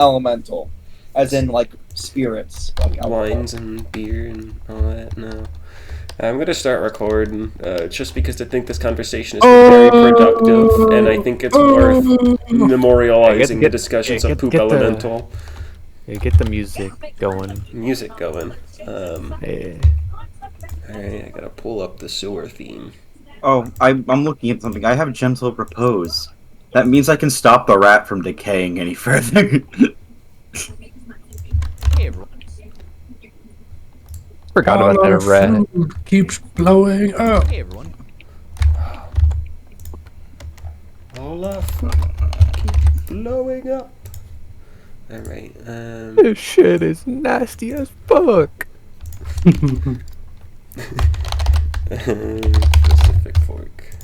elemental, as in like spirits, like wines and beer and all that. No, I'm gonna start recording just because I think this conversation has been very productive, and I think it's worth memorializing the discussions of Poop Elemental. Get the music going. Music going. Hey. Alright, I gotta pull up the sewer theme. Oh, I'm looking at something. I have gentle repose. That means I can stop the rat from decaying any further. Hey, everyone. Forgot about that rat. Keeps blowing up. Hey, everyone. Olaf, keep blowing up. Alright, This shit is nasty as fuck. Pacific Fork.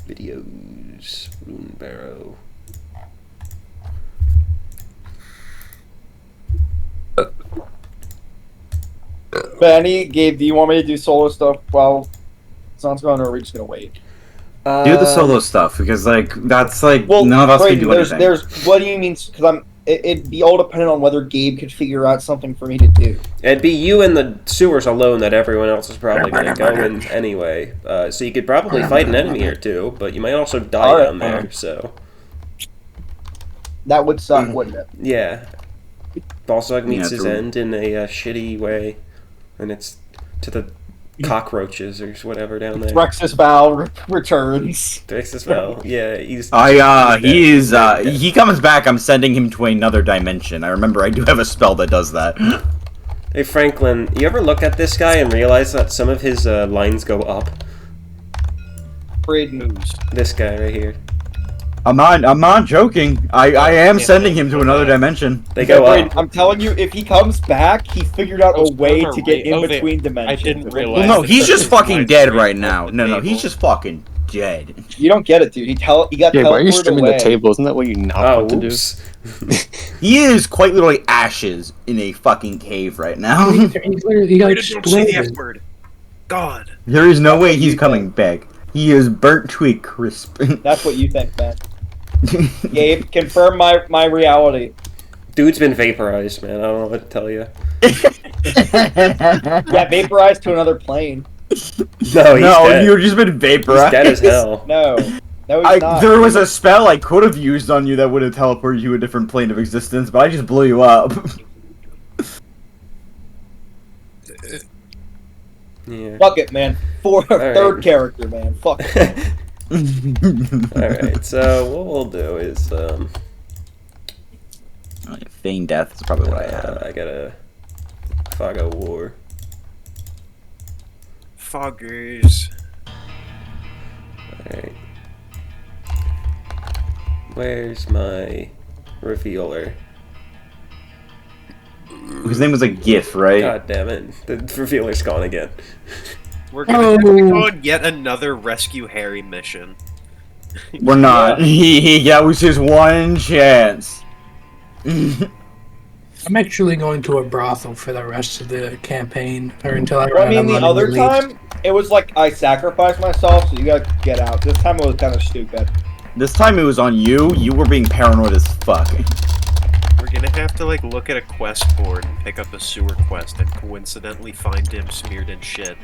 Videos. Runebarrow. Benny, Gabe, do you want me to do solo stuff while Son's going, or are we just gonna wait? Do the solo stuff, because, like, that's, like, Well, none of us can Brayden, do anything. there's, what do you mean? Because it'd be all dependent on whether Gabe could figure out something for me to do. It'd be you in the sewers alone that everyone else is probably going to go in anyway. So you could probably fight an enemy or two, but you might also die down there, so... That would suck, wouldn't it? Yeah. Balsog meets his true. end in a shitty way, and it's to the cockroaches or whatever down there. Rexus Val returns. Texas Val, yeah, he's He comes back, I'm sending him to another dimension. I remember I do have a spell that does that. Hey Franklin, you ever look at this guy and realize that some of his lines go up? Brayden. This guy right here. I'm not joking. I am sending him to another dimension. They go Brayden, up. I'm telling you, if he comes back, he figured out a way to get in between dimensions. I didn't realize. Well, no, he's just fucking dead right now. No, he's just fucking dead. You don't get it, dude. He got Yeah, teleported why are you streaming away. the table? Isn't that what you not Oh, want to do? oops. He is quite literally ashes in a fucking cave right now. He got Don't say the F exploded. word. God. There is no way he's coming back. He is burnt to a crisp. That's what you think, man. Gabe, confirm my reality. Dude's been vaporized, man. I don't know what to tell you. Yeah, vaporized to another plane. No, he's No, dead. you've just been He's vaporized. dead as hell. No, he's not. There was a spell I could have used on you that would have teleported you to a different plane of existence, but I just blew you up. Yeah. Fuck it, man. Alright. Third character, man. Fuck it. Alright, so what we'll do is, Feign death is probably what I have. I got a Fog of War. Foggers. Alright. Where's my revealer? His name was a GIF, right? God damn it. The revealer's gone again. We're gonna go on yet another Rescue Harry mission. We're not. That was his one chance. I'm actually going to a brothel for the rest of the campaign, or until I I run mean, the out of money other to leave. time, it was like I sacrificed myself, so you gotta get out. This time it was kind of stupid. This time it was on you. You were being paranoid as fuck. We're gonna have to like look at a quest board and pick up a sewer quest and coincidentally find him smeared in shit.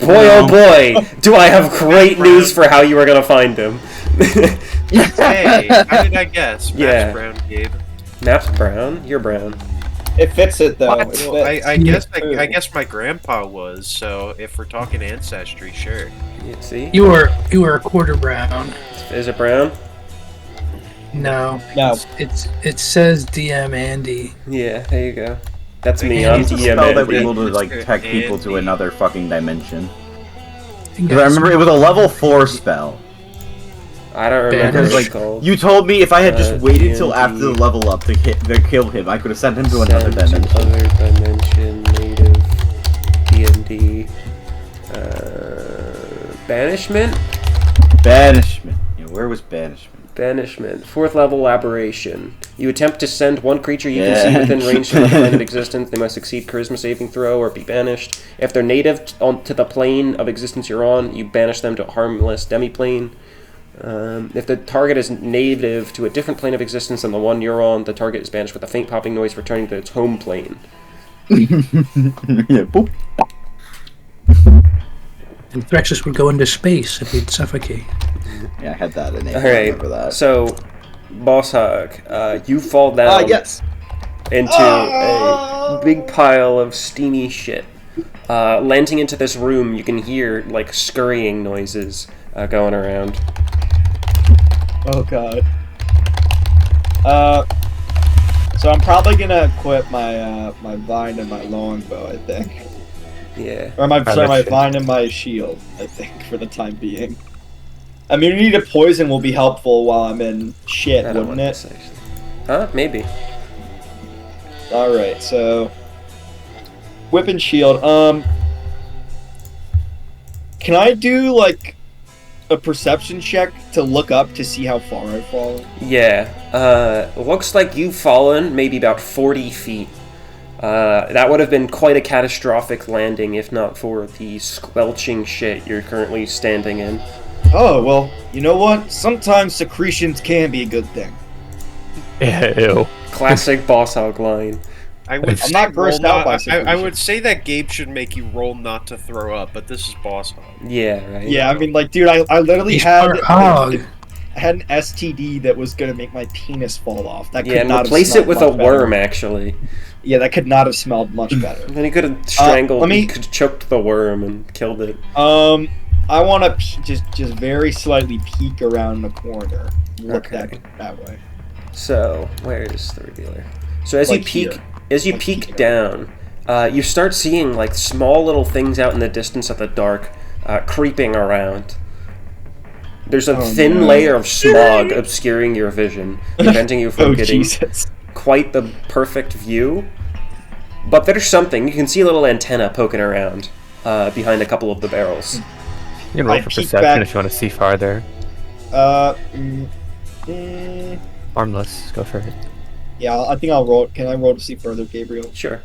Boy, oh boy, do I have great news for how you are gonna find him. Hey, how did I guess? Max Yeah. Brown, Gabe. Map's brown? You're brown. It fits it though. What? It fits. Well, I guess Ooh. I guess my grandpa was. So if we're talking ancestry, sure. You see? You were a quarter brown. Is it brown? No. No. It says DM Andy. Yeah, there you go. That's me, Yeah, I'm It's a DM spell that was Andy. able to like Mr. tech people to Andy. another fucking dimension. You Because I remember it was a level 4 spell. I don't remember Because what like it's called. you told me if I had just waited till D&D. after the level up to kill him, I could have sent him to another Sent to dimension. Other dimension, native, D&D, banishment? Banishment. Yeah, where was banishment? Banishment. 4th level aberration. You attempt to send one creature you can see Yeah. within range of the plane of existence. They must succeed charisma saving throw or be banished. If they're native to the plane of existence you're on, you banish them to a harmless demiplane. If the target is native to a different plane of existence than the one you're on, the target is banished with a faint popping noise, returning to its home plane. Yeah, boop. And Threxus would go into space if he'd suffocate. Yeah, I had that in it. All right. Remember that. So, Boss Hog, you fall down Yes. into a big pile of steamy shit. Landing into this room, you can hear like scurrying noises going around. Oh god. So I'm probably gonna equip my my vine and my longbow, I think. Yeah. Or my Probably should. vine and my shield, I think, for the time being. Immunity to poison will be helpful while I'm in shit, I don't wouldn't want it? this actually. Huh? Maybe. Alright, so whip and shield. Can I do like a perception check to look up to see how far I've fallen? Yeah. Looks like you've fallen maybe about 40 feet. That would have been quite a catastrophic landing if not for the squelching shit you're currently standing in. Oh, well, you know what? Sometimes secretions can be a good thing. Ew. Classic Boss Hog line. I would I'm say not grossed roll out by I secretion. would say that Gabe should make you roll not to throw up, but this is Boss Hog. Yeah, right. Yeah, I mean, like, dude, I literally He's had part hog. I had an STD that was gonna make my penis fall off. That could Yeah, and not replace have it with a smelled much worm, better. actually. Yeah, that could not have smelled much better. Then he could have strangled, let me- he could have choked the worm and killed it. I want to just very slightly peek around the corner. Look Okay. that way. So, where's the revealer? So as Like you peek, here. Like peek here. down, you start seeing like small little things out in the distance of the dark, creeping around. There's a Oh, thin no. layer of smog obscuring your vision, preventing you from Oh getting Jesus! quite the perfect view. But there's something. You can see a little antenna poking around behind a couple of the barrels. You can roll I for peek perception back- if you want to see farther. Mm, Armless, go for it. yeah, I think I'll roll. Can I roll to see further, Gabriel? Sure.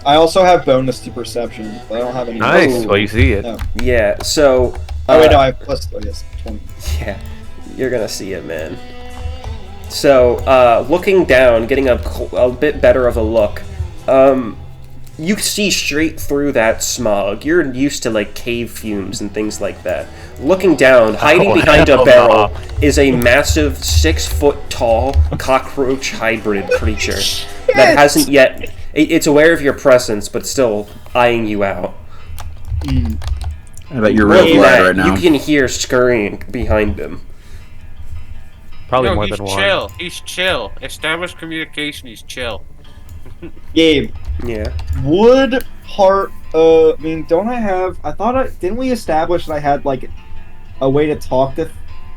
I also have bonus to perception, but I don't have any. Nice. Ooh. Well, you see it. No. Yeah. So. Oh wait, no, I have plus. Oh yes, 20. Yeah, you're gonna see it, man. So, looking down, getting a bit better of a look, you see straight through that smog. You're used to, like, cave fumes and things like that. Looking down, hiding Oh, behind a hell barrel no. is a massive 6-foot-tall cockroach hybrid creature that hasn't yet... It's aware of your presence, but still eyeing you out. I bet you're real Wait, glad That right now. you can hear scurrying behind him. Probably No, more he's than one. chill. He's chill. Established communication. He's chill. Gabe, Yeah. would part? I mean, don't I have? I thought didn't we establish that I had like a way to talk to?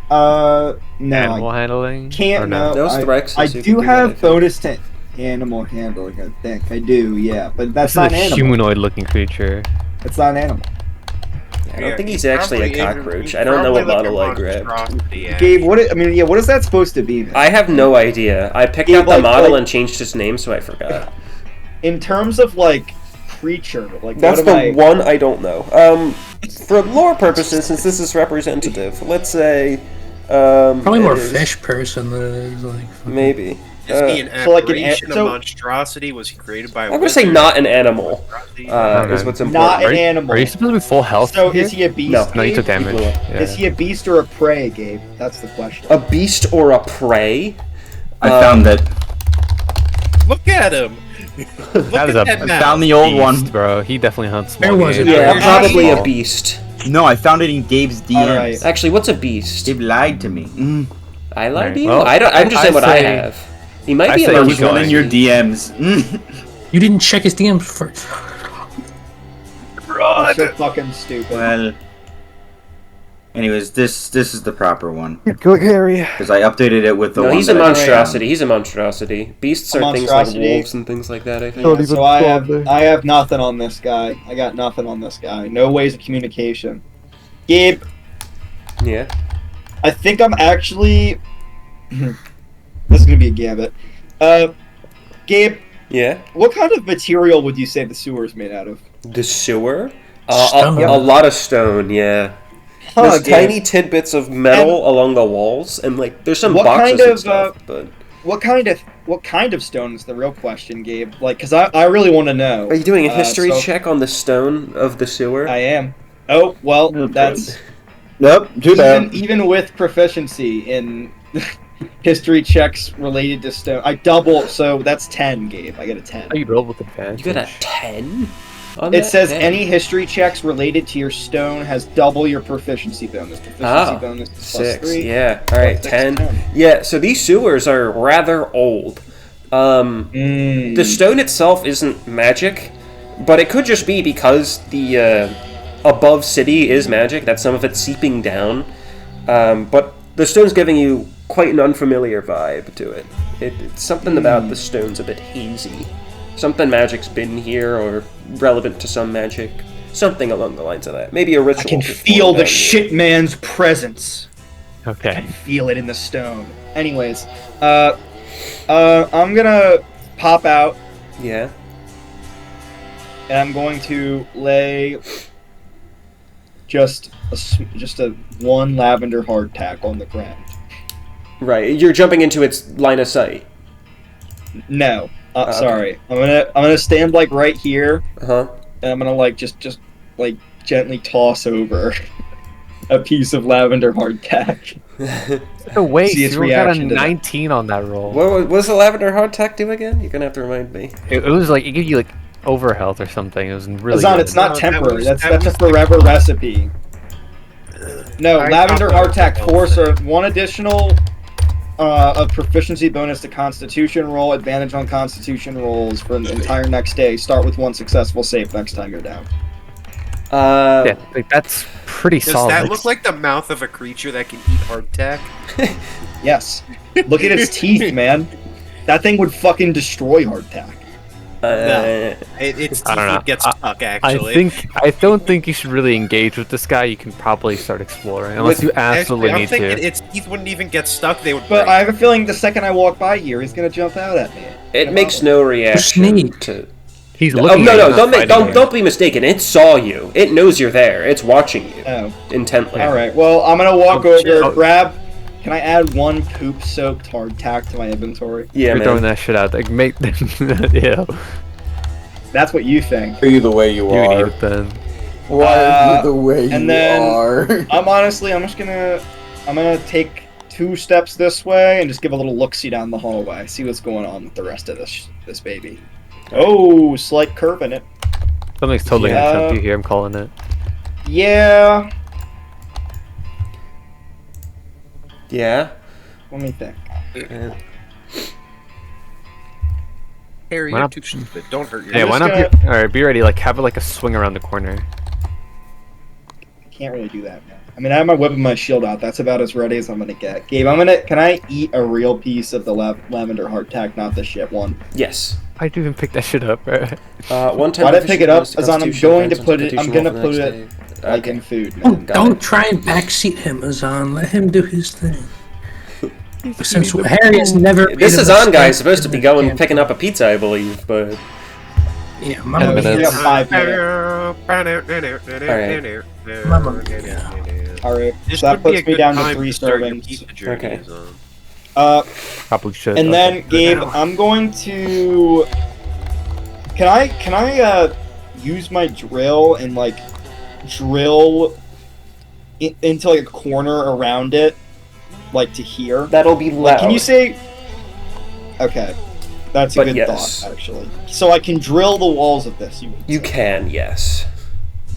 No, Animal I handling? can't. Or No, Those I, Threxes I who do can do have that, I think. bonus to animal handling. I think I do. Yeah, but that's This not is an a animal. humanoid-looking creature. It's not an animal. I don't Yeah, think he's he's actually a probably cockroach. he's I don't know what probably model like I a grabbed. monstrosity, yeah. Gabe, I mean, yeah, what is that supposed to be? Man? I have no idea. I picked Yeah, out the like- model like- and changed his name, so I forgot. In terms of like creature, like That's what the am I? one I don't know. For lore purposes, since this is representative, let's say, Probably more it is- fish person than it is like. fucking- Maybe. Is he an so, like, an aberration, so- a monstrosity? Was he created by a I'm gonna say wizard? not an animal. Monstrosity? Is Okay. what's Not important. an animal. Are you supposed to be full health So here? is he a beast? No. No, you Gabe? took damage. blew up. Yeah. Is he a beast or a prey, Gabe? That's the question. A beast or a prey? I found that. Look at him. Look That is at a- that I mouth. found the old Beast, one. bro. He definitely hunts Where small was game. it? Yeah, You're probably not a beast. No, I found it in Gabe's DMs. Alright. Actually, what's a beast? Gabe lied to me. I lied to you? Well, I'm just saying what I say- have. He might I be a say It we was all in your DMs. You didn't check his DMs first. That's so fucking stupid. Well. Anyways, this is the proper one Good area. because I updated it with the No, one. he's a that I found. monstrosity. He's a monstrosity. Beasts A are things like monstrosity. wolves and things like that, I think. Don't Yeah, even so I bother. have nothing on this guy. I got nothing on this guy. No ways of communication. Gabe, Yeah. I think I'm actually. This is gonna be a gambit. Gabe, Yeah. what kind of material would you say the sewer is made out of? The sewer? Stone. A lot of stone, yeah. There's tiny tidbits of metal along the walls, and like there's some boxes and stuff. But what kind of stone is the real question, Gabe? Like, because I really want to know. Are you doing a history check on the stone of the sewer? I am. Oh well, that's Nope, too bad. even with proficiency in history checks related to stone, I double. So that's 10, Gabe. I get a 10. Oh, you rolled with advantage. You got a 10? It says any history checks related to your stone has double your proficiency bonus. Proficiency bonus is +6. +3. Yeah. All right, 10. Yeah. So these sewers are rather old. The stone itself isn't magic, but it could just be because the above city is magic that some of it's seeping down. But the stone's giving you quite an unfamiliar vibe to it. It's something about the stone's a bit hazy. Something magic's been here, or relevant to some magic. Something along the lines of that. Maybe a ritual. I can feel the shit man's presence. Okay. I can feel it in the stone. Anyways, I'm gonna pop out. Yeah. And I'm going to lay just a one lavender hardtack on the ground. Right. You're jumping into its line of sight. No. Sorry. I'm gonna stand like right here. Uh-huh. And I'm gonna like just like gently toss over a piece of lavender hardtack. No way, See its you got a reaction to that. 19 on that roll. What was the lavender hardtack do again? You're gonna have to remind me. It was like, it gave you like overhealth or something. It was really Azan, good. it's not No, temporary. that That's was a forever recipe. No, I lavender thought hardtack that was force or one additional of proficiency bonus to Constitution roll, advantage on Constitution rolls for the entire next day. Start with one successful save next time you're down. Yeah, like, that's pretty Does solid. that look like the mouth of a creature that can eat hardtack? Yes. Look at its teeth, man. That thing would fucking destroy hardtack. Its I don't teeth know. would get stuck, actually. I don't think you should really engage with this guy. You can probably start exploring, unless you absolutely I'm need thinking to. its teeth wouldn't even get stuck, they would But break. I have a feeling the second I walk by here, he's gonna jump out at me. It makes no reaction Sneak. to. He's Oh looking. no at no! you, Don't not make, fighting you. don't be mistaken. It saw you. It knows you're there. It's watching you Oh. intently. Alright, well, I'm gonna walk Oh, over, shit. grab... Can I add one poop-soaked hardtack to my inventory? Yeah, You're man. throwing that shit out. Like, make. Yeah. That's what you think. Are you the way you You are? need it then. Why are you the way and you then- are? I'm gonna take 2 steps this way and just give a little look-see down the hallway. See what's going on with the rest of this baby. Oh, slight curve in it. Something's totally Yeah. gonna jump you here. I'm calling it. Yeah. Yeah. Let me think. Harry, Why you're not- too stupid. Don't hurt Hey, yourself. why not? just All right, be ready. Like, have it like a swing around the corner. Can't really do that, man. I mean, I have my whip and my shield out. That's about as ready as I'm gonna get. Gabe, can I eat a real piece of the lavender hardtack, not the shit one? Yes. Why'd you even pick that shit up? Right? One time. Why did I pick it up? proficiency As I'm Constitution going to advances put it. I'm Constitution gonna roll for put the it next day. like in food, man. Don't try and backseat him, Azan. Let him do his thing. Since the Harry has never. This made a is on, guy. mistake Is supposed to be in going the picking up a pizza, I believe, but Yeah, No, Mama we minutes. have 5 minutes. Mama Alright, This so that would be a puts me good down to time 3 start your servings. pizza journey, Okay. Azan. Probably should. And okay. then, Gabe, I'm going to... Can I use my drill and, like, drill into, like, a corner around it? Like, to here? that'll be loud. Like, can you say... Okay. That's a But good yes. thought, actually. So I can drill the walls of this, You can, yes.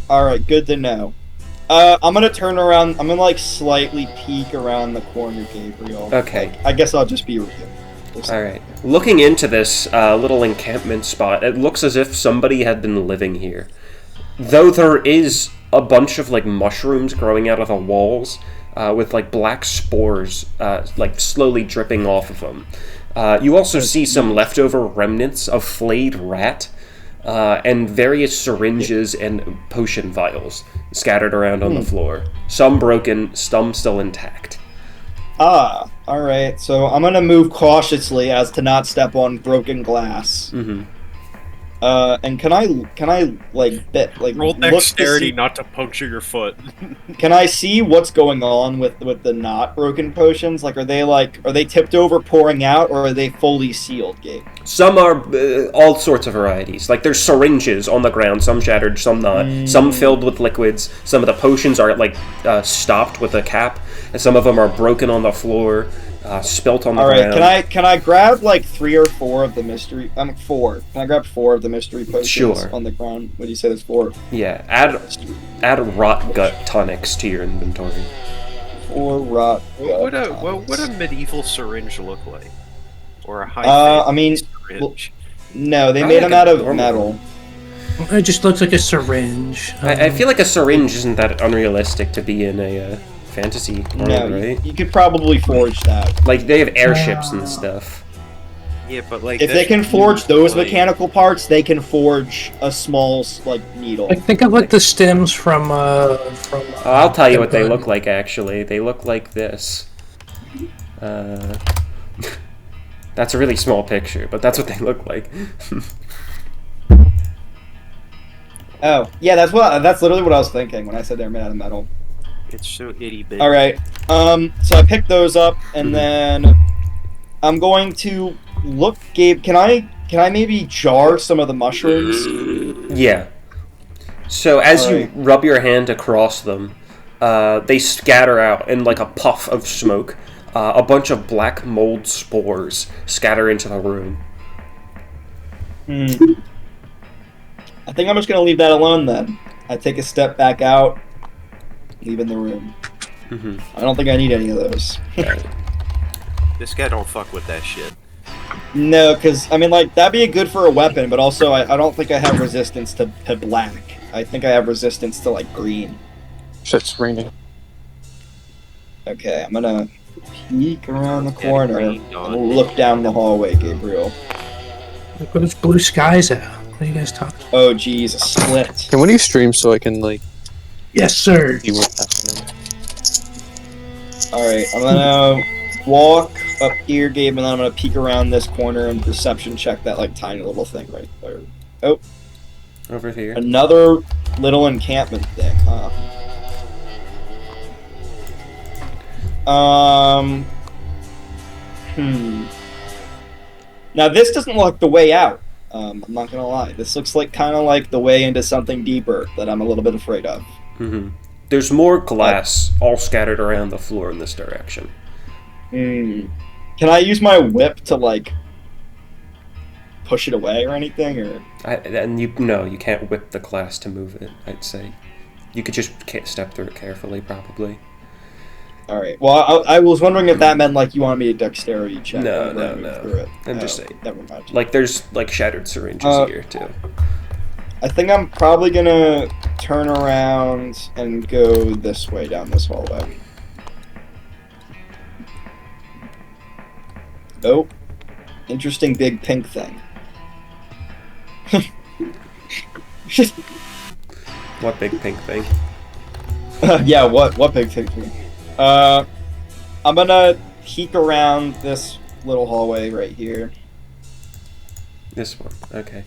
Alright, good to know. I'm gonna turn around. I'm gonna, like, slightly peek around the corner, Gabriel. Okay. Like, I guess I'll just be with you. Alright. Looking into this little encampment spot, it looks as if somebody had been living here. Though there is a bunch of, like, mushrooms growing out of the walls, with, like, black spores, like, slowly dripping off of them. You also see some leftover remnants of flayed rat, and various syringes and potion vials scattered around on the floor. Some broken, some still intact. Ah, alright. So I'm gonna move cautiously as to not step on broken glass. Mm-hmm. And can I like bet like Roll look to dexterity see, not to puncture your foot. can I see what's going on with the not broken potions? Like, are they tipped over, pouring out, or are they fully sealed, Gabe? Some are all sorts of varieties. Like there's syringes on the ground, some shattered, some not. Some filled with liquids. Some of the potions are like stopped with a cap, and some of them are broken on the floor, spilt on the ground. All right, can I grab like 3 or 4 of the mystery? 4. Can I grab 4 of the mystery potions Sure. on the ground? What do you say there's 4? Yeah, add rot gut tonics to your inventory. 4 rot. What would a medieval syringe look like? Or a high I mean, syringe? No, they I made like them a out of normal metal. It just looks like a syringe. I feel like a syringe isn't that unrealistic to be in a fantasy world, No, right? you could probably forge that. Like they have airships and stuff. Yeah, but like If they can forge those mechanical parts, they can forge a small like needle. Like think of like the stems from I'll tell you what they look like. Actually, they look like this. That's a really small picture, but that's what they look like. Oh, yeah, that's literally what I was thinking when I said they're made out of metal. It's so itty bitty. All right. So I picked those up, and then I'm going to look. Gabe, can I maybe jar some of the mushrooms? Yeah. So as you rub your hand across them, they scatter out in like a puff of smoke. A bunch of black mold spores scatter into the room. I think I'm just gonna leave that alone then. I take a step back out, leaving the room. I don't think I need any of those. This guy don't fuck with that shit. No, because, I mean, like, that'd be good for a weapon, but also I don't think I have resistance to black. I think I have resistance to, like, green. Shit's raining. Okay, I'm gonna peek around the corner green and dawn. look down the hallway, Gabriel. Look what it's blue skies at. What are you guys talking? Oh, geez, a split. And when do you stream so I can like Yes, sir. see what's happening? Alright, I'm gonna walk up here, Gabe, and then I'm gonna peek around this corner and perception check that, like, tiny little thing right there. Oh, Over here. another little encampment thing, huh? Now this doesn't look like the way out. I'm not gonna lie. This looks like kind of like the way into something deeper that I'm a little bit afraid of. There's more glass all scattered around the floor in this direction. Can I use my whip to, like, push it away or anything, or? You can't whip the glass to move it, I'd say. You could just step through it carefully, probably. Alright, well, I was wondering if that meant, like, you wanted me to dexterity check. No. Through it. I'm just saying. Never mind. Like, there's, like, shattered syringes here, too. I think I'm probably gonna turn around and go this way down this hallway. Oh, interesting big pink thing. What big pink thing? Yeah, what big pink thing? I'm gonna peek around this little hallway right here. This one, okay.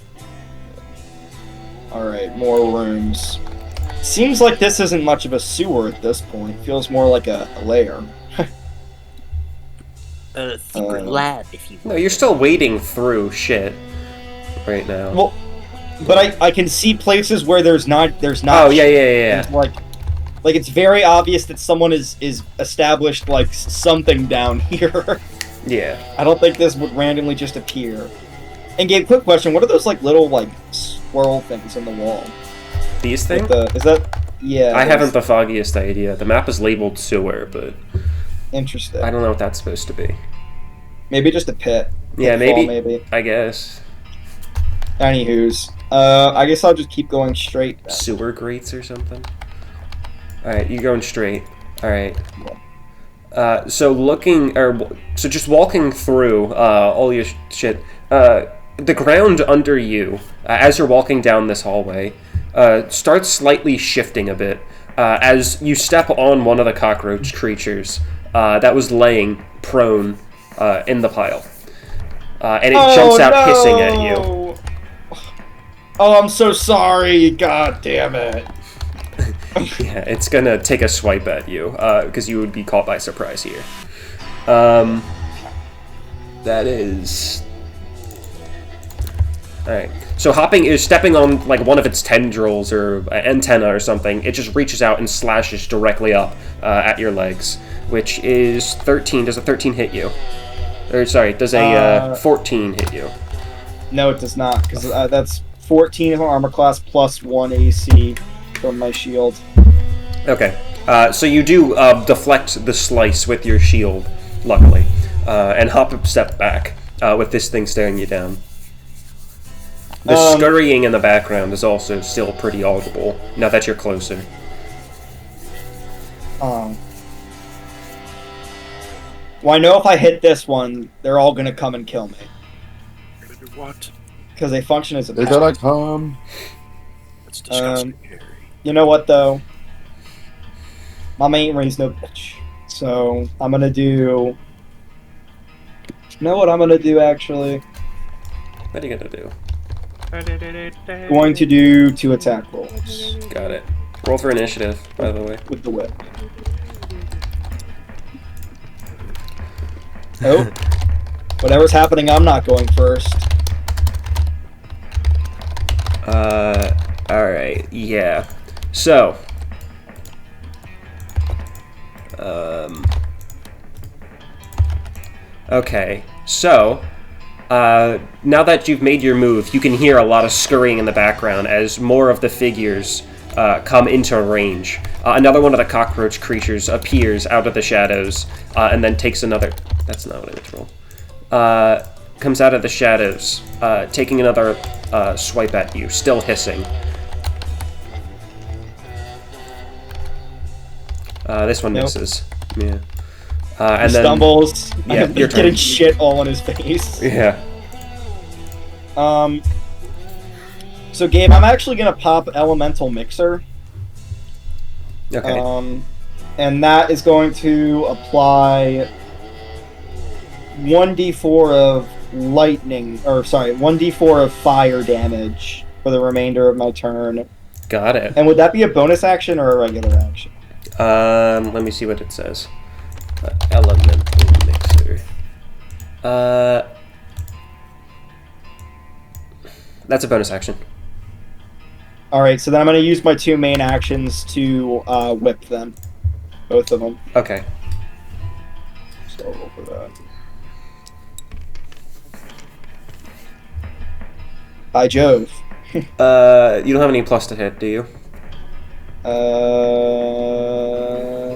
Alright, more rooms. Seems like this isn't much of a sewer at this point. Feels more like a lair. A secret lab, if you will. No, you're still wading through shit right now. Well, but I can see places where there's not. Oh, yeah. Like it's very obvious that someone is established like something down here. Yeah. I don't think this would randomly just appear. And Gabe, quick question: what are those like little like swirl things in the wall? These things? Is that? Yeah. I haven't the foggiest idea. The map is labeled sewer, but Interesting. I don't know what that's supposed to be. Maybe just a pit. Yeah, Pitfall, maybe. I guess. Anywho's, I guess I'll just keep going straight. Then. Sewer grates or something. All right, you're going straight. All right. So just walking through all your shit. The ground under you, as you're walking down this hallway, starts slightly shifting a bit as you step on one of the cockroach creatures that was laying prone in the pile. And it jumps out hissing at you. Oh, I'm so sorry. God damn it. Yeah, it's gonna take a swipe at you, because you would be caught by surprise here. That is... Alright. So hopping is stepping on, like, one of its tendrils or antenna or something. It just reaches out and slashes directly up at your legs, which is 13. Does a 13 hit you? Or, sorry, does a 14 hit you? No, it does not, because that's 14 armor class plus 1 AC from my shield. Okay. So you do deflect the slice with your shield, luckily, and hop a step back with this thing staring you down. The scurrying in the background is also still pretty audible, now that you're closer. Well, I know if I hit this one, they're all gonna come and kill me. What? Because they function as a They're pack. gonna come. That's disgusting, Harry. You know what, though? Mama ain't raised no bitch. So, I'm gonna do... You know what I'm gonna do, actually? What are you gonna do? Going to do 2 attack rolls. Got it. Roll for initiative, by the way. With the whip. Oh. Whatever's happening, I'm not going first. Alright, yeah. So, okay, so, now that you've made your move, you can hear a lot of scurrying in the background as more of the figures come into range. Another one of the cockroach creatures appears out of the shadows, and then takes another... That's not what I meant to roll. Comes out of the shadows, taking another swipe at you, still hissing. This one misses. Yeah. And he then stumbles. Yeah, He's your turn. getting shit all in his face. Yeah. So Gabe, I'm actually gonna pop Elemental Mixer. Okay. And that is going to apply 1d4 of lightning, or sorry, 1d4 of fire damage for the remainder of my turn. Got it. And would that be a bonus action or a regular action? Let me see what it says. Elemental Mixer. That's a bonus action. Alright, so then I'm going to use my 2 main actions to whip them. Both of them. Okay. So I'll roll for that. By Jove. You don't have any plus to hit, do you?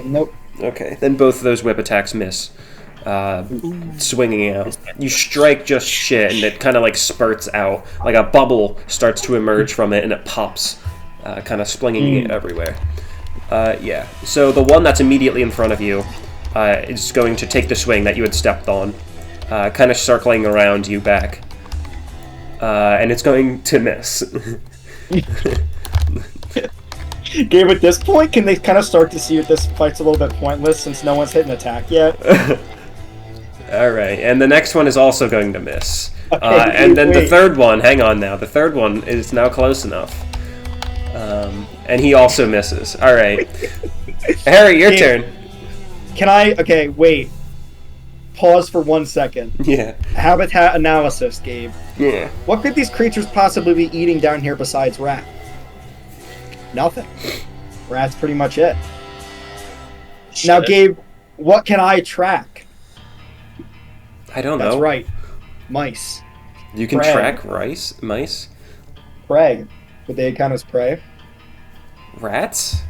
Nope. Okay, then both of those whip attacks miss. Swinging out. You strike just shit, and it kind of like spurts out. Like a bubble starts to emerge from it, and it pops, kind of splinging it everywhere. Yeah, so the one that's immediately in front of you is going to take the swing that you had stepped on, kind of circling around you back. And it's going to miss. Gabe, at this point, can they kind of start to see that this fight's a little bit pointless since no one's hit an attack yet? Alright, and the next one is also going to miss. Okay, and then the wait. third one, hang on now, the third one is now close enough. And he also misses. Alright. Harry, your Gabe, turn. Can I... Okay, wait. Pause for 1 second. Yeah. Habitat analysis, Gabe. Yeah. What could these creatures possibly be eating down here besides rat? Nothing. Rat's pretty much it. Now, Gabe, what can I track? I don't know. That's right. Mice. You can Prey. track mice? Prey. Would they count as prey? Rats?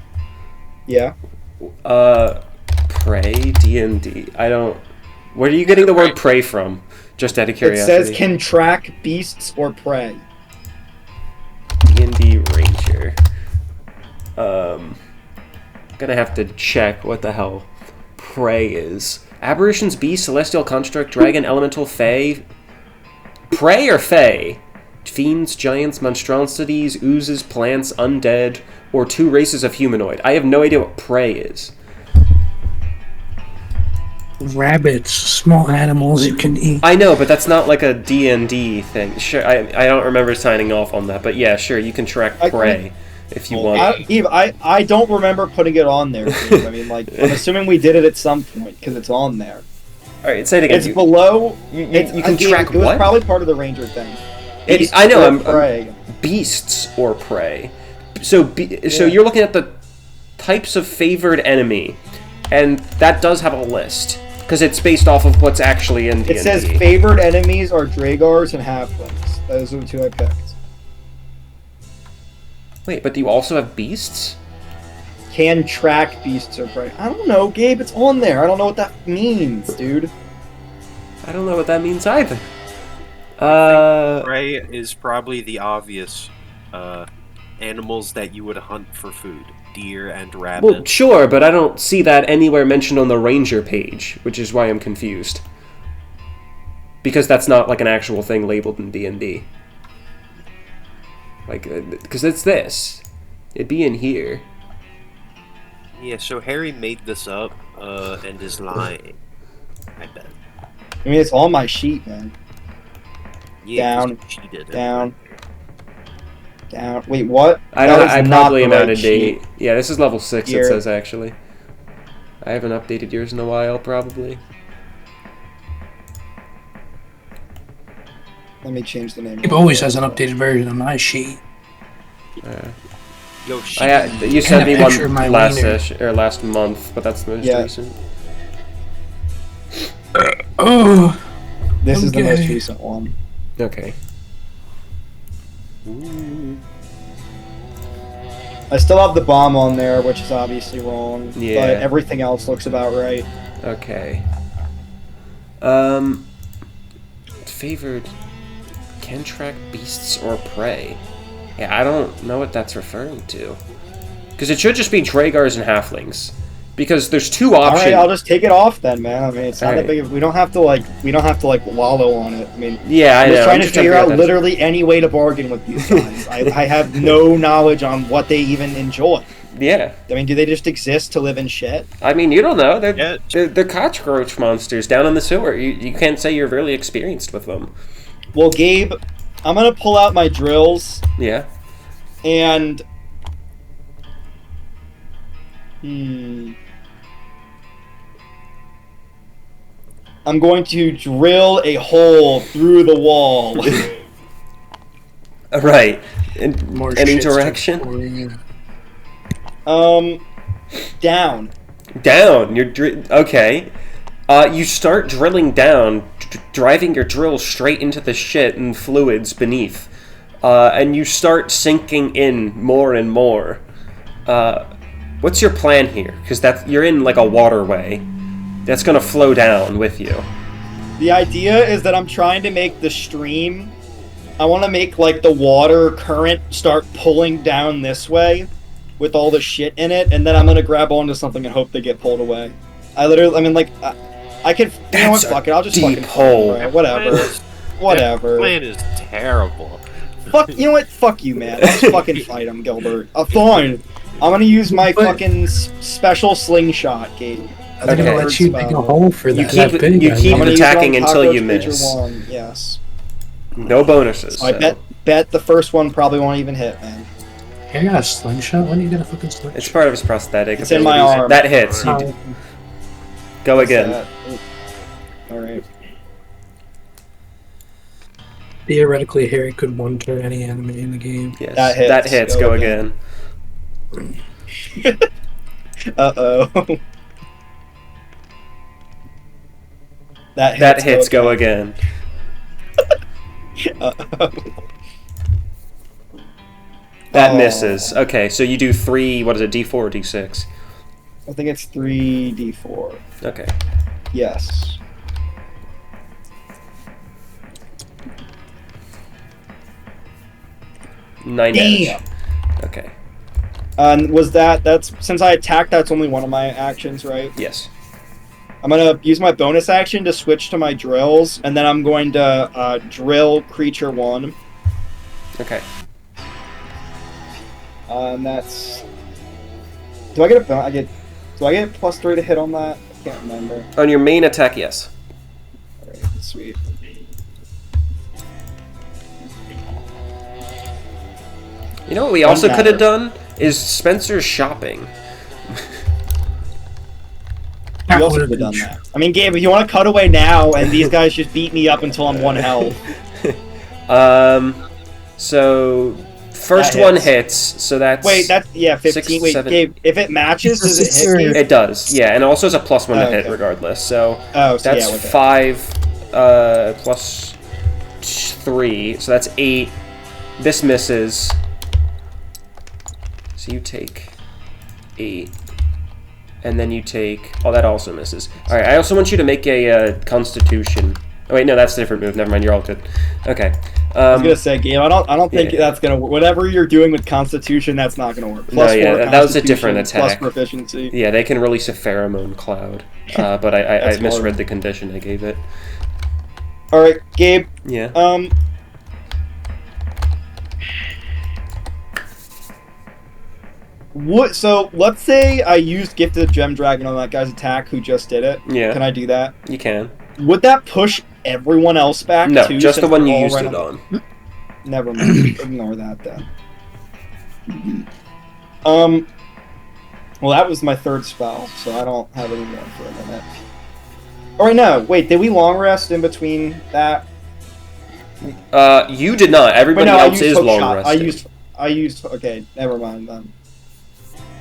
Yeah. Prey? D&D? I don't... Where are you getting the word prey from? Just out of It curiosity. says can track beasts or prey. D&D Ranger. Gonna have to check what the hell prey is. Aberrations, beast, celestial construct, dragon, elemental, fae. Prey or fae? Fiends, giants, monstrosities, oozes, plants, undead, or 2 races of humanoid. I have no idea what prey is. rabbits, small animals you can eat. I know, but that's not like a D&D thing. Sure, I don't remember signing off on that, but yeah, sure, you can track prey if you want. Eve, I don't remember putting it on there, Eve. I mean, like, I'm assuming we did it at some point, because it's on there. Alright, say it again. It's below... You can track what? It was what? probably part of the ranger thing. I know, prey. Beasts or prey. So you're looking at the types of favored enemy, and that does have a list, because it's based off of what's actually in D&D. It says favored enemies are Dragars and Halflings. Those are the two I picked. Wait, but do you also have beasts? Can track beasts or prey. I don't know, Gabe. It's on there. I don't know what that means, dude. I don't know what that means either. Prey is probably the obvious animals that you would hunt for food. Deer and rabbit. Well, sure, but I don't see that anywhere mentioned on the ranger page, which is why I'm confused. Because that's not like an actual thing labeled in D&D. Like, because it's this. It'd be in here. Yeah, so Harry made this up and is lying. I bet. I mean, it's on my sheet, man. Yeah, Down, you cheated. down. Wait, what? I probably am out of date. Yeah, this is level 6, it says, actually. I haven't updated yours in a while, probably. Let me change the name. It always has an updated version of my sheet. Yo, you sent me one last wiener. session, or last month, but that's the most recent. Oh! This is the most recent one. Okay. I still have the bomb on there, which is obviously wrong. Yeah. But everything else looks about right. Okay. Favored can track beasts or prey. Yeah, I don't know what that's referring to. Because it should just be Dragars and Halflings. Because there's two options. Alright, I'll just take it off then, man. I mean, it's not that Alright. big of, we don't have to like wallow on it. I mean, Yeah, I I'm know. just trying I'm to just figure out that's- literally any way to bargain with these guys. I have no knowledge on what they even enjoy. Yeah. I mean, do they just exist to live in shit? I mean, you don't know. They're cockroach monsters down in the sewer. You can't say you're really experienced with them. Well, Gabe, I'm gonna pull out my drills Yeah. and... I'm going to drill a hole through the wall. Right. In More any shit direction? Down. Down. Okay. You start drilling down, driving your drill straight into the shit and fluids beneath. And you start sinking in more and more. What's your plan here? Because you're in like a waterway that's gonna flow down with you. The idea is that I'm trying to make the stream... I want to make, like, the water current start pulling down this way with all the shit in it, and then I'm gonna grab onto something and hope they get pulled away. I mean, like, I could... You know what, fuck it, I'll just deep fucking... hole. Right, whatever. Whatever. That plan is terrible. Fuck, you know what? Fuck you, man. I'll just fucking fight him, Gilbert. Fine. I'm gonna use my fucking special slingshot, Gabe. I'm gonna let you dig a hole for that. You keep attacking until you miss. Yes. No bonuses. I bet the first one probably won't even hit, man. I got a slingshot? When are you gonna fucking slingshot? It's part of his prosthetic. It's in my arm. That hits. Go again. Alright. Theoretically, Harry could one-turn any enemy in the game. Yes. That hits. Go again. Uh-oh. That hits. Go again. That misses. Okay, so you do 3, what is it, D4 or D6? I think it's 3d4. Okay. Yes. Nine damage. Okay. And that's since I attacked, that's only one of my actions, right? Yes. I'm gonna use my bonus action to switch to my drills, and then I'm going to drill creature 1. Okay. And that's... Do I get +3 to hit on that? Can't remember. On your main attack, yes. Alright, sweet. You know what we also could have done? Is Spencer's shopping. We also could have done that. I mean, Gabe, if you want to cut away now, and these guys just beat me up until I'm 1 health. So first one hits, so that's... Wait, that's... Yeah, 15. 6, Wait, 7. Gabe, if it matches, does it hit, Gabe? It does, yeah, and also it's a +1 to hit regardless, so... Oh, so that's yeah, okay. 5, plus 3, so that's 8. This misses. So you take 8. And then you take... Oh, that also misses. Alright, I also want you to make a Constitution. Oh, wait, no, that's a different move. Never mind, you're all good. Okay. I was gonna say, Gabe, I don't think that's gonna work. Whatever you're doing with Constitution, that's not gonna work. No, yeah, that was a different attack. Plus proficiency. Yeah, they can release a pheromone cloud. But I misread the condition I gave it. Alright, Gabe. Yeah. What? So let's say I used Gifted Gem Dragon on that guy's attack who just did it. Yeah. Can I do that? You can. Would that push everyone else back? No, too, just the since one we're you all used right it on. Never mind. Ignore that then. Well, that was my third spell, so I don't have any more for a minute. Or no, wait, did we long rest in between that? You did not. Everybody else is long shot. resting. I used. Okay, never mind then.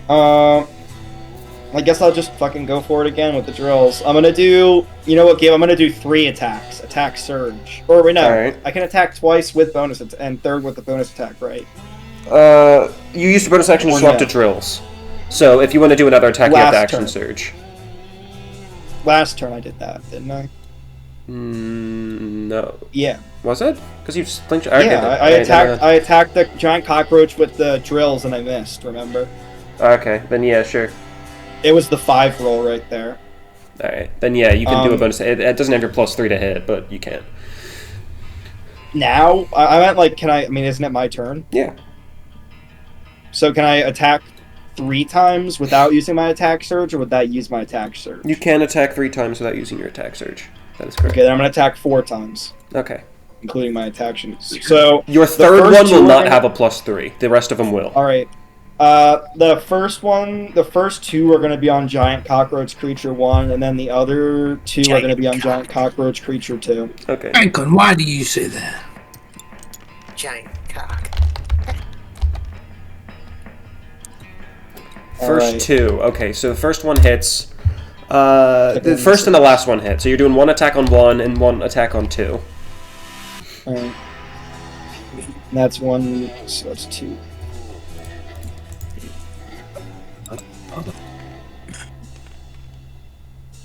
I guess I'll just fucking go for it again with the drills. I'm gonna do. You know what, Gabe? I'm gonna do 3 attacks. Attack surge. Or wait, no. Right. I can attack twice with bonus and third with the bonus attack, right? You used the bonus action to Or swap no. to drills. So if you want to do another attack, you have to action turn. surge. Last turn I did that, didn't I? No. Yeah. Was it? Because you flinched. Yeah, I attacked the giant cockroach with the drills and I missed. Remember? Okay, then yeah, sure. It was the 5 roll right there. All right, then yeah, you can do a bonus. It doesn't have your +3 to hit, but you can. Now I meant like, can I? I mean, isn't it my turn? Yeah. So can I attack 3 times without using my attack surge, or would that use my attack surge? You can attack 3 times without using your attack surge. That is correct. Okay, then I'm gonna attack 4 times. Okay. Including my attack surge. So your third one will not have a +3. The rest of them will. All right. The first 2 are gonna be on giant cockroach creature 1, and then the other 2 are gonna be on giant cockroach creature 2. Okay. Franklin, why do you say that? Giant cock. First Alright. 2. Okay, so the first one hits. The first and the last one hit. So you're doing 1 attack on 1 and 1 attack on 2. Alright. That's 1, so that's 2.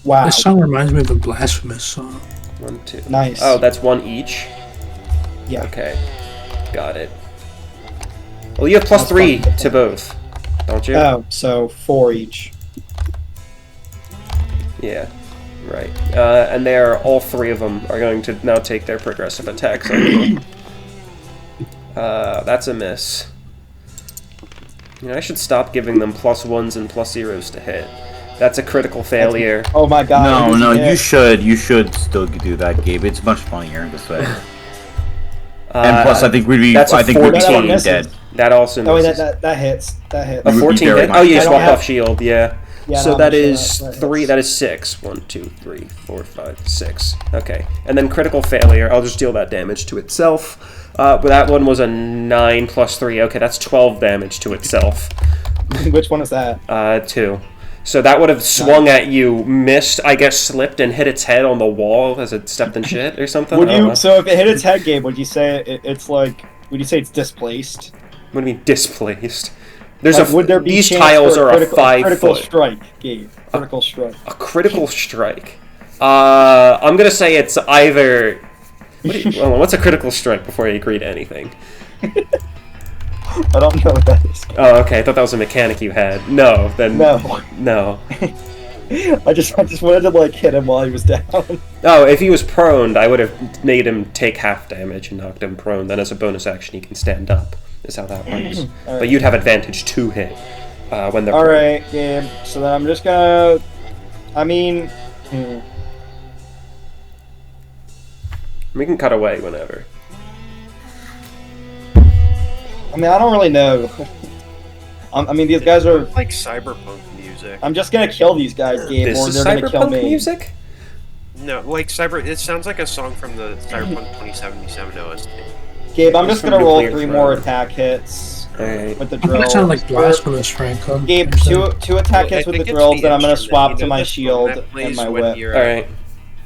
Wow. This song reminds me of a blasphemous song. 1, 2. Nice. Oh, that's 1 each? Yeah. Okay. Got it. Well, you have +3 to both, don't you? Oh, so 4 each. Yeah. Right. And all 3 of them are going to now take their progressive attacks on you. That's a miss. You know, I should stop giving them +1s and +0s to hit. That's a critical failure. Oh my god. No, you should still do that, Gabe. It's much funnier this way. And plus, I think we'd be. That's a I think we'd be 14. dead. That also Oh, wait, misses. that hits. That hits. A 14 very hit? much Oh, you I don't swap have- off shield, yeah. Yeah, So no, that I'm sure is that 3, hits. that is 6. 1, 2, 3, 4, 5, 6. Okay. And then critical failure, I'll just deal that damage to itself. But that one was a 9 + 3. Okay, that's 12 damage to itself. Which one is that? 2. So that would have swung at you, missed, I guess, slipped, and hit its head on the wall as it stepped in shit or something? Would I don't you? know. So if it hit its head, Gabe, would you say it's like? Would you say it's displaced? What do you mean, displaced? There's Like, would there be these chance tiles for are a critical 5-foot. strike, Gabe? Critical strike. A critical strike. I'm gonna say it's either. What's a critical strike before I agree to anything? I don't know what that is. Oh, okay. I thought that was a mechanic you had. No, then No. no. I just wanted to like hit him while he was down. Oh, if he was prone, I would have made him take half damage and knocked him prone. Then, as a bonus action, he can stand up. Is how that works. Alright. But you'd have advantage to hit when they're All prone. right, Gabe. So then I'm just gonna. I mean, We can cut away whenever. I don't really know. I mean, these guys are like cyberpunk music. I'm just gonna kill these guys, Gabe, This or is they're gonna kill cyberpunk me. music? No, like it sounds like a song from the Cyberpunk 2077 OST. Gabe, I'm It's just from gonna roll Nuclear 3 Throne. more attack hits Alright. with the I'm drill. gonna sound like blasphemous, Franco. Gabe, two attack Well, I hits with the think it's drills, the then I'm gonna instrument. swap You to know my the song shield that plays and my when whip. you're, Alright.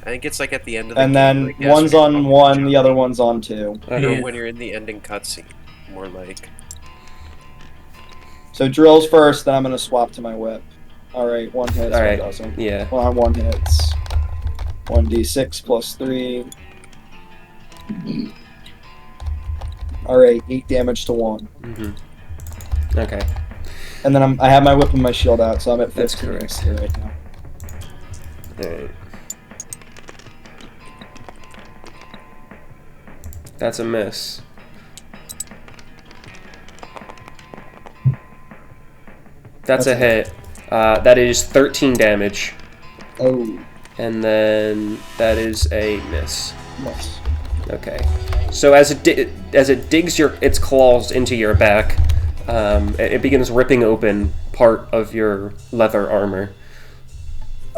I think it's like at the end of the And game. then like, yes, one's when on you're 1, the jumping. other one's on 2. Or Yeah. when you're in the ending cutscene, more like. So drills first, then I'm gonna swap to my whip. Alright, 1 hit, so Alright. it doesn't. Yeah. Well, 1 hits. 1d6 plus 3. Alright, 8 damage to 1. Mm-hmm. Okay. And then I have my whip and my shield out, so I'm at 15 That's correct. XP right now. Alright. That's a miss. That's a hit. That is 13 damage. Oh, And then that is a miss. nice. Okay. So as it digs its claws into your back, it begins ripping open part of your leather armor,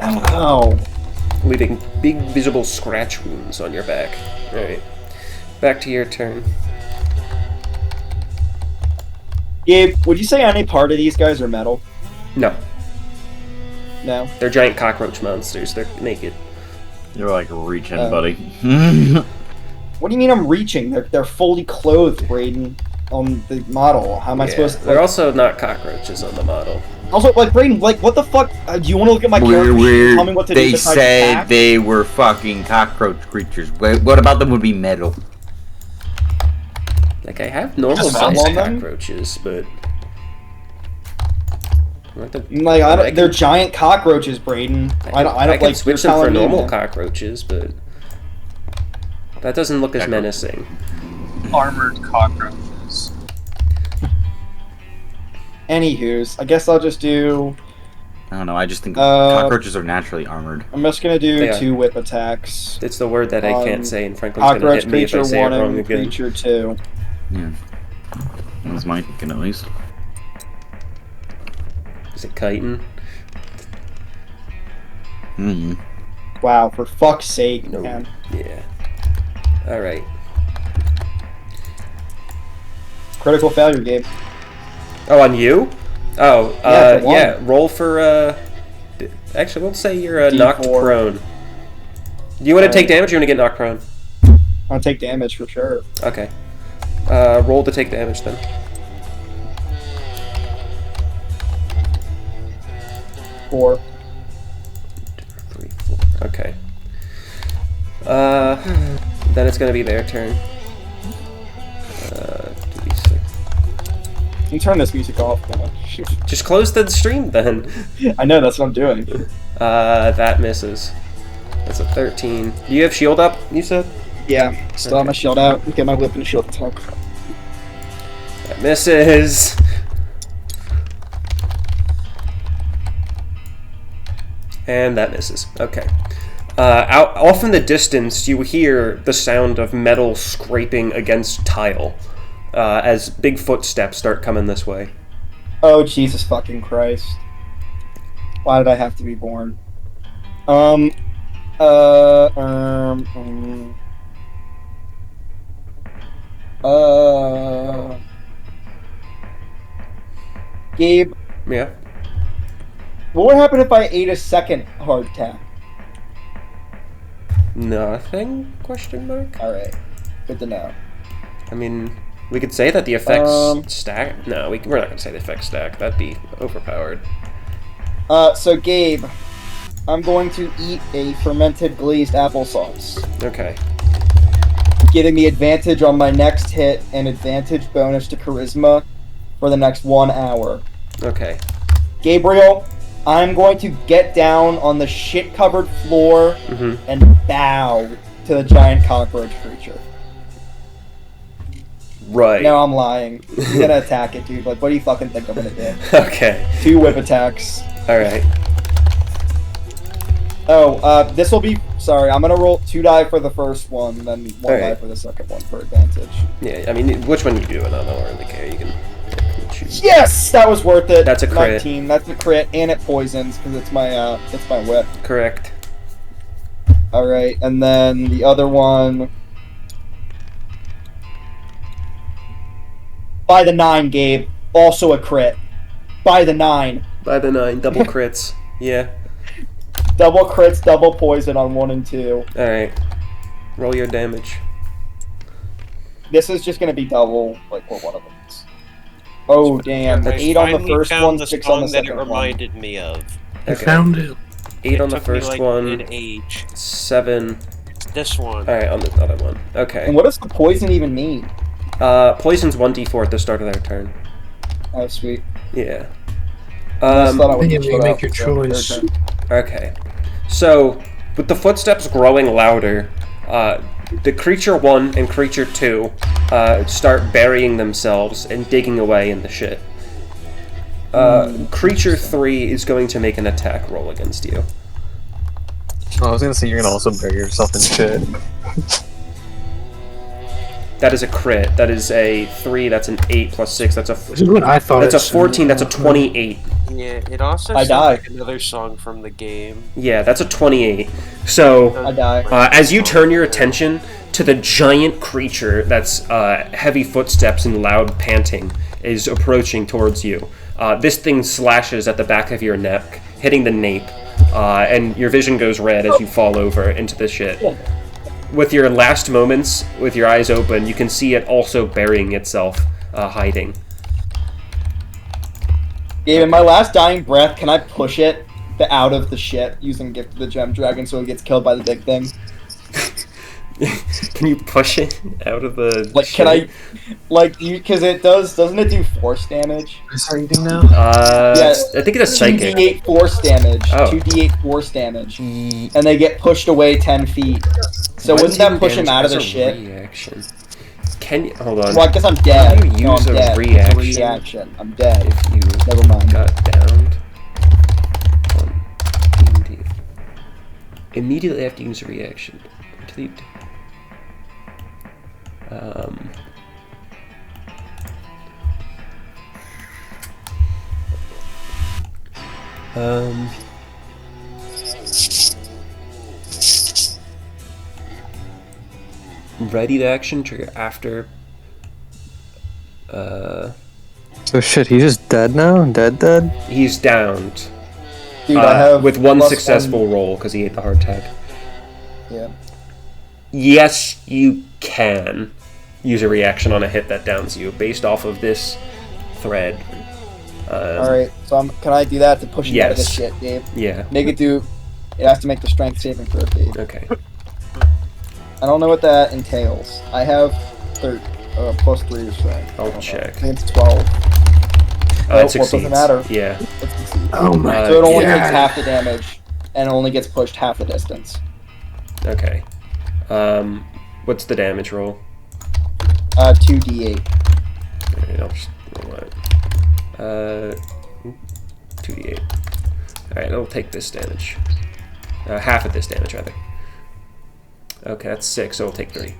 Ow. leaving big visible scratch wounds on your back. Alright. Back to your turn. Gabe, would you say any part of these guys are metal? No. No? They're giant cockroach monsters. They're naked. You're like reaching, Oh. buddy. What do you mean I'm reaching? They're fully clothed, Braden, on the model. How am I supposed to... They're also not cockroaches on the model. Also, like, Braden, like, what the fuck? Do you want to look at my character sheet and tell me what to do They besides said attack? they were fucking cockroach creatures. What about them would be metal? Like, I have normal Just sized follow them? cockroaches, but... Like, they're giant cockroaches, Braden. I don't I can like, switch you're them for telling me, normal man. cockroaches, but... That doesn't look as menacing. Armored cockroaches. Anywho's, I guess I'll just do... I don't know. I just think cockroaches are naturally armored. I'm just gonna do They are. 2 whip attacks. It's the word that I can't on say, and Franklin's gonna Cockroach hit me if I creature say it 1 wrong and again. creature 2. Yeah. That was my thinking, at least. Is it chitin? Mm-hmm. Wow, for fuck's sake, No. man. Yeah. Alright. Critical failure, Gabe. Oh, on you? Oh, Yeah, for one. yeah. Roll for, actually, we'll say you're knocked D4. prone. Do you want to take damage or you want to get knocked prone? I'll take damage for sure. Okay. Roll to take damage then. 4. 3, 4. Okay. Then it's gonna be their turn. 2d6. You turn this music off, man. Just close the stream then. I know, that's what I'm doing. That misses. That's a 13. Do you have shield up, you said? Yeah, still have my shield out. Get my whip and shield attack. That misses. And that misses. Okay. Off in the distance, you hear the sound of metal scraping against tile as big footsteps start coming this way. Oh, Jesus fucking Christ. Why did I have to be born? Gabe, Yeah. what would happen if I ate a second hard tap? Nothing? Question mark? Alright, good to know. I mean, we could say that the effects Um, stack. No, we're not going to say the effects stack. That'd be overpowered. So Gabe, I'm going to eat a fermented glazed applesauce, Okay. giving me advantage on my next hit and advantage bonus to charisma for the next 1 hour. Okay. Gabriel, I'm going to get down on the shit-covered floor Mm-hmm. and bow to the giant cockroach creature. Right. No, I'm lying. I'm gonna attack it, dude. Like, what do you fucking think I'm gonna do? Okay. 2 whip attacks. Alright. Oh, this will be... Sorry, I'm gonna roll 2 die for the first one, and then 1 die for the second one for advantage. Yeah, I mean, which one you do, and I don't really care. You can choose. Yes! That was worth it! That's a crit. 19, that's a crit, and it poisons, because it's my whip. Correct. Alright, and then the other one... By the 9, Gabe. Also a crit. By the 9. By the 9, double crits. Yeah. Double crits, double poison on 1 and 2. Alright. Roll your damage. This is just gonna be double, like, what one of them is. Oh, damn. 8 on the first one, 6 on the second one. That it reminded me of. I found it. 8 on the Took me, first like, one. an age. 7. This one. Alright, on the other one. Okay. And what does the poison even mean? Poison's 1d4 at the start of their turn. Oh, sweet. Yeah. I just thought I would Yeah, just you put make out your the choice. third turn. Okay. So, with the footsteps growing louder, the creature 1 and creature 2 start burying themselves and digging away in the shit. Creature 3 is going to make an attack roll against you. Oh, I was gonna say you're gonna also bury yourself in shit. That is a crit. That is a 3. That's an 8 plus 6. That's a. This is what I thought. That's a it 14. That's a said. 28. Yeah, it also I sounds die. like another song from the game. Yeah, that's a 28. So, I die. as you turn your attention to the giant creature that's heavy footsteps and loud panting is approaching towards you, this thing slashes at the back of your neck, hitting the nape, and your vision goes red as you fall over into the shit. With your last moments, with your eyes open, you can see it also burying itself, hiding. Gabe, in my last dying breath, can I push it out of the shit using Gift of the Gem Dragon so it gets killed by the big thing? Can you push it out of the Like, shit? can I... Like, because it doesn't it do force damage? Is that anything now? Yeah, I think it's a psychic. 2d8 force damage. Oh. 2d8 force damage. And they get pushed away 10 feet. So One wouldn't that team push him damage out of the has a shit? Reaction. Can you hold on? Well, I guess I'm dead. Can you No, use I'm a dead. reaction? Reaction. I'm dead. If you Never mind. got downed on D&D. Immediately after you use a reaction. Until you ready to action trigger after So shit, he's just dead now? Dead? he's downed. Dude, I have with one plus successful roll because he ate the hard tag. Yeah. Yes, you can use a reaction on a hit that downs you based off of this thread. Alright, so can I do that to push it out of the Yes. shit, Gabe? Yeah. Make it do... It has to make the strength saving throw, Gabe. Okay. I don't know what that entails. I have plus 3 to strength. I'll check. I think it's 12. It Well, succeeds. doesn't matter. Yeah. It succeeds. Oh my So it only God. takes half the damage, and only gets pushed half the distance. Okay. What's the damage roll? 2d8. Alright, I'll just roll that. 2d8. Alright, it'll take this damage. Half of this damage, rather. Okay, that's 6, so it'll take 3.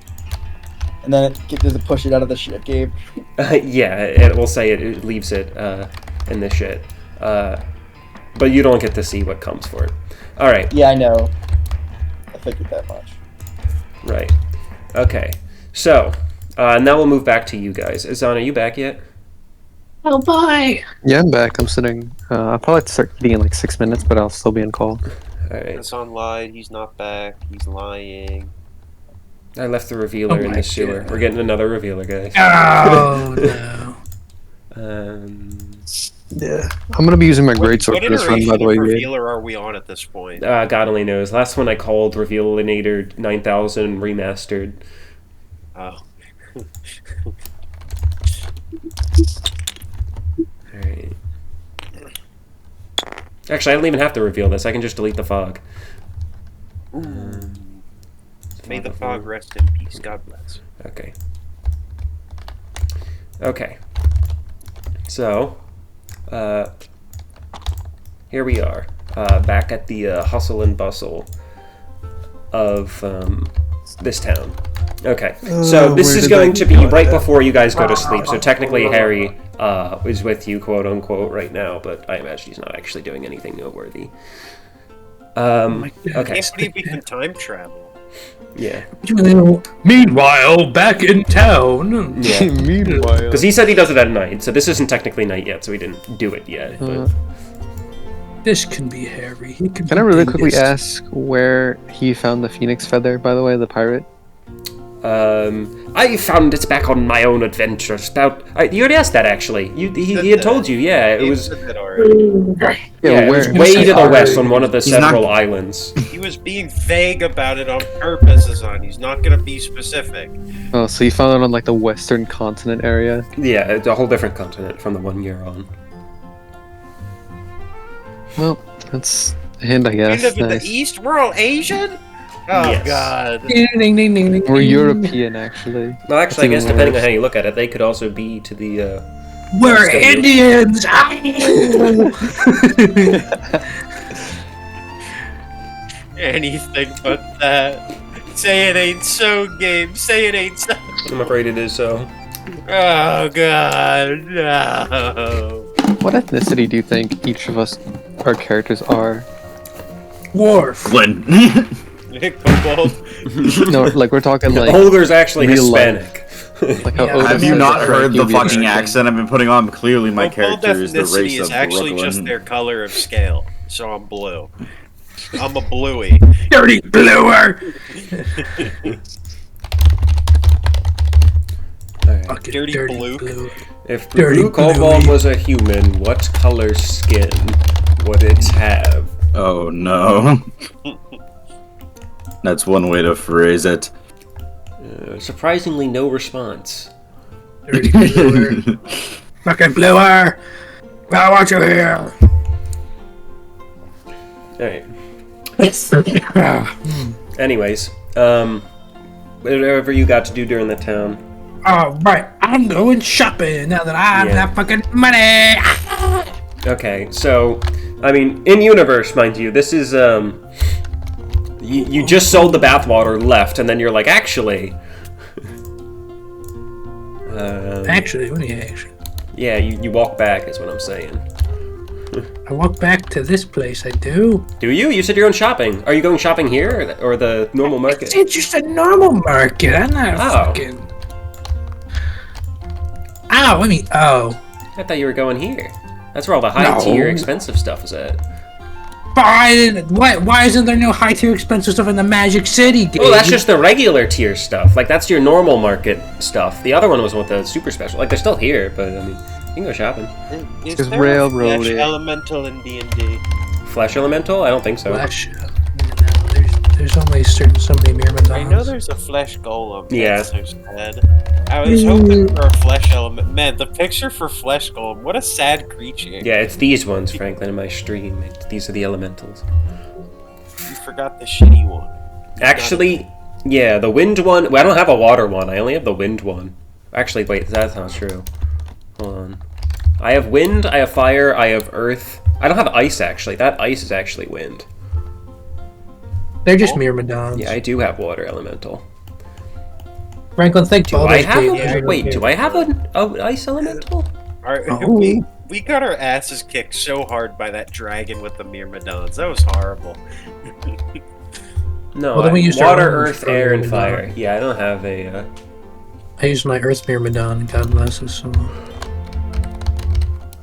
And then does it push it out of the shit, Gabe? Yeah, it will say it leaves it in the shit. But you don't get to see what comes for it. Alright. Yeah, I know. I figured that much. Right. Okay. So, now we'll move back to you guys. Azan, are you back yet? Oh boy. Yeah, I'm back. I'm sitting. I'll probably have to start eating in like 6 minutes, but I'll still be in call. Alright. It's on live. He's not back. He's lying. I left the revealer in my the sewer. God. We're getting another revealer, guys. Oh no. Yeah. I'm gonna be using my What greatsword for this run, iteration by the of way, Gabe. revealer are we on at this point? God only knows. Last one I called Revealinator 9000 Remastered. Oh. Alright. Actually, I don't even have to reveal this. I can just delete the fog. May the fog rest in peace. God bless. Okay. Okay. So, here we are. back at the hustle and bustle of this town. Okay, so this is going to be right before you guys go to sleep, so technically Harry is with you, quote-unquote, right now, but I imagine he's not actually doing anything noteworthy. Okay. I can't believe we can time travel. Yeah. Meanwhile, back in town. Yeah. Meanwhile. Because he said he does it at night, so this isn't technically night yet, so we didn't do it yet. But... This can be Harry. He can I really quickly ask where he found the phoenix feather, by the way, the pirate? I found it back on my own adventures. You already asked that, actually. He had told you, yeah. It was... Yeah, it was way to the west on one of the several islands. He was being vague about it on purpose, Azan. He's not gonna be specific. Oh, so you found it on, like, the western continent area? Yeah, it's a whole different continent from the one you're on. Well, that's a hint, I guess. We live in the east? We're all Asian? Oh, Yes. God. We're European, actually. Well, actually, I guess depending on how you look at it, they could also be to the, We're Indians! Anything but that. Say it ain't so, game. Say it ain't so. I'm afraid it is so. Oh, God. No. What ethnicity do you think each of us, our characters, are? Worf. Glenn. No, like, we're talking, like... Holger's actually real Hispanic. Like how Have you not heard the fucking accent I've been putting on? Clearly my character is the race is of actually Brooklyn. just their color of scale, so I'm blue. I'm a bluey. Dirty bluer! Right. Dirty blue. If Dirty Blue Cobalt Bluey. was a human, what color skin would it have? Oh no. That's one way to phrase it. Surprisingly, no response. Dirty bluer. Fucking bluer! I want you here! Alright. Anyways, whatever you got to do during the town. Alright, I'm going shopping now that I have that fucking money! Okay, so, I mean, in universe, mind you, this is, you just sold the bathwater, left, and then you're like, actually... Actually, what do you actually? Yeah, you walk back, is what I'm saying. I walk back to this place, I do. Do you? You said you're going shopping. Are you going shopping here, or the normal market? It's just a normal market, I'm not fucking... Ow, I mean, oh. I thought you were going here. That's where all the high-tier, expensive stuff is at. Why isn't there no high-tier expensive stuff in the Magic City game? Well, that's just the regular tier stuff. Like, that's your normal market stuff. The other one was with the super special. Like, they're still here, but, I mean, you can go shopping. Is Just there railroad a flesh it. elemental in D&D? Flesh elemental? I don't think so. Flesh. No, there's only so many myrmidons. I know there's a flesh golem. Yeah. That's so sad. I was hoping for a flesh element. Man, the picture for flesh golem, what a sad creature. Yeah, it's these ones, Franklin, in my stream. These are the elementals. You forgot the shitty one. Actually, yeah, the wind one... Well, I don't have a water one. I only have the wind one. Actually, wait, that's not true. Hold on. I have wind, I have fire, I have earth. I don't have ice, actually. That ice is actually wind. They're just myrmidons. Yeah, I do have water elemental. Franklin, think Do I have a... Wait, do I have an ice elemental? We got our asses kicked so hard by that dragon with the myrmidons. That was horrible. No, Well, then we used our water, own earth, for air, and myrmidon. fire. Yeah, I don't have a... I used my Earth Myrmidon, God bless his soul.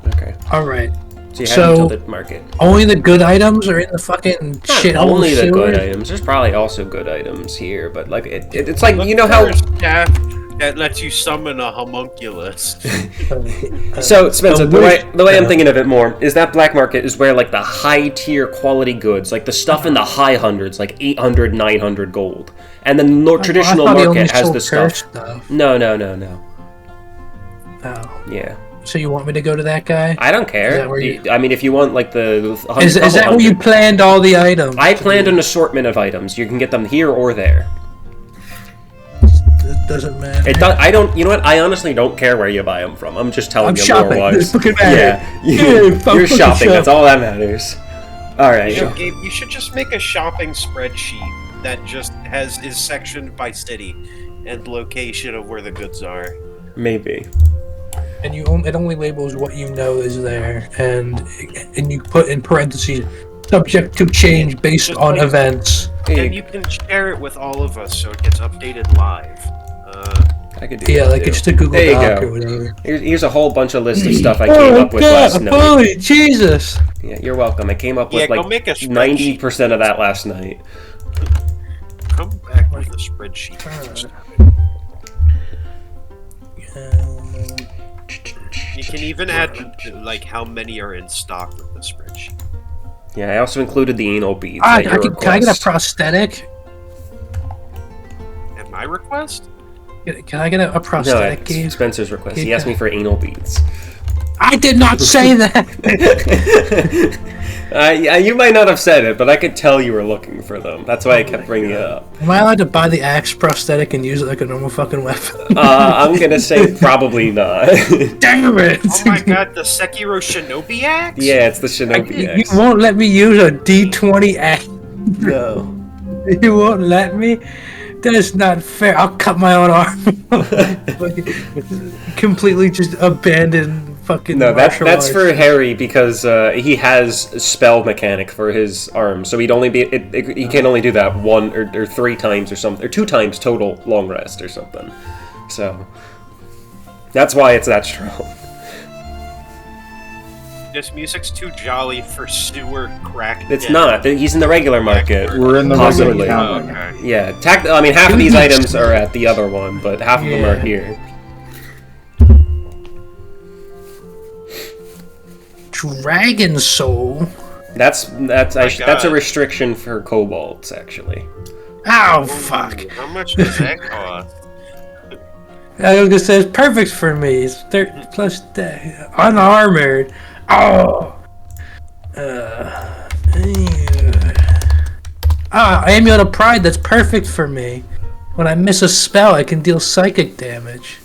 Okay. Alright. So you had So- until the market. Only the good items are in the fucking Not shit only the good sewer? items. There's probably also good items here, but like it's like, you know how... Yeah, that lets you summon a homunculus. So, Spencer, the way I'm Yeah. thinking of it more is that black market is where like the high tier quality goods, like the stuff in the high hundreds, like 800, 900 gold. And then the traditional I thought he only market has sold the stuff. stuff. No. Oh. Yeah. So you want me to go to that guy? I don't Is care. that where you- I mean, if you want like the... Is that where you planned all the items? I planned an assortment of items. You can get them here or there. It doesn't matter. It does, I don't. You know what? I honestly don't care where you buy them from. I'm just telling I'm you shopping. lore-wise. Look at that. Yeah, Yeah, I'm you're fucking shopping. That's all that matters. Alright. You know, Gabe, you should just make a shopping spreadsheet that just is sectioned by city and location of where the goods are. Maybe. And it only labels what you know is there, and you put in parentheses, subject to change based Just on like- events. And you can share it with all of us so it gets updated live. I could do Yeah, that like too. it's just a Google There you Doc go. or whatever. Here's a whole bunch of list of stuff I came up with last night. Holy Jesus! Yeah, you're welcome. I came up with go like make a spreadsheet. 90% of that last night. Come back with a spreadsheet. You can even add like how many are in stock with the spreadsheet. Yeah, I also included the anal beads. Ah, at your can I get a request. prosthetic? At my request? Can I get a No, prosthetic, it's Gabe? Spencer's request. He Okay. asked me for anal beads. I did not say that! You might not have said it, but I could tell you were looking for them. That's why I kept bringing it up. Am I allowed to buy the axe prosthetic and use it like a normal fucking weapon? I'm gonna say probably not. Damn it! Oh my god, the Sekiro Shinobi axe? Yeah, it's the Shinobi You axe. won't let me use a D20 axe. No. You won't let me? That is not fair. I'll cut my own arm. Completely just abandon fucking No, that's martial for arts. Harry because he has spell mechanic for his arm, so he'd only be he can only do that one or 3 times or something, or 2 times total long rest or something. So that's why it's that strong. This music's too jolly for sewer crack. It's not. He's in the regular market. We're in the Possibly. regular Oh, town. okay. Yeah, I mean, half of these items are at the other one, but half of them are Yeah. here. Dragon Soul? That's God. a restriction for kobolds, actually. Oh, fuck. How much does that cost? I was gonna say it's perfect for me. It's 30 plus unarmored. Oh. Amulet of Pride. That's perfect for me. When I miss a spell, I can deal psychic damage.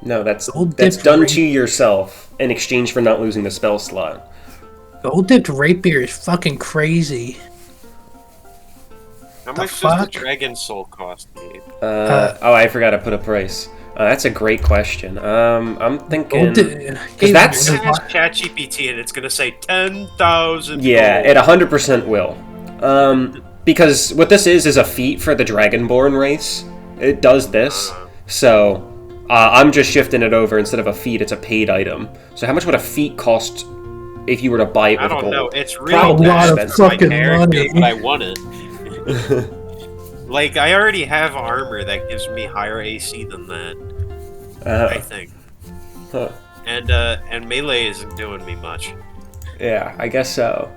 No, that's Gold that's dipped done ring. to yourself in exchange for not losing the spell slot. Gold dipped rapier is fucking crazy. How The much does fuck? the Dragon Soul cost, Gabe? Oh, I forgot to put a price. That's a great question. I'm thinking. Because that's- I'm gonna ask ChatGPT and it's gonna say 10,000. Yeah, gold. it 100% will. Because what this is a feat for the Dragonborn race. It does this, so I'm just shifting it over. Instead of a feat, it's a paid item. So how much would a feat cost if you were to buy it I with don't gold? know. It's really Probably a lot of expensive. my fucking character, money. but I want it. Like, I already have armor that gives me higher AC than that. I think. Huh. And melee isn't doing me much. Yeah, I guess so.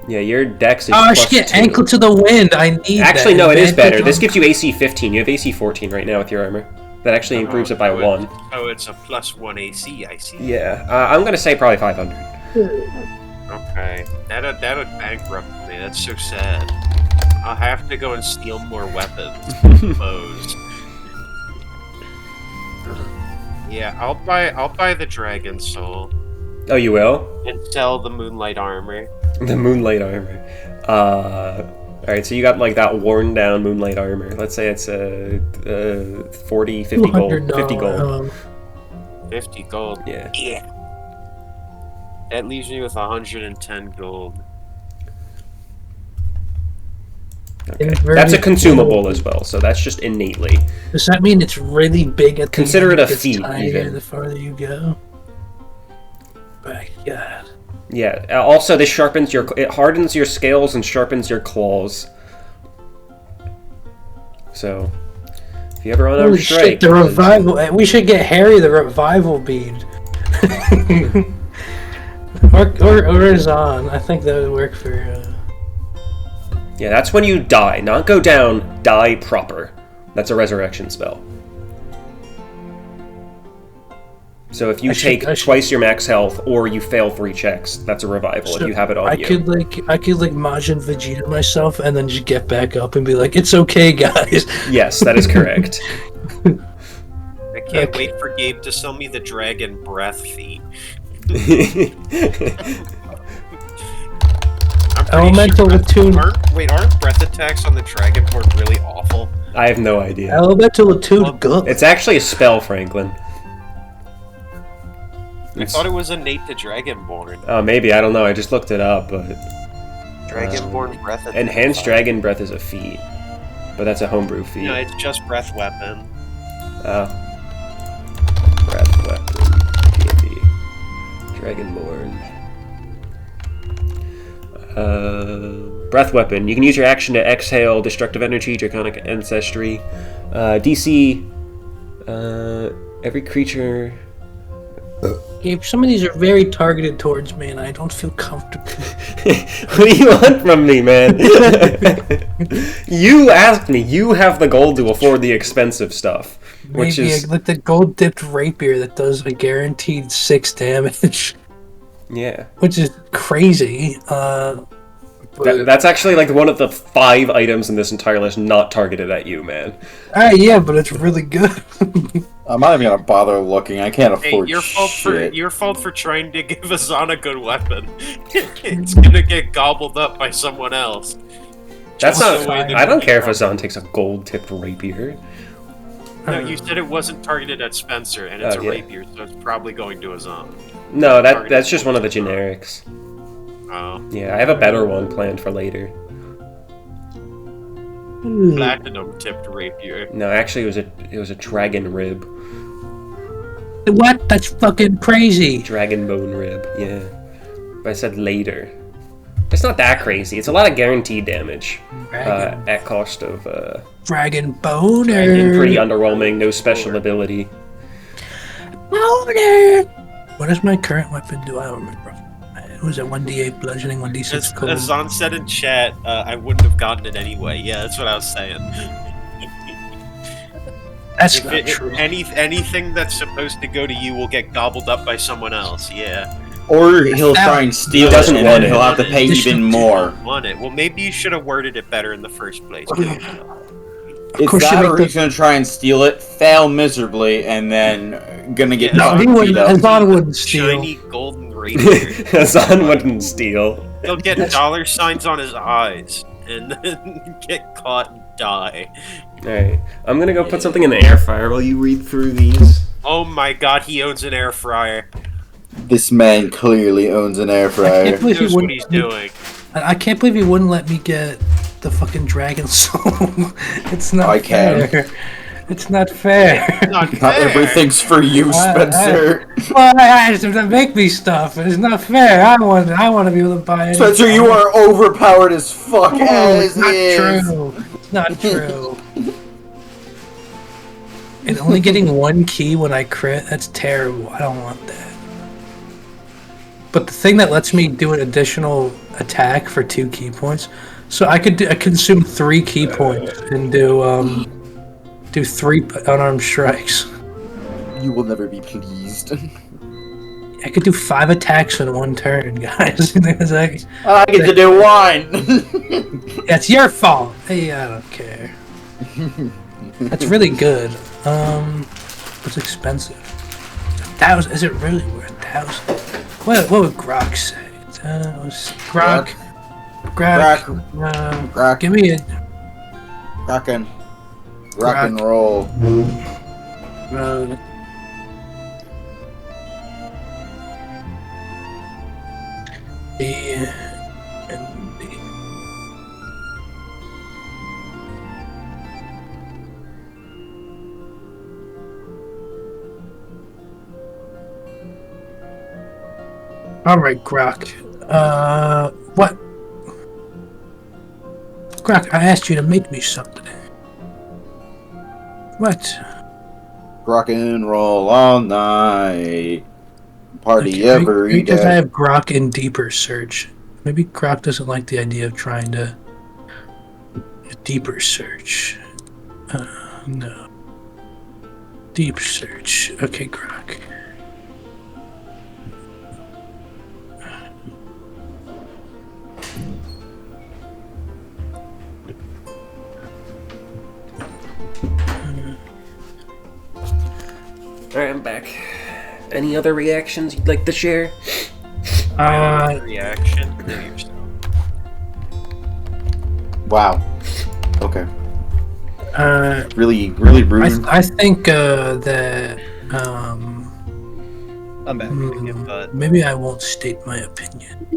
Yeah, your dex is Oh, I plus should get 2. ankle to the wind. I need Actually, that. no, it is Advantage better. This on- gives you AC 15. You have AC 14 right now with your armor. That actually improves it by so 1. So it's a +1 AC, I see. Yeah, I'm gonna say probably 500. Okay. That'd bankrupt me. That's so sad. I'll have to go and steal more weapons. Bows. Yeah, I'll buy the Dragon Soul Oh, you will? and sell the Moonlight Armor. The Moonlight Armor. Alright, so you got like that worn down Moonlight Armor. Let's say it's 40, 50 gold. $200, 50 gold. 50 gold. Yeah. Yeah. That leaves me with 110 gold. Okay. Inverted That's a consumable gold. as well, so that's just innately. Does that mean it's really big at the Consider end? it a Gets feat, tinier even. the farther you go? My God. Yeah, also this sharpens it hardens your scales and sharpens your claws. So, if you ever run out Holy of strike... shit, the revival. We should get Harry the revival bead. or Zahn. I think that would work for. Yeah, that's when you die. Not go down, die proper. That's a resurrection spell. So if you I take should- twice your max health or you fail 3 checks, that's a revival if you have it on I you. could Majin Vegeta myself and then just get back up and be like, it's okay, guys. Yes, that is correct. I can't wait for Gabe to sell me the Dragon Breath feat. I'm pretty Elemental sure attune. aren't breath attacks on the Dragonborn really awful? I have no idea. Elemental attune. Good. It's actually a spell, Franklin. I thought it was innate to Dragonborn. Oh, maybe, I don't know. I just looked it up, but Dragonborn breath attack. enhanced dragon breath is a feat, but that's a homebrew feat. No, it's just breath weapon. Oh. Breath weapon. Maybe. Dragonborn. Breath weapon. You can use your action to exhale destructive energy, draconic ancestry. DC. Every creature. Gabe, some of these are very targeted towards me, and I don't feel comfortable. What do you want from me, man? You asked me. You have the gold to afford the expensive stuff, which Maybe is like the gold dipped rapier that does a guaranteed 6 damage, yeah. which is crazy. That's actually like one of the 5 items in this entire list not targeted at you, man. Yeah, but it's really good. I'm not even gonna bother looking. I can't afford Your fault shit. your fault for trying to give Azan a good weapon. It's gonna get gobbled up by someone else. That's Just not. the way that I don't we care if are. Azan takes a gold-tipped rapier. No, you said it wasn't targeted at Spencer, and it's Oh, a yeah. rapier, so it's probably going to Azan. No, that's just one of the generics. Oh. Yeah, I have a better one planned for later. Platinum tipped rapier. No, actually, it was a dragon rib, What? That's fucking crazy. dragon bone rib. Yeah, but I said later. It's not that crazy. It's a lot of guaranteed damage at cost of Dragon boner. and pretty underwhelming. No special ability. Boner. What does my current weapon do? I don't remember. Was it 1d8 bludgeoning, 1d6 As cold? Azan said in chat, I wouldn't have gotten it anyway. Yeah, that's what I was saying. That's If not it- true. Anything that's supposed to go to you will get gobbled up by someone else. Yeah. Or he'll try and steal it, doesn't and want then it. he'll have to pay even more. Want it? Well, maybe you should have worded it better in the first place. It's course you that, make or the- he's gonna try and steal it, fail miserably, and then gonna get Yeah, No, he beat wouldn't. up. Azan wouldn't steal. Shiny golden rapier. Azan wouldn't steal. He'll get dollar signs on his eyes and then get caught and die. Alright, I'm gonna go put something in the air fryer while you read through these. Oh my god, he owns an air fryer. This man clearly owns an air I fryer. can't believe He he knows what wouldn't. he's doing. I can't believe he wouldn't let me get the fucking dragon soul. It's not I can. fair. It's not fair. Not Not fair. everything's for you, Spencer. Well, I asked him to make me stuff. It's not fair. I want to be able to buy it. Spencer, you are overpowered as fuck No, as it's not is. true. It's not true. And only getting 1 key when I crit, that's terrible. I don't want that. But the thing that lets me do an additional attack for 2 key points, so I could consume 3 key points and do 3 unarmed strikes. You will never be pleased. I could do 5 attacks in 1 turn, guys. It's like, I get to do one. that's your fault. Hey, I don't care. That's really good. It's expensive. 1,000. Is it really worth 1,000? What would Grok say? Grok. Grok. Give me a. Rockin'. Rock and roll. Alright, Grok. What? Grok, I asked you to make me something. What? Rock and roll all night. Party Okay, every because I day. have Grok in deeper search. Maybe Grok doesn't like the idea of trying to deeper search. No. Deep search. Okay, Grok. Alright, I'm back. Any other reactions you'd like to share? Reaction. Do yourself. Wow. Okay. Really rude. I think that I'm back. maybe I won't state my opinion.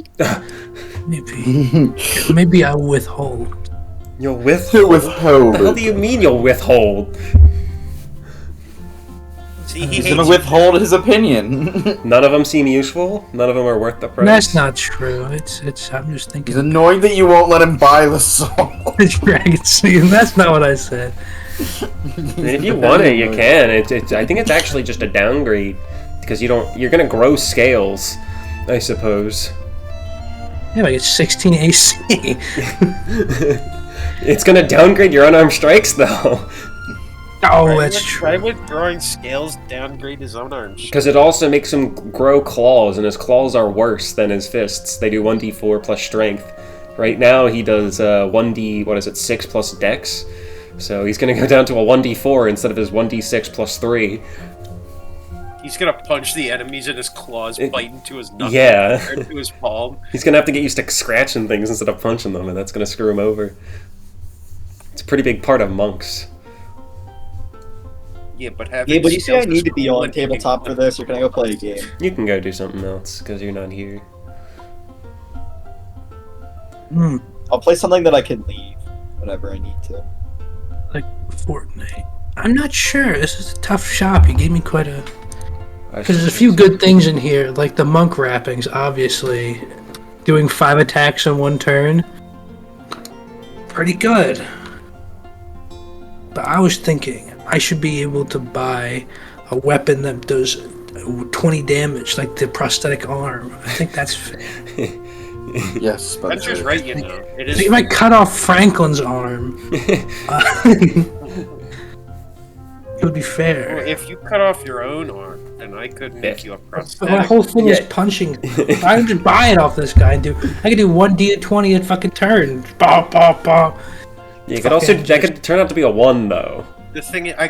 Maybe I'll withhold. You'll withhold? Withhold. What the hell do you mean you'll withhold? See, He's gonna withhold his opinion. None of them seem useful? None of them are worth the price? That's not true. It's. I'm just thinking. He's annoyed that you won't let him buy the soul. Dragon Season. That's not what I said. I mean, if you want it, you can. I think it's actually just a downgrade because you're gonna grow scales, I suppose. Yeah, but it's 16 AC. It's gonna downgrade your unarmed strikes, though. Oh, that's true. Why would growing scales downgrade his unarmed? Because it also makes him grow claws, and his claws are worse than his fists. They do 1d4 plus strength. Right now, he does 6 plus dex. So he's gonna go down to a 1d4 instead of his 1d6 plus 3. He's gonna punch the enemies and his claws bite into his knuckle. Yeah. Into his palm. He's gonna have to get used to scratching things instead of punching them, and that's gonna screw him over. It's a pretty big part of monks. Yeah, but having Yeah, but you say I need to be cool on and tabletop for this, or can I go play a game? You can go do something else, because you're not here. I'll play something that I can leave whenever I need to. Like Fortnite. I'm not sure. This is a tough shop. You gave me quite a. Because there's a few good things in here, like the monk wrappings, obviously. Doing 5 attacks in 1 turn. Pretty good. But I was thinking, I should be able to buy a weapon that does 20 damage, like the prosthetic arm. I think that's fair. Yes, but That's just right, you know. It I is. think if I cut off Franklin's arm, it would be fair. Well, if you cut off your own arm, then I could make you a But prosthetic. my whole thing is punching. I can just buy it off this guy and I can do 1d20 at fucking turn. Bah, bah, bah. Yeah, that could turn out to be a 1 though. The thing is, I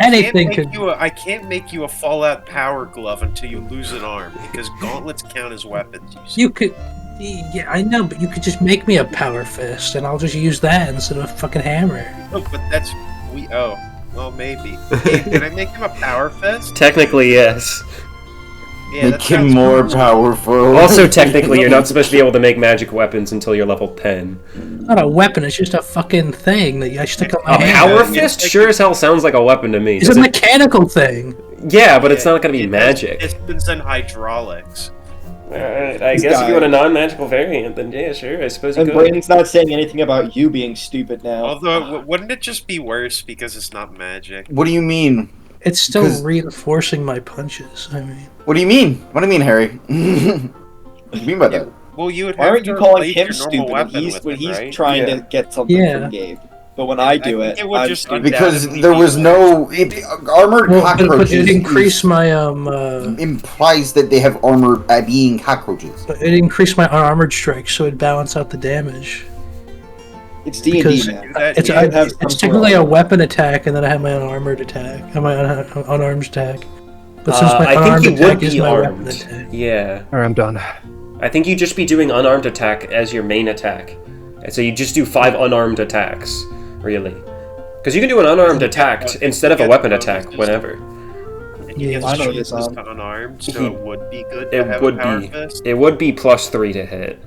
can't make you a Fallout power glove until you lose an arm because gauntlets count as weapons. You could, yeah, I know, but you could just make me a power fist, and I'll just use that instead of a fucking hammer. Oh, but that's well, maybe. Hey, can I make him a power fist? Technically, yes. Yeah, make him more powerful. Also, technically, you're not supposed to be able to make magic weapons until you're level 10. Not a weapon, it's just a fucking thing that I stick on my A hand. power fist sure as hell sounds like a weapon to me. It's a mechanical thing. Yeah, but it's not going to be magic. Pistons and hydraulics. Alright, I guess if you want a non-magical variant, then yeah, sure, I suppose you And could. Brayden's not saying anything about you being stupid now. Although, wouldn't it just be worse because it's not magic? What do you mean? It's still reinforcing my punches. I mean, what do you mean? What do you mean, Harry? What do you mean by that? Well, you would Why have aren't to you calling replace him your stupid normal when weapon he's, with when it, he's right? trying to get something from Gabe? But when I do it, it would I'm just stupid. Because there was no armored but cockroaches. it increased my implies that they have armor being cockroaches. It increased my unarmored strike, so it balanced out the damage. It's D&D, Because man. It's technically a weapon attack, and then I have my unarmored attack, and my unarmed attack. But since my I unarmed think you would attack is be my armed. weapon attack, Yeah. Alright, I'm done. I think you'd just be doing unarmed attack as your main attack. And so you just do 5 unarmed attacks, really. Because you can do an unarmed attack instead of a weapon attack whenever. And you Yeah, get I know this this, unarmed, so it would be good to It have would a power be. fist. It would be plus 3 to hit.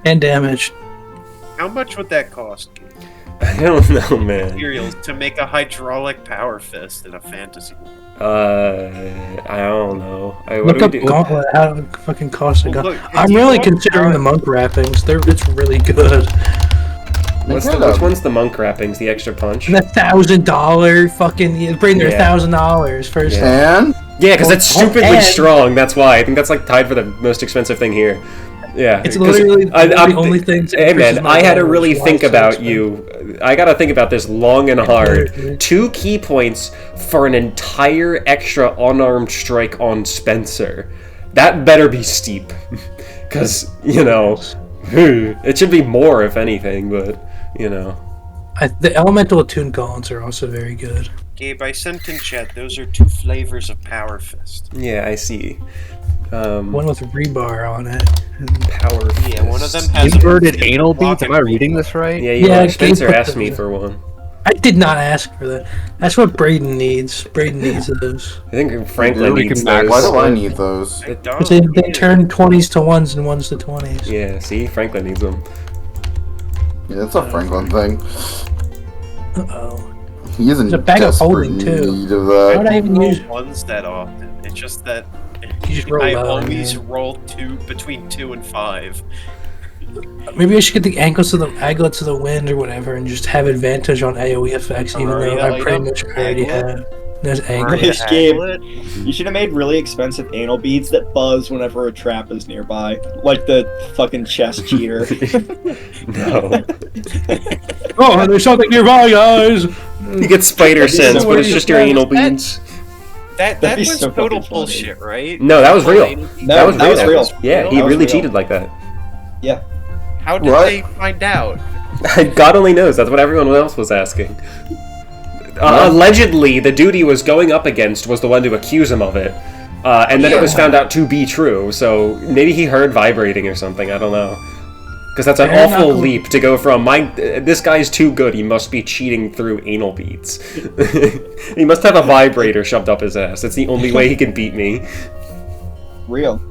and damage. How much would that cost you? I don't know, man. Materials to make a hydraulic power fist in a fantasy world. I don't know. What Look do up we do? Gauntlet. How it fucking costs a Well, gun. look, if I'm you really want considering power- the monk wrappings. It's really good. Which one's the monk wrappings? The extra punch? And $1,000 fucking bring their $1,000 first. And Yeah, because that's stupidly and- strong. That's why I think that's like tied for the most expensive thing here. Yeah, It's 'cause literally I'm the only thing. that Hey man, increases my I had to damage. really Why think it's so about expensive. you. I gotta think about this long and hard. 2 key points for an entire extra unarmed strike on Spencer. That better be steep, because you know, it should be more if anything. But you know, The elemental attuned gauntlets are also very good. Gabe, I sent in chat. Those are 2 flavors of Power Fist. Yeah, I see. One with rebar on it. Power Yeah, one of them has Inverted anal beads? Am I reading this right? Yeah, Yeah, Spencer Gabe put asked me those for one. I did not ask for that. That's what Braden needs. Braden needs those. I think Franklin We needs can back- those. Why do I need those? They turn 20s to 1s and 1s to 20s. Yeah, see? Franklin needs them. Yeah, that's a Franklin thing. Uh-oh. He isn't There's a bag of desperate holding, too. need of Why would that. I even use ones that often. It's just that You just roll I low, always man. roll between 2 and 5. Maybe I should get the anklets of the wind or whatever and just have advantage on AoE effects, even though I pretty much already have. There's anklets. Gabe, you should have made really expensive anal beads that buzz whenever a trap is nearby, like the fucking chess cheater. No. Oh, there's something nearby, guys! You get spider sense, but it's just your anal That- beads. That That'd be was so total fucking funny. bullshit, right? No, that was real. No, that was real. Yeah, he That was really real. cheated like that. Yeah. How did What? they find out? God only knows. That's what everyone else was asking. Allegedly, the dude he was going up against was the one to accuse him of it. And then it was found out to be true, so maybe he heard vibrating or something, I don't know. Because that's an Bare awful knuckle. leap to go from, this guy's too good, he must be cheating through anal beads. He must have a vibrator shoved up his ass. It's the only way he can beat me. Real.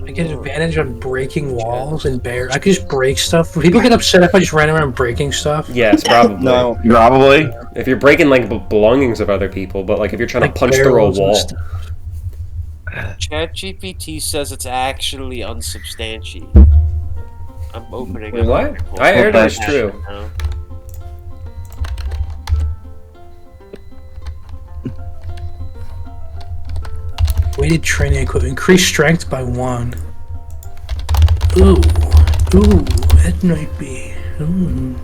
I get advantage on breaking walls and bear. I could just break stuff. People get upset if I just ran around breaking stuff. Yes, probably. No. Probably. If you're breaking, like, belongings of other people, but, like, if you're trying Like to punch through a barrels and wall. stuff. ChatGPT says it's actually unsubstantiated. I'm opening Wait, it. what? I heard it was true. Now. Weighted training equipment. Increase strength by 1. Ooh. Ooh. That might be. Ooh.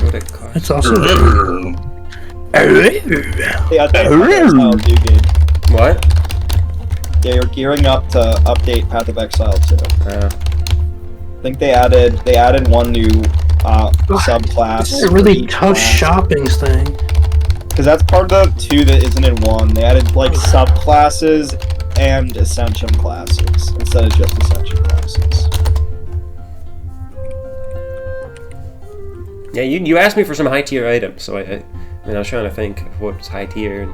What it cost. That's also. Yeah, I think Path of Exile too, Gabe. What? They're gearing up to update Path of Exile too. I think they added one new subclass. This is a for really each tough class. shopping thing. Because that's part of the 2 that isn't in 1. They added like subclasses and ascension classes instead of just ascension classes. Yeah, you asked me for some high tier items, so I was trying to think of what's high tier. And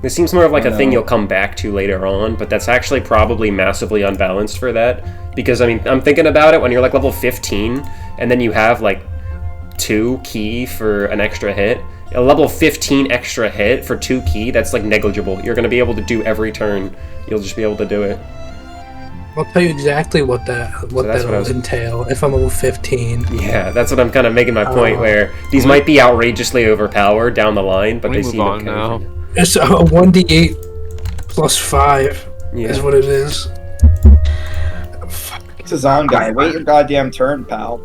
this seems more of like a thing you'll come back to later on, but that's actually probably massively unbalanced for that. Because, I mean, I'm thinking about it, when you're like level 15, and then you have like 2 key for an extra hit, a level 15 extra hit for 2 key, that's like negligible. You're going to be able to do every turn. You'll just be able to do it. I'll tell you exactly what that'll entail if I'm level 15. Yeah, that's what I'm kind of making my point, where these might be outrageously overpowered down the line, but they seem on now. It's a 1d8 plus 5 is what it is. It's a Zon guy. Wait your goddamn turn, pal.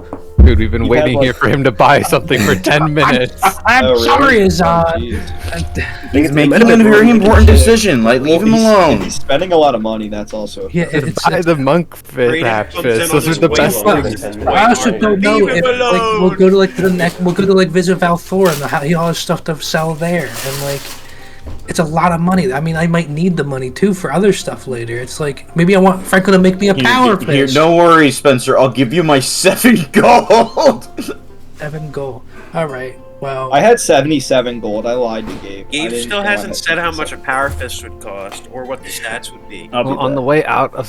Dude, we've been You waiting had, here for him to buy something for 10 minutes. I'm Oh, really? sorry, Azan. Oh, jeez. He's making a very important decision. Like, leave him alone. He's spending a lot of money. That's also. Yeah, it's Buy the monk fit half comes in fist. on Those are his the way best low. things. I also don't know Leave him if like, alone. we'll go to like we'll go to like visit Valthor and he all has stuff to sell there, and like it's a lot of money. I mean, I might need the money too for other stuff later. It's like maybe I want Franklin to make me a power Here, fist. don't worry, Spencer. I'll give you my 7 gold. 7 gold. All right. Well, I had 77 gold. I lied to Gabe. I Gabe didn't still know I hasn't had said how much a 77. power fist would cost or what the stats would be. Well, on the way out of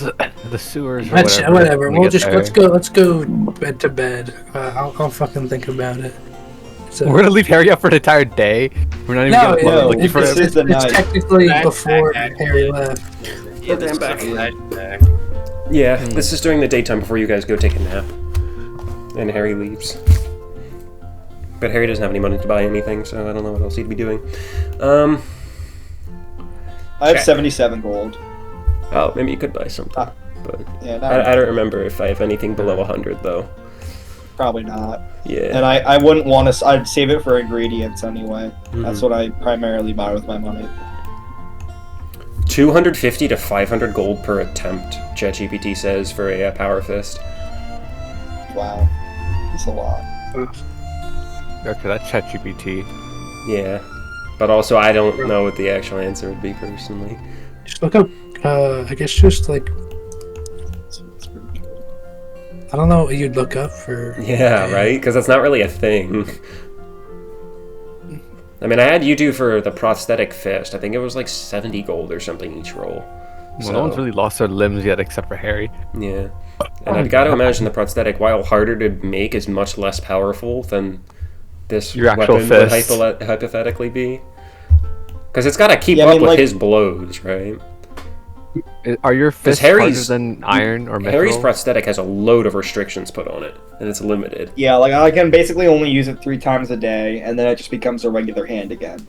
the sewers or that's whatever. whatever. when We'll get just there. let's go bed to bed. I'll fucking think about it. So, We're gonna leave Harry up for an entire day. We're not even no, gonna no, look for this him. is the it's night. technically Back, before back. Harry left. Yeah, this I'm is back. a flashback. Yeah, this is during the daytime before you guys go take a nap. And Harry leaves. But Harry doesn't have any money to buy anything, so I don't know what else he'd be doing. I have Okay. 77 gold. Oh, maybe you could buy something. But Yeah, no, I don't remember if I have anything below 100, though. probably not. Yeah. And I wouldn't want to. I'd save it for ingredients anyway. Mm-hmm. That's what I primarily buy with my money. 250 to 500 gold per attempt, ChatGPT says, for a power fist. Wow, that's a lot. Okay, that's ChatGPT. Yeah. But also, I don't know what the actual answer would be personally. Just look up. I guess just like. I don't know what you'd look up for. Yeah, right? Because that's not really a thing. I mean, I had you do for the prosthetic fist. I think it was like 70 gold or something each roll. Well, no one's really lost their limbs yet except for Harry. Yeah. And I've got to imagine the prosthetic, while harder to make, is much less powerful than this Your actual weapon would fist. hypothetically be. Because it's got to keep up with his blows, right? Are your fists harder than iron or metal? Harry's prosthetic has a load of restrictions put on it, and it's limited. Yeah, like I can basically only use it 3 times a day, and then it just becomes a regular hand again.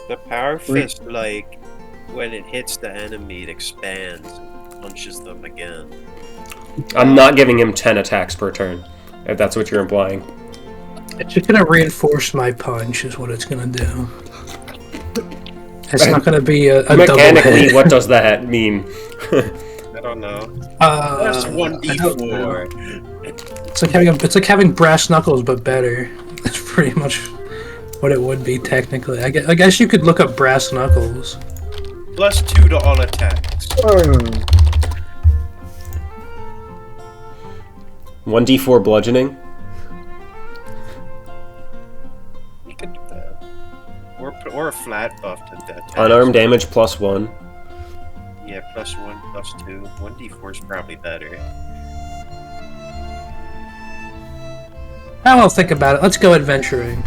The power fist, like, when it hits the enemy, it expands and punches them again. I'm not giving him 10 attacks per turn, if that's what you're implying. It's just gonna reinforce my punch, is what it's gonna do. It's not gonna be a Mechanically, double what does that mean? I don't know. That's 1d4. It's like having brass knuckles, but better. That's pretty much what it would be technically. I guess you could look up brass knuckles. +2 to all attacks. 1d4 bludgeoning. You could do that. Or a flat buff to that. Unarmed damage +1. Yeah, +1, +2. 1d4 is probably better. I'll think about it. Let's go adventuring.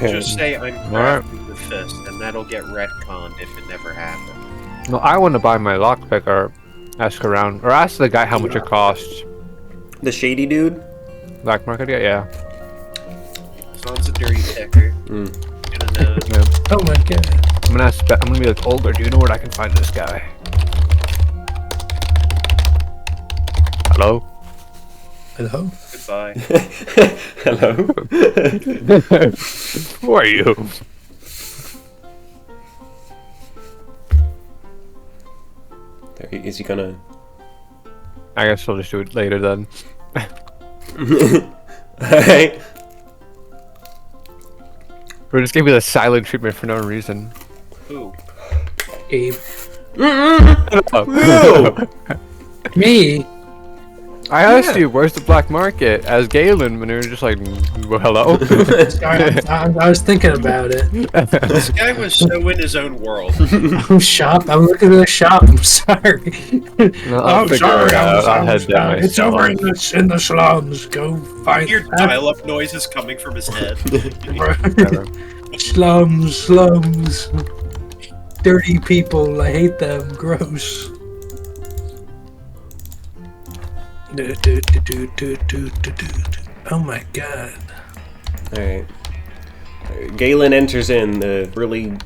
Just say I'm crafting the fist, and that'll get retconned if it never happened. No, I want to buy my lockpick or ask around. Or ask the guy how much it costs. The shady dude? Black market, yeah. Sounds a dirty picker. Oh my god. I'm gonna be like, older, do you know where I can find this guy? Hello? Hello? Goodbye. Hello? Who are you? Is he gonna... I guess we'll just do it later then. Alright. We're just giving me the silent treatment for no reason. Who? Gabe. Oh. Me? I asked you, where's the black market? As Galen, and you were just like, well, hello? I was thinking about it. This guy was so in his own world. I'm looking at the shop. I'm sorry. I'll figure it out. I'll head down It's over in the slums. Go find Your dial-up noise is coming from his head. Slums. Dirty people. I hate them. Gross. Oh my god. Alright. Galen enters in the really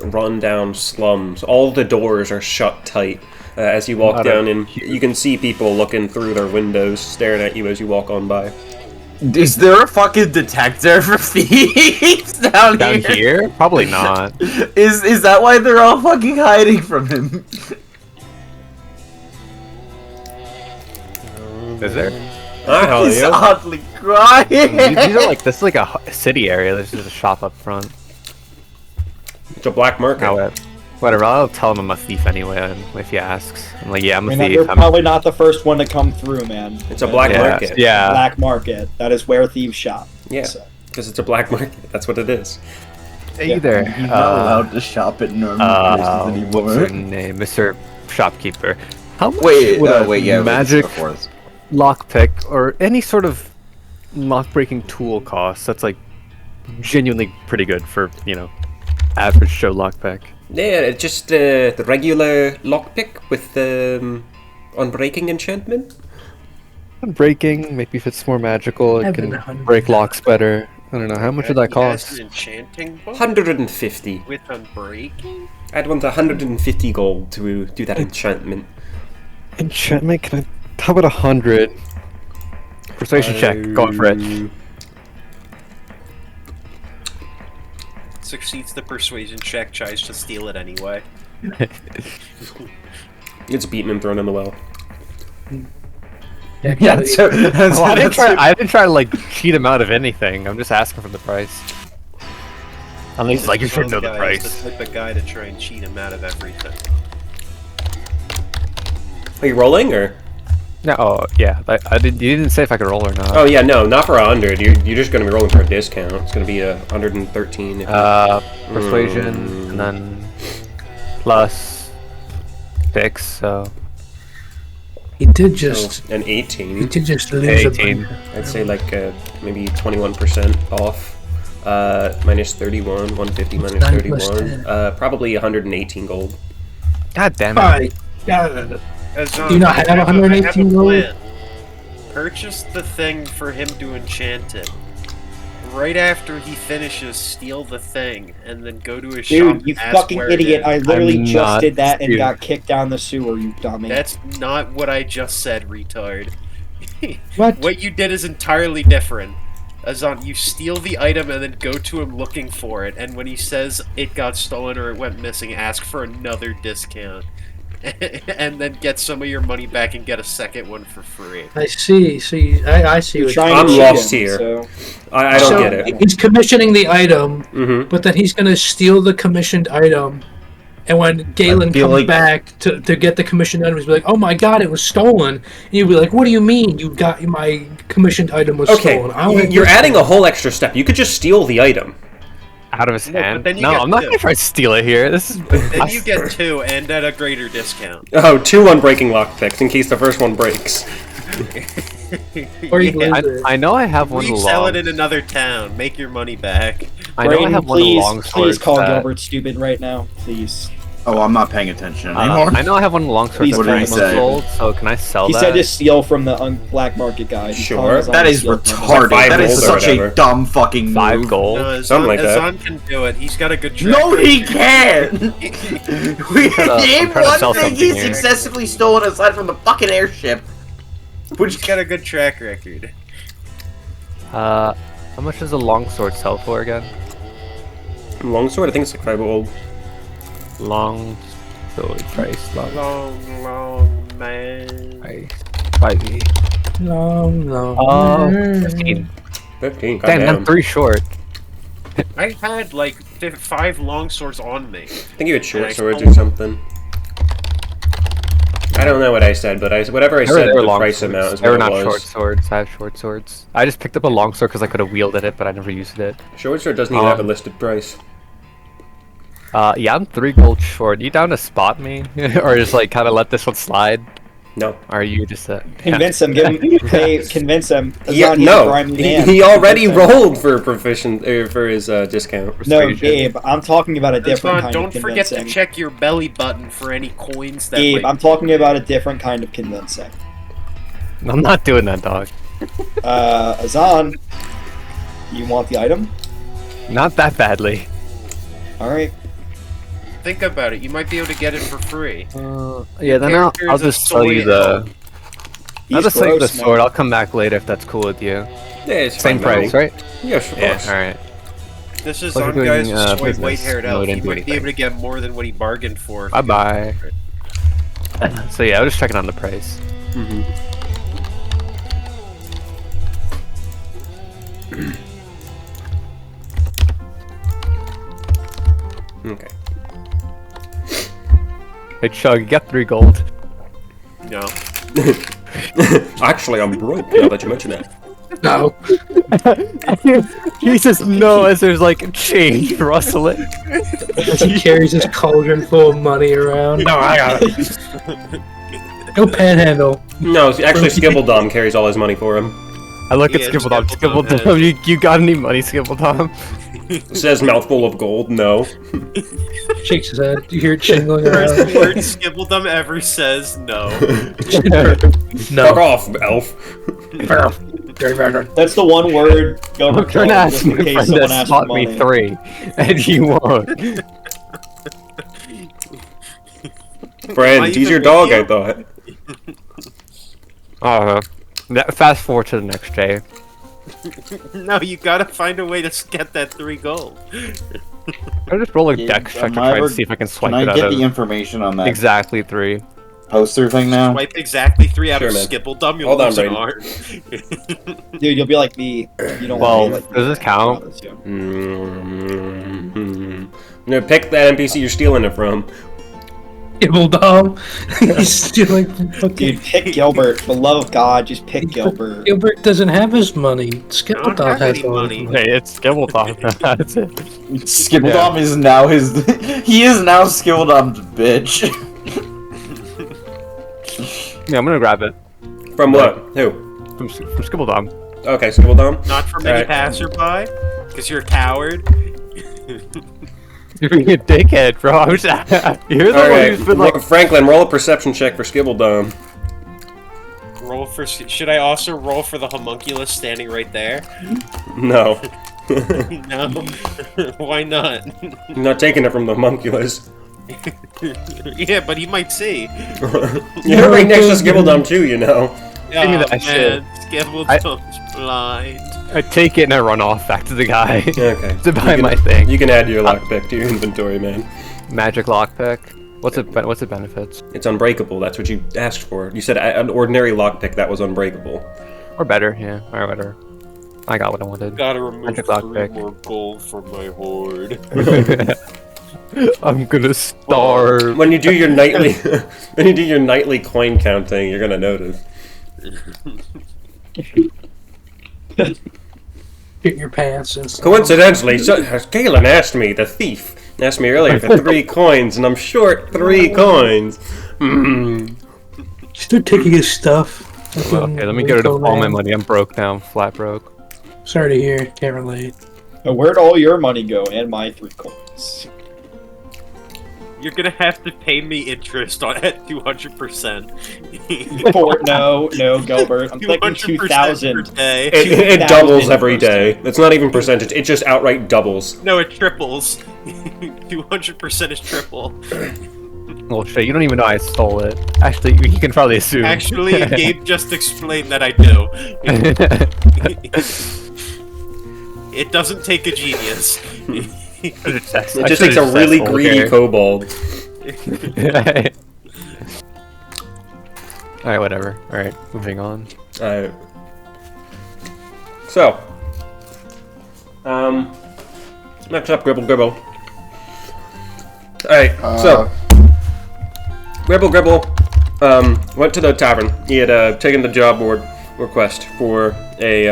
run-down slums. All the doors are shut tight. As you walk down, and you can see people looking through their windows, staring at you as you walk on by. Is there a fucking detector for thieves down here? Probably not. Is that why they're all fucking hiding from him? Is there? He's oddly crying. These are like, this is like a city area. This is a shop up front. It's a black market. Whatever, I'll tell him I'm a thief anyway if he asks. I'm like, yeah, I'm a thief. You're probably not the first one to come through, man. It's a black market. Yeah. Black market. That is where thieves shop. Yeah, because it's a black market. That's what it is. Hey there. You're not allowed to shop at normal places anymore. What's your name? Mr. Shopkeeper. How much would a magic lockpick or any sort of lock-breaking tool cost that's like genuinely pretty good for, you know, average Joe lockpick? Yeah, just the regular lockpick with the unbreaking enchantment. Unbreaking, maybe if it's more magical, it can break locks better. I don't know, how much would that cost? An enchanting book? 150. With unbreaking? I'd want 150 gold to do that enchantment. Enchantment? Can I... How about 100? Persuasion check, going for it. Succeeds the persuasion check, tries to steal it anyway. It's beaten and thrown in the well. Yeah, so Well, I didn't try to like cheat him out of anything. I'm just asking for the price. Unless he's like, you should know the price. The type of guy to try and cheat him out of everything. Are you rolling or? No, oh, yeah. You didn't say if I could roll or not. Oh yeah, no, not for 100. You're just gonna be rolling for a discount. It's gonna be 113. Persuasion, and then plus 6. So He did just. An 18. He did just lose 18. I'd say like maybe 21% off. Minus 31, 150 minus 31. Probably 118 gold. God damn it! My God. Do you not have 118 gold? Purchase the thing for him to enchant it. Right after he finishes, steal the thing, and then go to his shop. Dude, you and ask fucking where it idiot! is. I literally I'm just not did that and stupid. got kicked down the sewer. You dummy. That's not what I just said, retard. What? What you did is entirely different. Azan, you steal the item and then go to him looking for it, and when he says it got stolen or it went missing, ask for another discount. And then get some of your money back and get a second one for free. I see. I see. You're What trying I'm to cheat lost him, here. so- I don't get it. He's commissioning the item, Mm-hmm. but then he's gonna steal the commissioned item, and when Galen feel comes like- back to get the commissioned item, he's be like, "Oh my God, it was stolen!" And you'd be like, "What do you mean? You got my commissioned item was Okay, stolen?" I want you're this adding a one." whole extra step. You could just steal the item. Out of his No, but hand. then you No, get I'm not two. gonna try to steal it here. This is. Then you get 2 and at a greater discount. Oh, 2 unbreaking lockpicks in case the first one breaks. Or you Yeah. lose it. I know I have one of the Resell long. it in another town. Make your money back. I know I Brayden, have one of the please, long please swords. call that- Gilbert stupid right now, please. Oh, I'm not paying attention anymore. I know I have one of the long swords Please, that's what did 9 he months say? old, so can I sell He that? said to steal from the black market guy. He's Sure. calling us on That to is steal from him. retarded. Like That is 5 gold or such a whatever. dumb fucking 5 move. gold. No, Something like that. Azan can do it. He's got a good track No, he record. can't! We I'm name trying to sell one thing something he's here. successfully stolen aside from the fucking airship. He's got a good track record. How much does a long sword sell for again? Longsword, I think it's like 5 gold. Long sword price. Long man. Price. 5e. No. 15. 15, Damn, I'm goddamn. 3 short. I had like 5 long swords on me. I think you had short And I swords stole or something. I don't know what I said, but whatever I said, the long price swords. amount is They what were it not was. short swords. I have short swords. I just picked up a long sword because I could have wielded it, but I never used it. Short sword doesn't even have a listed price. Yeah, I'm 3 gold short. You down to spot me? Or just like kind of let this one slide? No. Or are you just Convince him. Give him. Convince him. Yeah, Azan, he's a no. grimy man. He already Convince him. rolled for proficient for his discount. No, Gabe. I'm talking about a different Azan, kind don't of forget convincing. to check your belly button for any coins that Gabe, might- I'm talking about a different kind of convincing. I'm not doing that, dog. Azan, you want the item? Not that badly. All right. Think about it. You might be able to get it for free. Yeah, then I'll Character is a just sell you soy the. elf. I'll He's just sell you the gross, man. sword. I'll come back later if that's cool with you. Yeah, it's Same fine, price, no. right? Yes, of Yeah. course. All right. This is Like on doing, guys business. soy white-haired No, elf. it He didn't do might be able to anything. get more than what he bargained for. Bye bye. So yeah, I was just checking on the price. Mm-hmm. Okay. Hey Chug, you got 3 gold. No. Actually, I'm broke now that you mention that. No. Jesus, no, as there's like change rustling. As he carries his cauldron full of money around. No, I got it. Go panhandle. No, actually, Skibbledom carries all his money for him. I look at Yeah, Skibbledom. Skibbledom Skibbledom, you got any money, Skibbledom? Says mouthful of gold. No. Shakes his head. You hear it jingling First around. word Skibbledom ever says no. Fuck off, elf. That's the one word I'm Gilbert trying to calls ask just in my case friend someone to asks spot for me money. 3, and you won't. Brand, he's your dog, I thought. Fast forward to the next day. No, you gotta find a way to get that 3 gold. I just roll a Yeah, dex check to am try I and ever- see if I can swipe Can it I out get of the information on that? exactly 3. poster thing now? Swipe exactly 3 out Sure, of man. Skibbledum, you'll Hold on, lose an Brayden. arm. Dude, you'll be like me. You don't Well, want to be like does this count? No, pick that NPC you're stealing it from. Skibbledum. He's stealing from fucking... Dude, pick Gilbert. For the love of God, just pick Gilbert. Gilbert doesn't have his money. I don't Skibbledum have has any all money. his money. Hey, it's Skibbledom. That's it. Skibbledom is now his. He is now Skibbledom's bitch. Yeah, I'm gonna grab it. From what? Who? From Skibbledom. Okay, Skibbledom. Not from any Alright. passerby, because you're a coward. You're being a dickhead, bro. You're the one Alright, who's been like... Franklin, roll a perception check for Skibbledom. Roll for. Should I also roll for the homunculus standing right there? No. No. Why not? You're not taking it from the homunculus. Yeah, but he might see. You're right next to Skibbledom too, you know. Give me Oh, that shit. man, Skibbledom's blind. I take it and I run off back to the guy. Okay. To buy You my can- thing. You can add your lockpick to your inventory, man. Magic lockpick. What's it benefits? It's unbreakable. That's what you asked for. You said an ordinary lockpick that was unbreakable. Or better, yeah. Or better. I got what I wanted. Gotta remove Magic 3 lockpick. more gold from my hoard. I'm gonna starve. When you do your nightly, when you do your nightly coin counting, you're gonna notice. Get your pants and stuff. Coincidentally, Galen asked me, the thief, asked me earlier for 3 coins, and I'm short 3 coins. Start taking his stuff. Okay, let me get rid of all my money. I'm broke now. Flat broke. Sorry to hear. Can't relate. Where'd all your money go? And my 3 coins. You're gonna have to pay me interest on at 200%. No, Gilbert. I'm thinking 2,000. per day. It doubles 2,000 every day. It's not even percentage. It just outright doubles. No, it triples. 200% is triple. Well, shit, you don't even know I stole it. Actually, you can probably assume. Actually, Gabe just explained that I do. It doesn't take a genius. It just takes a really greedy kobold. Alright, whatever. Alright, moving on. Alright. So. Next up, Gribble. Alright, so. Gribble, went to the tavern. He had, taken the job board request for a,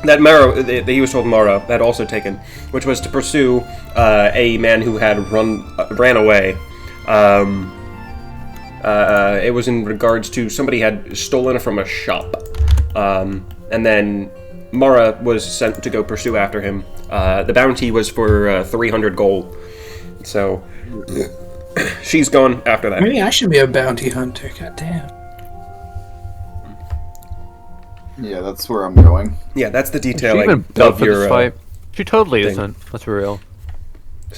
that Marrow, that he was told Mara had also taken, which was to pursue a man who had ran away. It was in regards to somebody had stolen from a shop, and then Mara was sent to go pursue after him. The bounty was for 300 gold, so she's gone after that. Maybe I should be a bounty hunter. Goddamn. Yeah, that's where I'm going. Yeah, that's the She detailing even built of for your this fight. She totally thing. isn't. That's real.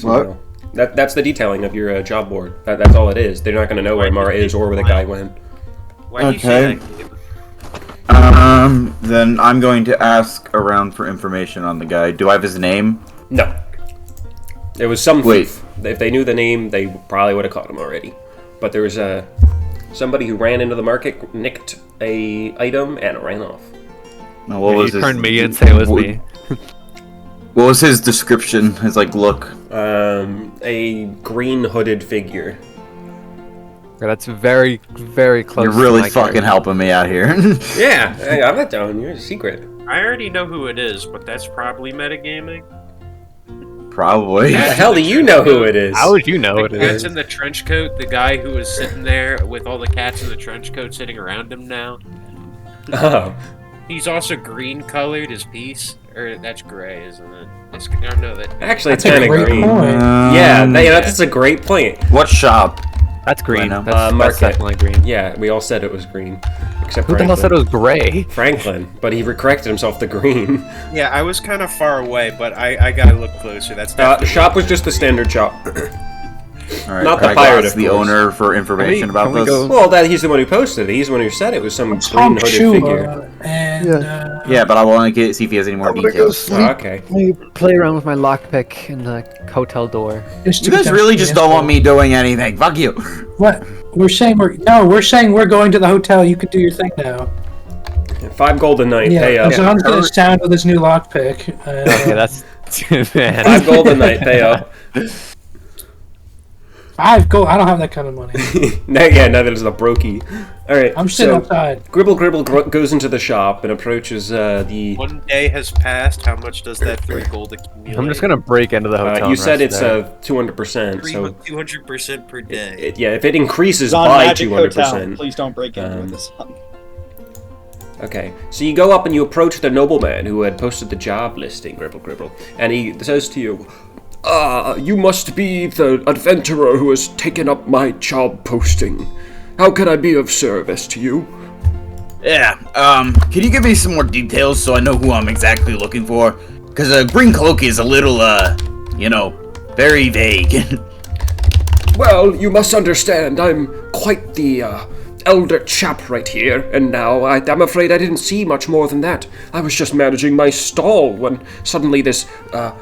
What? That's the detailing of your job board. That's all it is. They're not going to know where Mara is or where the guy went. Why do you say Okay. that, Gabe? Then I'm going to ask around for information on the guy. Do I have his name? No. There was some Wait. thief. If they knew the name, they probably would have caught him already. But there was somebody who ran into the market, nicked a item, and ran off. No, what You was his? turned me and say it was me. What was his description? His look. A green hooded figure. Yeah, that's very, very close. You're to really my fucking character. helping me out here. Yeah, hey, I'm not telling you. It's a secret. I already know who it is, but that's probably metagaming. Probably. How the hell do you know who it is? How would you know The what it cats is? in the trench coat, the guy who was sitting there with all the cats in the trench coat sitting around him now. Oh. He's also green colored, his piece. Or that's gray, isn't it? It's, or no, that. Actually, it's That's a kind of great green. point. Yeah, that's a great point. What shop? That's green. Right now. That's Market. definitely green. Yeah, we all said it was green. Except Who the hell Franklin. said it was gray? Franklin, but he corrected himself to green. Yeah, I was kind of far away, but I gotta look closer. That's definitely Shop was just the standard shop. All right, Not can the I go pirate, ask of the course. owner for information Can about we this. go- Well, he's the one who posted it. He's the one who said it was some green Tom hooded Shua figure. and Yeah, but I want to see if he has any more details. Okay. Let me play around with my lockpick in the hotel door. You guys really just don't want me doing anything. Fuck you. What? We're saying we're going to the hotel. You could do your thing now. 5 gold a night. Yeah, Pay up. John's gonna stand with his new lockpick. Okay, that's man. 5 gold a night. Pay up. 5 gold. I don't have that kind of money. Now there's a brokey. All right. I'm sitting outside. Gribble goes into the shop and approaches the. 1 day has passed. How much does that 3 gold accumulate? I'm just gonna break into the hotel. You said it's 200%. So 200% per day. yeah, if it increases Zon, by Magic 200%. Hotel. Please don't break into this. Okay, so you go up and you approach the nobleman who had posted the job listing, Gribble, and he says to you, you must be the adventurer who has taken up my job posting. How can I be of service to you? Yeah, can you give me some more details so I know who I'm exactly looking for? Because a green cloak is a little, very vague. Well, you must understand, I'm quite the, elder chap right here, and now I'm afraid I didn't see much more than that. I was just managing my stall when suddenly this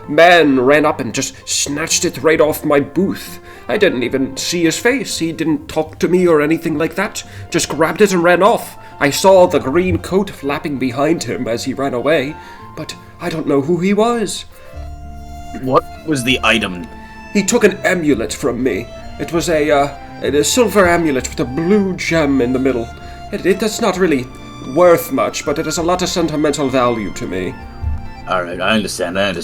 man ran up and just snatched it right off my booth. I didn't even see his face. He didn't talk to me or anything like that. Just grabbed it and ran off. I saw the green coat flapping behind him as he ran away, but I don't know who he was. What was the item? He took an amulet from me. It was a silver amulet with a blue gem in the middle. It's not really worth much, but it has a lot of sentimental value to me. Alright, I understand. Let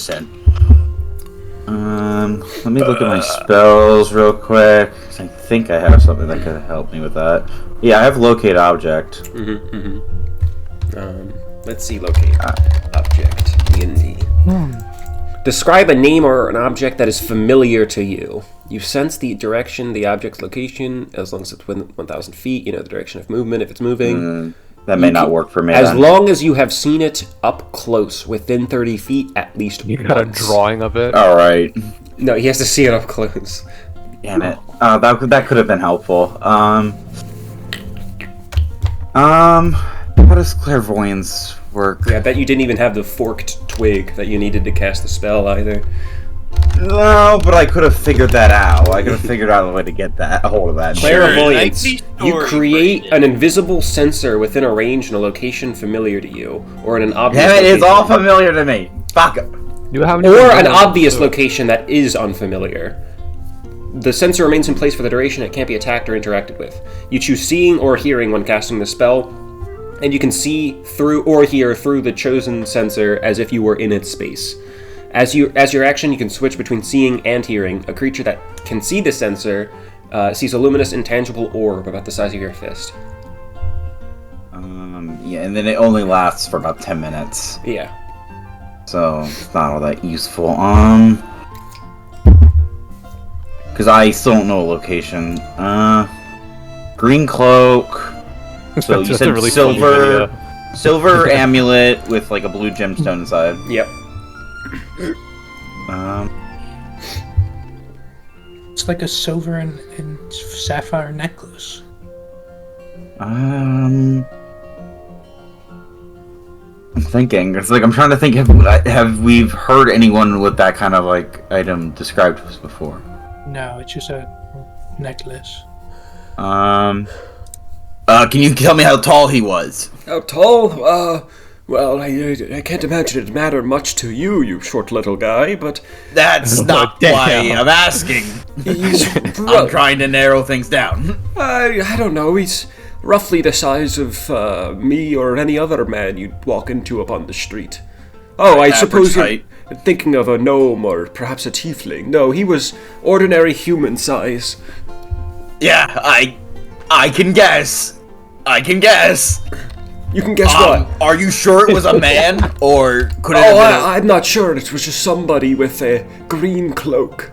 me look at my spells real quick. I think I have something that could help me with that. Yeah, I have locate object. Let's see, locate object. DnD. Describe a name or an object that is familiar to you. You sense the direction, the object's location, as long as it's within 1,000 feet. You know the direction of movement if it's moving. That may not work for me. As long as you have seen it up close, within 30 feet at least once. You got a drawing of it? Alright. No, he has to see it up close. Damn it. That could have been helpful. How does clairvoyance work? Yeah, I bet you didn't even have the forked twig that you needed to cast the spell either. No, but I could have figured that out. I could have figured out a way to get a hold of that. Clairvoyance. You create an invisible sensor within a range and a location familiar to you, or in an obvious Damn it, location. it's all familiar to me. Fuck it. Or an obvious location that is unfamiliar. The sensor remains in place for the duration. It can't be attacked or interacted with. You choose seeing or hearing when casting the spell, and you can see through or hear through the chosen sensor as if you were in its space. As your action, you can switch between seeing and hearing. A creature that can see the sensor sees a luminous, intangible orb about the size of your fist. Yeah, and then it only lasts for about 10 minutes. Yeah. So, it's not all that useful. Because I still don't know a location. Green cloak. So you said really silver amulet with like a blue gemstone inside. Yep. It's like a silver and sapphire necklace. I'm thinking. It's like I'm trying to think. Have we heard anyone with that kind of like item described to us before? No, it's just a necklace. Can you tell me how tall he was? How tall? Well, I can't imagine it'd matter much to you, you short little guy, but... That's not why I'm asking. I'm trying to narrow things down. I don't know, he's roughly the size of me or any other man you'd walk into upon the street. Oh, I suppose you're thinking of a gnome or perhaps a tiefling. No, he was ordinary human size. Yeah, I can guess. You can guess what? Are you sure it was a man, or could it have been I'm not sure. It was just somebody with a green cloak.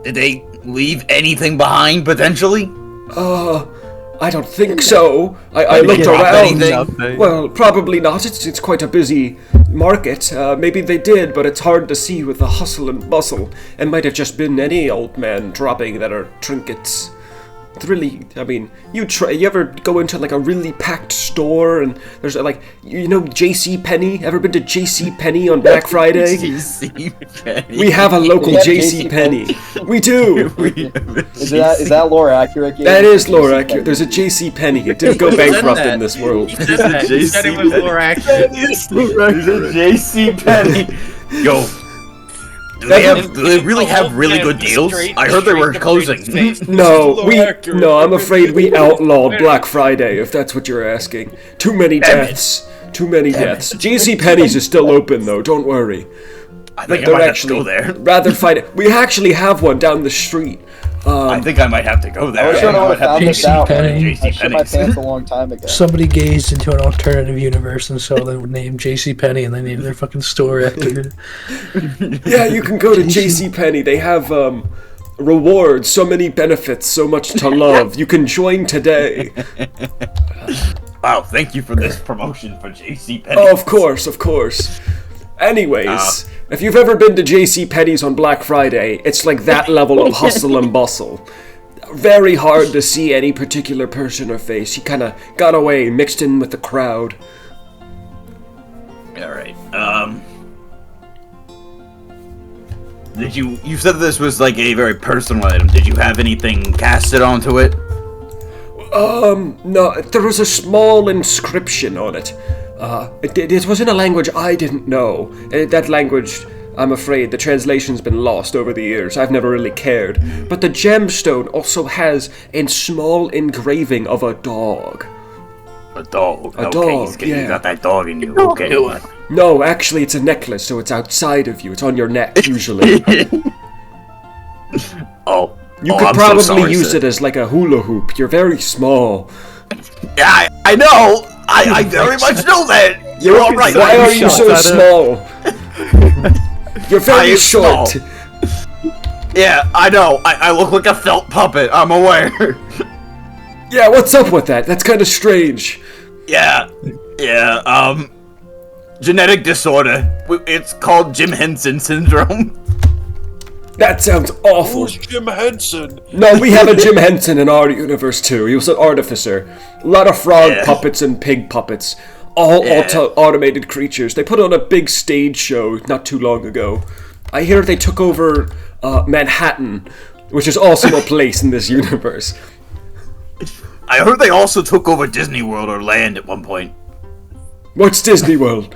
Did they leave anything behind, potentially? I don't think so. I looked around. Well, probably not. It's quite a busy market. Maybe they did, but it's hard to see with the hustle and bustle. It might have just been any old man dropping that are trinkets. It's really, I mean, you ever go into like a really packed store and there's like, you know, J.C. Penney? Ever been to J.C. Penney on Black Friday? J.C. Penney. We have a local J.C. Penney. We do. Is that lore accurate? Gabe? That is lore accurate. There's a J.C. Penney. It didn't go bankrupt in this world. He said it was lore accurate. There's a J.C. Penney. Yo. Do they really have really good deals? I heard they were closing. No, I'm afraid we outlawed Black Friday, if that's what you're asking. Too many deaths. Too many deaths. JC Penney's is still open though, don't worry. I think I might have to go there. Rather fight it. We actually have one down the street. I think I might have to go there. I wish I would have found this out. JC I shit my pants a long time ago. Somebody gazed into an alternative universe and saw the name J.C. Penney, and they named their fucking store after it. Yeah, you can go to J.C. Penney. They have rewards, so many benefits, so much to love. You can join today. Wow, thank you for this promotion for J.C. Penney. Oh, of course. Anyways, if you've ever been to J.C. Penney's on Black Friday, it's like that level of hustle and bustle. Very hard to see any particular person or face. He kind of got away, mixed in with the crowd. Alright, did you said this was like a very personal item. Did you have anything casted onto it? No, there was a small inscription on it. It was in a language I didn't know. That language, I'm afraid, the translation's been lost over the years. I've never really cared. But the gemstone also has a small engraving of a dog. A dog? A okay, dog, You got that dog in you. Okay. No, actually, it's a necklace, so it's outside of you. It's on your neck, usually. You could probably use it as like a hula hoop. You're very small. Yeah, I know! I very much know that! You're alright. Why are you so small? You're very short. Small. Yeah, I know. I look like a felt puppet. I'm aware. Yeah, what's up with that? That's kind of strange. Yeah, genetic disorder. It's called Jim Henson syndrome. That sounds awful. Who's Jim Henson? No, we have a Jim Henson in our universe too. He was an artificer. A lot of frog puppets and pig puppets. All automated creatures. They put on a big stage show not too long ago. I hear they took over Manhattan, which is also a place in this universe. I heard they also took over Disney World or Land at one point. What's Disney World?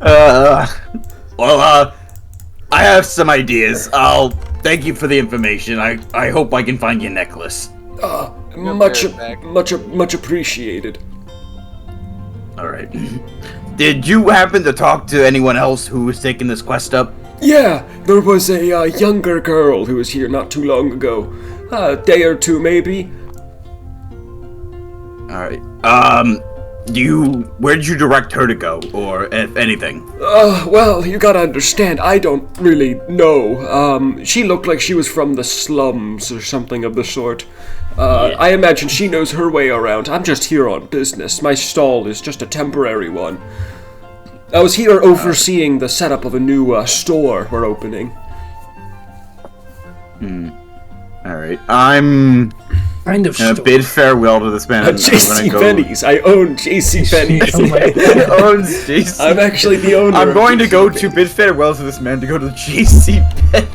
I have some ideas. I'll thank you for the information. I hope I can find your necklace. Much appreciated. Alright. Did you happen to talk to anyone else who was taking this quest up? Yeah, there was a younger girl who was here not too long ago. A day or two, maybe. Alright. Where did you direct her to go, or if anything? Well, you gotta understand, I don't really know. She looked like she was from the slums or something of the sort. I imagine she knows her way around. I'm just here on business. My stall is just a temporary one. I was here overseeing the setup of a new store we're opening. Alright, I'm kind of gonna bid farewell to this man. JC Penney's. I own JC Penney's. Owns JC. I'm actually the owner. I'm going to go to bid farewell to this man to go to JC Penney.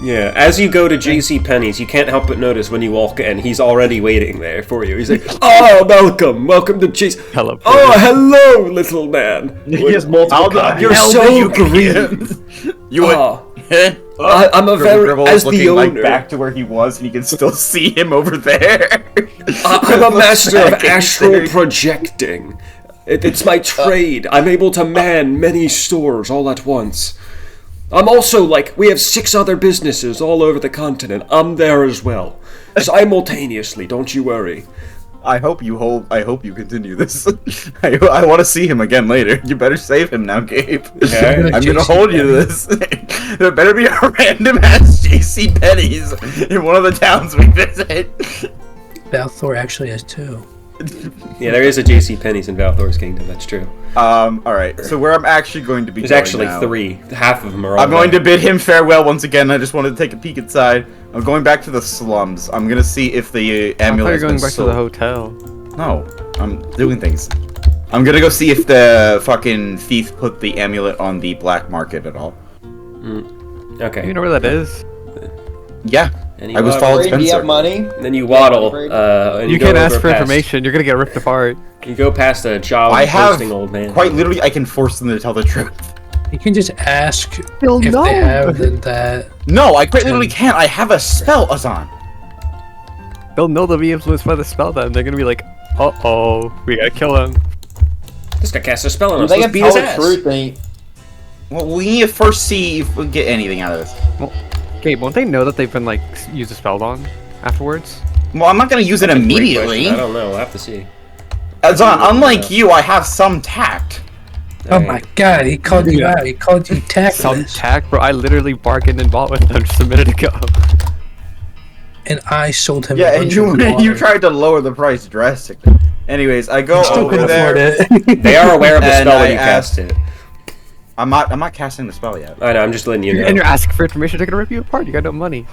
Yeah, as you go to JC Penney's, you can't help but notice when you walk in, he's already waiting there for you. He's like, "Oh, welcome to JC." Hello. Oh, hello, little man. He has multiple You're so green. You would. I'm a very as looking the owner. like back to where he was, and you can still see him over there. I'm a master of astral projecting. It's my trade. I'm able to man many stores all at once. I'm also we have 6 other businesses all over the continent. I'm there as well, simultaneously. Don't you worry. I hope you continue this. I want to see him again later. You better save him now, Gabe. Okay. I'm gonna hold you to this. There better be a random ass JC Penney's in one of the towns we visit. Balthor actually has 2. Yeah, there is a J.C. Penney's in Valthor's Kingdom. That's true. Alright, so where I'm actually going to be There's going actually now, 3. Half of them are all I'm going there. to bid him farewell once again. I just wanted to take a peek inside. I'm going back to the slums. I'm gonna see if the I thought amulet you were has going been back to sold. the hotel. No, I'm doing things. I'm gonna go see if the fucking thief put the amulet on the black market at all. Okay. You know where that is? Yeah, And I was followed Do you Spencer. have money? And then you waddle. And You go can't ask over for past- information. You're gonna get ripped apart. You go past a job I have posting old man. quite literally. I can force them to tell the truth. You can just ask They'll if know. they have that. No, I quite literally can't. I have a spell, Azan. They'll know they'll be influenced by the spell then. They're gonna be like, uh-oh, we gotta kill him. This guy cast a spell on us. They Let's can beat tell his the ass. truth. They Well, we need to first see if we get anything out of this. Okay, won't they know that they've been, like, used a spell on afterwards? Well, I'm not gonna use it That's a great immediately. question. I don't know. We'll have to see. Azan, unlike you, I have some tact. Oh my god, he called you out. He called you Some tactless. tack, bro. I literally bargained and bought with them just a minute ago. And I sold him a Yeah, and bunch you of you water. tried to lower the price drastically. Anyways, I go Still over couldn't afford there. it. They are aware of the And spell when I you cast it. I'm not casting the spell yet. I know. I'm just letting you know. And you're asking for information, they're gonna rip you apart. You got no money.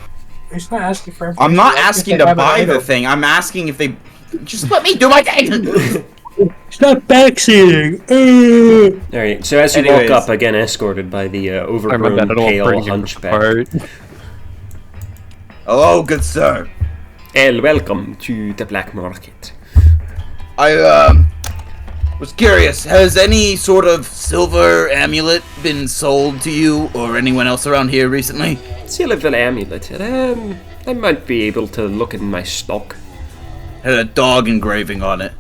He's not asking for I'm not information. asking If to they have an buy the item. thing. I'm asking if they just let me do my thing. It's not backseating. All right. So as you Anyways. walk up, again escorted by the Sorry, my overgrown, bad. I don't want pale burning you hunchback. apart. Hello, good sir. El, welcome to the black market. I was curious. Has any sort of silver amulet been sold to you or anyone else around here recently? Silver amulet. I might be able to look in my stock. Had a dog engraving on it.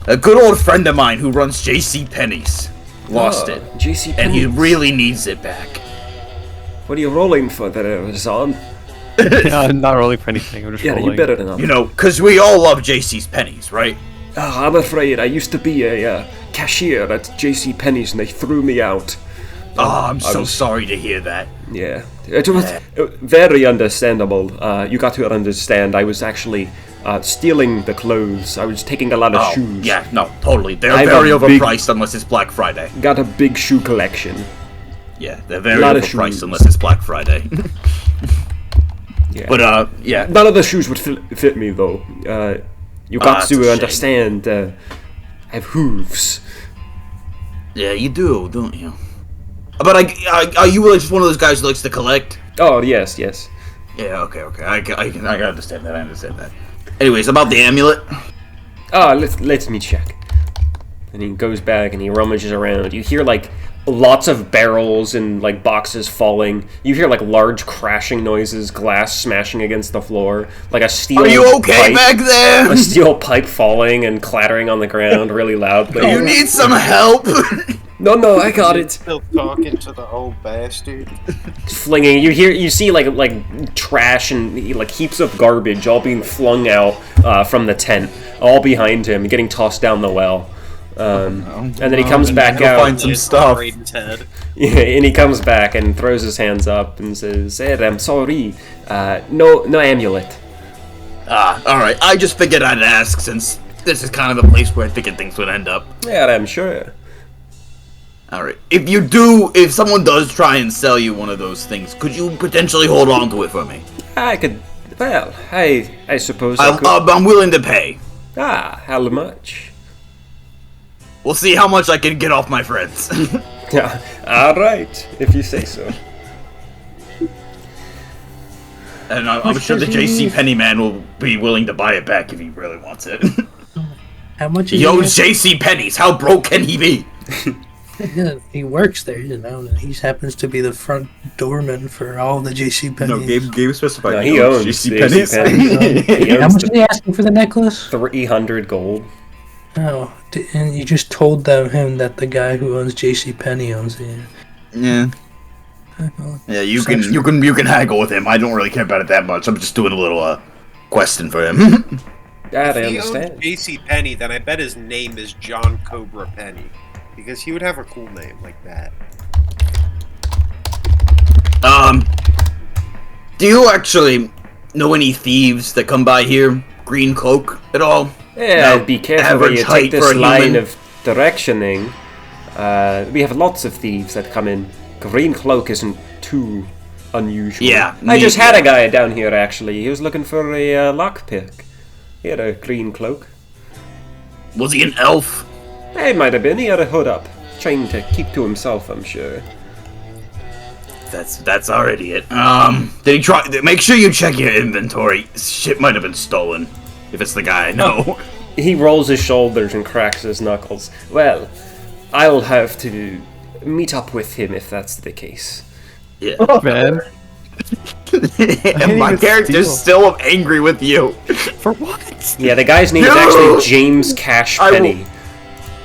A good old friend of mine who runs J.C. Penney's lost it, J.C. and he really needs it back. What are you rolling for there, Zahn? Yeah, I'm not rolling for anything. I'm just Yeah, rolling. you better enough. You know, cause we all love J.C.'s Penney's, right? I'm afraid I used to be a cashier at J.C. Penney's and they threw me out. I'm so sorry to hear that. Yeah, it was very understandable. You got to understand, I was actually stealing the clothes. I was taking a lot of shoes. Yeah, no, totally. They're I have very a big- overpriced unless it's Black Friday. Got a big shoe collection. Yeah, they're very Lot of overpriced shoes. unless it's Black Friday. Yeah. But yeah. None of the shoes would fit me though. You got that's a to shame. understand. I have hooves. Yeah, you do, don't you? But are you just one of those guys who likes to collect? Oh yes, yes. Yeah, okay. I understand that. I understand that. Anyways, about the amulet. Let me check. And he goes back and he rummages around. You hear like lots of barrels and like boxes falling. You hear like large crashing noises, glass smashing against the floor, like a steel. Are you okay pipe, back there? A steel pipe falling and clattering on the ground really loudly. You need some help. No, I got it. Still talking to the old bastard. Flinging. You see like trash and like heaps of garbage all being flung out from the tent, all behind him, getting tossed down the well. And then he comes back out. Find some stuff. Raiden's head. Yeah, and he comes back and throws his hands up and says, "Ed, I'm sorry. No amulet." All right. I just figured I'd ask since this is kind of the place where I figured things would end up. Yeah, I'm sure. All right. If someone does try and sell you one of those things, could you potentially hold on to it for me? I could. Well, I suppose I could. I'm willing to pay. How much? We'll see how much I can get off my friends. Yeah. All right, if you say so. And I'm sure the J.C. Penney man will be willing to buy it back if he really wants it. How much? He owns J.C. Penney's. How broke can he be? Yeah, he works there, you know, and he happens to be the front doorman for all the J.C. Penney's. Gabe specified. No, he owns J.C. Penney's. How much are they asking for the necklace? 300 gold. Oh, and you just told him that the guy who owns J.C. Penney owns it. Yeah. Yeah, you can haggle with him. I don't really care about it that much. I'm just doing a little questing for him. That I If he understand. owns J.C. Penney, then I bet his name is John Cobra Penny, because he would have a cool name like that. Do you actually know any thieves that come by here? Green Cloak at all? Yeah, be careful where you take this line of directioning. We have lots of thieves that come in. Green cloak isn't too unusual. Yeah, I just had a guy down here actually. He was looking for a lockpick. He had a green cloak. Was he an elf? He might have been. He had a hood up, trying to keep to himself, I'm sure. That's already it. Did he try? Make sure you check your inventory. Shit might have been stolen. If it's the guy I know. He rolls his shoulders and cracks his knuckles. Well, I'll have to meet up with him if that's the case. Yeah, Man. and my character's still angry with you. For what? Yeah, the guy's name is actually James Cash Penny.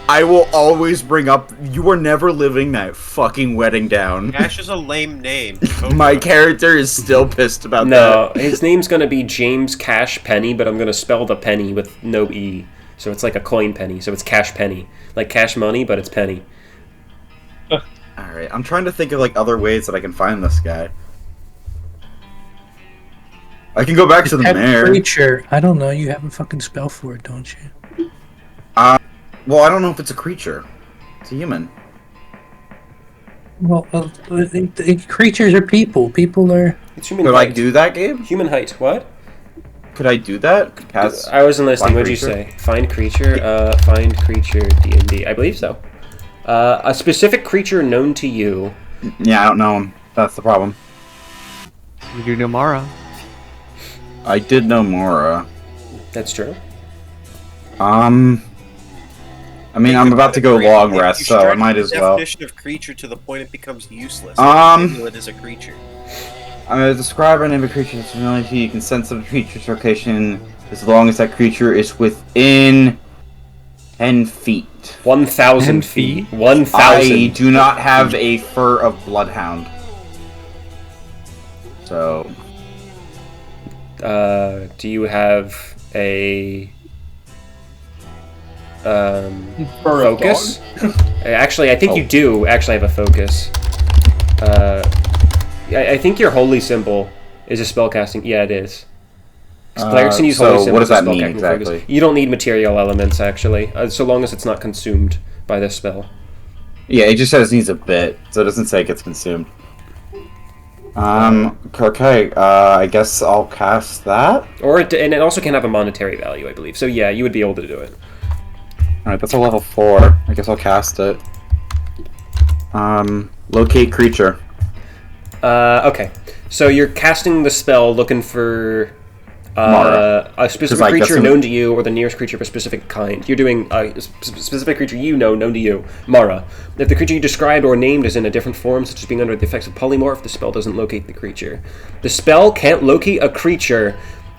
I will always bring up, you were never living that fucking wedding down. Cash is a lame name. My character is still pissed about that. No, his name's gonna be James Cash Penny, but I'm gonna spell the penny with no E. So it's like a coin penny, so it's Cash Penny. Like cash money, but it's penny. Alright, I'm trying to think of like other ways that I can find this guy. I can go back to the mayor. Creature. I don't know, you have a fucking spell for it, don't you? Well, I don't know if it's a creature. It's a human. Well, creatures are people. People are... It's human Could height. I do that, Gabe? Human height, what? Could I do that? I wasn't listening, what'd you say? Find creature, find creature, D&D. I believe so. A specific creature known to you. Yeah, I don't know him. That's the problem. You do know Mara. I did know Mora. That's true. I mean, I'm about to go long rest, so I might as well. Definition of creature to the point it becomes useless. It is a creature. I'm going to describe an name of a creature that's familiar to you. You can sense the creature's location as long as that creature is within 10 feet. 1,000 feet. 1,000. I do not have a fur of bloodhound. So... do you have a... focus? Actually, I think you do actually have a focus. I think your holy symbol is a spellcasting. Yeah, it is. Clerics can use holy symbols. What does that mean spellcasting exactly? focus. You don't need material elements actually, so long as it's not consumed by this spell. Yeah, it just says it needs a bit, so it doesn't say it gets consumed. Okay, I guess I'll cast that. And it also can have a monetary value, I believe. So yeah, you would be able to do it. Alright, that's a level 4. I guess I'll cast it. Locate creature. Okay. So you're casting the spell looking for a specific creature known to you, or the nearest creature of a specific kind. You're doing a specific creature you know, known to you, Mara. If the creature you described or named is in a different form, such as being under the effects of polymorph, the spell doesn't locate the creature. The spell can't locate a creature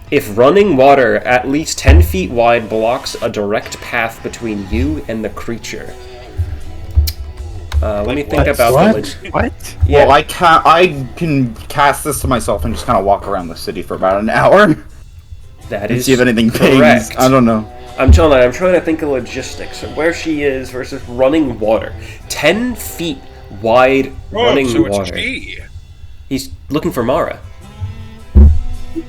if running water at least 10 feet wide blocks a direct path between you and the creature. Let me think about What? Yeah. Well, I can cast this to myself and just kind of walk around the city for about an hour. That and is see if anything correct. pings. I don't know. I'm trying to think of logistics of where she is versus running water. 10 feet wide running so water. It's she. He's looking for Mara.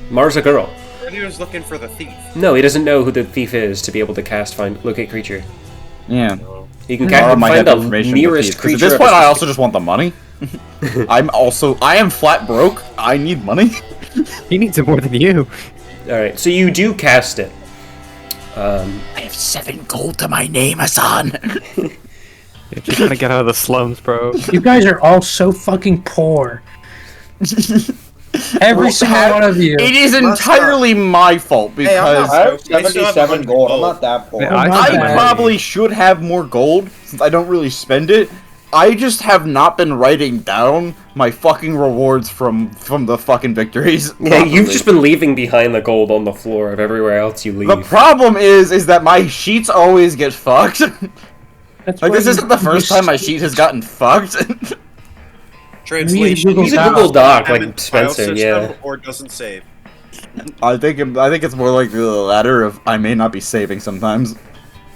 Mara's a girl. He was looking for the thief. No, he doesn't know who the thief is to be able to cast locate creature. Yeah. He can find the nearest creature. At this point, I also just want the money. I am flat broke. I need money. He needs it more than you. Alright, so you do cast it. I have 7 gold to my name, Hassan. You're just trying to get out of the slums, bro. You guys are all so fucking poor. Every single one of you. It is entirely my fault because I have 77 gold. I'm not that poor. Yeah, I probably should have more gold since I don't really spend it. I just have not been writing down my fucking rewards from the fucking victories. Yeah, you've just been leaving behind the gold on the floor of everywhere else you leave. The problem is that my sheets always get fucked. Like, this isn't the first time my sheet has gotten fucked. Translation. He's a Google Doc, like Spencer, yeah. Or doesn't save. I think it's more like the latter of I may not be saving sometimes.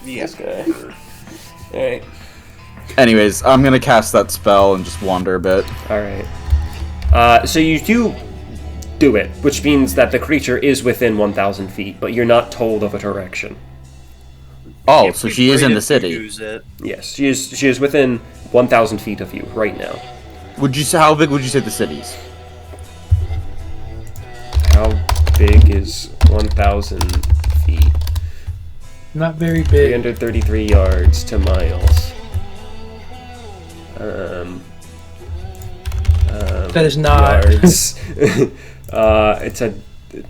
Yeah. This guy. Alright. Anyways, I'm gonna cast that spell and just wander a bit. Alright. So you do it, which means that the creature is within 1,000 feet, but you're not told of a direction. Oh, so she is in the city. Use it. Yes, she is within 1,000 feet of you right now. Would you say how big would you say the city is? How big is 1,000 feet? Not very big. 333 yards to miles. That is not. Yards. It's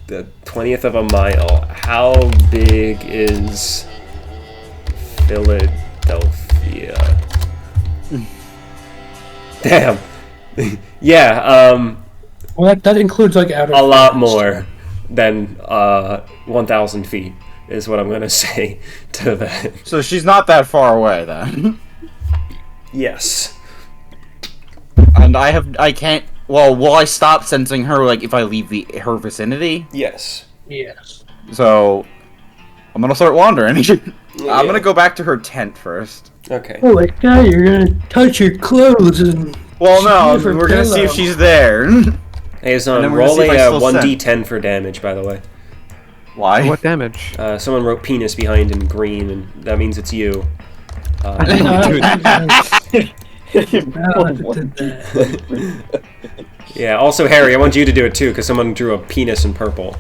the 20th of a mile. How big is Philadelphia? Damn. Yeah. Well, that includes like outer. A lot more than 1,000 feet is what I'm gonna say to that. So she's not that far away then. Yes. And I can't. Well, will I stop sensing her like if I leave her vicinity? Yes. Yes. So I'm gonna start wandering. I'm gonna go back to her tent first. Okay. Oh my god, you're gonna touch your clothes and. Well, no, we're gonna see if she's there. Hey, Zon, roll a 1d10 for damage, by the way. Why? What damage? Someone wrote penis behind in green, and that means it's you. Yeah, also Harry, I want you to do it too, because someone drew a penis in purple.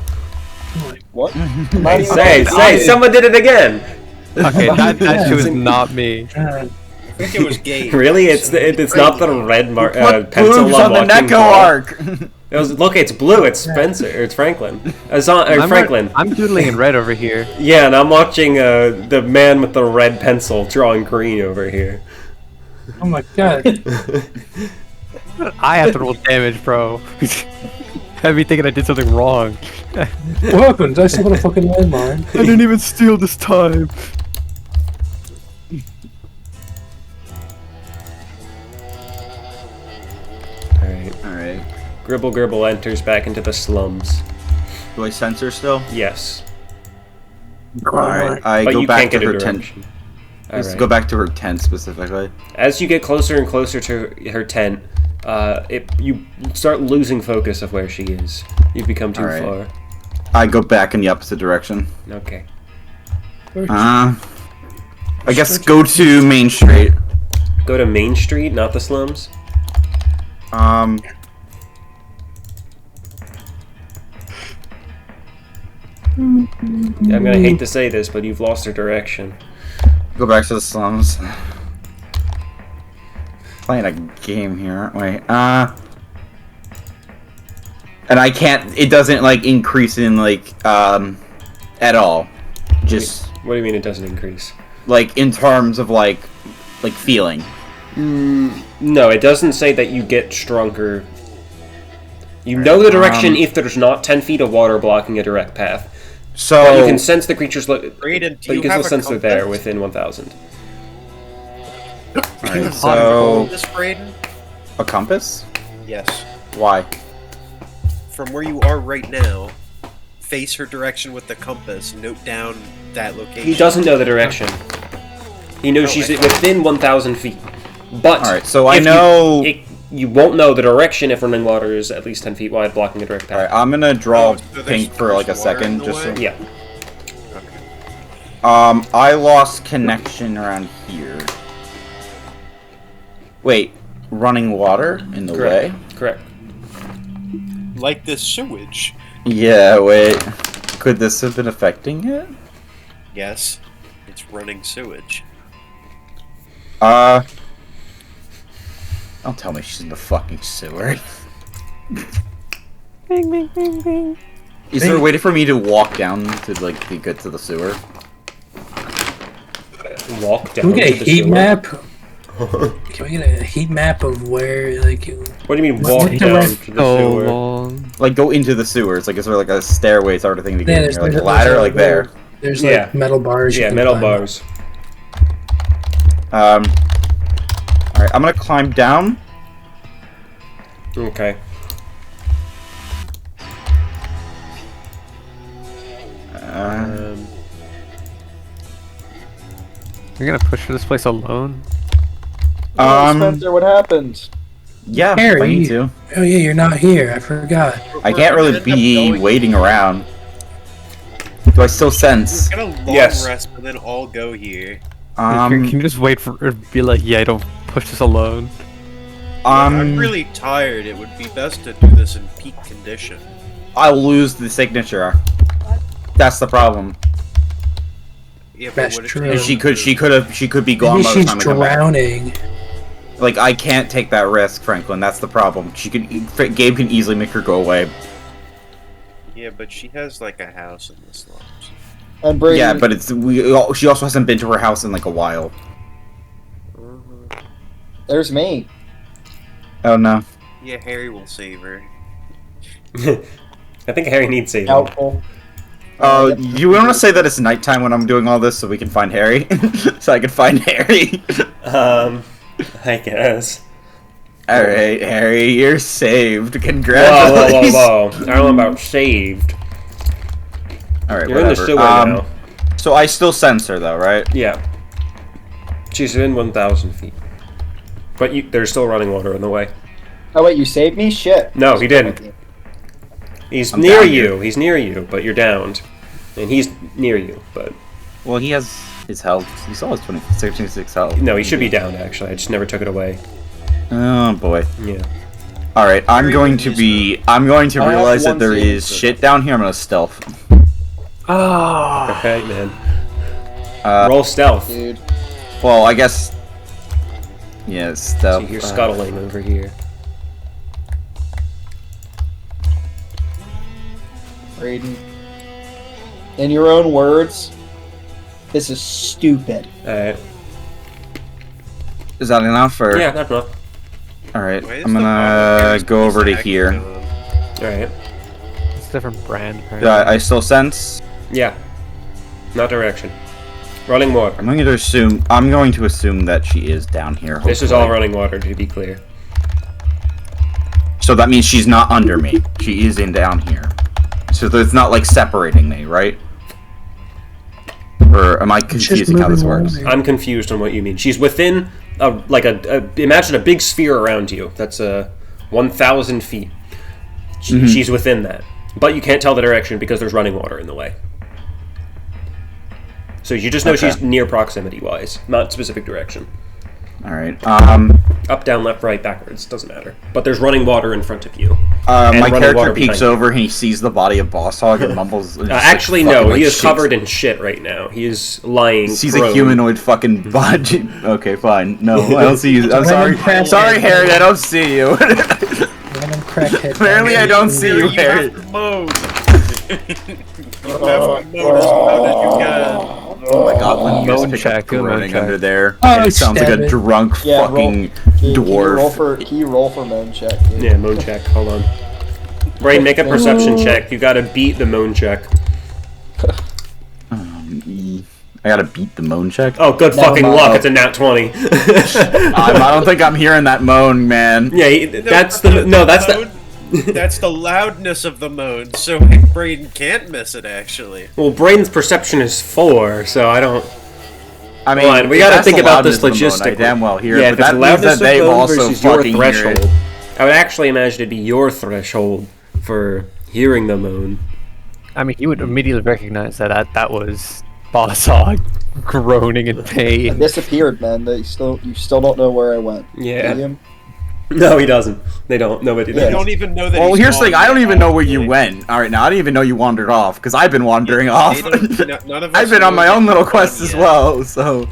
What? Say, someone did it again! Okay, that was not me. I think it was gay. Really? It's not the red pencil on the Neko arc. Look, it's blue. It's Spencer. Or it's Franklin. Franklin. I'm doodling in red over here. Yeah, and I'm watching the man with the red pencil drawing green over here. Oh my god. I have to roll damage, bro. Have me thinking I did something wrong. What happened? I still got a fucking landmine. I didn't even steal this time. Alright. Gribble Gribble enters back into the slums. Do I sense her still? Yes. Alright, I but go back to her direction. tent. Let's go back to her tent specifically. As you get closer and closer to her tent, you start losing focus of where she is. You've become too far. I go back in the opposite direction. Okay. I guess go to Main Street. Go to Main Street, not the slums? I'm gonna hate to say this, but you've lost her direction. Go back to the slums. Playing a game here, aren't we? And I can't. It doesn't like increase in like at all. Just. What do you mean it doesn't increase? Like in terms of like feeling. No, it doesn't say that you get stronger. You know the direction if there's not 10 feet of water blocking a direct path. So but you can sense the creature's Braden, do but you can have still a sense they're there within 1,000. Alright, so this, Braden? A compass? Yes. Why? From where you are right now, face her direction with the compass. Note down that location. He doesn't know the direction. He knows she's within 1,000 feet. But alright, so I know you won't know the direction if running water is at least 10 feet wide, blocking a direct path. Alright, I'm gonna draw pink for like a second, just so. Yeah. Okay. I lost connection around here. Wait, running water in the way? Correct. Like this sewage. Yeah, wait. Could this have been affecting it? Yes. It's running sewage. Don't tell me she's in the fucking sewer. Bing, bing, bing, bing. Is there a way for me to walk down to like get to the sewer? Walk down. Can we get a to the heat sewer? map? Can we get a heat map of where, like... What do you mean walk down to the sewer? Long. Like go into the sewers. Like is there like a stairway sort of thing to Yeah, get there's in here? Like a there's ladder, a like there. There's like metal bars. you Yeah, can metal climb. bars. Alright, I'm gonna climb down. Okay. You're gonna push this place alone? Spencer, what happened? Yeah, Harry. I need to. Oh yeah, you're not here. I forgot. I can't really be waiting around. Do I still sense? We're gonna long Yes. rest and then all go here. Can you just wait for or be like, yeah, don't push this alone. I'm really tired. It would be best to do this in peak condition. I'll lose the signature. That's the problem. Yeah, but That's what if true. you- She could be gone Maybe by the she's time I come back. drowning. Like, I can't take that risk, Franklin. That's the problem. Gabe can easily make her go away. Yeah, but she has like a house in the slums. And Brady, Yeah, but she also hasn't been to her house in like a while. there's me. Oh no. Yeah, Harry will save her. I think Harry needs saving. Doubtful. You want to say that it's nighttime when I'm doing all this so we can find Harry? So I can find Harry? I guess. Alright, Harry, you're saved. Whoa, Congratulations. whoa, whoa, whoa. I don't know about saved. Alright, You're in the whatever. sewer now. So I still sense her though, right? Yeah. She's within 1,000 feet. But there's still running water in the way. Oh wait, you saved me? Shit. No, he didn't. He's I'm near down you. here. He's near you, but you're downed. And he's near you, but... Well, he has his health. He still has 26 health. No, he should be downed, actually. I just never took it away. Oh boy. Yeah. Alright, I'm going to realize that there is shit down here. I'm gonna stealth. Okay, man. Roll stealth. Dude. Well, I guess... Yeah, stealth. So you're scuttling over here. Braden. In your own words, this is stupid. Alright. Is that enough, or...? Yeah, that's enough. Alright, Why is I'm the gonna bottom go over to stack here. going? Alright. It's a different brand. Apparently. I still sense. Yeah. Not direction. Running water. I'm going to assume that she is down here. This is all hopefully. running water, to be clear. So that means she's not under me. She is in down here. So it's not like separating me, right? Or am I confusing how this works? I'm confused on what you mean. She's within imagine a big sphere around you. That's 1,000 feet. She's within that, but you can't tell the direction because there's running water in the way. So you just know she's near proximity wise, not specific direction. All right. Up, down, left, right, backwards, doesn't matter. But there's running water in front of you. My character peeks over and he sees the body of Boss Hog and mumbles. Actually, no. He is covered in shit right now. He is lying. He's prone. a humanoid fucking body. Okay, fine. No, I don't see you. I'm sorry. Sorry, Harry. I don't see you. Random crackhead. Apparently, I don't see you, Harry. Oh my god, when you just pick up running under there, it sounds like a drunk fucking dwarf. Can you roll for moan check? Dude? Yeah, moan check. Hold on. Brain, make a perception check. You gotta beat the moan check. I gotta beat the moan check. Oh, good fucking luck! It's a nat 20. I don't think I'm hearing that moan, man. Yeah, that's the That's the loudness of the moan, so Braden can't miss it, actually. Well, Braden's perception is 4, so I don't... I mean, hold on, we gotta think about this I logistically. damn well hear, yeah, but if that it's means loudness that they've of moan also versus your fucking hear threshold. it. I would actually imagine it'd be your threshold for hearing the moan. I mean, you would immediately recognize that was Boss Hog groaning in I pain. disappeared, man. You still don't know where I went. Yeah. Do you? No, he doesn't. They don't. Nobody does. You don't even know that. Well, he's here's the thing. gone I don't yet, even know where you honestly. went. All right, now I didn't even know you wandered off because I've been wandering off. None of us I've been on my know own that little he's quest gone as yet. well. So.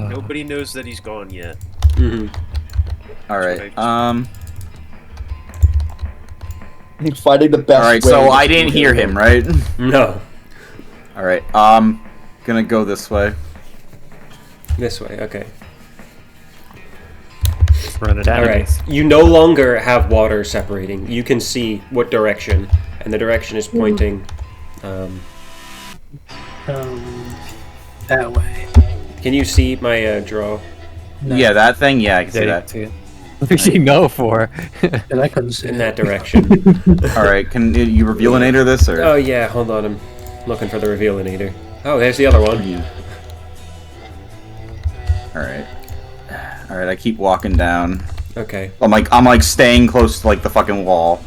Nobody knows that he's gone yet. All right. He's fighting the best. All right. way So to I didn't kill hear him, right? No. All right. Gonna go this way. This way, okay. Run it out. Alright. You no longer have water separating. You can see what direction, and the direction is pointing. That way. Can you see my draw? No. Yeah, that thing. Yeah, I can see Yeah, that. you can see it. What did you know for? And I couldn't see In it. that direction. All right. Can you revealinator this or? Oh yeah, hold on. I'm looking for the revealinator. Oh, there's the other one. All right. All right. I keep walking down. Okay. I'm like staying close to like the fucking wall.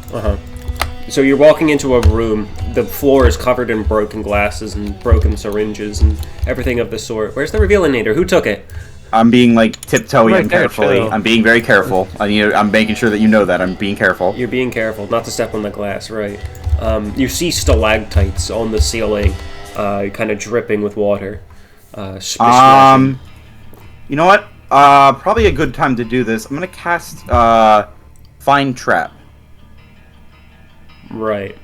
So you're walking into a room. the floor is covered in broken glasses and broken syringes and everything of the sort. Where's the revealinator? Who took it? I'm being like tiptoeing Right there, carefully. chill. I'm being very careful. I'm making sure that you know that I'm being careful. You're being careful not to step on the glass, right? You see stalactites on the ceiling, kind of dripping with water. You know what? Probably a good time to do this. I'm gonna cast Find Trap. Right.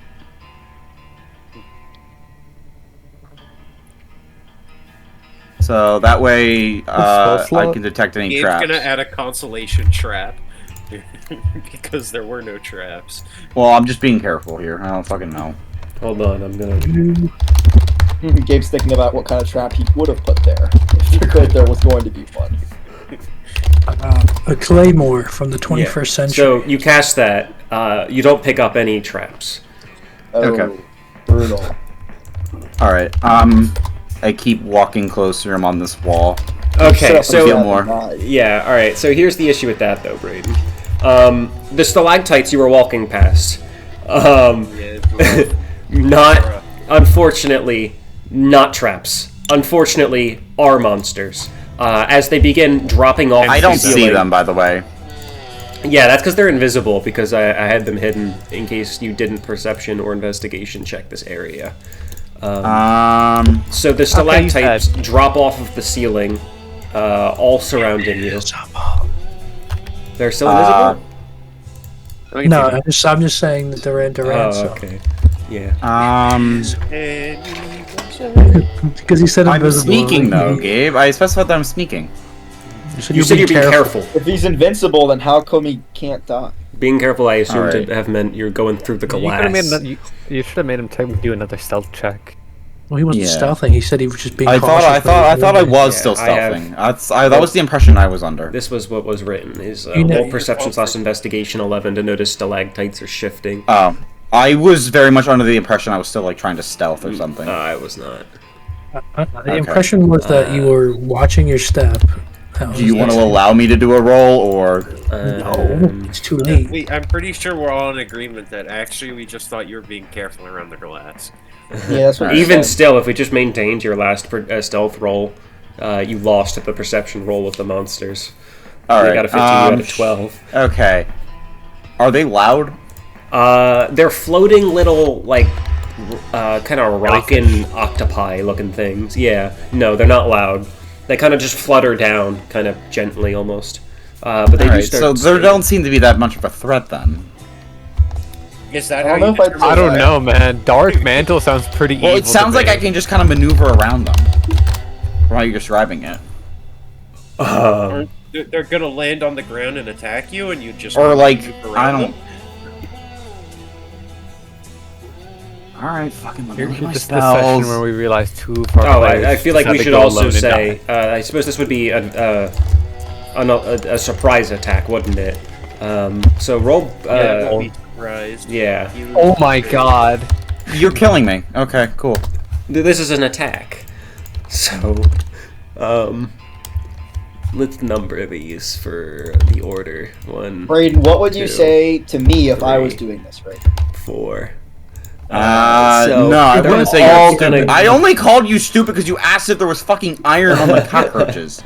So that way, I can detect any Gabe's traps. gonna add a consolation trap. Because there were no traps. Well, I'm just being careful here. I don't fucking know. Hold on, I'm gonna... Gabe's thinking about what kind of trap he would have put there if there was going to be one. A claymore from the 21st century. So you cast that. You don't pick up any traps. Okay. Brutal. Alright, I keep walking closer. I'm on this wall. Okay, so... Feel more. Yeah, alright, so here's the issue with that, though, Braden. The stalactites you were walking past. Not... Unfortunately, not traps. Unfortunately, are monsters. As they begin dropping off I don't see them, by the way. Yeah, that's because they're invisible, because I had them hidden in case you didn't perception or investigation check this area. So the stalactites drop off of the ceiling, all surrounding you. They're still invisible? No, I'm just saying that they're Durant. Oh, okay. Yeah. Because he said I'm invisible. sneaking, though, Gabe. I specified that I'm sneaking. You said you're being careful. If he's invincible, then how come he can't die? Being careful, I assume to have meant you're going through the glass. You should have made him do another stealth check. Well, he wasn't stealthing. He said he was just being. I thought I was still stealthing. That was the impression I was under. This was what was written. Is roll perception / investigation 11 to notice stalactites are shifting. Oh, I was very much under the impression I was still like trying to stealth or something. I was not. The impression was that you were watching your step. Do you want to allow me to do a roll, or no? It's too late. I'm pretty sure we're all in agreement that actually we just thought you were being careful around the glass. Yeah, that's what Even still, if we just maintained your last stealth roll, you lost at the perception roll with the monsters. All right, got a 15 out of 12. Okay. Are they loud? They're floating little, like, kind of rockin' octopi-looking things. Yeah. No, they're not loud. They kind of just flutter down, kind of gently, almost. But they do start. So there don't seem to be that much of a threat, then. Is that I don't know if I don't know, man. Dark Mantle sounds pretty evil. Well, it sounds like I can just kind of maneuver around them. From how you're describing it. They're gonna land on the ground and attack you, and you just or like move I around don't. them? Alright, fucking let me Here's my just the session spells. where we realized two of our players I feel like we decided to should go also alone and say, die. I suppose this would be a surprise attack, wouldn't it? So roll. Yeah, be surprised. Yeah. Oh my god. You're killing me. Okay, cool. This is an attack. So, let's number these for the order. 1. Braden, what would you 2, say to me if I was 3, doing this right? 4. No, I wouldn't say you're stupid. I only called you stupid because you asked if there was fucking iron on the cockroaches.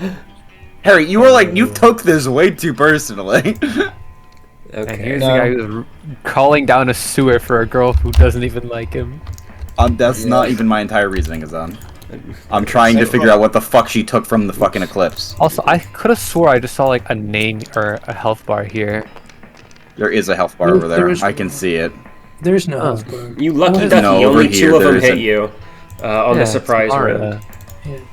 Harry, you were like, you took this way too personally. Okay. And here's the guy who's calling down a sewer for a girl who doesn't even like him. That's not even my entire reasoning, Azan. I'm trying to figure out what the fuck she took from the fucking eclipse. Also, I could have swore I just saw like a name or a health bar here. There is a health bar over there. I can see it. There's no health bar. You lucky ducky, No, over only 2 here of them there hit isn't. you on the surprise round.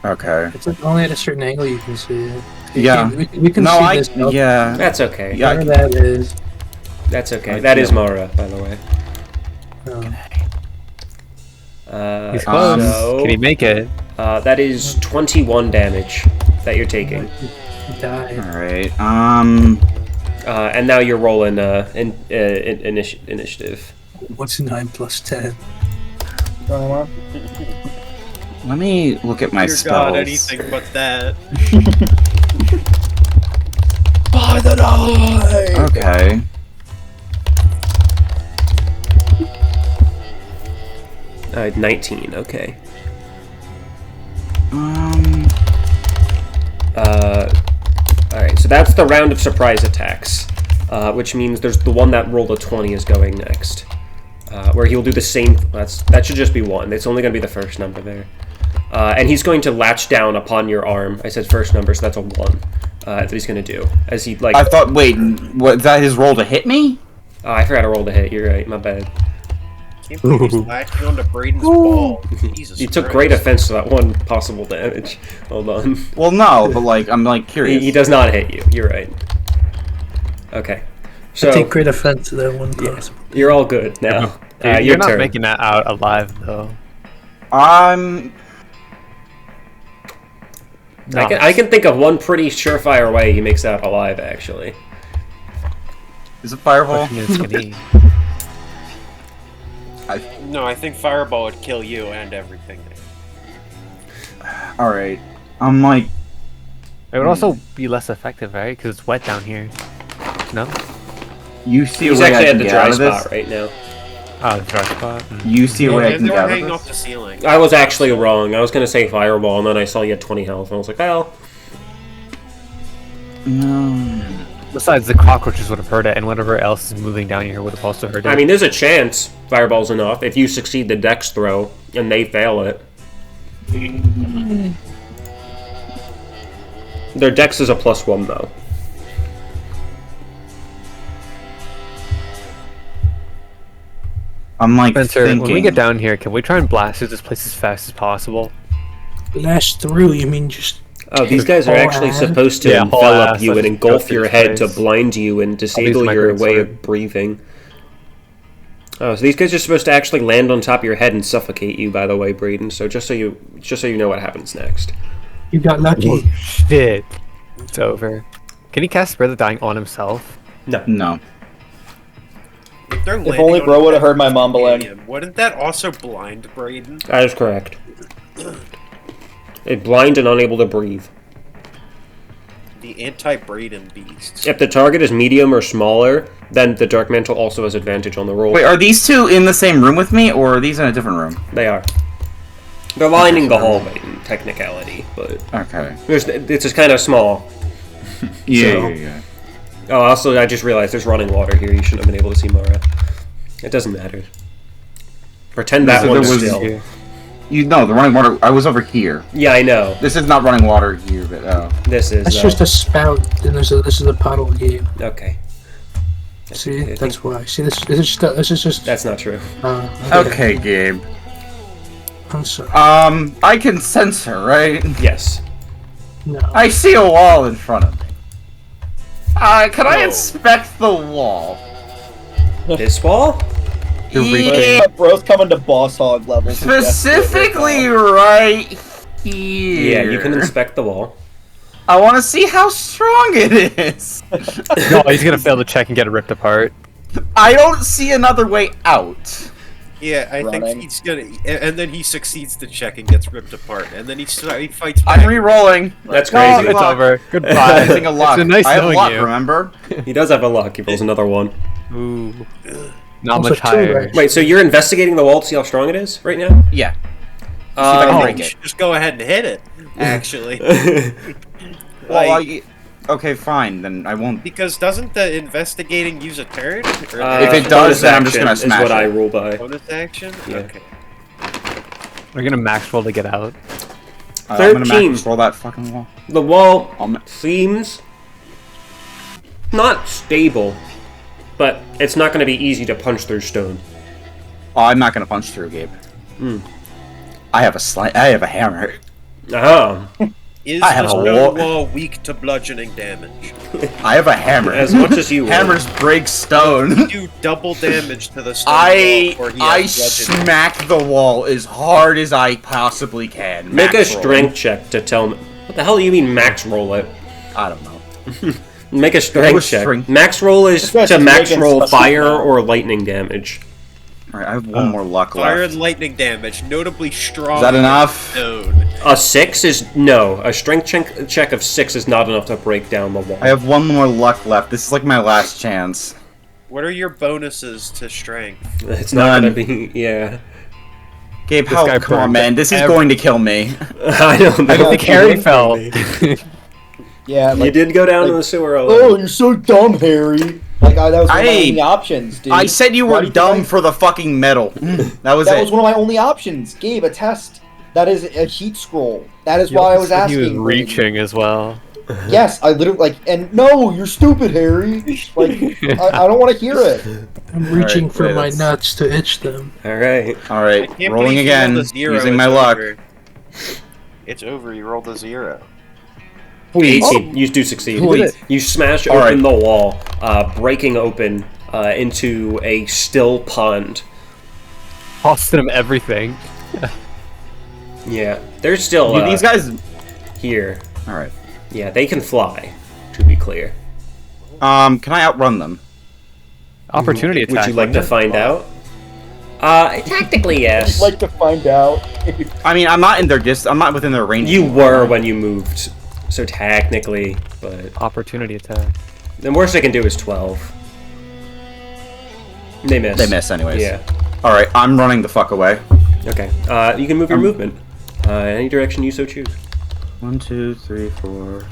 Okay. It's like only at a certain angle you can see it. Yeah. We can see this. Yeah. That's okay. Yeah. Whatever that is. That's okay. That is Mara, by the way. He's close. Can he make it? That is 21 damage that you're taking. He died. Alright, and now you're rolling initiative. What's 9 plus 10? let me look at my Dear spells. God, anything but that. By the night! Okay. 19, okay. Alright, so that's the round of surprise attacks, which means there's the one that rolled a 20 is going next, where he'll do the same. That should just be 1. It's only going to be the first number there. And he's going to latch down upon your arm. I said first number, so that's a 1 that he's going to do. As he, like... I thought, wait, was that his roll to hit me? Oh, I forgot to roll to hit. You're right, my bad. Can't believe he's latching onto Braden's ball. Jesus He took Christ. great offense to that one possible damage. Hold on. Well, no, but like, I'm like curious. He does not hit you. You're right. Okay. So I take great offense to that one possible. you're all good now. Dude, your you're not turn. making that out alive though. I'm... I can think of one pretty surefire way he makes that alive, actually. Is it Fireball? No, I think Fireball would kill you and everything. Alright. I'm like... It would also be less effective, right? Because it's wet down here. No? You see He's a way actually I at can the get dry out of this? spot right now. Oh, the dry spot? You see a way I can They get were out of hanging this? off the ceiling. I was actually wrong. I was going to say Fireball, and then I saw you had 20 health, and I was like, well... No. Besides, the cockroaches would have hurt it, and whatever else is moving down here would have also hurt it. I mean, there's a chance Fireball's enough if you succeed the dex throw, and they fail it. Their dex is a +1, though. I'm like Spencer, thinking... when we get down here, can we try and blast through this place as fast as possible? Blast through, you mean just... Oh, these guys are actually supposed to envelop you and engulf your head to blind you and disable your way of breathing. Oh, so these guys are supposed to actually land on top of your head and suffocate you, by the way, Braden. So just so you know what happens next. You got lucky. Shit. It's over. Can he cast Spread the Dying on himself? No. No. If only bro would have heard my mumbling. Wouldn't that also blind Braden? That is correct. Blind and unable to breathe. The anti-Braden beasts. If the target is medium or smaller, then the Dark Mantle also has advantage on the roll. Wait, are these two in the same room with me, or are these in a different room? They are. They're lining the hallway in technicality, but... Okay. It's just kind of small. Yeah. Oh, also, I just realized there's running water here. You shouldn't have been able to see Mara. It doesn't matter. Pretend that one's still. You know, the running water... I was over here. Yeah, I know. This is not running water here, but... This is... That's just a spout, and this is a puddle game. Okay. See, that's why. See, this is just... That's not true. Okay, Gabe. I'm sorry. I can sense her, right? Yes. No. I see a wall in front of me. Can I inspect the wall? This wall? Yeah. Bro's coming to boss hog levels. Specifically right here. Yeah, you can inspect the wall. I want to see how strong it is. No, he's gonna fail the check and get it ripped apart. I don't see another way out. Yeah, I think he's gonna, and then he succeeds the check and gets ripped apart, and then he fights back. I'm re-rolling. That's crazy. It's over. Goodbye. I'm using a luck. It's nice I have knowing luck, you. remember? He does have a luck. He rolls another one. Ooh. Not Also much two, higher. right? Wait, so you're investigating the wall to see how strong it is right now? Yeah. I can think break you it. should just go ahead and hit it, actually. Well, okay, fine. Then I won't. Because doesn't the investigating use a turn? Or If it does, then I'm just gonna smash is what it. I rule by. bonus action? Yeah. Okay. We're gonna max roll to get out. I'm gonna 13. max roll that fucking wall. The wall seems not stable, but it's not going to be easy to punch through stone. Oh, I'm not gonna punch through, Gabe. I have a hammer. Oh. Is I have the a stone wall weak to bludgeoning damage? I have a hammer. As much as you Hammers break stone. Do double damage to the stone wall, or he I has bludgeoning. smack the wall as hard as I possibly can. Make a Max roll. strength check to tell me. What the hell do you mean max roll it? I don't know. Make a strength check. strength. Max roll is That's to max making roll stuff fire now. or lightning damage. Alright, I have one more luck Fire left. and lightning damage, notably strong. Is that enough? Stone. A 6 is no. A strength check of 6 is not enough to break down the wall. I have one more luck left. This is like my last chance. What are your bonuses to strength? It's not None. gonna be. Yeah. Gabe, This guy come on, burned man. This is going to kill me. I don't know. I don't think Harry fell. Yeah, You did go down in the sewer alone. Oh, you're so dumb, Harry. Like, that was one of my only options, dude. I said you Why were do you dumb think for the fucking metal. That was that it. was one of my only options. Gabe, a test. That is a heat scroll. That is why I was asking. He was reaching as well. Yes, I literally, like, and no, you're stupid, Harry. Like, I don't want to hear it. I'm reaching for my nuts to itch them. Alright. Alright, Can't rolling believe you again. rolled a 0, Using my it's luck. over. It's over, you rolled a 0. 18. You do succeed. Please. You smash All open the wall, breaking open into a still pond. Costing him everything. Yeah, they're still These guys... here. Alright. Yeah, they can fly, to be clear. Can I outrun them? Opportunity attack. Would you like to find out? Tactically, yes. I'd like to find out. I mean, I'm not in their I'm not within their range. You anymore. were when you moved, so technically, but... Opportunity attack. The worst they can do is 12. They miss. They miss anyways. Yeah. Alright, I'm running the fuck away. Okay. You can move your movement. Any direction you so choose. 1, 2, 3, 4.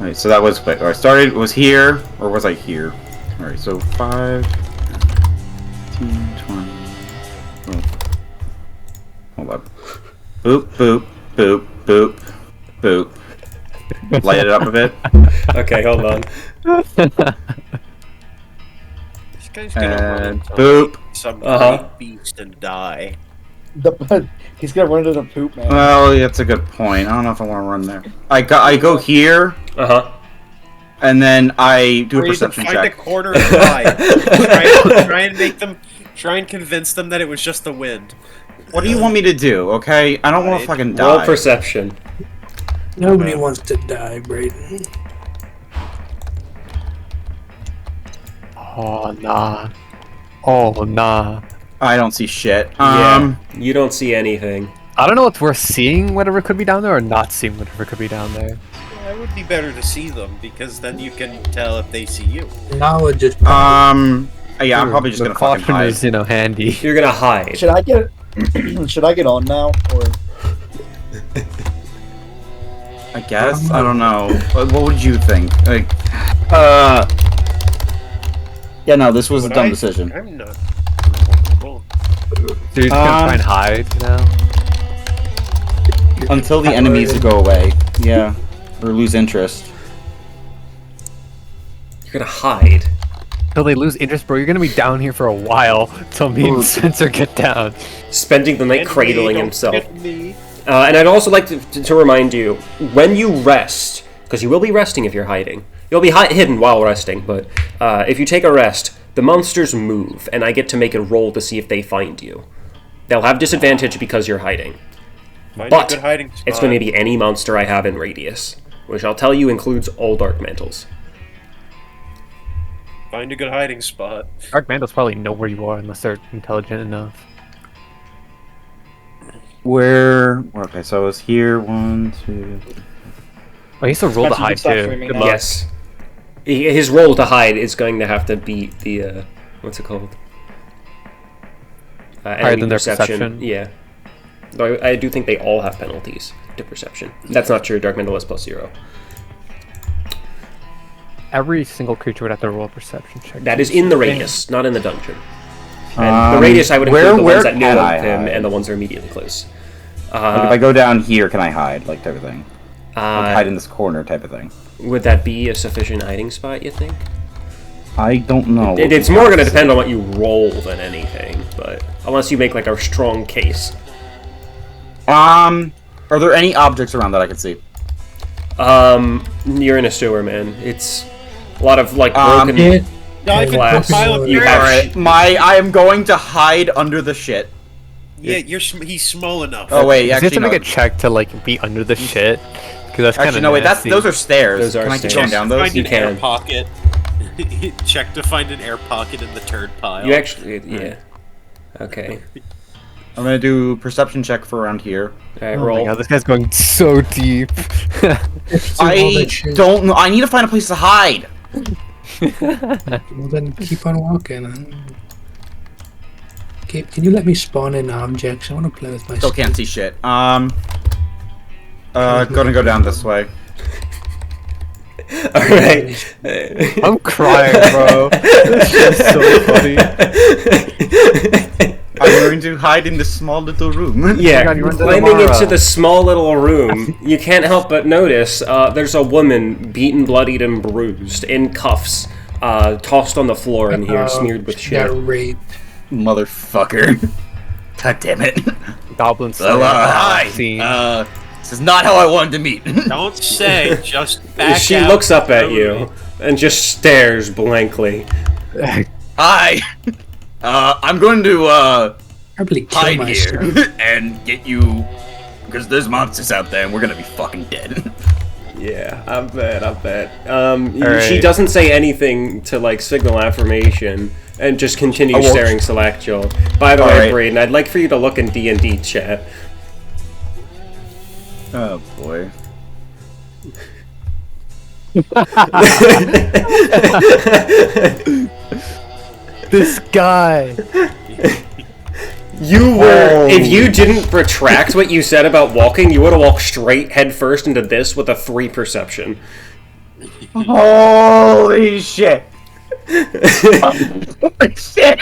Alright, so that was... Wait, I started... Was here, or was I here? Alright, so 5... 15, 20... Oh. Hold up. Boop, boop, boop, boop, boop. Light it up a bit. Okay, hold on. This guy's gonna run And into boop. some great beast and die. He's gonna run into the poop, man. Well, yeah, that's a good point. I don't know if I want to run there. I go here. And then I do a perception find check. a corner and hide. try and make them. Try and convince them that it was just the wind. What do you want me to do? Okay, I don't want to fucking die. Roll perception. Nobody wants to die, Brayden. Oh, nah. Oh, nah. I don't see shit. Yeah, you don't see anything. I don't know if we're seeing whatever could be down there or not seeing whatever could be down there. Yeah, it would be better to see them because then you can tell if they see you. Knowledge is. Yeah, I'm probably just The gonna fucking caution hide. is, handy. You're gonna hide. Should I get? Should I get on now, or? I guess. I don't know. What would you think? Like, yeah, no, this was a dumb decision. I'm not. Dude's gonna try and hide, Until the enemies go away. Yeah. Or lose interest. You're gonna hide. Until they lose interest, bro, you're gonna be down here for a while till me and Spencer get down. Spending the night And cradling me, don't himself. forget me. And I'd also like to remind you, when you rest, because you will be resting if you're hiding. You'll be hidden while resting, but if you take a rest, the monsters move, and I get to make a roll to see if they find you. They'll have disadvantage because you're hiding. Find a But good hiding it's spot. going to be any monster I have in radius, which I'll tell you includes all dark mantles. Find a good hiding spot. Dark Mantles probably know where you are unless they're intelligent enough. Where? Okay, so I was here. 1, 2. Oh, he used to roll to hide Spencer, too. streaming Good now. luck. Yes. His roll to hide is going to have to beat the, what's it called? Higher than their perception. Yeah. Though I do think they all have penalties to perception. That's not true. Dark Mantle is +0. Every single creature would have to roll a perception check. That is in the radius, not in the dungeon. And the radius I would include the where ones that know can of I him hide? and the ones that are immediately close. Like if I go down here, can I hide? Like type of thing. Like hide Uh, in this corner type of thing. would that be a sufficient hiding spot, you think? I don't know. It's more going to depend on what you roll than anything, but unless you make like a strong case. Are there any objects around that I can see? You're in a sewer, man. It's a lot of like broken glass. You have Alright, I am going to hide under the shit. Yeah, he's small enough. Oh wait, You have actually to no. make a check to like be under the shit, because that's kind Actually of no, wait, nasty. those are stairs. Those are can I keep stairs. going down those? Find an air can. pocket. Check to find an air pocket in the turd pile. You actually, yeah. Okay. I'm gonna do perception check for around here. Alright, Oh my roll. god, this guy's going so deep. I don't know. I need to find a place to hide. Well, then keep on walking. Gabe, can you let me spawn in objects? I want to play with my. Still can't see shit. Gonna go down this way. Alright. I'm crying, bro. This is so funny. I'm going to hide in this small little room. Yeah, God, you went to climbing Mara. into the small little room, you can't help but notice there's a woman beaten, bloodied, and bruised, in cuffs, tossed on the floor in here, smeared with She shit. got raped. Motherfucker. God damn it. Goblin Hi. scene. This is not how I wanted to meet. Don't say, just back She out looks up at slowly. you and just stares blankly. Hi. I'm going to Probably kill hide myself. here and get you, because there's monsters out there and we're gonna be fucking dead. Yeah, I bet. She Alright. doesn't say anything to, like, signal affirmation, and just continues staring Selactual. By the way, Alright. Braden, I'd like for you to look in D&D chat. Oh boy. This guy. You were... If you didn't retract what you said about walking, you would have walked straight headfirst into this with a 3 perception. Holy shit. Holy shit.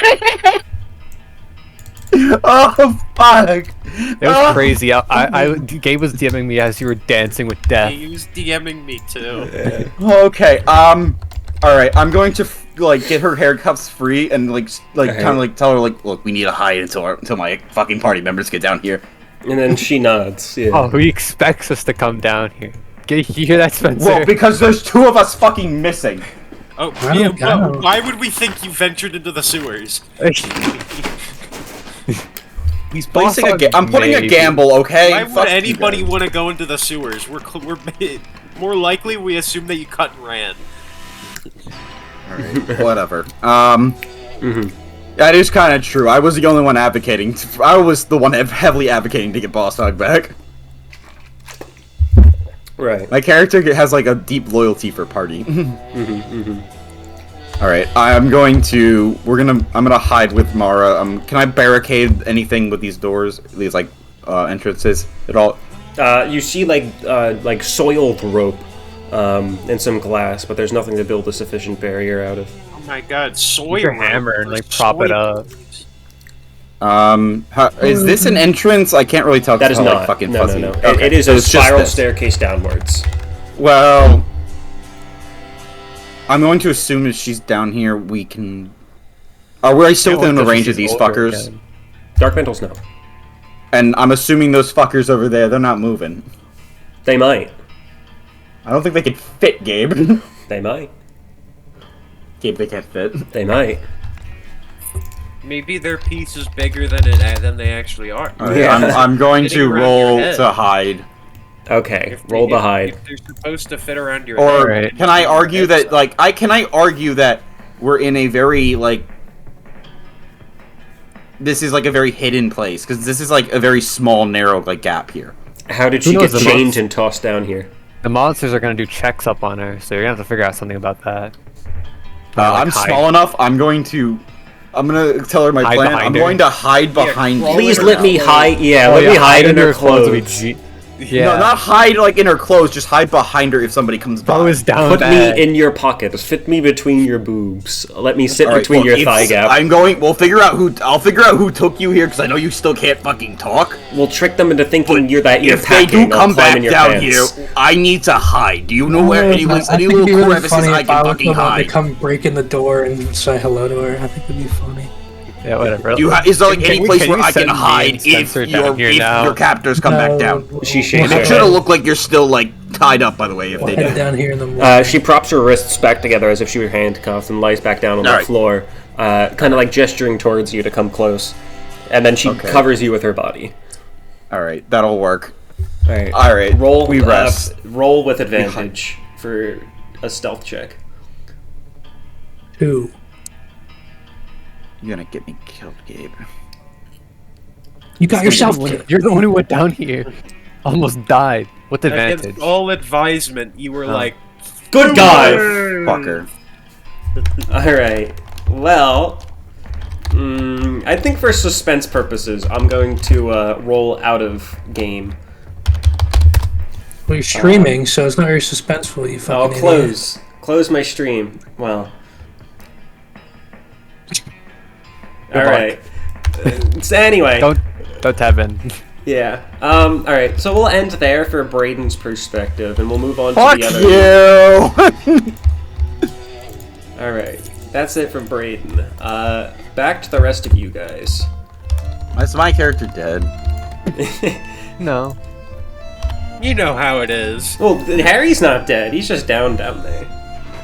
Oh fuck! It was crazy. Gabe was DMing me as you were dancing with death. He was DMing me too. Okay, alright, I'm going to, like, get her handcuffs free and, like, kind of, like, tell her, like, look, we need to hide until my fucking party members get down here. And then she nods, yeah. Oh, he expects us to come down here. You hear that, Spencer? Well, because there's 2 of us fucking missing. Oh, I don't know. why would we think you ventured into the sewers? He's placing I'm putting a Maybe. gamble, okay? Why would Fuck you anybody guys. want to go into the sewers? We're more likely we assume that you cut and ran. Alright, whatever. That is kind of true. I was the only one advocating. I was the one heavily advocating to get Boss Hog back. Right. My character has, like, a deep loyalty for party. Alright, I'm gonna hide with Mara. Can I barricade anything with these doors? These, like, entrances at all? You see, like soiled rope, and some glass, but there's nothing to build a sufficient barrier out of. Oh my god, soy Your hammer and, like, prop it up. Is this an entrance? I can't really tell. That is it's not. Like, fucking No. fuzzy. Okay. It is so a it's just spiral this. staircase downwards. Well, I'm going to assume if she's down here, we can... Are we still within the range of these fuckers? Dark Mantles, no. And I'm assuming those fuckers over there, they're not moving. They might. I don't think they could fit, Gabe. They might. Gabe, they can't fit. They might. Maybe their piece is bigger than they actually are. Alright, Yeah. I'm going Fitting to around roll your head. to hide. Okay, roll to hide. If they're supposed to fit around your Or head. can I argue that, like, can I argue that we're in a very, like... This is, like, a very hidden place, because this is, like, a very small, narrow, like, gap here. How did Who she get knows the chained most? and tossed down here? The monsters are gonna do checks up on her, so you're gonna have to figure out something about that. Like, I'm hide. small enough, I'm gonna tell her my Hide plan. behind I'm her. going to hide behind you. Please let me hide. Yeah, Oh, let me yeah, hide in her clothes would be clothes. Yeah. No, not hide, like, in her clothes, just hide behind her if somebody comes by. I was down Put bad. me in your pocket. Fit me between your boobs. Let me sit All right, between look, your if thigh gap. I'll figure out who took you here, because I know you still can't fucking talk. We'll trick them into thinking you're If they packing. do I'll come climb back in your down pants. here, I need to hide. Do you know where any I think little it'd be really crevices funny I if can I was fucking the one to hide? come break in the door and say hello to her. I think it'd be funny. Yeah, whatever. Is there, like, any place where you I can send me hide and if Spencer down here now? your captors come back down? She shakes her Make sure to head. look like you're still, like, tied up, by the way, if they Head do. down here in the morning. She props her wrists back together as if she were handcuffed and lies back down on the Alright. floor, kind of like gesturing towards you to come close. And then she covers you with her body. Alright, that'll work. Alright. Alright, Roll. we rest. Roll with advantage for a stealth check. 2. You're gonna get me killed, Gabe. You got yourself killed. You're the one who went down here. Almost died. With advantage. Against all advisement, you were like, Good God! Fucker. Alright. Well, I think for suspense purposes, I'm going to roll out of game. Well, you're streaming, so it's not very suspenseful, you I'll fucking close. Close my stream. Well. Alright. So anyway. Don't tab in. Yeah. Alright, so we'll end there for Braden's perspective, and we'll move on to the other. Alright. That's it for Braden. Back to the rest of you guys. Is my character dead? No. You know how it is. Well, Harry's not dead. He's just down there.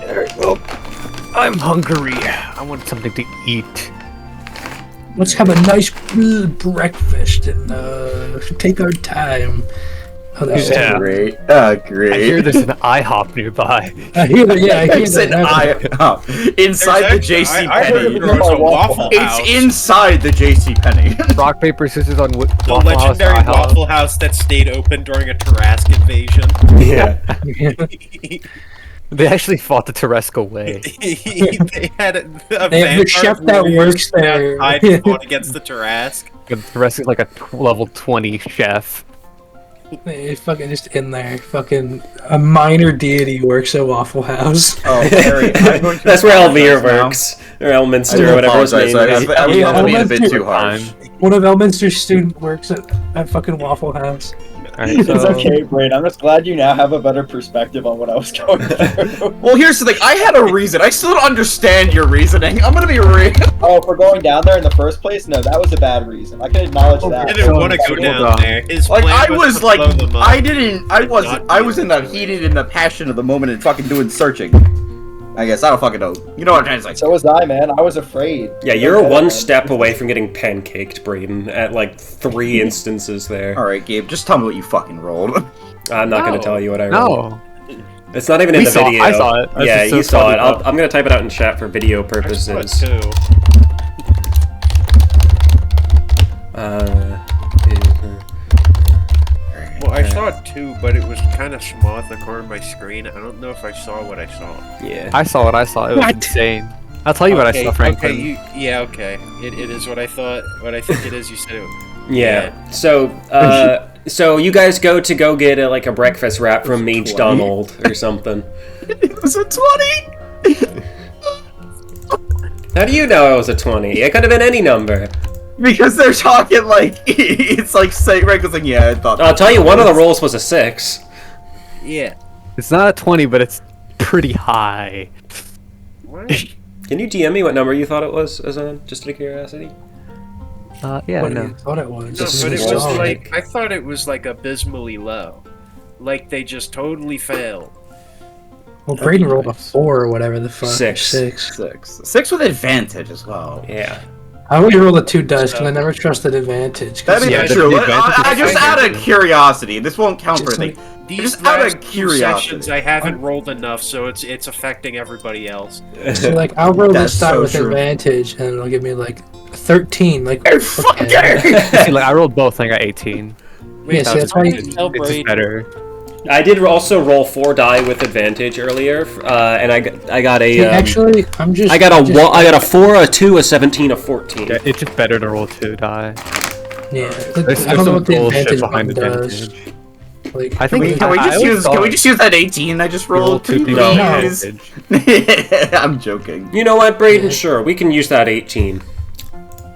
Alright, well, I'm hungry. I want something to eat. Let's have a nice breakfast and take our time. Oh, that's great. Great. I hear there's an IHOP nearby. I hear that. Yeah, I hear It's an IHOP inside the JC Penney. It's inside the JC Penney. Rock paper scissors on The Waffle legendary House, Waffle House that stayed open during a Tarrasque invasion. Yeah. They actually fought the Tarrasque away. They had a They have the chef that works there. I fought against the Tarrasque. The Tarrasque is like a level 20 chef. They fucking just in there. Fucking a minor deity works at Waffle House. Oh, Harry, that's where Elvira works. Or Elminster, or whatever his name is. I was probably being a bit too harsh. One of Elminster's students works at fucking Waffle House. Right, It's okay, Brain. I'm just glad you now have a better perspective on what I was going through. Well, here's the thing. I had a reason. I still don't understand your reasoning. I'm gonna be real. Oh, for going down there in the first place? No, that was a bad reason. I can acknowledge that. I didn't want to go down there. His Like, plan I was to like, blow them up. I was in the heated in the passion of the moment and fucking doing searching. I guess, I don't fucking know. You know what I'm trying to say. So was I, man. I was afraid. Yeah, you're one step away from getting pancaked, Braden, at like 3 instances there. Alright, Gabe, just tell me what you fucking rolled. I'm not gonna tell you what I rolled. No. It's not even in the video. I saw it. Yeah, you saw it. I'm gonna type it out in chat for video purposes. Well, I saw it too, but it was kind of small at the corner of my screen. I don't know if I saw what I saw. Yeah. I saw what I saw. It was insane. I'll tell you what I saw, Franklin. Okay, okay. It is what I thought. What I think it is. You said it. Yeah. So, so you guys go get a breakfast wrap from Mage Donald or something. It was a 20. How do you know it was a 20? It could have been any number. Because they're talking like it's like say Franklin's like, yeah, I thought. I'll tell you, one of the rolls was a 6. Yeah. It's not a 20, but it's pretty high. What? Can you DM me what number you thought it was, Azan? Just out of curiosity. Yeah, What no. you thought it was. No, but it was like I thought it was like abysmally low. Like they just totally failed. Well, Braden rolled a 4 or whatever the fuck. 6. 6 with advantage as well. Yeah. I always roll a 2 dice because I never trusted advantage. That is Yeah, true. the advantage I is just out of curiosity. This won't count for Just anything. These Just out of last 2 curiosity. sessions, I haven't rolled enough, so it's affecting everybody else. So like I'll roll That's this die so with true. advantage and it'll give me like 13. Like See, like, I rolled both and I got 18. Yeah, see, that's why you It's just better. I did also roll 4 die with advantage earlier, and I got a. actually, I got a 4, a 2, a 17, a 14. Yeah, it's just better to roll 2 die. Yeah, There's I don't know some what the bullshit advantage behind button does. advantage. Like, I think Can we just use that 18 I just rolled? two Please? advantage. I'm joking. You know what, Braden? Sure, we can use that 18.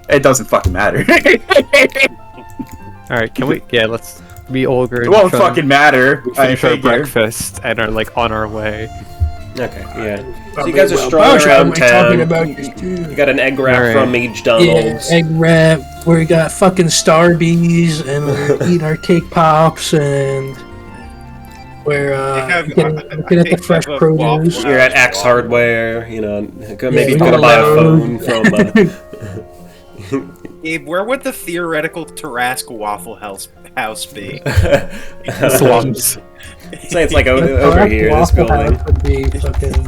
It doesn't fucking matter. Alright, can we? Yeah, let's be Olger. It won't fucking matter. I Finish our figure. breakfast and are like on our way. Okay, yeah. So you guys are strolling around town. You got an egg wrap from Mage Donald's. Yeah, egg wrap. We got fucking Starbies, and we're eating our cake pops, and we're looking at the fresh produce. You're at Axe Hardware, you know, maybe we gonna got buy a load. phone from. Gabe, where would the theoretical Tarrasque Waffle House be? Slums. Say it's like over here, this building. Would be fucking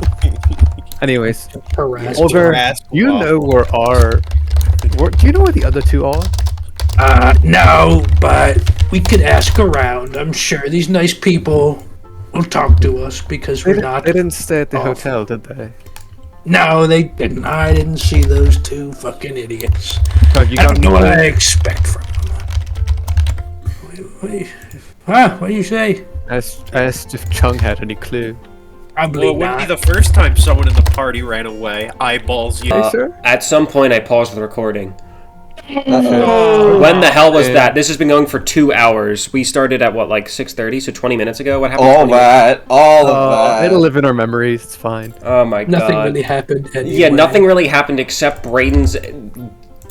Anyways, Tarrasque. Olger, Tarrasque you know where do you know where the other 2 are? No, but we could ask around. I'm sure these nice people will talk to us because we're not. They didn't stay at the awful. hotel, did they? No, they didn't. I didn't see those two fucking idiots. Oh, you I don't got know what me. I expect from them. What do you say? I asked if Chung had any clue. Probably Well, it wouldn't be not. the first time someone in the party ran away. Eyeballs you. Hey, sir? At some point, I paused the recording. Uh-oh. When the hell was man. that? This has been going for 2 hours. We started at what, like 6:30, so 20 minutes ago. What happened? All that. It'll live in our memories. It's fine. Oh my god. Nothing really happened anyway. Yeah, nothing really happened except Brayden's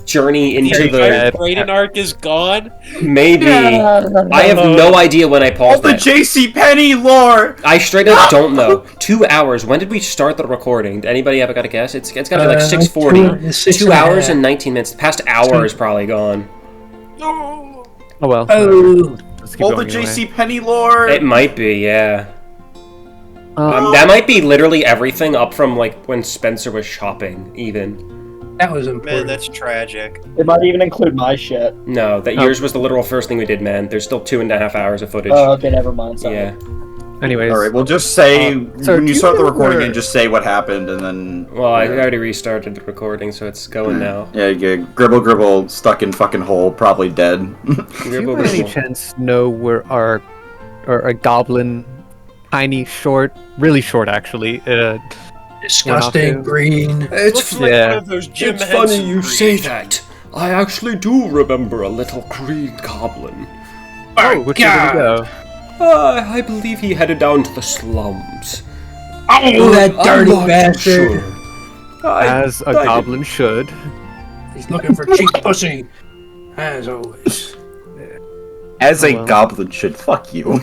journey into The entire the. Brayden arc is gone. Maybe. I have no idea when I All paused the that. JCPenney lore! I straight up don't know. 2 hours. When did we start the recording? Anybody ever got a guess? It's got to be like 6:40. 2 hours and 19 minutes. The past hour is probably gone. Oh well. Oh. Let's keep All the going anyway. JCPenney lore! It might be, yeah. That might be literally everything up from like when Spencer was shopping, even. That was Man, important. that's tragic. It might even include my shit. No, that yours was the literal first thing we did, man. There's still 2.5 hours of footage. Oh, okay, never mind. Sorry. Yeah. Anyways. Alright, we'll just say, so when do you you start the know recording, where- and just say what happened, and then... Well, I already restarted the recording, so it's going now. Yeah, Gribble stuck in fucking hole, probably dead. Do you by any chance know where our a goblin, tiny, short, really short actually, Disgusting green. Looks like one of those Jim It's funny Henson you breeds. say that. I actually do remember a little green goblin. Oh, which way did he go? I believe he headed down to the slums. Oh, that I'm dirty not too bastard. sure. As a goblin should. He's looking for cheap pussy. As always. As a goblin should. Fuck you.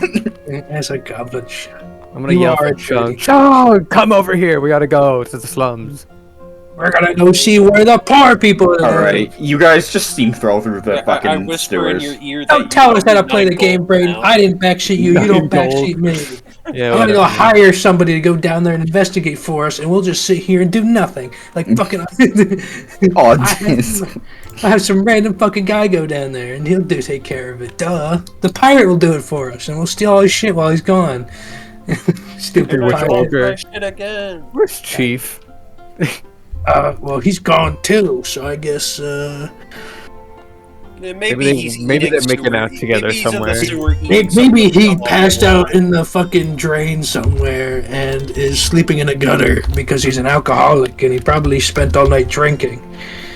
As a goblin should. I'm gonna You yell are for a Chung. dirty- Chung, come over here. We gotta go to the slums. We're gonna go see where the poor people are. Alright, you guys just steam throw through the I fucking whisper in sewers. your ear that Don't you tell us how to owe me play the 9 game, gold Braden. now. I didn't backseat you. You don't 9 gold. backseat me. Yeah, I'm gonna go whatever. hire somebody to go down there and investigate for us, and we'll just sit here and do nothing. Like fucking. Oh, I have some random fucking guy go down there, and he'll take care of it. Duh. The pirate will do it for us, and we'll steal all his shit while he's gone. Stupid Which pirate. ogre? Shit again. Where's Chief? Well, he's gone too, so I guess. Yeah, Maybe they're making out together somewhere. Maybe he passed out in the fucking drain somewhere and is sleeping in a gutter because he's an alcoholic and he probably spent all night drinking.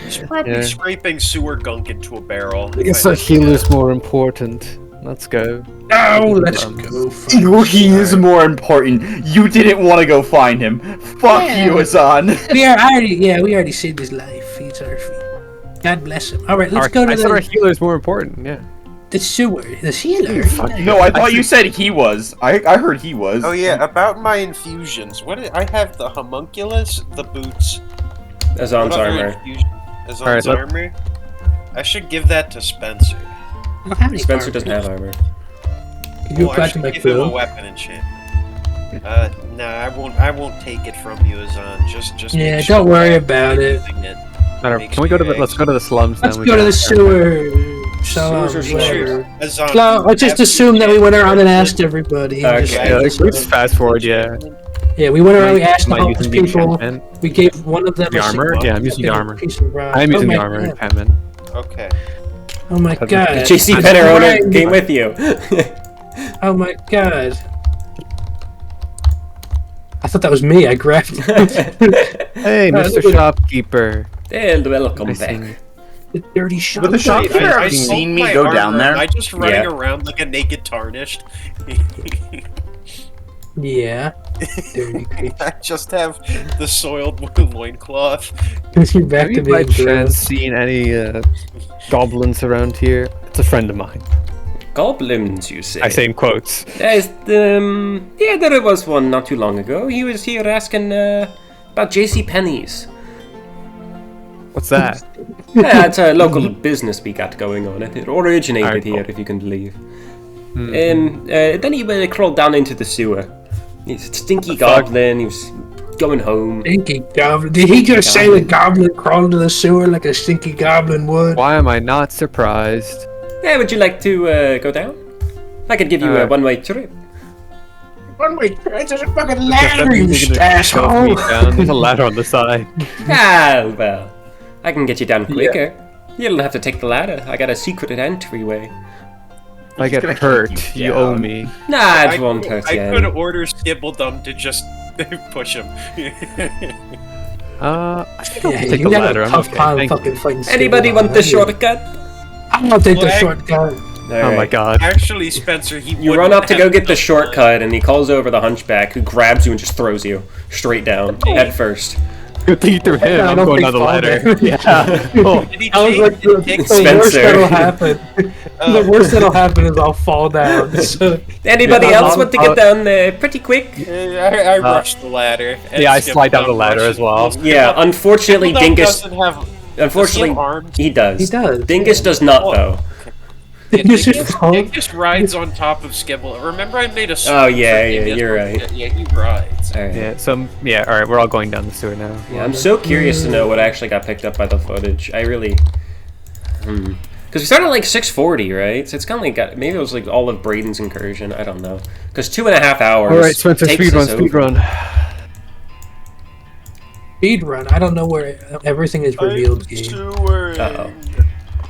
He's probably scraping sewer gunk into a barrel. I guess a healer's more important. Let's go. No, let's go. He is more important. You didn't want to go find him. Fuck Yeah. you, Azan. We already saved his life. He's our God bless him. All right, let's go to I said our the healer's more important. Yeah. sewer. The healer. No, I thought you said he was. I heard he was. Oh yeah, about my infusions. I have the homunculus, the boots, Azan's what other armor. Azan's Alright, armor. I should give that to Spencer. I don't have any Spencer armor. doesn't have armor. Can you Well, I apply to should my give him a quill? weapon enchantment. No, I won't take it from you, Azan. Just Yeah, make sure don't worry that about it. using it. Can we go to the? Let's go to the slums Let's now. go to the sewer. So, Sewers are whatever. Azan, No, you let's just have assume that we went around and asked enchanted- everybody. Okay. Just- Yeah, like, we just fast forward. Yeah. Yeah, we went around, we asked the Am I homeless using the people. enchantment? We gave one of them The a armor? single- Yeah, I'm using the armor. piece of rock. I'm using Oh the my armor, God. enchantment. Okay. Oh my god. JC I'm Penner owner crying. came with you. Oh my god. I thought that was me. I grabbed Hey, Mr. look at- Shopkeeper. And welcome I see. back. the dirty shop. But the shopkeeper I have sold seen me my go armor. down there. Am I just running Yeah. around like a naked tarnished? Yeah. Dirty creature. I just have the soiled loincloth. You're back Have to you by being chance gross. seen any goblins around here? It's a friend of mine. Goblins, you say? I say in quotes. There's, yeah, there was one not too long ago. He was here asking about JC Penney's. What's that? Yeah, it's a local business we got going on. It originated Alright, here, cool. if you can believe. Then he crawled down into the sewer. He's a stinky goblin. He was going home. Stinky goblin. Did he just say the goblin crawled into the sewer like a stinky goblin would? Why am I not surprised? Yeah, would you like to go down? I could give you a one-way trip. One-way trains, there's a fucking ladder, you asshole! There's a ladder on the side. Ah, well, I can get you down quicker. You don't have to take the ladder. I got a secret entryway. If I get hurt, you owe me. Nah, it won't hurt you. I could order Skibbledum to just push him. I think I'll take the ladder. I'm okay. Thank you. Anybody want the shortcut? I'll take the shortcut. Oh my god. Actually, Spencer, you run up to go get the shortcut, and he calls over the hunchback, who grabs you and just throws you straight down, head first. Good thing you threw him. I'm going down the ladder. Yeah. I was like, the worst that'll happen. The worst that'll happen is I'll fall down. So. Anybody else want to get down there pretty quick? I rushed the ladder. Yeah, I slide down the ladder as well. Yeah, unfortunately, Dingus. Unfortunately, he does. He does. Dingus does not, though. Dingus rides on top of Skibble. Remember, I made a. Oh yeah, you're right. Yeah, he rides. All right. Yeah, so all right, we're all going down the sewer now. Yeah, I'm so curious to know what actually got picked up by the footage. I really, because we started at like 6:40, right? So it's kind of like maybe it was like all of Braden's incursion. I don't know. Because 2.5 hours. All right, Spencer, speedrun. Speedrun. I don't know where everything is revealed. Uh-oh.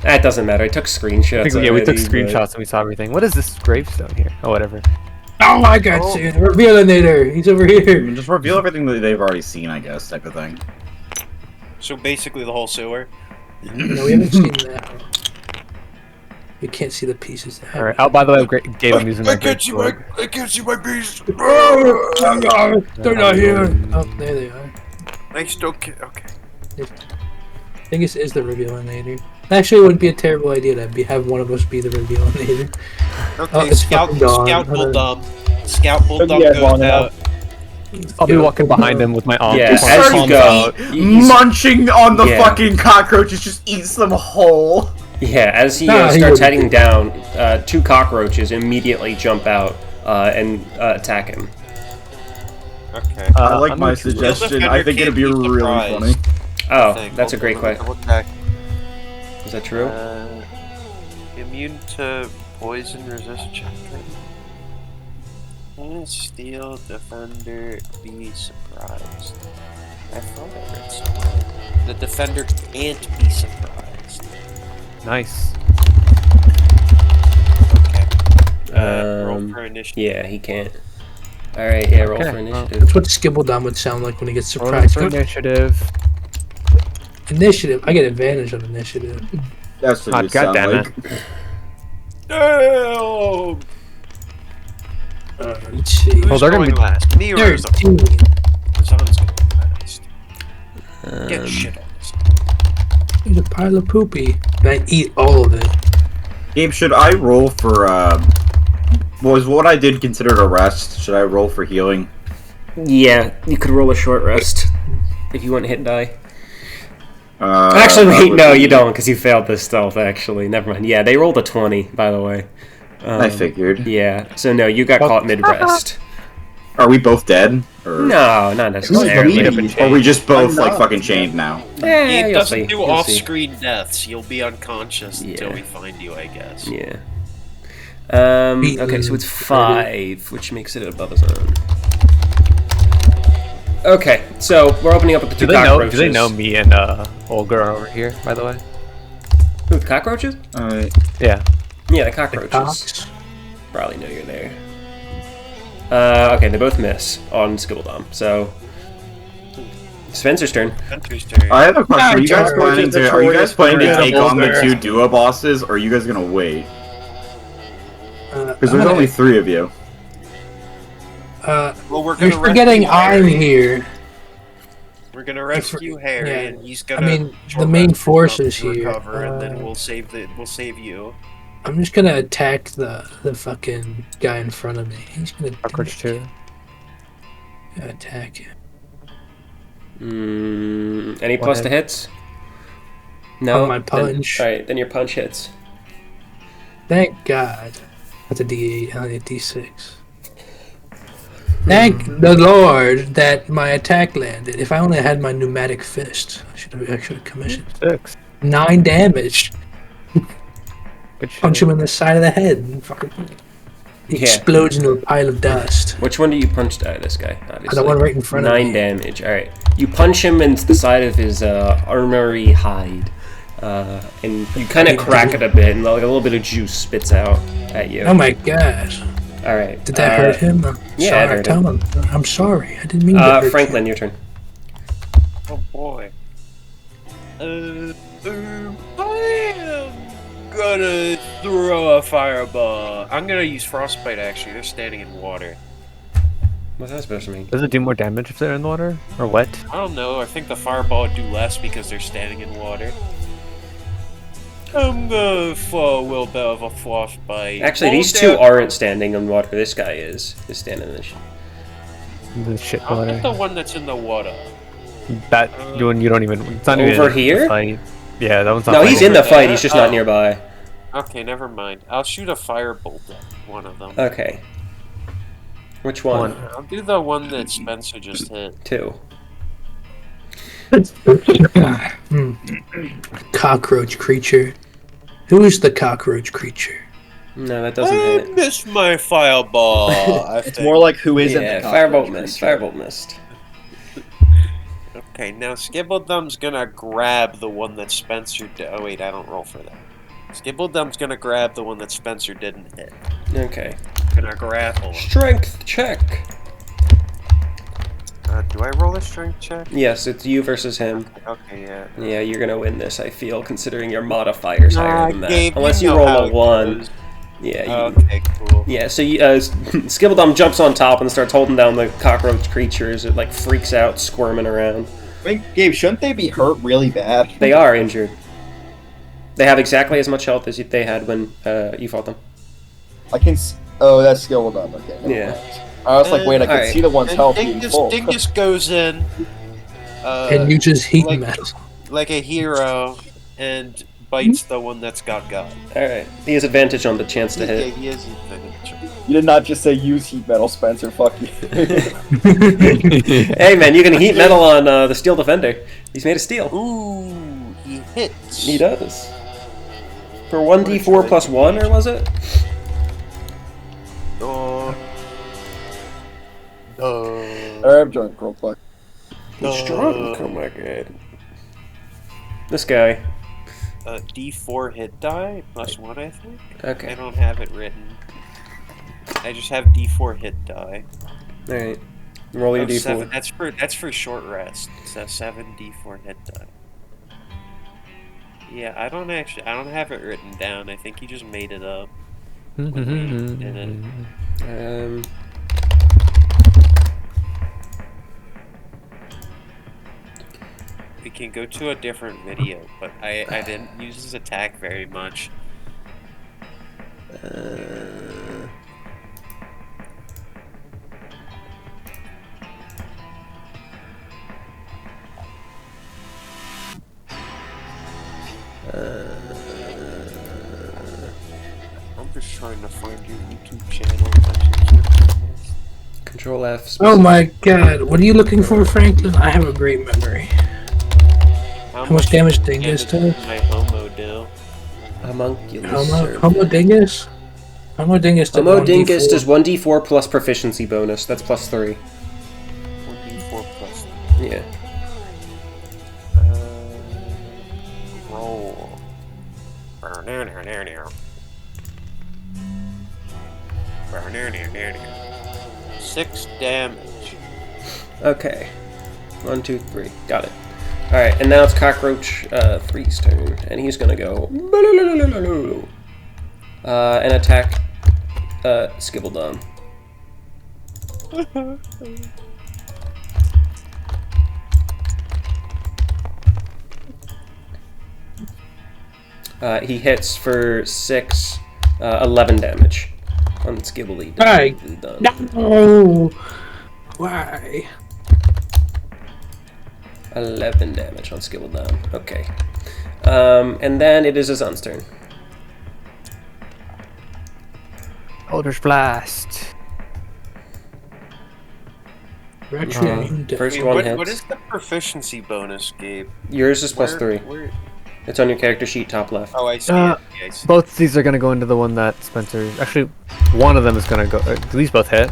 That doesn't matter. I took screenshots. We took screenshots and we saw everything. What is this gravestone here? Oh, whatever. Oh, I got you. Revealinator. He's over here. Just reveal everything that they've already seen, I guess, type of thing. So basically, the whole sewer. No, we haven't seen that. You can't see the pieces. All right. Oh, by the way, Gabe, I'm using my great sword. I can't see my piece. They're not here. Oh, there they are. I still can't. Okay. I think this is the revealinator. Actually, it wouldn't be a terrible idea to have one of us be the revealinator. Okay, Scout Bulldog. Scout Bulldog goes out. I'll be walking behind him with my arm. Yeah, as you go, munching on the fucking cockroaches, just eats them whole. Yeah, as he starts heading down, 2 cockroaches immediately jump out and attack him. Okay. I like my suggestion. I think it'd be really funny. Oh, that's a great question. Is that true? Immune to poison resist check. Steal, defender, be surprised. I thought I read somewhere. The defender can't be surprised. Nice. Okay. Roll for initiative. Yeah, he can't. Alright, yeah, roll for initiative. That's what Skibbledum would sound like when he gets surprised. Roll for initiative. Initiative. I get advantage on initiative. That's what you sound like. No! Let's see. Who's going last? Me or Razan? Razan's going last. Get shit on this. There's a pile of poopy. And I eat all of it. Gabe, should I roll for, was what I did considered a rest? Should I roll for healing? Yeah, you could roll a short rest if you want to hit die. Actually, wait, no, you don't, because you failed this stealth, actually. Never mind. Yeah, they rolled a 20, by the way. I figured. Yeah, so no, you got caught mid-rest. Are we both dead? Or... No, not necessarily. Or are we just both, like, fucking chained now? It doesn't do off-screen deaths. You'll be unconscious until we find you, I guess. Yeah. Okay, so it's 5, which makes it above his own. Okay, so we're opening up with the 2 cockroaches. Do they know me and Olga are over here, by the way? Who, the cockroaches? Yeah. Yeah, the cockroaches. Probably know you're there. Okay, they both miss on Skibbledom, so... Spencer's turn. I have a question. Are you guys planning to take on the 2 duo bosses, or are you guys gonna wait? Because there's only 3 of you. Well, you're forgetting I'm here. We're gonna rescue Harry, and he's gonna. I mean, the main force is here. Recover, and then we'll save you. I'm just gonna attack the fucking guy in front of me. He's gonna. Cockroach too. Attack him. Any plus to hits? No. On my punch. Alright, then your punch hits. Thank God. That's a D8, not a D6. Thank the Lord that my attack landed. If I only had my pneumatic fist, I should have actually commissioned. 9 damage. Punch him in the side of the head. He explodes into a pile of dust. Which one do you punch? This guy, obviously. The one right in front of me. 9 damage. All right. You punch him into the side of his armory hide, and you kind of crack it a bit, and like a little bit of juice spits out at you. Oh my god! All right. Did that hurt him? Yeah, it hurt him. I'm sorry. I didn't mean to hurt Franklin, you. your turn. Oh boy. I am gonna throw a fireball. I'm gonna use frostbite. Actually, they're standing in water. What's that supposed to mean? Does it do more damage if they're in the water or wet? I don't know. I think the fireball would do less because they're standing in water. I'm gonna throw a little bit of a frostbite. Actually, these two aren't standing in water. This guy is standing in the shit I'll water. get the one that's in the water. That one you don't even. It's not over even here. Fight. Yeah, that one's not. No, fighting. he's in the fight. He's just not nearby. Okay, never mind. I'll shoot a firebolt at one of them. Okay. Which one? I'll do the one that Spencer just hit. 2. Cockroach creature. Who is the cockroach creature? No, that doesn't I hit. missed my fireball. It's more like who isn't Yeah, the firebolt missed. Firebolt missed. Okay, now Skibbledum's gonna grab the one that Spencer did. Oh wait, I don't roll for that. Skibbledum's gonna grab the one that Spencer didn't hit. Okay. Gonna grapple him. Strength check. Do I roll a strength check? Yes, it's you versus him. Okay, yeah. Yeah, you're gonna win this, I feel, considering your modifier's higher than that. Gabe, Unless you know roll how a it 1. goes. Yeah, Okay, cool. Yeah, so you, Skibbledum jumps on top and starts holding down the cockroach creature as it like freaks out, squirming around. I mean, Gabe, shouldn't they be hurt really bad? They are injured. They have exactly as much health as they had when you fought them. I can. Oh, that's skill done. Okay. Yeah. I was like, wait, I can Alright. see the one's health being Dingus, full. Dingus goes in. And you just heat metal. Like a hero, and bites the one that's got God. Alright. He has advantage on the chance to Yeah, hit. he is advantage. You did not just say use heat metal, Spencer. Fuck you. Hey man, you can heat metal on the Steel Defender. He's made of steel. Ooh, he hits. He does. For 1d4 plus 1, or was it? I'm drunk real quick. He's drunk. Oh my god. This guy. D4 hit die plus 1, I think. Okay. I don't have it written. I just have D4 hit die. Alright. Roll your D4. 7. That's for short rest. So 7 D4 hit die. Yeah, I don't have it written down. I think he just made it up. when he did it. We can go to a different video, but I didn't use his attack very much. I'm just trying to find your YouTube channel. Control F. Oh my god, what are you looking for, Franklin? I have a great memory. How much damage Dingus does? My homo do. Homunculus. Homo Dingus? Homo Dingus does Homo Dingus does 1d4 plus proficiency bonus. That's plus 3. 1d4 plus 3. Yeah. Roll. 6 damage. Okay. 1, 2, 3. Got it. Alright, and now it's Cockroach 3's turn. And he's gonna go and attack Skibbledum. He hits for 6, 11 damage on Skibbly. Right. No! Why? 11 damage on Skibbledum. Okay. And then it is his son's turn. Eldritch Blast. First one hits. What is the proficiency bonus, Gabe? Yours is plus 3. It's on your character sheet, top left. Oh, I see it. Both these are gonna go into the one that Spencer. Actually, one of them is gonna go. Do these both hit?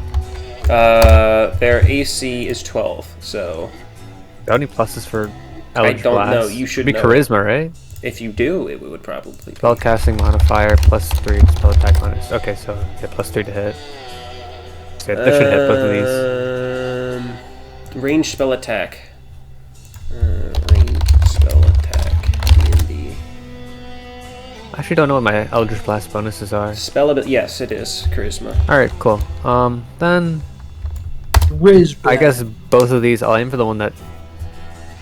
Their AC is 12, so. Got any pluses for Eldritch I don't Blast? know. You should be know. Charisma, right? If you do, it would probably be. Spellcasting modifier +3 to spell attack bonus. Okay, so yeah, +3 to hit. So that should hit both of these. Ranged spell attack. Ranged spell attack. DnD. I actually don't know what my Eldritch Blast bonuses are. Spell ability. Yes, it is charisma. All right, cool. Then Riz. I guess both of these. I'll aim for the one that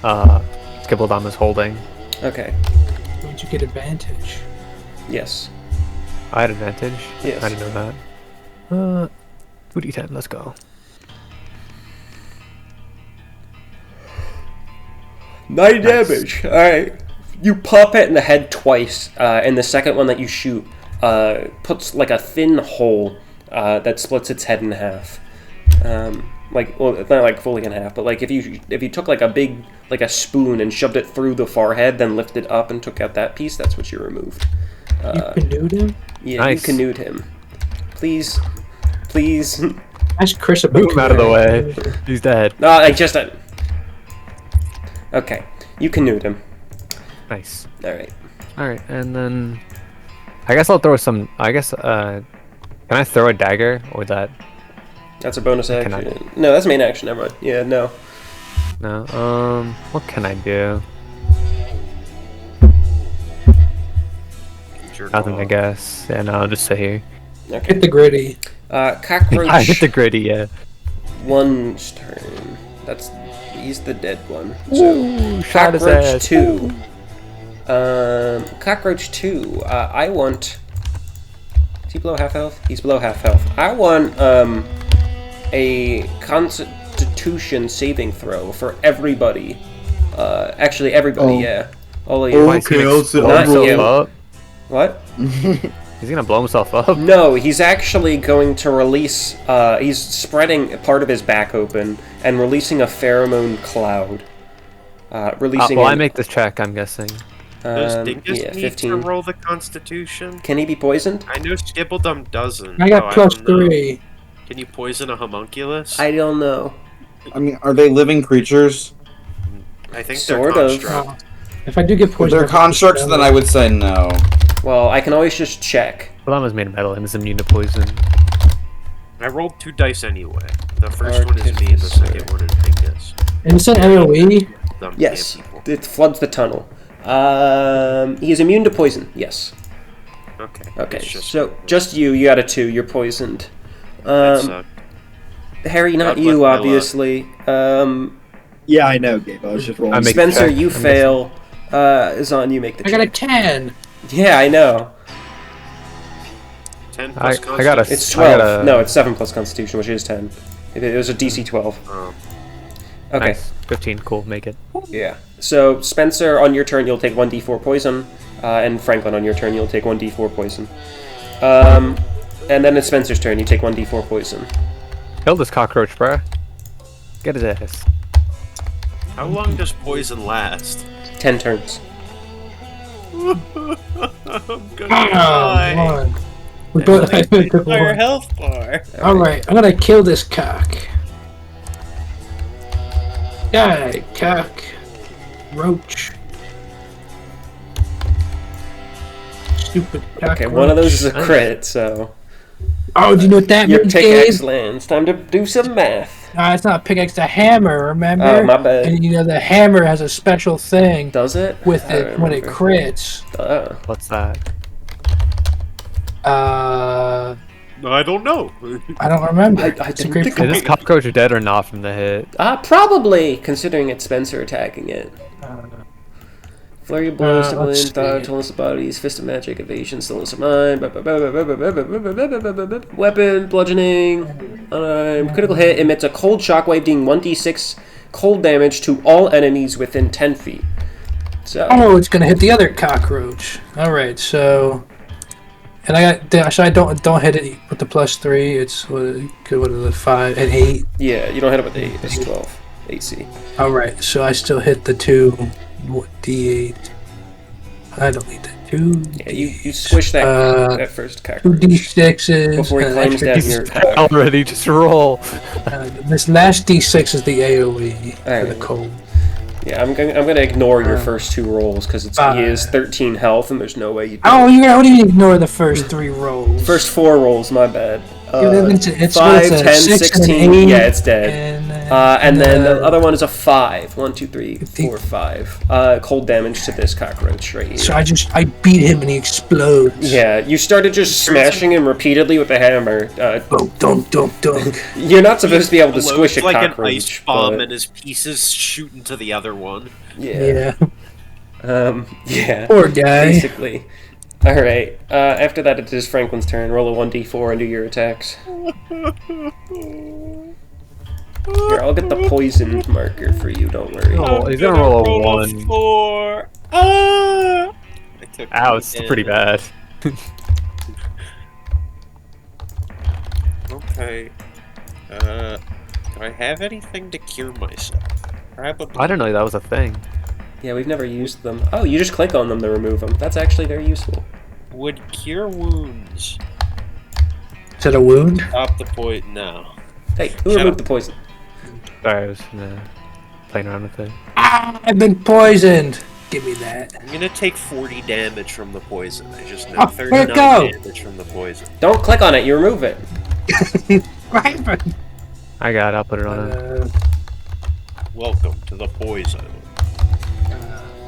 Skibbledom is holding. Okay. Would you get advantage? Yes. I had advantage. Yes. I didn't know that. 2d10. Let's go. 9 damage. All right. You pop it in the head twice, and the second one that you shoot puts like a thin hole that splits its head in half. Well, it's not like fully in half, but like if you took like a spoon and shoved it through the forehead, then lifted up and took out that piece, that's what you removed. You canoed him? Yeah, nice. You canoed him. Please. Ask Chris about Move him out of the way. He's dead. No, I just. Okay, you canoed him. Nice. All right. All right, and then I guess I'll throw some. I guess. Can I throw a dagger or that? That's a bonus action. No, that's main action. Never mind. Yeah, no. No. What can I do? Nothing, I guess. Yeah, no, I'll just sit here. Okay. Hit the gritty. Cockroach. I hit the gritty, yeah. One's turn. He's the dead one. Ooh, So shot his Cockroach ass. 2. Cockroach 2. I want. Is he below half health? He's below half health. I want a Constitution saving throw for everybody. Actually, everybody. Yeah. All of you. Okay, Not you. Up? What? He's gonna blow himself up. No, he's actually going to release. He's spreading part of his back open and releasing a pheromone cloud. Releasing. Well, I make this check. I'm guessing. Does Dingus yeah, need 15. to roll the Constitution? Can he be poisoned? I know Skibbledom doesn't. I got so +3. Can you poison a homunculus? I don't know. I mean, are they living creatures? I think Sort they're of. construct. If I do get If poisoned, they're constructs, then I would say no. Well, I can always just check. Well, that was made of metal and is immune to poison. I rolled 2 dice anyway. The first one is me, and the second one is Dingus. And it's an AoE. Them Yes, camp people. it floods the tunnel. He is immune to poison. Yes. Okay. Okay. It's So just you got a 2. You're poisoned. that sucked. Harry, not God you, bless my luck. obviously. Yeah, I know, Gabe. I was just rolling. I make- Spencer, check. you I'm fail. Zon, you make the I check. got a 10. Yeah, I know. 10 I plus got a- It's I got 12. a- No, it's 7 plus Constitution, which is 10. It was a DC 12. Oh. Okay. Nice. 15. Cool. Make it. Yeah. So, Spencer, on your turn, you'll take 1d4 poison. And Franklin, on your turn, you'll take 1d4 poison. And then it's Spencer's turn, you take 1d4 poison. Kill this cockroach, bruh. Get his ass. How long does poison last? 10 turns. I'm gonna Oh, die. Lord. We both I took Entire one. health bar. Alright, I'm gonna kill this cock. Die, cock. Roach. Stupid cock. Okay, one of those is a Nice. crit, so... Oh, do you know what that Your means, pickaxe Gabe? lands. Time to do some math. It's not a pickaxe, it's a hammer, remember? Oh, my bad. And you know the hammer has a special thing Does it? with I it don't when it remember. crits. Oh. What's that? I I don't know. don't remember. I It's a didn't great think Is this cockroach dead or not from the hit? Probably, considering it's Spencer attacking it. Flurry of blows, step let's in, thought, see. tallness of bodies, fist of magic, evasion, stillness of mind, weapon, bludgeoning, critical hit, emits a cold shockwave dealing 1d6 cold damage to all enemies within 10 feet. So, Oh, it's gonna hit the other cockroach. All right, so, and I got. So I don't hit it with the +3. It's what are the 5 and 8. yeah, you don't hit it with 8, it's 12 AC. All right, so I still hit the 2 D8. I don't need that. 2. Yeah, you squish that first cockroach 2d6s. before he climbs down your pack. Already, just roll. This last d6 is the AOE for Alright. the cold. Yeah, I'm gonna ignore your first 2 rolls because he is 13 health and there's no way you. Oh, what do you ignore the first 3 rolls? First 4 rolls, my bad. It's 5, a 10, 6 16. and an 8, Yeah, it's dead. And then the other one is a 5. 1, 2, 3, 4, 5. Cold damage to this cockroach right here. So I beat him and he explodes. Yeah, you started just smashing him repeatedly with a hammer. Dunk. You're not supposed to be able to squish a like cockroach. an ice bomb, but... and his pieces shoot into the other one. Yeah. Yeah. Poor guy. Basically. Alright, after that it is Franklin's turn. Roll a 1d4 and do your attacks. Here, I'll get the poisoned marker for you, don't worry. Oh, he's gonna roll a 1. 4. Ow, it's pretty bad. Okay. Do I have anything to cure myself? Probably. I didn't know that was a thing. Yeah, we've never used them. Oh, you just click on them to remove them. That's actually very useful. Would cure wounds. Is it a wound? Stop the poison. No. Hey, who removed the poison? Sorry, I was playing around with it. I've been poisoned. Give me that. I'm gonna take 40 damage from the poison. I just know Oh, 39 go. damage from the poison. Don't click on it, you remove it. I got it, I'll put it on it. Welcome to the poison.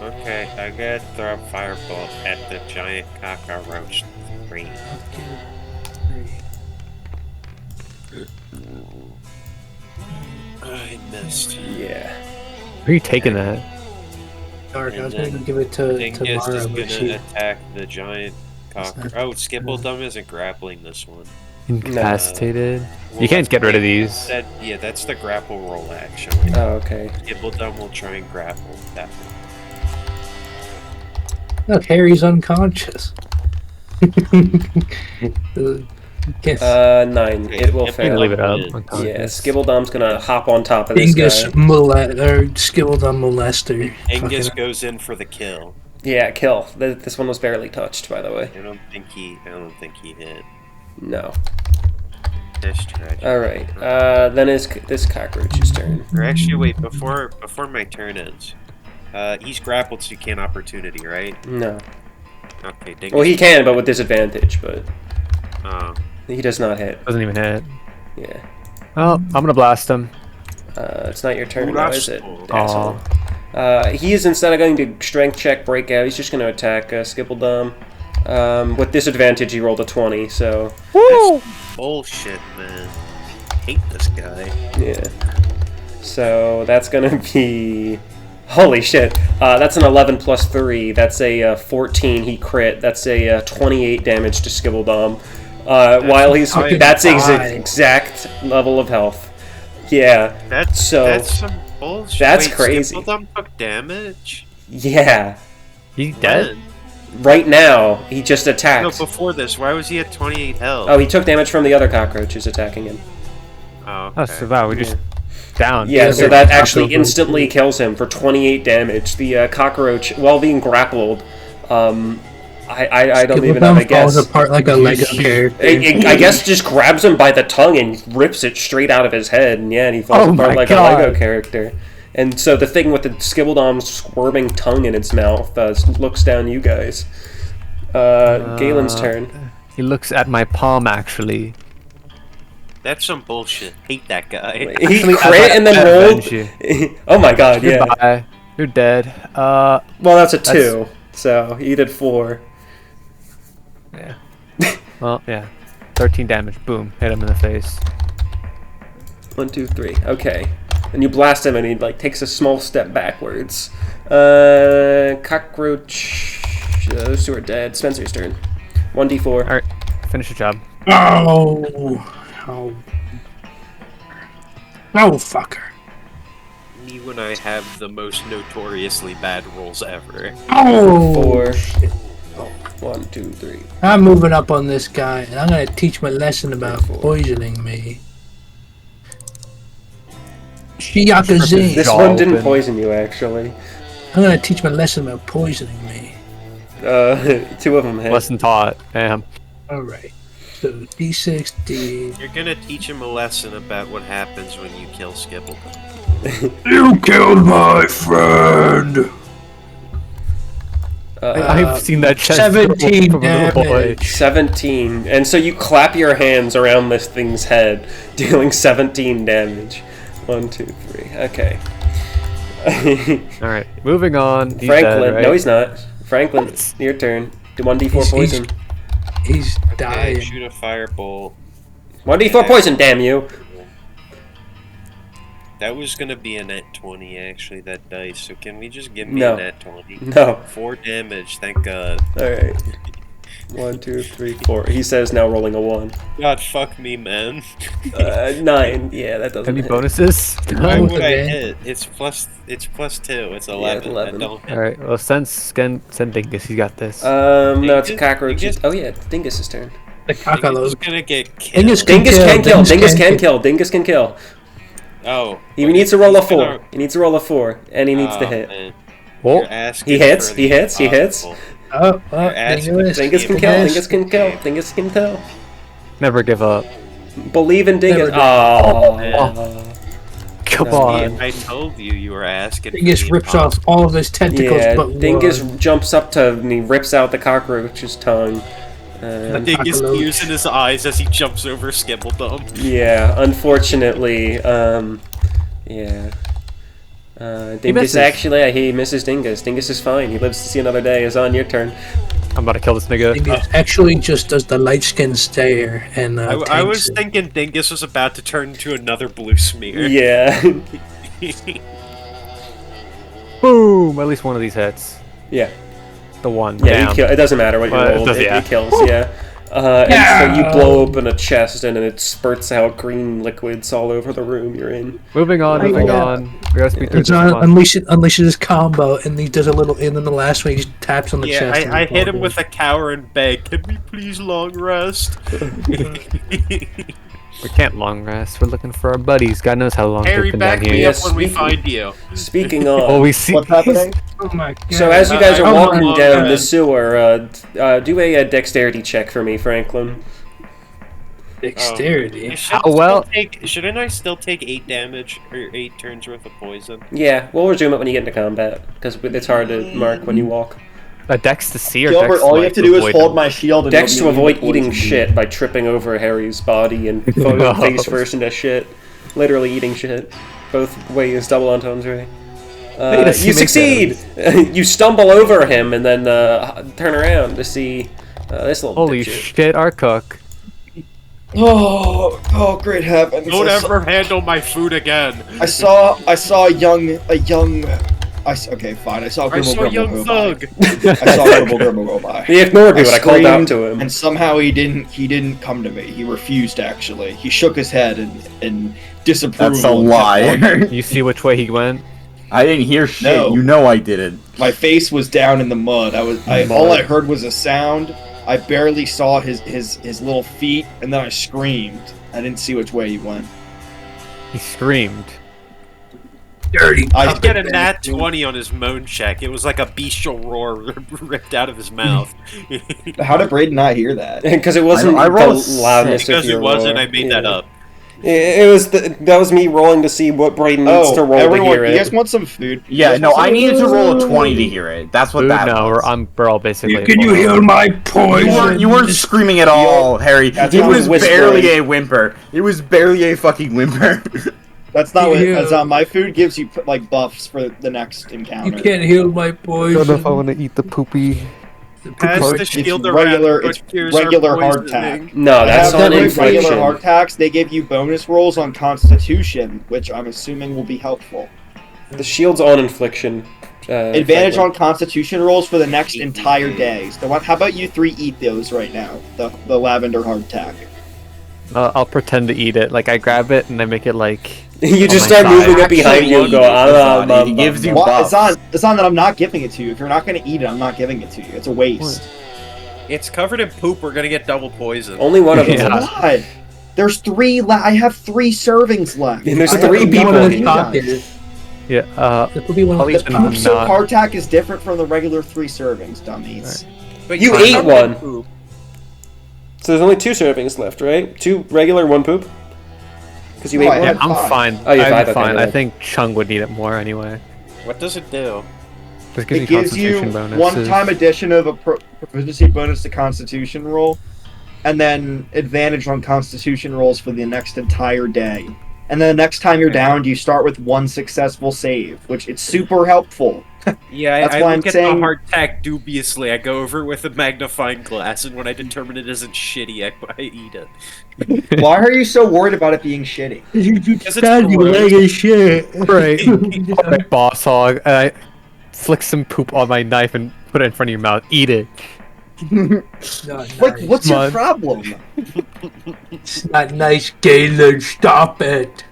Okay, I gotta throw a fireball at the giant cockroach. 3. I missed. Yeah. Where are you taking that? Dark, I was And gonna give it to Dingus Mara, is but gonna she... attack the giant cockroach. Oh, Skibbledum isn't grappling this one. Incapacitated? You can't get rid of these. Yeah, that's the grapple roll action. Oh, okay. Skibbledum will try and grapple that one. Look, Harry's unconscious. 9. It will fail. Leave it up. Yeah, Skibbledom's gonna hop on top of this Dingus guy. Skibbledum molester. Dingus goes in for the kill. Yeah, kill. This one was barely touched, by the way. I don't think he hit. No. That's tragic. Alright, then is this cockroach's turn. Or actually, wait, before my turn ends. He's grappled, so you can't opportunity, right? No. Okay, Dingus. Well, he can, but with disadvantage, but... Oh. He does not hit. Doesn't even hit. Yeah. Oh, I'm gonna blast him. It's not your turn now, is it? Aw. Asshole. He is instead of going to strength check breakout, he's just going to attack Skibbledum. With disadvantage, he rolled a 20, so... Woo! Bullshit, man. I hate this guy. Yeah. So, that's going to be... Holy shit. That's an 11 plus 3. That's a 14 he crit. That's a 28 damage to Skibbledum. While he's... That's exact level of health. Yeah. That's some bullshit. That's Wait, crazy. Skibbledum took damage? Yeah. He's dead? Right now, he just attacked. No, before this, why was he at 28 health? Oh, he took damage from the other cockroaches attacking him. Oh, okay. Oh, so wow, we just down. Yeah, so that actually instantly kills him for 28 damage. The cockroach, while being grappled, I don't even have a guess. Falls apart like a Lego character. I guess just grabs him by the tongue and rips it straight out of his head, and yeah, and he falls apart like a Lego character. And so the thing with the Skibbledom's squirming tongue in its mouth looks down you guys. Galen's turn. He looks at my palm, actually. That's some bullshit. Hate that guy. He crit and then rolled. Oh my god, Goodbye. yeah. You're dead. Well, that's a 2, so he did 4. Yeah. Well, yeah. 13 damage. Boom. Hit him in the face. 1, 2, 3. Okay. And you blast him and he like takes a small step backwards. Cockroach. Those 2 are dead. Spencer's turn. 1d4. Alright. Finish your job. Oh, fucker. Me when I have the most notoriously bad rolls ever. Oh, 4. 1, 2, 3. I'm moving up on this guy, and I'm gonna teach my lesson about poisoning me. Shiyakazing. This one didn't poison you, actually. I'm gonna teach my lesson about poisoning me. 2 of them hit. Lesson taught. Damn. Alright. So D6, You're gonna teach him a lesson about what happens when you kill Skibble. You killed my friend! I've seen that chest 17 from a little boy. damage. 17. And so you clap your hands around this thing's head, dealing 17 damage. 1, 2, 3. Okay. Alright, moving on. He's Franklin. dead, right? No, he's not. Franklin, your turn. Do 1d4 poison. He's dying. Shoot a firebolt. 1d4 poison, damn you! That was gonna be a net 20, actually, that dice. So can we just give me No. a net 20? No. 4 damage, thank God. Alright. 1, 2, 3, 4. He says now rolling a 1. God, fuck me, man. 9. Yeah, that doesn't Any hit. bonuses? Why would I Okay. hit? It's plus 2. It's 11. Yeah, 11. I don't hit. Alright, well, send Dingus. He's got this. No, it's a cockroach. Dingus? Oh yeah, Dingus' turn. The Dingus cockalope. is gonna get killed. Dingus Dingus can kill. Dingus Dingus can can kill. Dingus can kill. Oh. He needs to roll a he's 4. gonna- He needs to roll a 4, and he needs to Oh, hit. man. Oh, You're asking He hits. for He the hits. He hits. impossible. Oh, You're asking Dingus. Dingus can Dingus. kill. Dingus can kill. Dingus can kill. never give up. Believe in Dingus. Never Oh. Come That's on. I told you you were asking. for Dingus the rips off impossible. all of his tentacles Yeah, but Dingus one. jumps up to and he rips out the cockroach's tongue. Dingus Cockaloach. tears in his eyes as he jumps over Skibbledom. Yeah, unfortunately, yeah. Dingus misses. actually, he misses Dingus. Dingus is fine. He lives to see another day. It's on your turn. I'm about to kill this nigga. Dingus actually just does the light skin stare and I tanks was it. thinking Dingus was about to turn into another blue smear. Yeah. Boom! At least one of these hits. Yeah. The one. Yeah, Damn. it doesn't matter what you Well, it roll. does, It yeah. kills, yeah. And so you blow open a chest and it spurts out green liquids all over the room you're in. Moving on, moving on. We gotta speed through this John one. unleashes his combo, and he does a little. And then the last one, he just taps on the Yeah, chest. and I he's hit him blown with a cower and beg. Can we please long rest? We can't long rest. We're looking for our buddies. God knows how long Harry, they've been back down me here. up when we find you. Speaking of, Oh, we see. What's happening? Oh my god! so as you guys are Oh my walking God. down the sewer, do a dexterity check for me, Franklin. Dexterity. You should well- shouldn't I still take 8 damage or 8 turns worth of poison? Yeah, we'll resume it when you get into combat, because it's hard to mark when you walk. A dex to see or Gilbert, dex to, all you like, have to do is avoid hold them? my shield and Dex you'll to be avoid immune eating poison. shit by tripping over Harry's body and face first into shit. Literally eating shit. Both ways, double entendre. Wait, does he You make succeed! You stumble over him and then turn around to see this little Holy dipshit. shit, our cook. Oh, great heavens! Don't I saw- ever handle my food again. I saw a young. Okay, fine. I saw I Gribble saw Gribble young go thug. by. I saw Gribble Gribble go by. He ignored me I when I called out screamed, to him. and somehow he didn't come to me. He refused. Actually, he shook his head and disapproval. That's a and kept lie. walking. You see which way he went? I didn't hear shit. No. You know I didn't. My face was down in the mud. All I heard was a sound. I barely saw his little feet, and then I screamed. I didn't see which way he went. He screamed. Dirty. I get a nat 20 on his moan check. It was like a bestial roar ripped out of his mouth. How did Braden not hear that? Because it wasn't I the rolled a loudness of Because your it wasn't, roar. I made that Yeah. up. It was that was me rolling to see what Braden needs to roll everyone, to hear you guys it. want some food? You Yeah, guys no, want I some needed to food? roll a 20 to hear it. That's what Dude, that no, was. we're all basically. Can you heal my poison? You weren't screaming at all, Harry. That's It what I was was barely whispering. a whimper. It was barely a fucking whimper. That's not what. Yeah. That's not my food. Gives you like buffs for the next encounter. You can't heal my I don't know if I poison. want to eat the poopy. Pass the It's shield regular- around. it's but cures our regular hardtack. poisoning. No, I that's have on done with regular infliction. hard tacks. They give you bonus rolls on Constitution, which I'm assuming will be helpful. The shield's on infliction. Advantage Franklin. on Constitution rolls for the next entire day. So how about you three eat those right now? The lavender hardtack. I'll pretend to eat it. Like I grab it and I make it like. You just my start God. moving it behind you and go, Actually, it gives you Well, buffs. it's not that I'm not giving it to you. If you're not going to eat it, I'm not giving it to you. It's a waste. It's covered in poop. We're gonna get double poison. Only one of them. Yeah. God, there's three. I have 3 servings left. And there's I have 3 to people one of here. you guys. Yeah. It could be one I'll of eat The them. poop soap Not- hardtack is different from the regular 3 servings, dummies. But You ate can't one. poop. So there's only 2 servings left, right? 2 regular, 1 poop? Because you ate one? Yeah, I'm fine. Oh, you're I'm fine. fine. Okay, I think Chung would need it more anyway. What does it do? Just It gives you concentration bonuses. one-time addition of a proficiency bonus to Constitution roll, and then advantage on Constitution rolls for the next entire day. And then the next time you're down, you start with 1 successful save, which it's super helpful. Yeah, That's I why look I'm at saying- the hardtack dubiously. I go over it with a magnifying glass, and when I determine it isn't shitty, I eat it. Why are you so worried about it being shitty? Because it's gross. shit. Right. Alright, boss hog. I flick some poop on my knife and put it in front of your mouth. Eat it. Like, what's your Come on. problem? It's not nice, Galen. Stop it.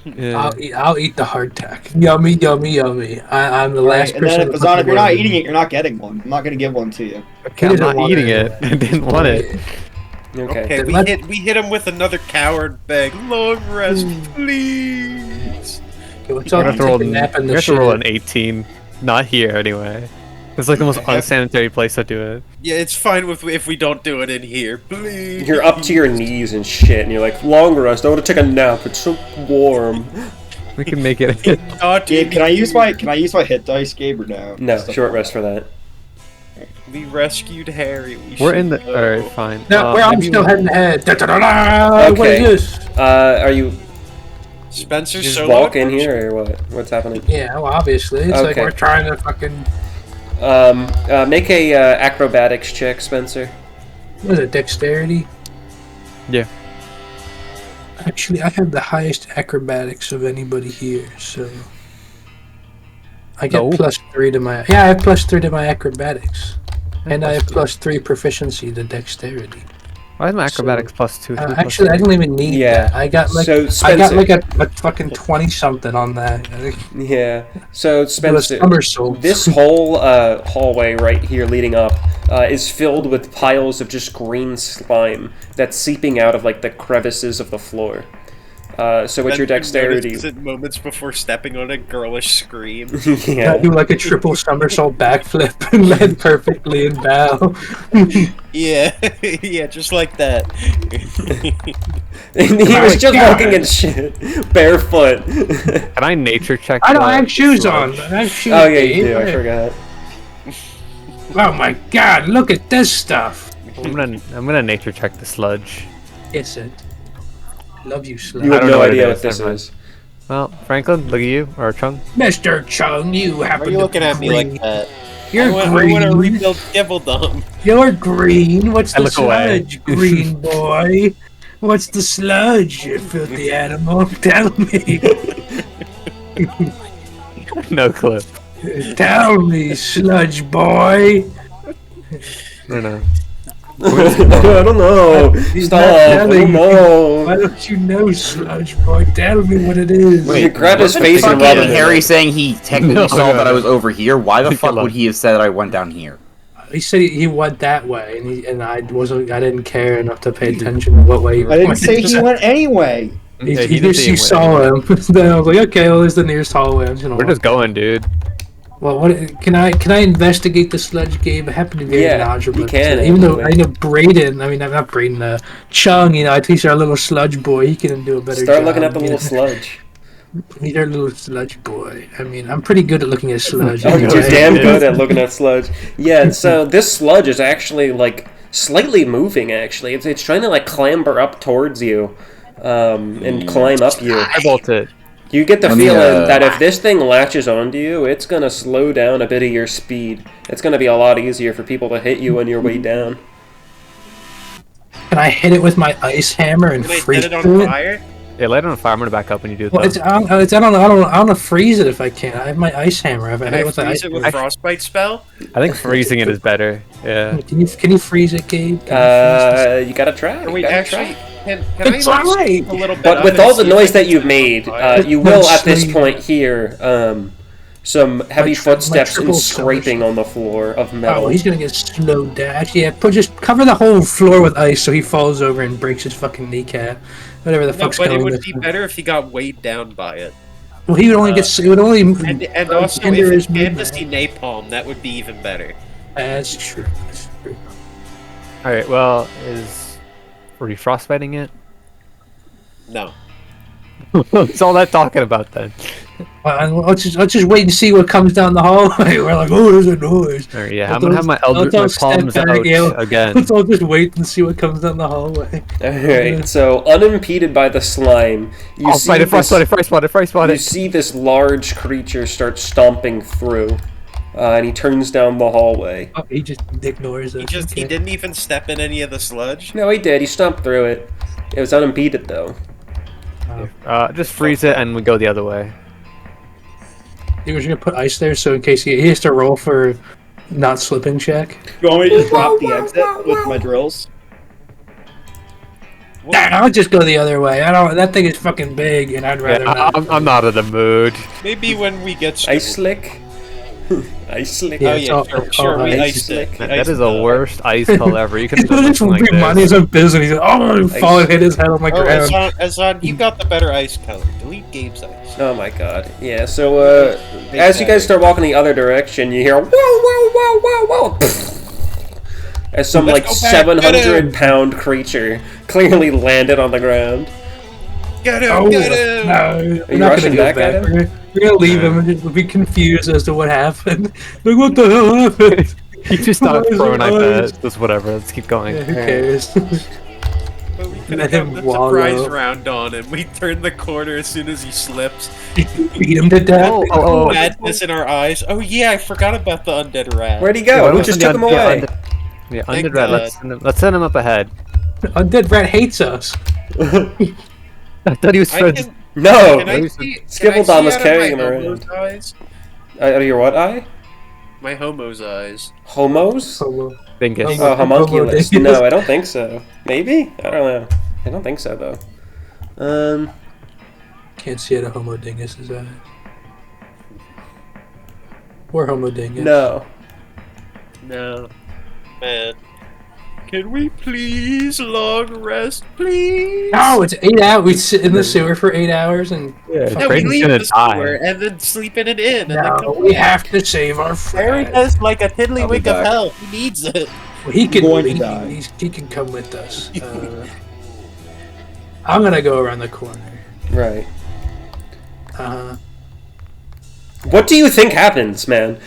Yeah. I'll eat the hardtack. Yummy, yummy, yummy. I'm the last Right, and then, person. Bazan, if you're not eating it, you're not getting one. I'm not going to give one to you. Okay, I'm not eating it. I didn't want it. Okay. Okay, we hit him with another coward beg. Long rest, please. Okay, what's You all have to roll, take a nap in you the have to roll shit? an 18. Not here, anyway. It's like the most unsanitary place to do it. Yeah, it's fine if we don't do it in here, please. You're up to your knees and shit, and you're like, long rest, I want to take a nap, it's so warm. We can make it. Gabe, can I use my hit dice, Gabe, or no? No, short rest for that. We rescued Harry. We're in the. Alright, fine. No, I'm maybe still we- heading ahead. Da-da-da-da! What Okay. is this? Are you Spencer just solo walk in adventure? here, or what? What's happening? Yeah, well, obviously. It's like Okay. we're trying to fucking. Make a acrobatics check, Spencer. What is it, dexterity? Yeah. Actually, I have the highest acrobatics of anybody here, so. I get No. +3 to my. Yeah, I have +3 to my acrobatics. And I have +3 proficiency to dexterity. Why is my acrobatics +2? Actually, I don't even need Yeah. that. I got like So, I got Spencer- like a fucking 20 something on that. Yeah. So, Spencer, somersault. this whole hallway right here leading up is filled with piles of just green slime that's seeping out of like the crevices of the floor. So with your dexterity, Notices it moments before stepping on a girlish scream. I yeah, do like a triple somersault backflip and land perfectly in bow. Yeah, yeah, just like that. and he was just walking in shit, barefoot. Can I nature check? I don't the have shoes sludge? on. I have shoes. Oh yeah, you babe. do. I forgot. Oh my god! Look at this stuff. I'm gonna nature check the sludge. It's it. Love you, Slug. You I have don't no know what idea it what is, this never mind. is. Well, Franklin, look at you, or Chung. Mr. Chung, you Why happen are you to looking be at me green. like that? You're I want to green. rebuild Gibbledom. You're green. What's I the look away. sludge, green boy? What's the sludge, you filthy animal? Tell me. No clip. Tell me, sludge boy. I don't know. I don't know. He's Stop. not I telling don't you. know. Why don't you know, sludge boy? Tell me what it is. You grab his face and fucking rub it in Harry it. saying he technically No, saw no, that no. I was over here. Why the Leave it fuck alone. would he have said I went down here? He said he went that way, and I didn't care enough to pay attention to what way he I went. didn't say he went anyway. He, Yeah, he didn't just say you he saw him. Then I was like, okay, well, there's the nearest hallway. I'm just gonna We're walk. just going, dude. Well, what can I investigate the sludge game? I happen to be very Yeah, knowledgeable. you can, Even though actually. I know Brayden, I mean, I'm not Brayden, Chung, you know, he's our little sludge boy. He can do a better job. Start looking at the you little know. sludge. He's our little sludge boy. I mean, I'm pretty good at looking at sludge. Oh, anyway. you're damn good at looking at sludge. Yeah, so this sludge is actually like slightly moving. Actually, it's trying to like clamber up towards you, and climb up you. I bolt it. You get the Let me, feeling that if this thing latches onto you, it's gonna slow down a bit of your speed. It's gonna be a lot easier for people to hit you on your way down. Can I hit it with my ice hammer and Can I freeze set it through on fire? Yeah, light it on fire. I'm gonna back up when you do it. Well, though. I don't know freeze it if I can. I have my ice hammer. If I Can hit I it with the ice freeze it with hammer. frostbite spell? I think freezing it is better. Yeah. Can you freeze it, Gabe? Can you freeze this? You gotta try. Or You wait, gotta actually, try. can It's I like, alright. scoop a little bit But up with and all the see if noise I that can you've set made, fire? you will at this Sleep. point hear some heavy footsteps and triple scraping on the floor of metal. Oh, he's gonna get slowed down. Actually, yeah, just cover the whole floor with ice so he falls over and breaks his fucking kneecap. Whatever the No, fuck's but it going would on. be better if he got weighed down by it. Well, he would only get. It would only. And also, hinder if his it's movement. fantasy napalm, that would be even better. That's true. That's true. Alright, well, were you frostbiting it? No. What's all that talking about then? Let's just wait and see what comes down the hallway. We're like, oh, there's a noise. Alright, yeah, I'm gonna have my palms out again. Let's all just wait and see what comes down the hallway. Alright, so unimpeded by the slime, you see you see this large creature start stomping through, and he turns down the hallway. Oh, he just ignores it. He didn't even step in any of the sludge. No, he did. He stomped through it. It was unimpeded though. Just freeze it and we go the other way. You were gonna put ice there so in case he has to roll for not slipping check. You want me to just drop the exit with my drills? I'll just go the other way. I don't. That thing is fucking big, and I'd rather not. I'm not in the mood. Maybe when we get Ice slick. Ice slick. Yeah, oh yeah, sure. We ice stick. That is the worst ice call ever. You can He's just like money of business. He's like, oh, fall and hit his head on the ground. Azan, you got the better ice color. Delete Gabe's ice. Oh my god. Yeah. So as you guys start walking the other direction, you hear whoa, whoa, whoa, whoa, whoa. As some like 700-pound creature clearly landed on the ground. Get him! Get him! No, Are you rushing back at him? We're gonna leave him and just be confused as to what happened. Like, what the hell happened? He just started throwing iPads. Just whatever. Let's keep going. Yeah, who cares? But we could have the surprise round on him. We turn the corner as soon as he slips. Beat him to death. Madness in our eyes. Oh yeah, I forgot about the undead rat. Where'd he go? Who just took him away? Yeah, undead rat. Let's send him up ahead. Undead rat hates us. I thought he was friends. No! Skibblebomb was carrying him around. Out of your what eye? My homo's eyes. Homos? Dingus. Oh, homunculus. No, I don't think so. Maybe? I don't know. I don't think so, though. Can't see out of Homo Dingus's eye. Or Homo Dingus. No. No. Man. Can we please long rest, please? No, it's 8 hours. We sit in the sewer for 8 hours and no, we leave the sewer and then sleep in an inn. And then come we have to save our friend. Harry has like a tiddlywink of hell. He needs it. Well, he can come with us. I'm gonna go around the corner. Right. What do you think happens, man?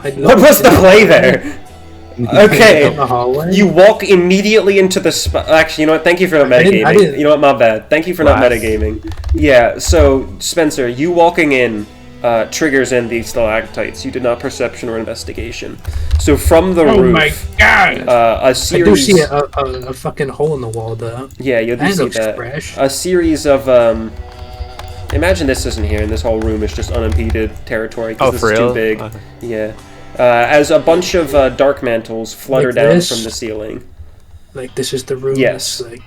What was the play there? Okay, you walk immediately into the spot. Actually, you know what? Thank you for not metagaming. You know what? My bad. Thank you for not metagaming. Yeah, so, Spencer, you walking in triggers in these stalactites. You did not perception or investigation. So from the roof... Oh my god! A series... I do see a fucking hole in the wall, though. Yeah, you do see that. Fresh. A series of... Imagine this isn't here, and this whole room is just unimpeded territory, because this is too big. Yeah. As a bunch of dark mantles flutter like down from the ceiling. Like this is the room. Yes. Like...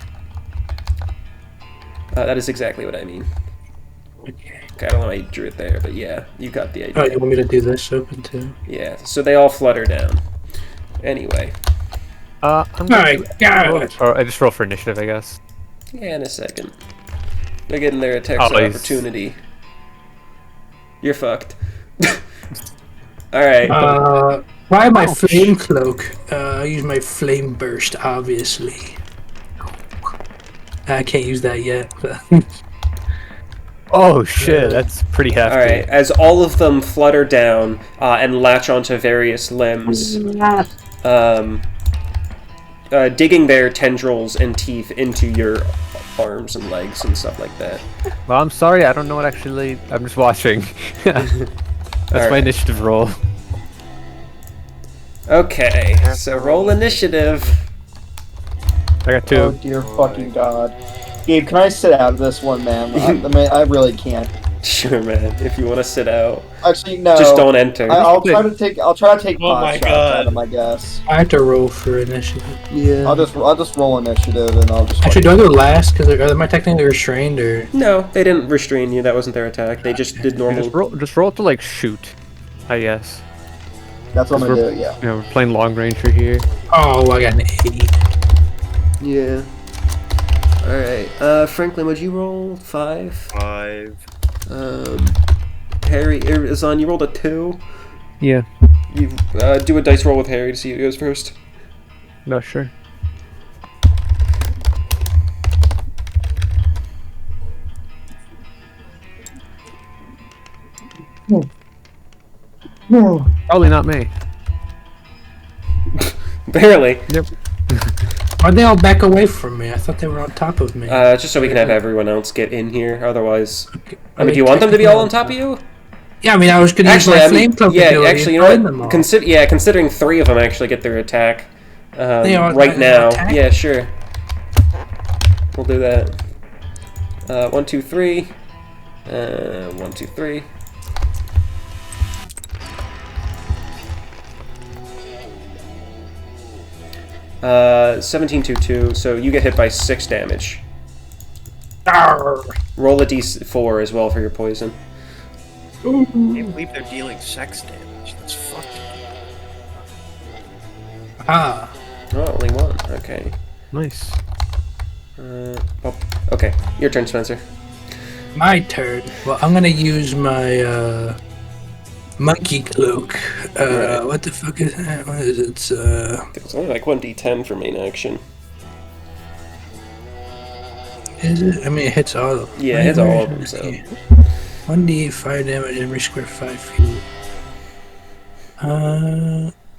that is exactly what I mean. Okay, I don't know why you drew it there, but yeah, you got the idea. Oh, you want me to do this open too? Yeah, so they all flutter down. Anyway. Alright, I just roll for initiative, I guess. Yeah, in a second. They're getting their attacks of opportunity. You're fucked. Alright. Why my flame cloak? I use my flame burst, obviously. I can't use that yet. But oh shit, that's pretty hefty. Alright, as all of them flutter down and latch onto various limbs, digging their tendrils and teeth into your arms and legs and stuff like that. Well, I'm sorry, I don't know what actually... I'm just watching. That's my initiative roll. Okay, so roll initiative. I got 2. Oh dear fucking god. Gabe, can I sit out of this one, man? I really can't. Sure, man. If you want to sit out. Actually, no. Just don't enter. I'll try to take Oh my god. out of my guess. I have to roll for initiative. Yeah. I'll just roll initiative and I'll just. Actually, do I go last? Because am I technically restrained or? No, they didn't restrain you. That wasn't their attack. They just did normal. Just roll to like shoot, I guess. That's what I'm gonna do. Yeah. Yeah, we're playing long ranger here. Oh, I got an 8. Yeah. All right. Franklin, would you roll 5? 5. Harry, Azan, you rolled a 2. Yeah. You do a dice roll with Harry to see who goes first. No, sure. Probably not me. Barely. Yep. Why'd they all back away from me? I thought they were on top of me. Just so we can have everyone else get in here. Otherwise, I mean, do you want them to be all on top of you? Yeah, I mean, I was going to use my flame cloak ability. Actually, you know what? Considering 3 of them actually get their attack right now. Attack? Yeah, sure. We'll do that. 1, 2, 3. 1, 2, 3. Uh, 17, 2, 2. So you get hit by 6 damage. Arr. Roll a d4 as well for your poison. I can't believe they're dealing sex damage. That's fucking. Ah. Oh, only 1. Okay. Nice. Okay, your turn, Spencer. My turn. Well, I'm gonna use my monkey cloak. Right. What the fuck is that? What is it? It's only like 1d10 for main action. Is it? I mean, it hits all of them. Yeah, it hits all of them, so. 1d8 fire damage every square 5 feet.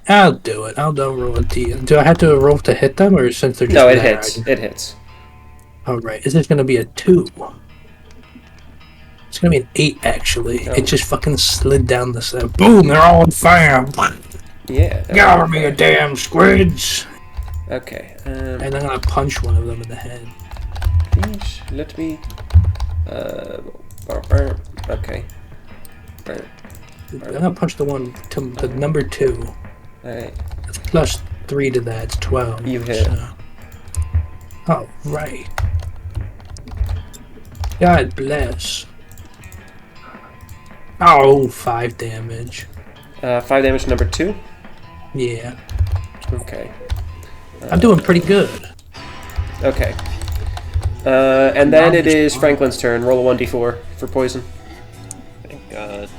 I'll do it. I'll roll a d. Do I have to roll to hit them, or since they're just No, it there, hits. It hits. All right. Is this gonna be a 2? It's gonna be an 8, actually. Oh. It just fucking slid down the side. Boom! They're all on fire. Yeah. Got me a damn squids. Okay. And I'm gonna punch one of them in the head. Please let me. Okay. I'm gonna punch the one to the number 2. Alright. That's plus 3 to that. It's 12. You hit. So. Oh, right. God bless. Oh, 5 damage. 5 damage to number 2? Yeah. Okay. I'm doing pretty good. Okay. And then it is Franklin's turn. Roll a 1d4 for poison. Thank God.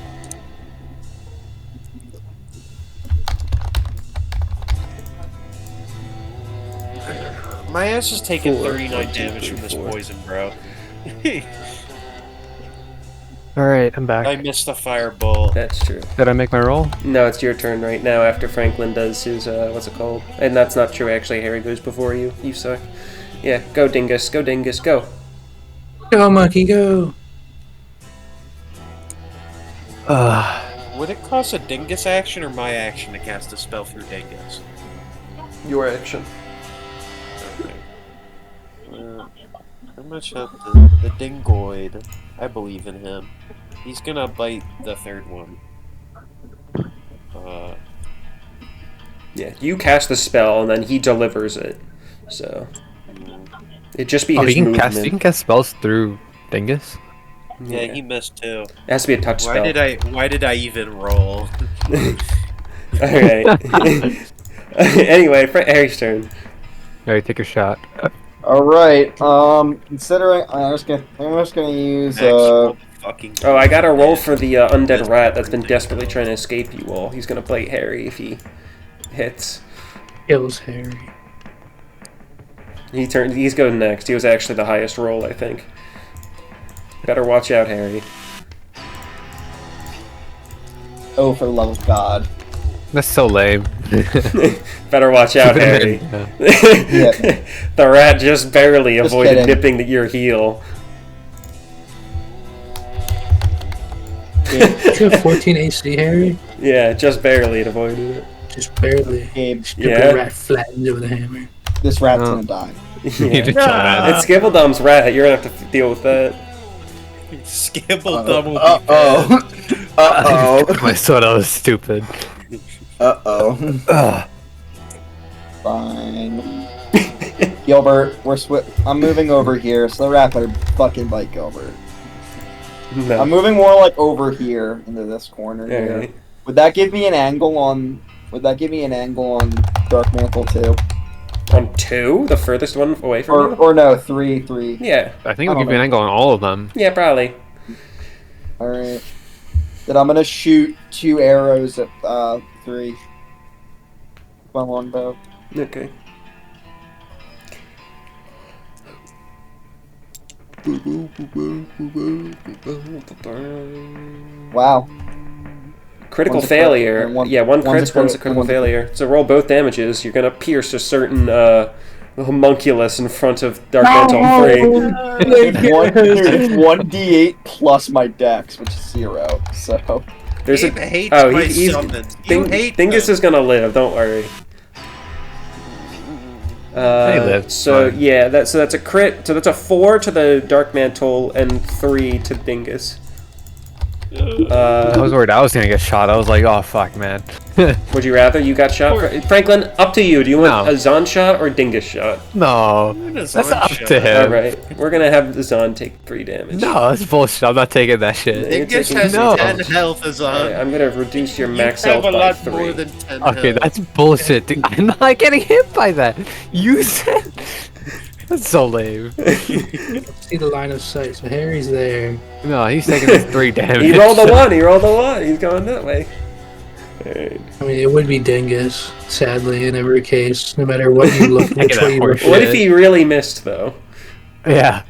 My ass is taking 39 damage from this poison, bro. Alright, I'm back. I missed the firebolt. That's true. Did I make my roll? No, it's your turn right now after Franklin does his, what's it called? And that's not true, actually. Harry goes before you. You suck. Yeah, go Dingus. Go Dingus. Go. Go, monkey, go. Would it cost a Dingus action or my action to cast a spell through Dingus? Your action. Okay. How much up the Dingoid? I believe in him. He's gonna bite the 3rd one. Yeah, you cast the spell and then he delivers it. So it just be his movement. You can cast spells through Dingus? Yeah, he missed too. It has to be a touch spell. Why did I even roll? Alright. Anyway, Harry's turn. Alright, take a shot. Alright, considering I'm just gonna use fucking Oh, I got a roll for the undead rat that's been desperately trying to escape you all. He's gonna play Harry if he hits. Kills Harry. He's going next. He was actually the highest roll, I think. Better watch out, Harry. Oh, for the love of God. That's so lame. Better watch out, Harry. The rat just barely avoided nipping your heel. Did you have 14 AC, Harry? Yeah, just barely it avoided it. Just barely. Yeah. Rat flattened over the hammer. This rat's gonna die. Yeah. It's Skibbledumb's rat. You're gonna have to deal with that. Skibbledum will be Uh-oh. Uh-oh. I thought that was stupid. Uh-oh. Fine. Gilbert, I'm moving over here, so the rat better fucking bite Gilbert. No. I'm moving more like over here into this corner here. Right. Would that give me an angle on Dark Mantle 2? On 2? The furthest one away from you? Or no, 3. Yeah. I think it'll give you an angle on all of them. Yeah, probably. Alright. Then I'm gonna shoot 2 arrows at 3. My longbow. Okay. Wow. Critical One's a crit, failure. and one- Yeah, one one's crit's, one's a critical one's a crit. failure. So roll both damages. You're gonna pierce a certain homunculus in front of Dark Mental 3. It's 1d8 plus my dex, which is 0. So There's Gabe a hates oh, my he's summons. You hate Dingus them. is gonna live. Don't worry. lived, So fine. yeah, that's a crit. So that's a 4 to the Dark Mantle and 3 to Dingus. I was worried I was gonna get shot. I was like, oh fuck, man. Would you rather you got shot? Franklin, up to you. Do you want No. a Zahn shot or Dingus shot? No, that's up to him. All right, we're gonna have the Zahn take 3 damage. No, that's bullshit. I'm not taking that shit. Dingus taking has no. 10 health, Azan. I'm gonna reduce your You max have health a by lot 3. more than 10 Okay, health. that's bullshit. Dude. I'm not getting hit by that. You said that's so lame. See the line of sight. So Harry's there. No, he's taking his 3 damage. He rolled a 1. He rolled a 1. He's going that way. Alright. I mean, it would be Dingus, sadly, in every case, no matter what you look, which way you look. horseshit. What if he really missed though? Yeah.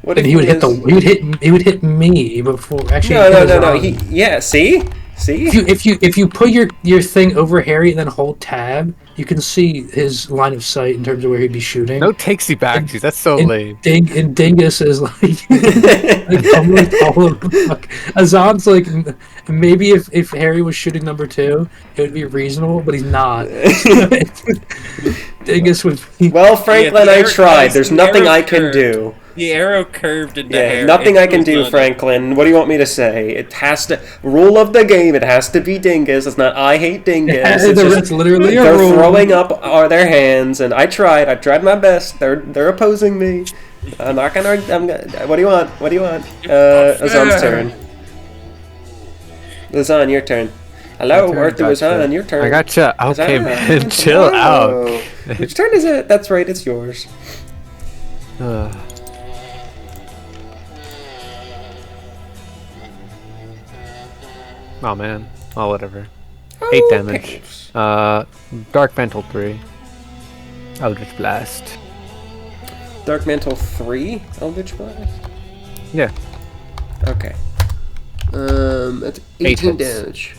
What And if he would hit the. missed- He would hit me before. Actually, No. Yeah. See. If you put your thing over Harry and then hold tab, you can see his line of sight in terms of where he'd be shooting. No takesy backsies. That's so lame. And Dingus is like, like almost all of the fuck. Azan's like, maybe if Harry was shooting number 2, it would be reasonable, but he's not. Dingus would be. Well, Franklin, the I arrow- tried. There's the nothing arrow I can curved. do. The arrow curved into Yeah, Harry. nothing I can It do, was Franklin. What do you want me to say? It has to. Rule of the game. It has to be Dingus. It's not I hate Dingus. It's That's just literally a they're rule. throwing up their hands, and I tried. I tried my best. They're opposing me. I'm not gonna. What do you want? What do you want? Azan's turn. Azan, your turn. Hello, My turn, Arthur Azan, gotcha. your turn. I gotcha. Okay, Azan, man. Chill out. hello. Which turn is it? That's right. It's yours. Oh man. Oh whatever. 8 damage. Dark Mantle 3. Eldritch Blast. Dark Mantle 3, Eldritch Blast? Yeah. Okay. That's 18 hits. damage.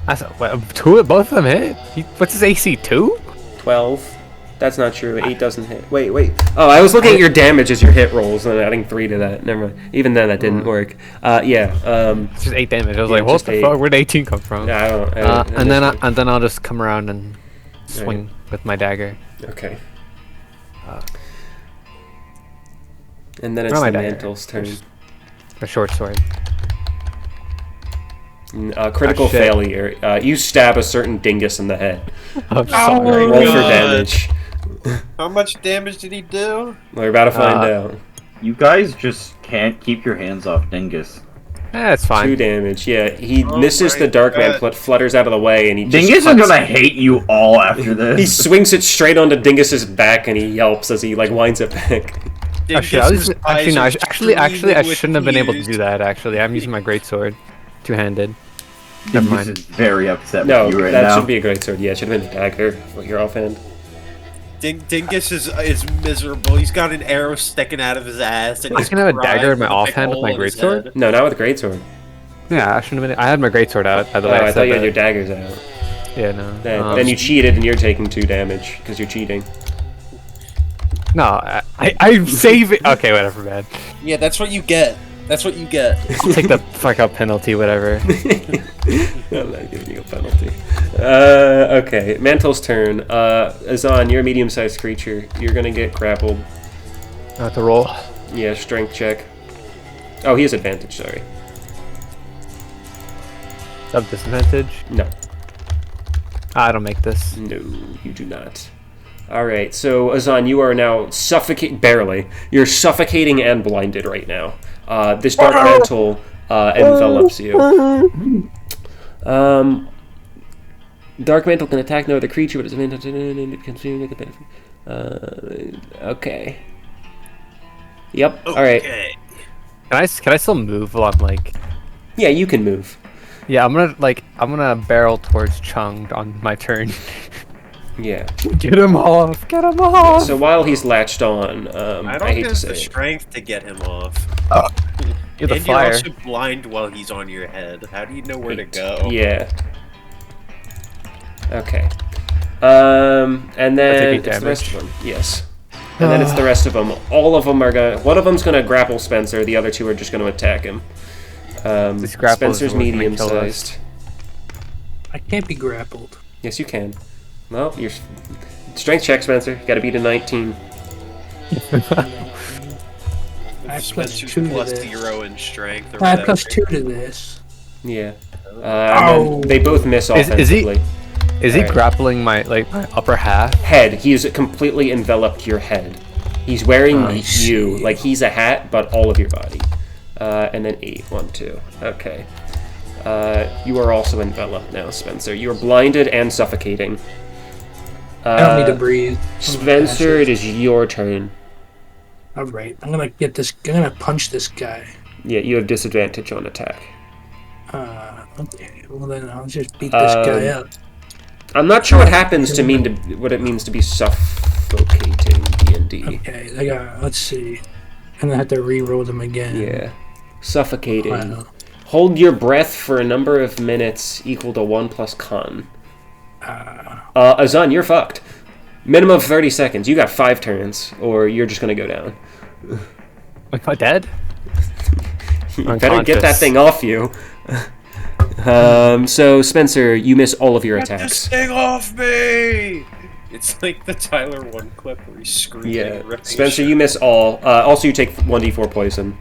That's both of them hit. What's his AC? 2? 12. That's not true. 8 doesn't hit. Wait. Oh, I was looking at your damage as your hit rolls and adding 3 to that. Never mind. Even then, that didn't work. It's just 8 damage. I was Yeah, like, what just the 8. fuck? Where'd 18 come from? Yeah, I don't. And then I'll just come around and swing with my dagger. Okay. And then it's Where am I the dagger? Mantle's turn. A short sword. Critical shit. failure. You stab a certain dingus in the head. I'm sorry. Roll for God. damage. How much damage did he do? We're about to find out. You guys just can't keep your hands off Dingus. It's fine. 2 damage. Yeah, he Oh misses my the dark God. mantle. It flutters out of the way, and he just Dingus is cuts- gonna hate you all after this. He swings it straight onto Dingus's back, and he yelps as he like winds it back. Oh, shit, I was, Dingus's actually, no, eyes are actually, I streaming with shouldn't have been able to tears. do that. Actually, I'm using my greatsword, two-handed. Never Dingus mind. is very upset No, with you right that now. should be a great sword. Yeah, it should have been a dagger with your offhand. Dingus is miserable. He's got an arrow sticking out of his ass. And I he's can have a crying dagger in my with a big offhand with hole my in his greatsword? head. No, not with a greatsword. Yeah, I shouldn't have been. I had my greatsword out. By the Oh, way, I thought said you had that. your daggers out. Yeah, no. Then you cheated, and you're taking 2 damage because you're cheating. No, I save it. Okay, whatever, man. Yeah, that's what you get. That's what you get. I'll take the fuck up penalty, whatever. I'm not giving you a penalty. Okay, Mantle's turn. Azan, you're a medium-sized creature. You're gonna get grappled. I have to roll. Yeah, strength check. Oh, he has advantage, sorry. Sub disadvantage. No. I don't make this. No, you do not. Alright, so Azan, you are now barely. You're suffocating and blinded right now. This dark mantle envelops you. Dark mantle can attack no other creature, but it's consuming the benefit. Okay. Yep. Alright. Can I still move while I'm like? Yeah, you can move. Yeah, I'm gonna barrel towards Chung on my turn. Yeah. Get him off! Get him off! So while he's latched on, I don't I hate have to say the it. strength to get him off. You're the And fire. you're also blind while he's on your head. How do you know where to go? Yeah. Okay. And then it's the rest of them. Yes. And then it's the rest of them. All of them are gonna. One of them's gonna grapple Spencer. The other two are just gonna attack him. Spencer's medium-sized. I can't be grappled. Yes, you can. Well, your strength check, Spencer. You gotta beat a 19. I have Spencer's +2 to plus this. 0 in strength. Or I have whatever. +2 to this. Yeah. And then they both miss offensively. Is he grappling my upper half? Head. He's completely enveloped your head. He's wearing you like he's a hat, but all of your body. And then 8. 1, 2. Okay. You are also enveloped now, Spencer. You are blinded and suffocating. I don't need to breathe. Spencer, it is your turn. Alright, I'm gonna get this. I'm gonna punch this guy. Yeah, you have disadvantage on attack. Okay. Well then, I'll just beat this guy up. I'm not sure what happens to what it means to be suffocating D&D. Okay, let's see. I'm gonna have to re-roll them again. Yeah. Suffocating. Wow. Hold your breath for a number of minutes equal to 1 plus con. Azan, you're fucked. Minimum of 30 seconds. You got 5 turns, or you're just gonna go down. Am I dead? You better get that thing off you. So, Spencer, you miss all of your Get attacks. this thing off me! It's like the Tyler 1 clip where he's screaming. Yeah, ripping Spencer, his you miss all. Also, you take 1d4 poison.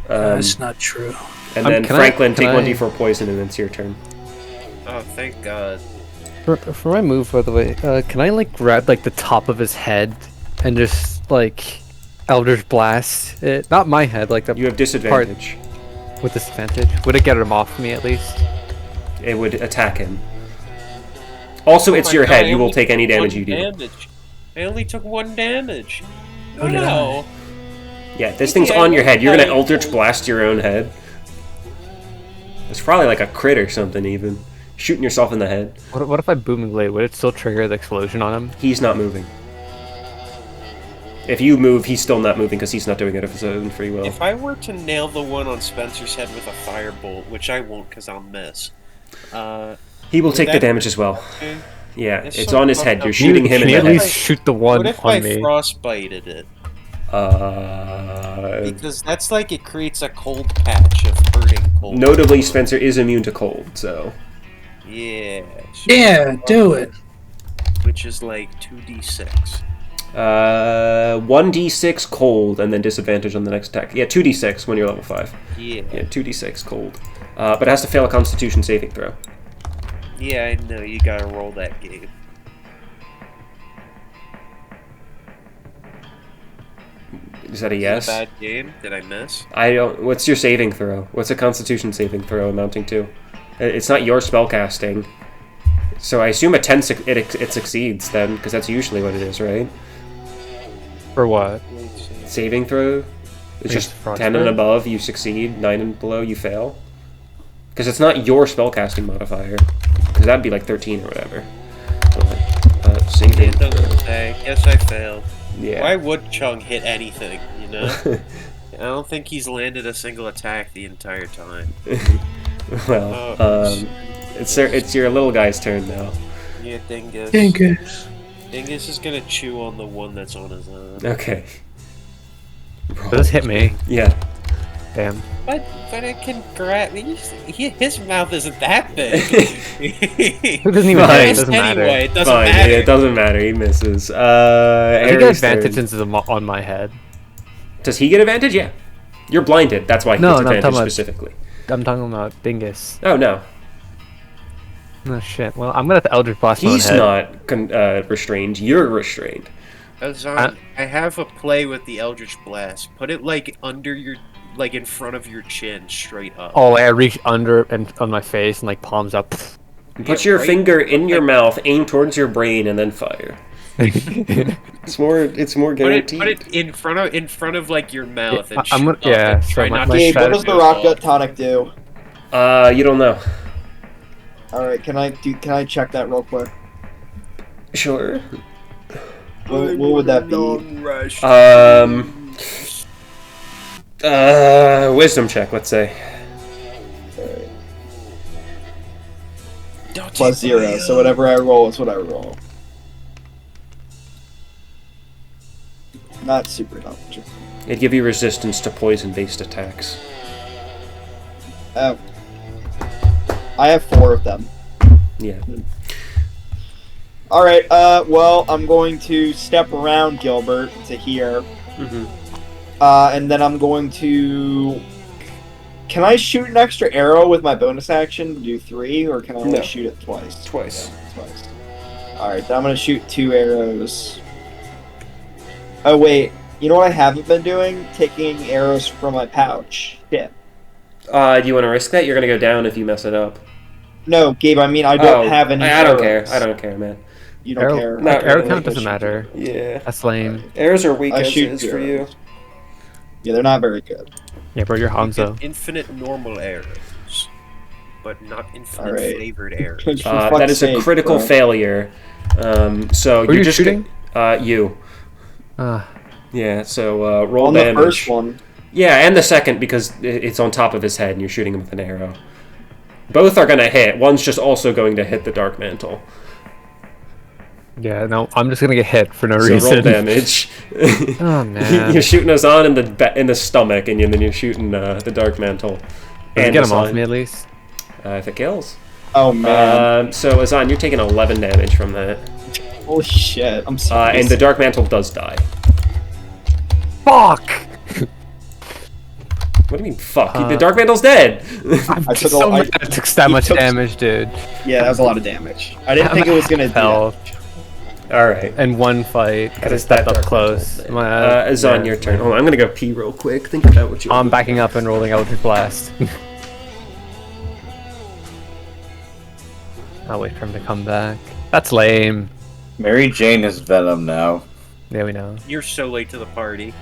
That's not true. And then Franklin, take 1d4 poison, and then it's your turn. Oh, thank God. For my move, by the way, can I grab the top of his head and just Eldritch Blast it? Not my head, the You have disadvantage. part with disadvantage. Would it get him off me at least? It would attack him. Also, it's your head. You will take any damage you do. I only took 1 damage. Oh, no. Yeah, this thing's on your head. You're gonna Eldritch Blast your own head. It's probably like a crit or something, even. Shooting yourself in the head. What if I Booming Blade? Would it still trigger the explosion on him? He's not moving. If you move, he's still not moving because he's not doing it of his own free will. If I were to nail the one on Spencer's head with a firebolt, which I won't because I'll miss. He will take the damage as well. Yeah, it's on his head. You're shooting him in the at head. least shoot the one What if on I me? frostbited it? Because that's it creates a cold patch of hurting cold. Notably, Spencer is immune to cold, so... Yeah. Yeah, do it. Which is 2d6. 1d6 cold, and then disadvantage on the next attack. Yeah, 2d6 when you're level 5. Yeah. Yeah, 2d6 cold. But it has to fail a Constitution saving throw. Yeah, I know. You gotta roll that game. Is that a yes? Bad game? Did I miss? I don't... What's your saving throw? What's a Constitution saving throw amounting to? It's not your spellcasting. So I assume a 10 it succeeds then, because that's usually what it is, right? For what? Saving throw? It's just 10 and above, you succeed. 9 and below, you fail. Because it's not your spellcasting modifier. Because that'd be 13 or whatever. Saving It doesn't say. Guess I failed. Yeah. Why would Chung hit anything, you know? I don't think he's landed a single attack the entire time. Well, it's your little guy's turn now. Yeah, Dingus. Dingus. Dingus is gonna chew on the one that's on his own. Okay. Does hit me? Yeah. Damn. But it can grab. His mouth isn't that big. It doesn't even hit. It doesn't matter. Anyway, it doesn't Fine, matter. yeah, it doesn't matter. He misses. I get Ares' advantage turn. into on my head. Does he get advantage? Yeah. You're blinded. That's why he gets advantage specifically. I'm talking about Dingus. Oh, no. Oh, shit. Well, I'm gonna have to Eldritch Blast my own He's head. not restrained. You're restrained. I have a play with the Eldritch Blast. Put it under your, in front of your chin, straight up. Oh, I reach under and on my face and palms up. Put your finger in your mouth, aim towards your brain, and then fire. It's more guaranteed. Put it in front of your mouth and I'm gonna, shoot up and try not to Gabe, shoot what does the rock gut tonic do? You don't know. Alright, can I check that real quick? Sure. What would that be? Wisdom check, let's say. Plus 0, so whatever I roll is what I roll. Not super knowledgeable. It'd give you resistance to poison-based attacks. Oh. I have 4 of them. Yeah. Alright, well, I'm going to step around Gilbert to here. And then I'm going to... Can I shoot an extra arrow with my bonus action to do 3, or can I only shoot it twice? Twice. Yeah, twice. Alright, then I'm going to shoot 2 arrows. Oh, wait. You know what I haven't been doing? Taking arrows from my pouch. Shit. Do you want to risk that? You're going to go down if you mess it up. No, Gabe, I mean, I don't have any I don't arrows. care. I don't care, man. You don't care? Not arrow really. count doesn't matter. Yeah. That's lame. Arrows are weak I as shoot is for you. Yeah, they're not very good. Yeah, bro, you're You Hanzo. get infinite normal arrows, but not infinite Alright. flavored arrows. For That fuck's is a sake, critical bro. failure. So Who are you're you just shooting? you. Yeah. So roll On damage. the first one. Yeah, and the second because it's on top of his head and you're shooting him with an arrow. Both are gonna hit. One's just also going to hit the Dark Mantle. Yeah, no, I'm just gonna get hit for no So reason. roll damage. Oh man. You're shooting Azan in the stomach, and then you're shooting the Dark Mantle. Get him off Azan. me at least. If it kills. Oh man. So Azan, you're taking 11 damage from that. Holy shit, I'm sorry. And the Dark Mantle does die. Fuck! What do you mean, fuck? The Dark Mantle's dead! I took So I much, I took that much damage, dude. Yeah, that was a lot of damage. I didn't think it was gonna do that. Alright. In one fight, That because is it's that that up Dark close. Mantle. Azan, your turn. Hold on, I'm gonna go pee real quick. Think about what you I'm backing up and rolling Eldritch Blast. I'll wait for him to come back. That's lame. Mary Jane is Venom now. Yeah, we know. You're so late to the party.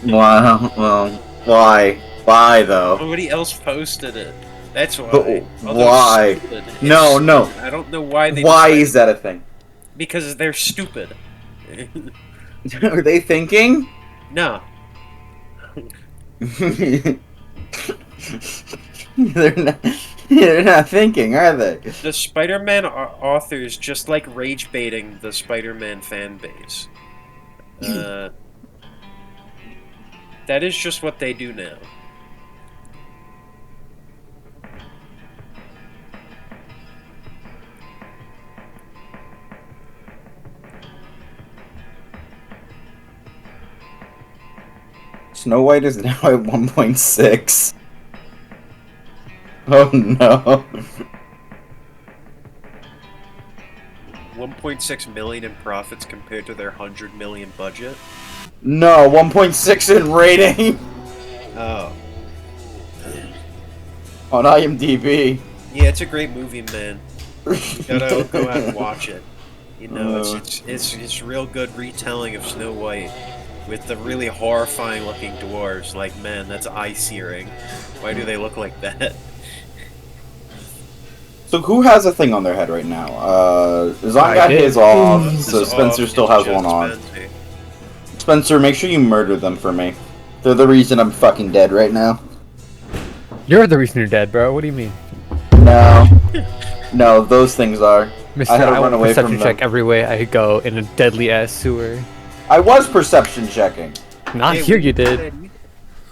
Wow. Well, why? Why though? Nobody else posted it. That's why. But Although why? stupid. No, It's no. stupid. I don't know why they. Why decided- is that a thing? Because they're stupid. Are they thinking? No. They're not thinking, are they? The Spider-Man authors just like rage baiting the Spider-Man fan base. That is just what they do now. Snow White is now at 1.6. Oh no. 1.6 million in profits compared to their 100 million budget. No, 1.6 in rating Oh. on IMDb. Yeah, it's a great movie, man. You gotta go out and watch it. You know, it's real good retelling of Snow White with the really horrifying looking dwarves. Like, man, that's eye-searing. Why do they look like that? So who has a thing on their head right now? Zon I got did. his off, This so is Spencer off. still It's has just one on. Spencer. Spencer, make sure you murder them for me. They're the reason I'm fucking dead right now. You're the reason you're dead, bro. What do you mean? No. No, those things are. Mister, I had to I run will away from perception them. check every way I go in a deadly ass sewer. I was perception checking. Not here you did.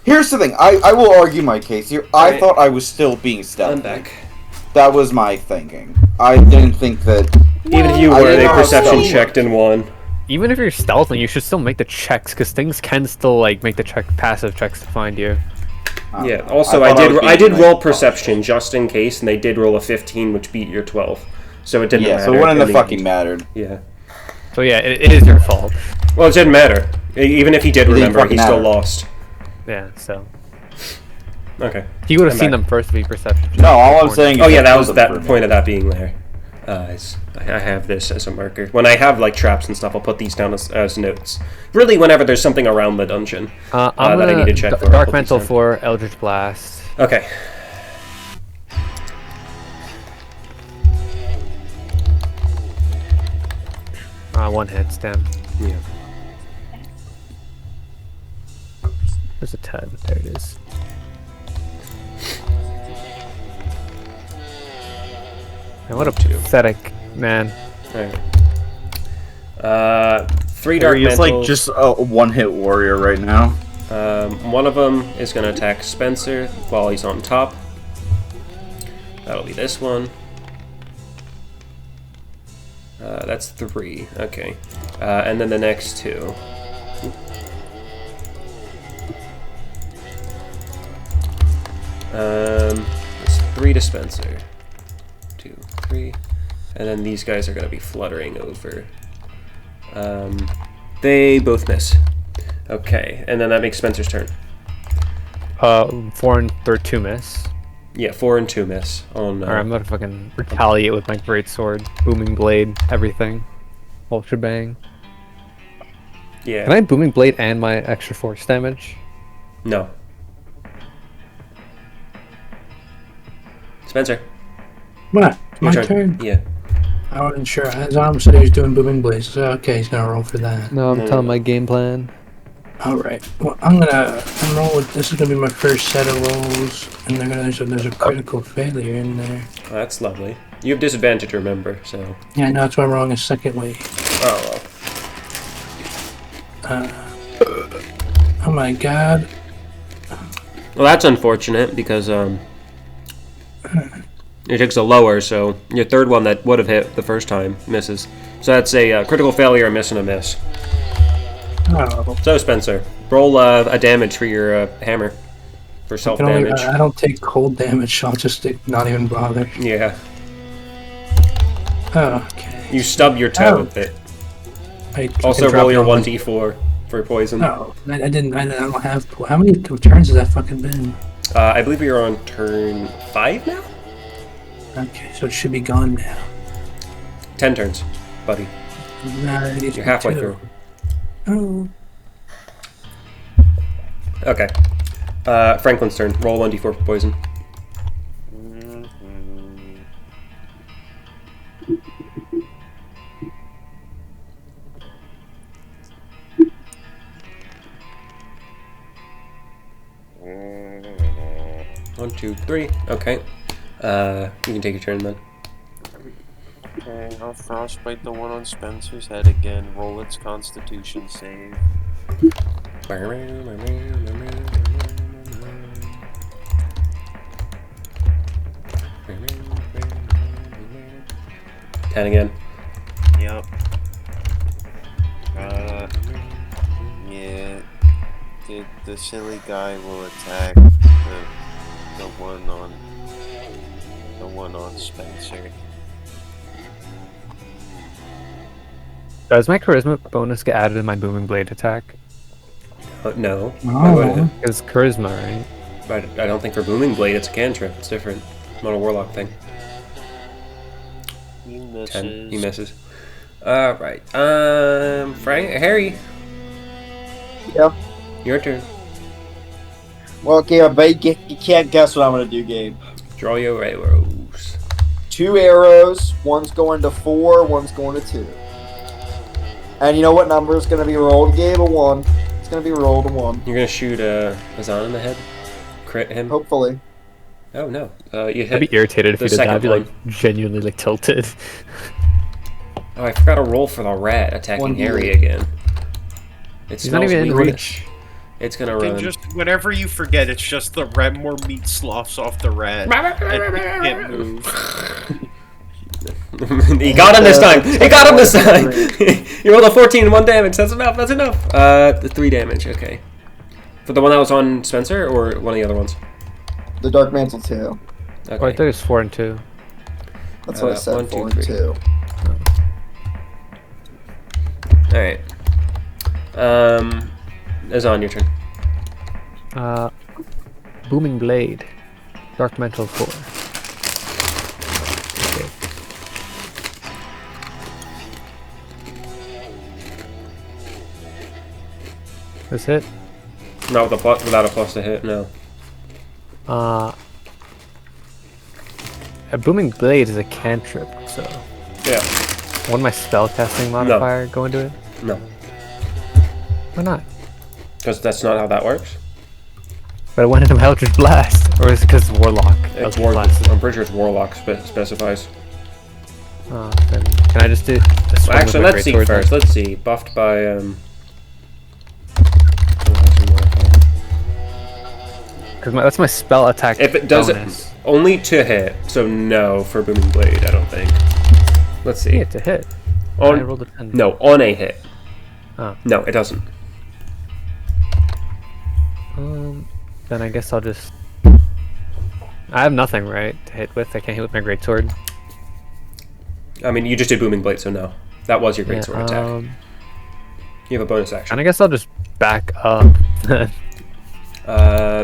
Here's the thing. I will argue my case here. I Alright. thought I was still being I'm stealthy. back. That was my thinking. I didn't think that... Even if you I were, didn't they know how perception stealth checked and won. Even if you're stealthing, you should still make the checks, because things can still like make the passive checks to find you. Yeah. Also, I I thought I did was I did being, roll like, perception just in case, and they did roll a 15, which beat your 12. So it didn't Yeah, matter. so it wouldn't in have the fucking end. mattered. Yeah. So yeah, it is your fault. Well, it didn't matter. Even if he did didn't remember, he fucking still matter. lost. Yeah, so Okay. he would have I'm seen back. them first to be perception. No, all I'm saying is... Oh yeah, that kill was them that for me. point of that being there. I have this as a marker. When I have like traps and stuff, I'll put these down as notes. Really, whenever there's something around the dungeon I'm that I gonna need to check for. I'll Dark put these Mantle down. for Eldritch Blast. Okay. One hits, damn. Yeah. There's a 10. There it is. Man, what a pathetic man. Alright. 3 dark He's mantles. like just a one-hit warrior right now. One of them is going to attack Spencer while he's on top. That'll be this one. That's 3. Okay. And then the next 2. It's 3 to Spencer. 2, 3. And then these guys are going to be fluttering over. They both miss. Okay, and then that makes Spencer's turn. 4 and 2 miss. Yeah, 4 and 2 miss. On, Alright, I'm gonna fucking retaliate with my great sword, booming blade, everything. Whole shebang. Yeah. Can I booming blade and my extra force damage? No. Spencer. What? Your My turn? Yeah. I wasn't sure. Azam said he was doing booming blades. So okay, he's gonna roll for that. No, I'm telling my game plan. Alright. Well, I'm gonna roll with. This is gonna be my first set of rolls, and there's a critical failure in there. Oh, that's lovely. You have disadvantage, remember, so... Yeah, no, that's why I'm rolling a second wave. Oh, Oh my god. well, that's unfortunate, because, it takes a lower, so your third one that would have hit the first time misses. So that's a critical failure, a miss, and a miss. Oh. So, Spencer, roll a damage for your hammer. For self-damage. I don't take cold damage, so I'll just not even bother. Yeah. Oh, okay. You stub your toe with it. Also roll your 1d4 for poison. No, I don't have... How many turns has that fucking been? I believe you're on turn 5 now? Okay, so it should be gone now. 10 turns, buddy. Nah, you're halfway through. Oh. Okay. Franklin's turn. Roll 1d4 for poison. One, 2, 3. Okay. You can take your turn then. Okay, I'll frostbite the one on Spencer's head again. Roll its Constitution save. 10 again. Yep. Yeah. The silly guy will attack the one on Spencer. Does my charisma bonus get added in my booming blade attack? No. Oh. It's charisma, right? But I don't think for booming blade it's a cantrip. It's different. It's not a warlock thing. He misses. 10. He misses. Alright. Harry. Yeah. Your turn. Well, Gabe, I bet you can't guess what I'm gonna do, Gabe. Draw your arrows. 2 arrows. One's going to 4. One's going to 2. And you know what number is gonna be rolled, Gabe? A 1. It's gonna be rolled a 1. You're gonna shoot Azan in the head? Crit him? Hopefully. Oh no. You hit. I'd be irritated if the you did that. I'd be second like genuinely like tilted. Oh, I forgot to roll for the rat attacking 1d8. Harry again. He's not even in reach. It's gonna And run. just whenever you forget, it's just the rat. More meat sloughs off the rat. And he can't move. He got him this time! He got him this time! You rolled a 14 and 1 damage. That's enough. That's enough. The 3 damage. Okay. For the one that was on Spencer or one of the other ones? The Dark Mantle 2. Oh, I Okay. thought it was 4 and 2. That's what I said. 1, 2, 4 3. and 2. Alright. Azan, your turn. Booming blade. Dark mental 4. Okay. This hit? Not with a plus, without a plus to hit, no. A booming blade is a cantrip, so Yeah. Won't my spellcasting modifier go into it? No. Why not? Because that's not how that works. But it went into my Eldritch Blast. Or is it because Warlock? It's Blast. I'm pretty sure it's Warlock specifies. Oh, then can I just do... Just Well, actually, let's see first. Let's see. Buffed by... Because that's my spell attack. If it does bonus. it only to hit, so no for Booming Blade, I don't think. Let's see. Yeah, to hit. On, I rolled a 10. No, on a hit. Oh. No, it doesn't. Then I guess I'll just... I have nothing, right, to hit with. I can't hit with my greatsword. I mean, you just did Booming Blade, so no. That was your greatsword attack. You have a bonus action. And I guess I'll just back up.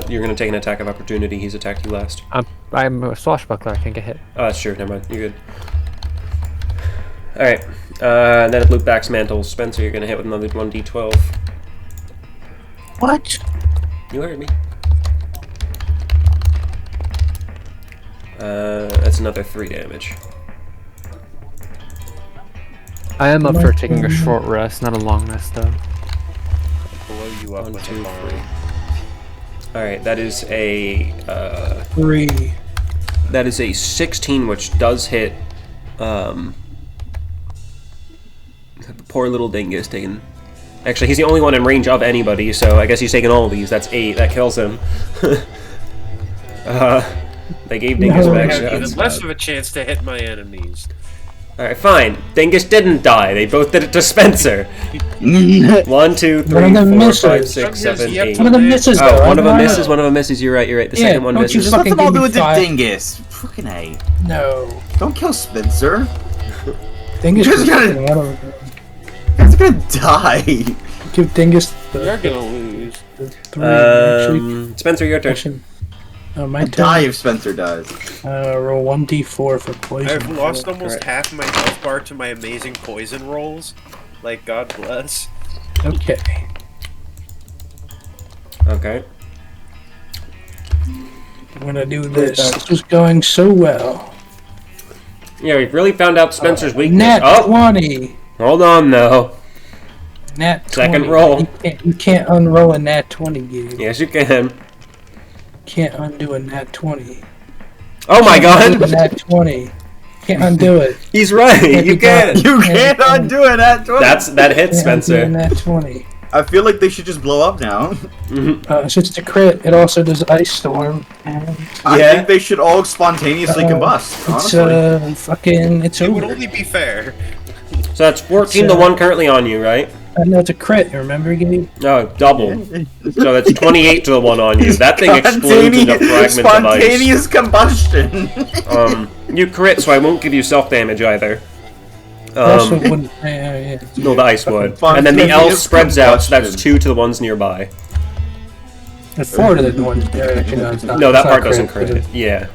You're going to take an attack of opportunity. He's attacked you last. I'm a swashbuckler. I can't get hit. Oh, that's true. Never mind. You're good. Alright. And then it loop backs mantles. Spencer, you're going to hit with another 1d12. What? You heard me. That's another 3 damage. I am up for taking a short rest, not a long rest, though. Blow you up 1, with 2, a bomb. 3. Alright, that is a... 3. That is a 16, which does hit... poor little dingus taking... Actually, he's the only one in range of anybody, so I guess he's taking all of these. That's 8. That kills him. They gave Dingus I back have shots. even less of a chance to hit my enemies. Alright, fine. Dingus didn't die. They both did it to Spencer. 1, 2, 3, 4, 5, 6, 7, 8. One of them misses, though. Oh, one of them misses, one of them misses. You're right, you're right. The second one misses. Just let them all do it to Dingus. Fucking A. No. Don't kill Spencer. Dingus You're is gonna die. Give Dingus the... You're gonna lose. The 3, actually. Spencer, your turn. My turn. Die if Spencer dies. Roll 1d4 for poison. I've lost almost half my health bar to my amazing poison rolls. Like, God bless. Okay. Okay. I'm gonna do this. This was going so well. Yeah, we've really found out Spencer's weakness. Nat 20. Hold on, though. Nat 20. Second roll. You can't unroll a nat 20, Gabe. Yes, you can. Can't undo a nat 20. Oh my god! Undo a nat 20. Can't undo it. He's right. You can. You can't undo a nat 20. That hits, Can't Spencer. undo a nat 20. I feel like they should just blow up now. Since it's a crit, it also does Ice Storm. And I think they should all spontaneously combust, honestly. It's It would over. only be fair. So that's 14 to 1 currently on you, right? No, it's a crit, remember, Gabe? No, double. So that's 28 to the 1 on you. That thing explodes into fragments of ice. Spontaneous combustion. You crit, so I won't give you self-damage either. Also wouldn't... yeah. No, the ice would. And then the elf spreads out, so that's 2 to the ones nearby. And 4 to the ones there, actually, no, it's not. No, that it's not part doesn't crit. crit. Yeah.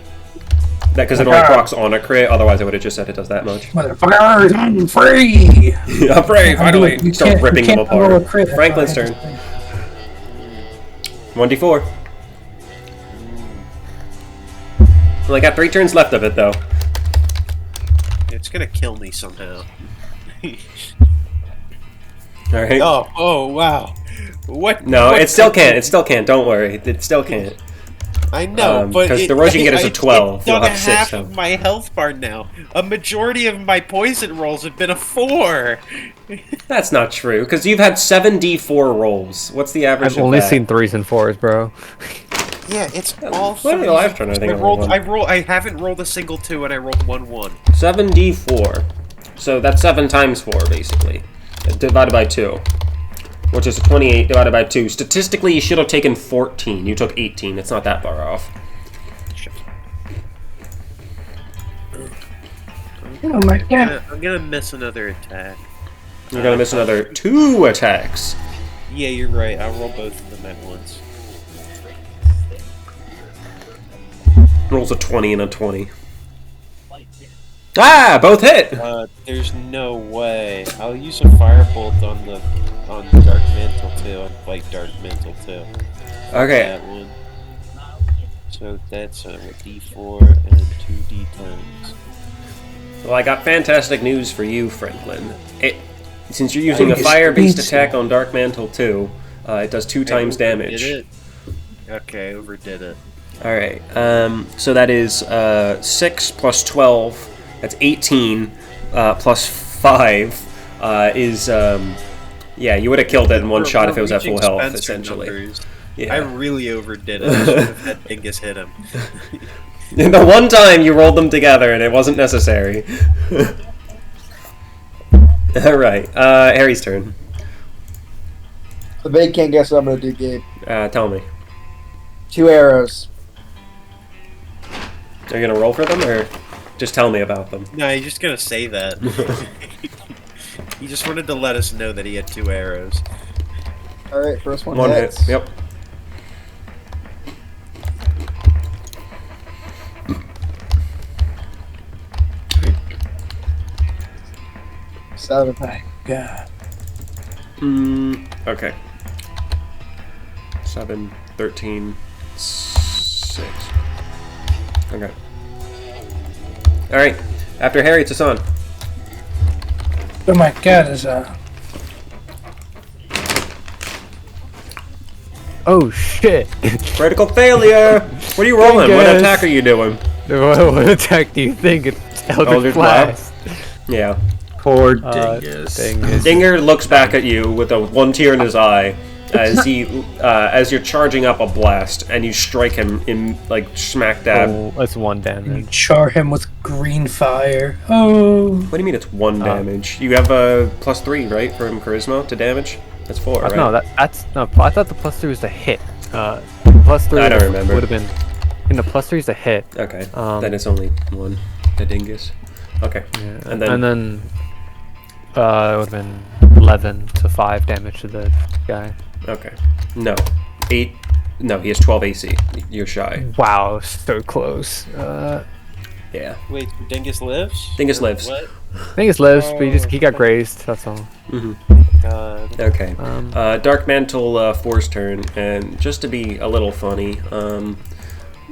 That because it only procs on a crit, otherwise I would have just said it does that much. Motherfuckers, I'm free! I'm free, finally! You Start ripping them can't roll a apart. crit, Franklin's turn. 1d4. Well, I got 3 turns left of it, though. It's gonna kill me somehow. Alright. Oh, wow. What? No, what- it still can't. It still can't. Don't worry. It still can't. I know, but because the most you can get is a 12. It's You'll done have 6 half though. of my health bar now. A majority of my poison rolls have been a 4. That's not true, because you've had 7d4 rolls. What's the average I've of only that? seen 3s and 4s, bro. Yeah, it's all What are the last turn? I think I haven't rolled a single 2, and I rolled 1-1. 7d4. So that's 7 times 4, basically. Divided by 2. Which is 28 divided by 2. Statistically, you should have taken 14. You took 18. It's not that far off. Oh my god. I'm gonna miss another attack. You're gonna miss another 2 attacks. Yeah, you're right. I'll roll both of them at once. Rolls a 20 and a 20. Ah! Both hit! There's no way. I'll use a firebolt on Dark Mantle too, on Bite Dark Mantle too. Okay. That one. So that's a D4 and 2 D10s. Well, I got fantastic news for you, Franklin. Since you're using a fire-based attack on Dark Mantle 2, it does 2 times damage. Okay, overdid it. Alright, so that is 6 plus 12, that's 18, plus 5 is, yeah, you would have killed it in one shot if it was at full health, essentially. Yeah. I really overdid it. I should have had Dingus hit him. The one time you rolled them together and it wasn't necessary. Alright, Harry's turn. The bait can't guess what I'm gonna do, Gabe. Tell me. 2 arrows. Are you gonna roll for them, or just tell me about them? No, he's just gonna say that. He just wanted to let us know that he had 2 arrows. Alright, first one hit. Yep. Seven. God. Okay. 7, 13, 6. Okay. Alright. After Harry, it's Hassan. Oh my god, is Oh shit! Critical failure! What are you rolling? What attack are you doing? What attack do you think? It's Eldritch Blast. Yeah. Poor Dingus. Dinger looks back at you with one tear in his eye as you're charging up a blast and you strike him in like smack dab. Oh, that's 1 damage. Char him with green fire. Oh. What do you mean it's 1 damage? You have a +3, right, from charisma to damage? That's 4, right? No, that's no. I thought the +3 was the hit. +3. I don't remember. Would have been. And the +3 is the hit. Okay. Then it's only 1. The Dingus. Okay. Yeah. And then it would have been 11 to 5 damage to the guy. Okay. No. 8. No, he has 12 AC. You're shy. Wow, so close. Yeah. Wait, Dingus lives? Dingus lives. What? Dingus lives, but he got grazed. That's all. God. Okay. Dark Mantle 4's turn, and just to be a little funny,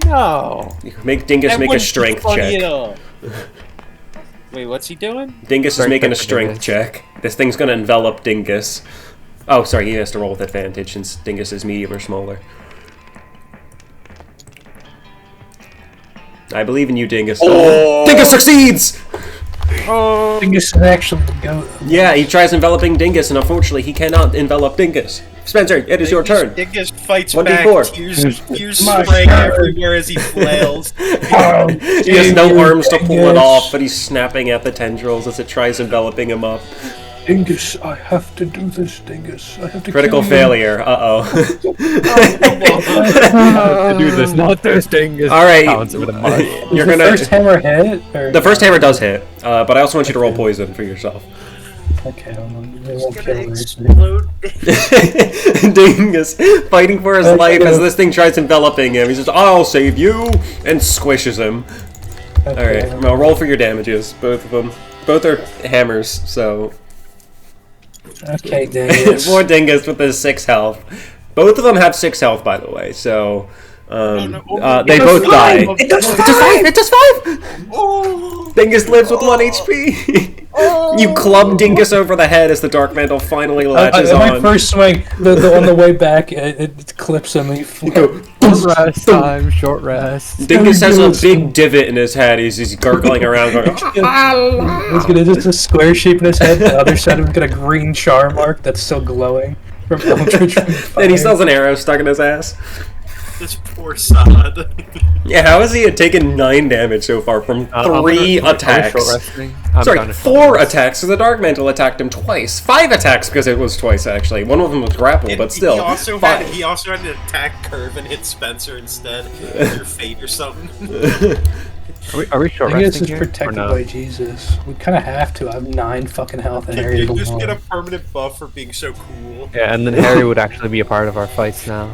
No. make Dingus make a strength check. Wait, what's he doing? Dingus is making a strength check. This thing's gonna envelop Dingus. Oh, sorry, he has to roll with advantage since Dingus is medium or smaller. I believe in you, Dingus. Oh! Dingus succeeds! Oh. Dingus can actually go. Yeah, he tries enveloping Dingus, and unfortunately, he cannot envelop Dingus. Spencer, it is your turn. Dingus fights 1d4. back, tears spraying everywhere as he flails. He has no arms to pull it off, but he's snapping at the tendrils as it tries enveloping him up. Dingus, I have to do this, Dingus. I have to Critical failure. Uh-oh. Do this, not this, Dingus. Alright. You're gonna... first hammer hit? Or... The first hammer does hit, but I also want you to roll poison for yourself. Okay, it won't kill Dingus fighting for his life as this thing tries enveloping him. He says, "I'll save you," and squishes him. Okay. Alright, now roll for your damages, both of them. Both are hammers, so... Okay, Dingus. More Dingus with his 6 health. Both of them have 6 health, by the way, so... they both die. It does 5! It does 5! Oh. Dingus lives with 1 HP. You club Dingus over the head as the Dark Mantle finally latches on. My first swing, on the way back, it clips him and he Short rest time, short rest. Dingus has a big divot in his head. He's gargling around going, he's gonna just a square shape in his head. The other side of him got a green char mark that's still glowing from Eldritch Fire. And he still has an arrow stuck in his ass. This poor sod. Yeah, how has he taken 9 damage so far from 3 attacks? Sorry, 4 attacks because the Dark Mantle attacked him twice. 5 attacks because it was twice actually. One of them was grapple, but still. He also had an attack curve and hit Spencer instead. Your fate or something. Are we short resting here? I guess it's protected by Jesus. We kind of have to. I have 9 fucking health and Harry You just get a permanent buff for being so cool. Yeah, and then Harry would actually be a part of our fights now.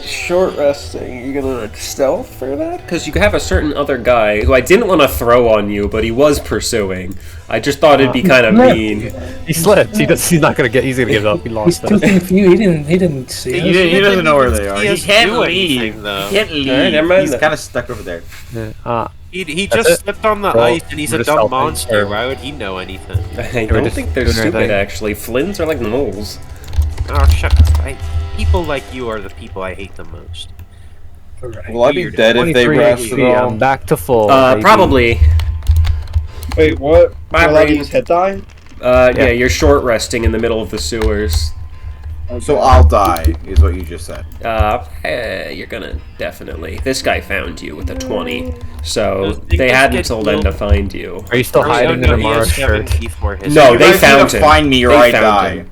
Short resting. You gonna stealth for that? Because you have a certain other guy who I didn't want to throw on you, but he was pursuing. I just thought it'd be kind of mean. He slipped. He's not gonna get. He's gonna give up. He lost. He's too confused. He didn't see us. He doesn't know where they are. He can't leave. He can't leave. He's kind of stuck over there. Yeah. He just slipped on the ice and he's a dumb monster. Why would he know anything? I don't think they're stupid, actually. Flints are like moles. Oh, shut up. People like you are the people I hate the most. Will I be dead if they rest at all? I'm back to full. Probably. Wait, what? Am I allowed to use head die? Yeah, you're short resting in the middle of the sewers. So I'll die, is what you just said. You're gonna definitely. This guy found you with a 20, so they had until then to find you. Are you still hiding in a Mara shirt? No, they found him. Find me or I die.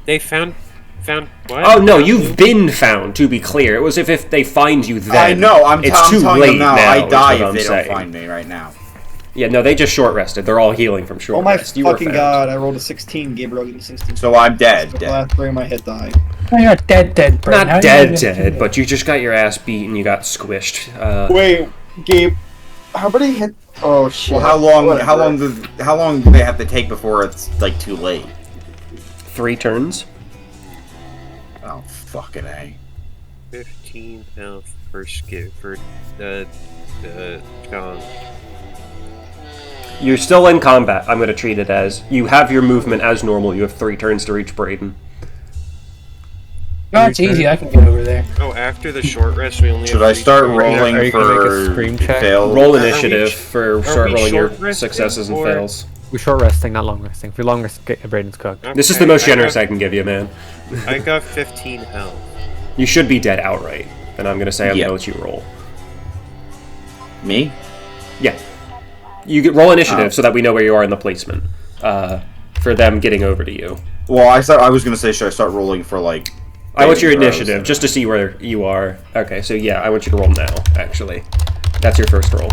They found what? Oh no, you've been found. To be clear, it was if they find you then. I know. I'm too telling late them now. I is die what if they saying. don't find me right now. Yeah, no, they just short rested. They're all healing from short Oh my rest. You were fucking found. god! I rolled a 16. Gabriel gave me 16. So I'm dead. I'll have to bring my head die. No, you're not dead, bro. Not dead, but you just got your ass beat and you got squished. Wait, Gabe, how many hit? Oh shit. Well, how long do they have to take before it's like too late? 3 turns. Oh fucking A. 15 health per skip for the John. You're still in combat. I'm going to treat it as you have your movement as normal. You have 3 turns to reach Braden. No, it's easy. I can get over there. Oh, after the short rest, we only. Should I start rolling for fails? Roll initiative for start rolling your short successes and resting, or- fails. We're short resting, not long resting. If we long rest, Braden's cooked. Okay, This is the most generous I can give you, man. I got 15 health. You should be dead outright, and I'm going to say I'm going to let you roll. Me? Yeah. You get roll initiative so that we know where you are in the placement. For them getting over to you. Well, I was gonna say, should I start rolling for like? I want your initiative just to see where you are. Okay, so yeah, I want you to roll now. Actually, that's your first roll.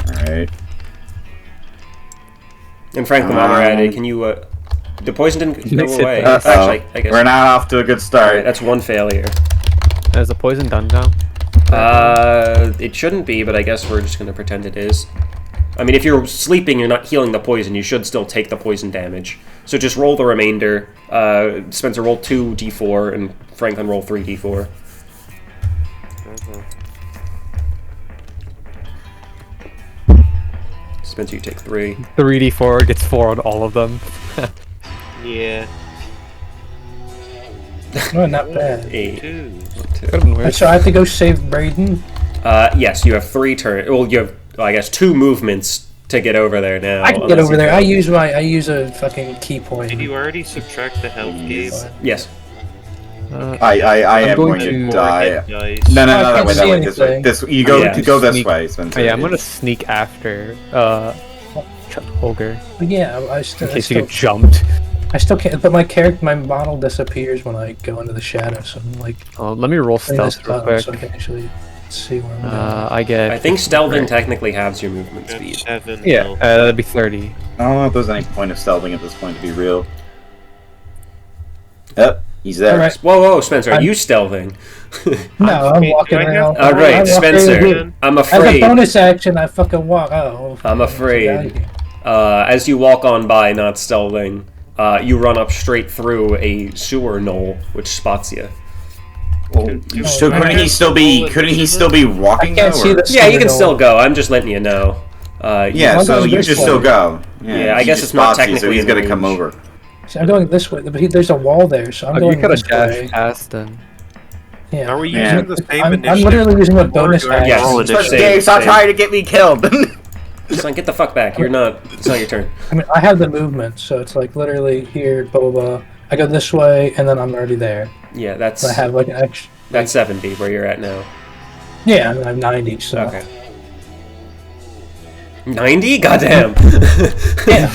All right. And Franklin, while we're at it, can you? The poison didn't go away. Actually, I guess we're not off to a good start. Right, that's 1 failure. Is the poison done now? It shouldn't be, but I guess we're just gonna pretend it is. I mean, if you're sleeping, you're not healing the poison. You should still take the poison damage. So just roll the remainder. Spencer, roll 2d4, and Franklin, roll 3d4. Spencer, you take 3. 3d4 gets 4 on all of them. Yeah. No, not bad. 8. 2. So I have to go save Braden? Yes, you have 3 turns. Well, you have, I guess, 2 movements to get over there now. I can get over there. I use a fucking key point. Did you already subtract the health, Gabe? Yes. I am going to die. No, wait, this way. You go this way, Spencer. Yeah, I'm gonna sneak after Holger. Yeah, I still. In case you get jumppt. I still can't. But my model disappears when I go into the shadow. So I'm like. Oh, let me roll stealth real quick. So I can actually see where I'm going. I think stealthing technically halves your movement speed. 7 Yeah, health. that'd be 30. I don't know if there's any point of stealthing at this point, to be real. Yep, he's there. Right. Whoa, Spencer, are you stealthing? No, I'm walking around. All right, Spencer, I'm afraid. As a bonus action, I fucking walk. Oh, I'm afraid. As you walk on by, not stealthing, you run up straight through a sewer knoll, which spots you. So couldn't he still be walking? I can't see the Yeah, you can still go. I'm just letting you know. Yeah, so you just still go. Yeah, I guess it's not technically. So he's gonna come over. See, I'm going this way, but there's a wall there, so I'm going you gotta this dash way. past them. Yeah. Are we using the same I'm initiative? literally using a bonus Or do I Yes. roll Yes. initiative? Dave, stop trying to get me killed. Son, get the fuck back. You're not. It's not your turn. I mean, I have the movement, so it's like literally here, blah blah blah. I go this way, and then I'm already there. Yeah, that's. So I have like an extra. That's 70 where you're at now. Yeah, I mean, I have 90. So. Okay. 90? Goddamn. Yeah.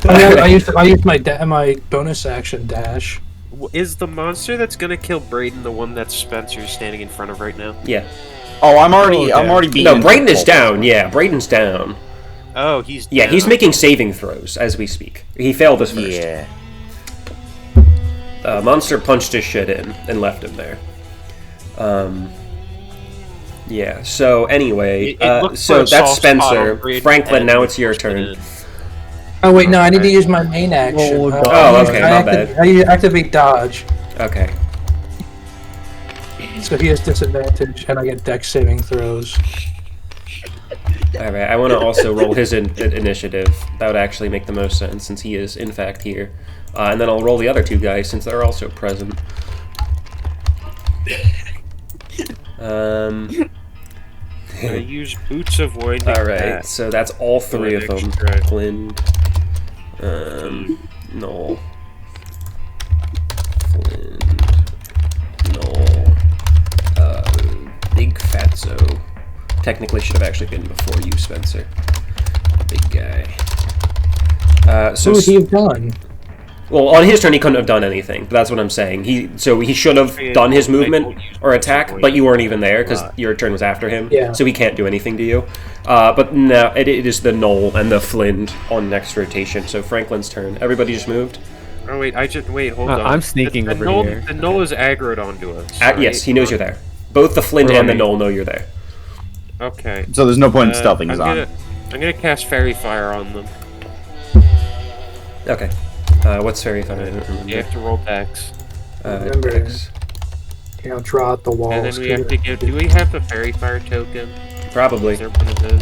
I used my bonus action dash. Is the monster that's gonna kill Braden the one that Spencer's standing in front of right now? Yeah. Oh, I'm already being. No, Braden is down. Yeah, Braden's down. Oh, he's Yeah, down. he's making saving throws as we speak. He failed his first. Yeah. Monster punched his shit in and left him there. Yeah, so anyway, It looked so for a that's soft spot Spencer. on Braden Franklin, and now it's your pushed it turn. in. Oh wait, no, I need to use my main action. Oh, okay, my bad. I activate dodge. Okay. So he has disadvantage, and I get dex saving throws. Alright, I want to also roll his initiative. That would actually make the most sense, since he is, in fact, here. And then I'll roll the other two guys, since they're also present. I use Boots of Winding Alright, so that's all three of them. Flynn, Null, Flynn, Null, Big Fatso. Technically should have actually been before you, Spencer. Big guy. What would he have done? Well, on his turn he couldn't have done anything. That's what I'm saying. He should have done his movement or attack, but you weren't even there because your turn was after him. Yeah. So he can't do anything to you. But now it is the Knoll and the Flint on next rotation. So Franklin's turn. Everybody just moved. Oh wait, hold on. I'm sneaking over here. The Knoll is aggroed onto us. Right? Yes, he knows you're there. Both the Flint and the Knoll know you're there. Okay. So there's no point in stealthing his on. I'm gonna cast Fairy Fire on them. Okay. What's Fairy Fire? I don't remember. You have to roll Dex. Remember, Dex. You know, draw out the walls. And then we have to give. Do we have the Fairy Fire token? Probably. Is there one of those?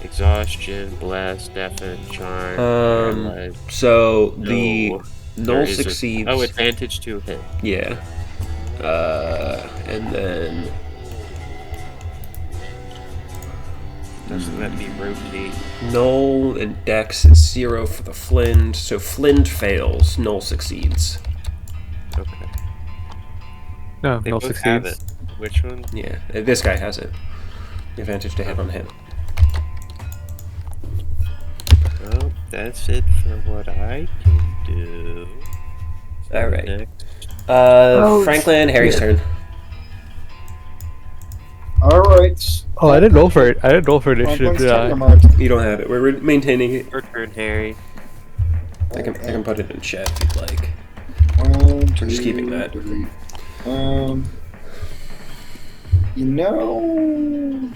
Exhaustion, Blast, Deafen, Charm. Paralyze. So the Knoll There is succeeds. advantage to hit. Yeah. And then. Doesn't let me rotate. Knoll and Dex is 0 for the Flint, so Flint fails, Knoll succeeds. Okay. No, They no both have succeeds. it. Which one? Yeah, this guy has it. The advantage to hit on him. Well, that's it for what I can do. Alright. Next. Franklin, Harry's turn. Alright. Oh, I didn't roll for it. I didn't roll for initiative, did I? You don't have it. We're maintaining it. Your turn, Harry. I can put it in chat if you'd like. We're just keeping that. You know...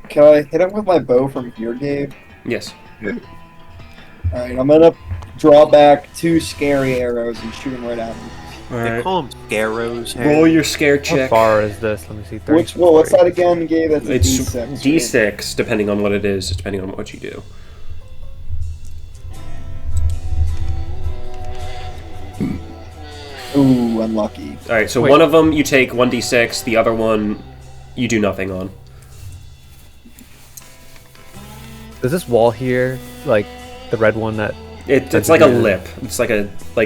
Can I hit him with my bow from here, Gabe? Yes. Alright, I'm gonna draw back 2 scary arrows and shoot him right at him. They call them scarrows. Roll your scare check. How far is this? Let me see. 30, What's that again, Gabe? That's a It's D6. D6, depending on what it is, depending on what you do. Ooh, unlucky. Alright, so Wait. one of them you take 1d6, the other one you do nothing on. Does this wall here, like the red one that... It's like a lip. It's like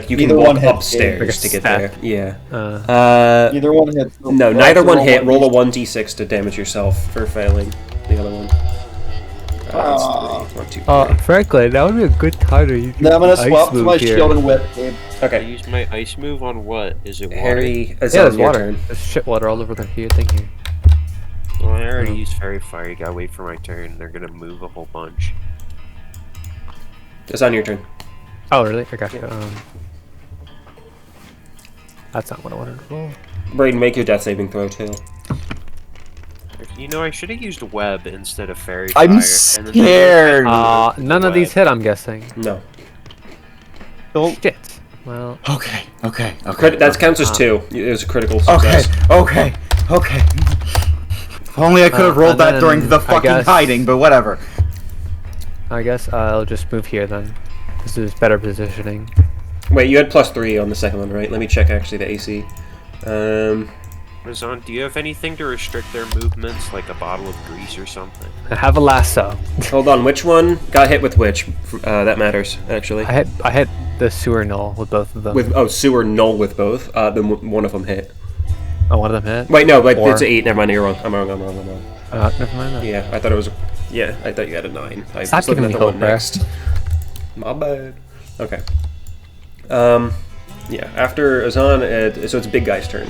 you can Either walk one hit, upstairs like a to get step. there. Yeah. Neither one hit. No, neither one hit. Roll a 1d6 to damage yourself for failing the other one. That's 3. 1, 2, 3. Franklin, that would be a good time to use Now I'm gonna ice swap to move my here. shield and whip, Gabe. I Okay. use my ice move on what? Is it water? Harry, it's Yeah, on there's your water. turn. There's shit water all over the thing here. Well, I already used Fairy Fire. You gotta wait for my turn. They're gonna move a whole bunch. It's on your turn. Oh, really? I got you. That's not what I wanted to roll. Brayden, make your death saving throw too. You know, I should have used Web instead of Fairy Fire. I'm and then scared. None of these hit, I'm guessing. No. Shit. Well, Okay. That counts as 2. It was a critical Okay. success. Okay. If only I could have rolled and that during then the I fucking guess- hiding, but whatever. I guess I'll just move here then. This is better positioning. Wait, you had +3 on the second one, right? Let me check actually the AC. Razan, do you have anything to restrict their movements, like a bottle of grease or something? I have a lasso. Hold on, which one got hit with which? That matters, actually. I hit the sewer null with both of them. With Sewer Null with both. Then one of them hit. Oh, one of them hit? Wait, no, wait, Or- it's 8. Never mind, you're wrong. I'm wrong. Never mind that. Yeah, I thought it was. Yeah, I thought you had a 9. I Stop was looking giving at me the hope, one bro. next. My bad. Okay. Yeah. After Azan, so it's Big Guy's turn.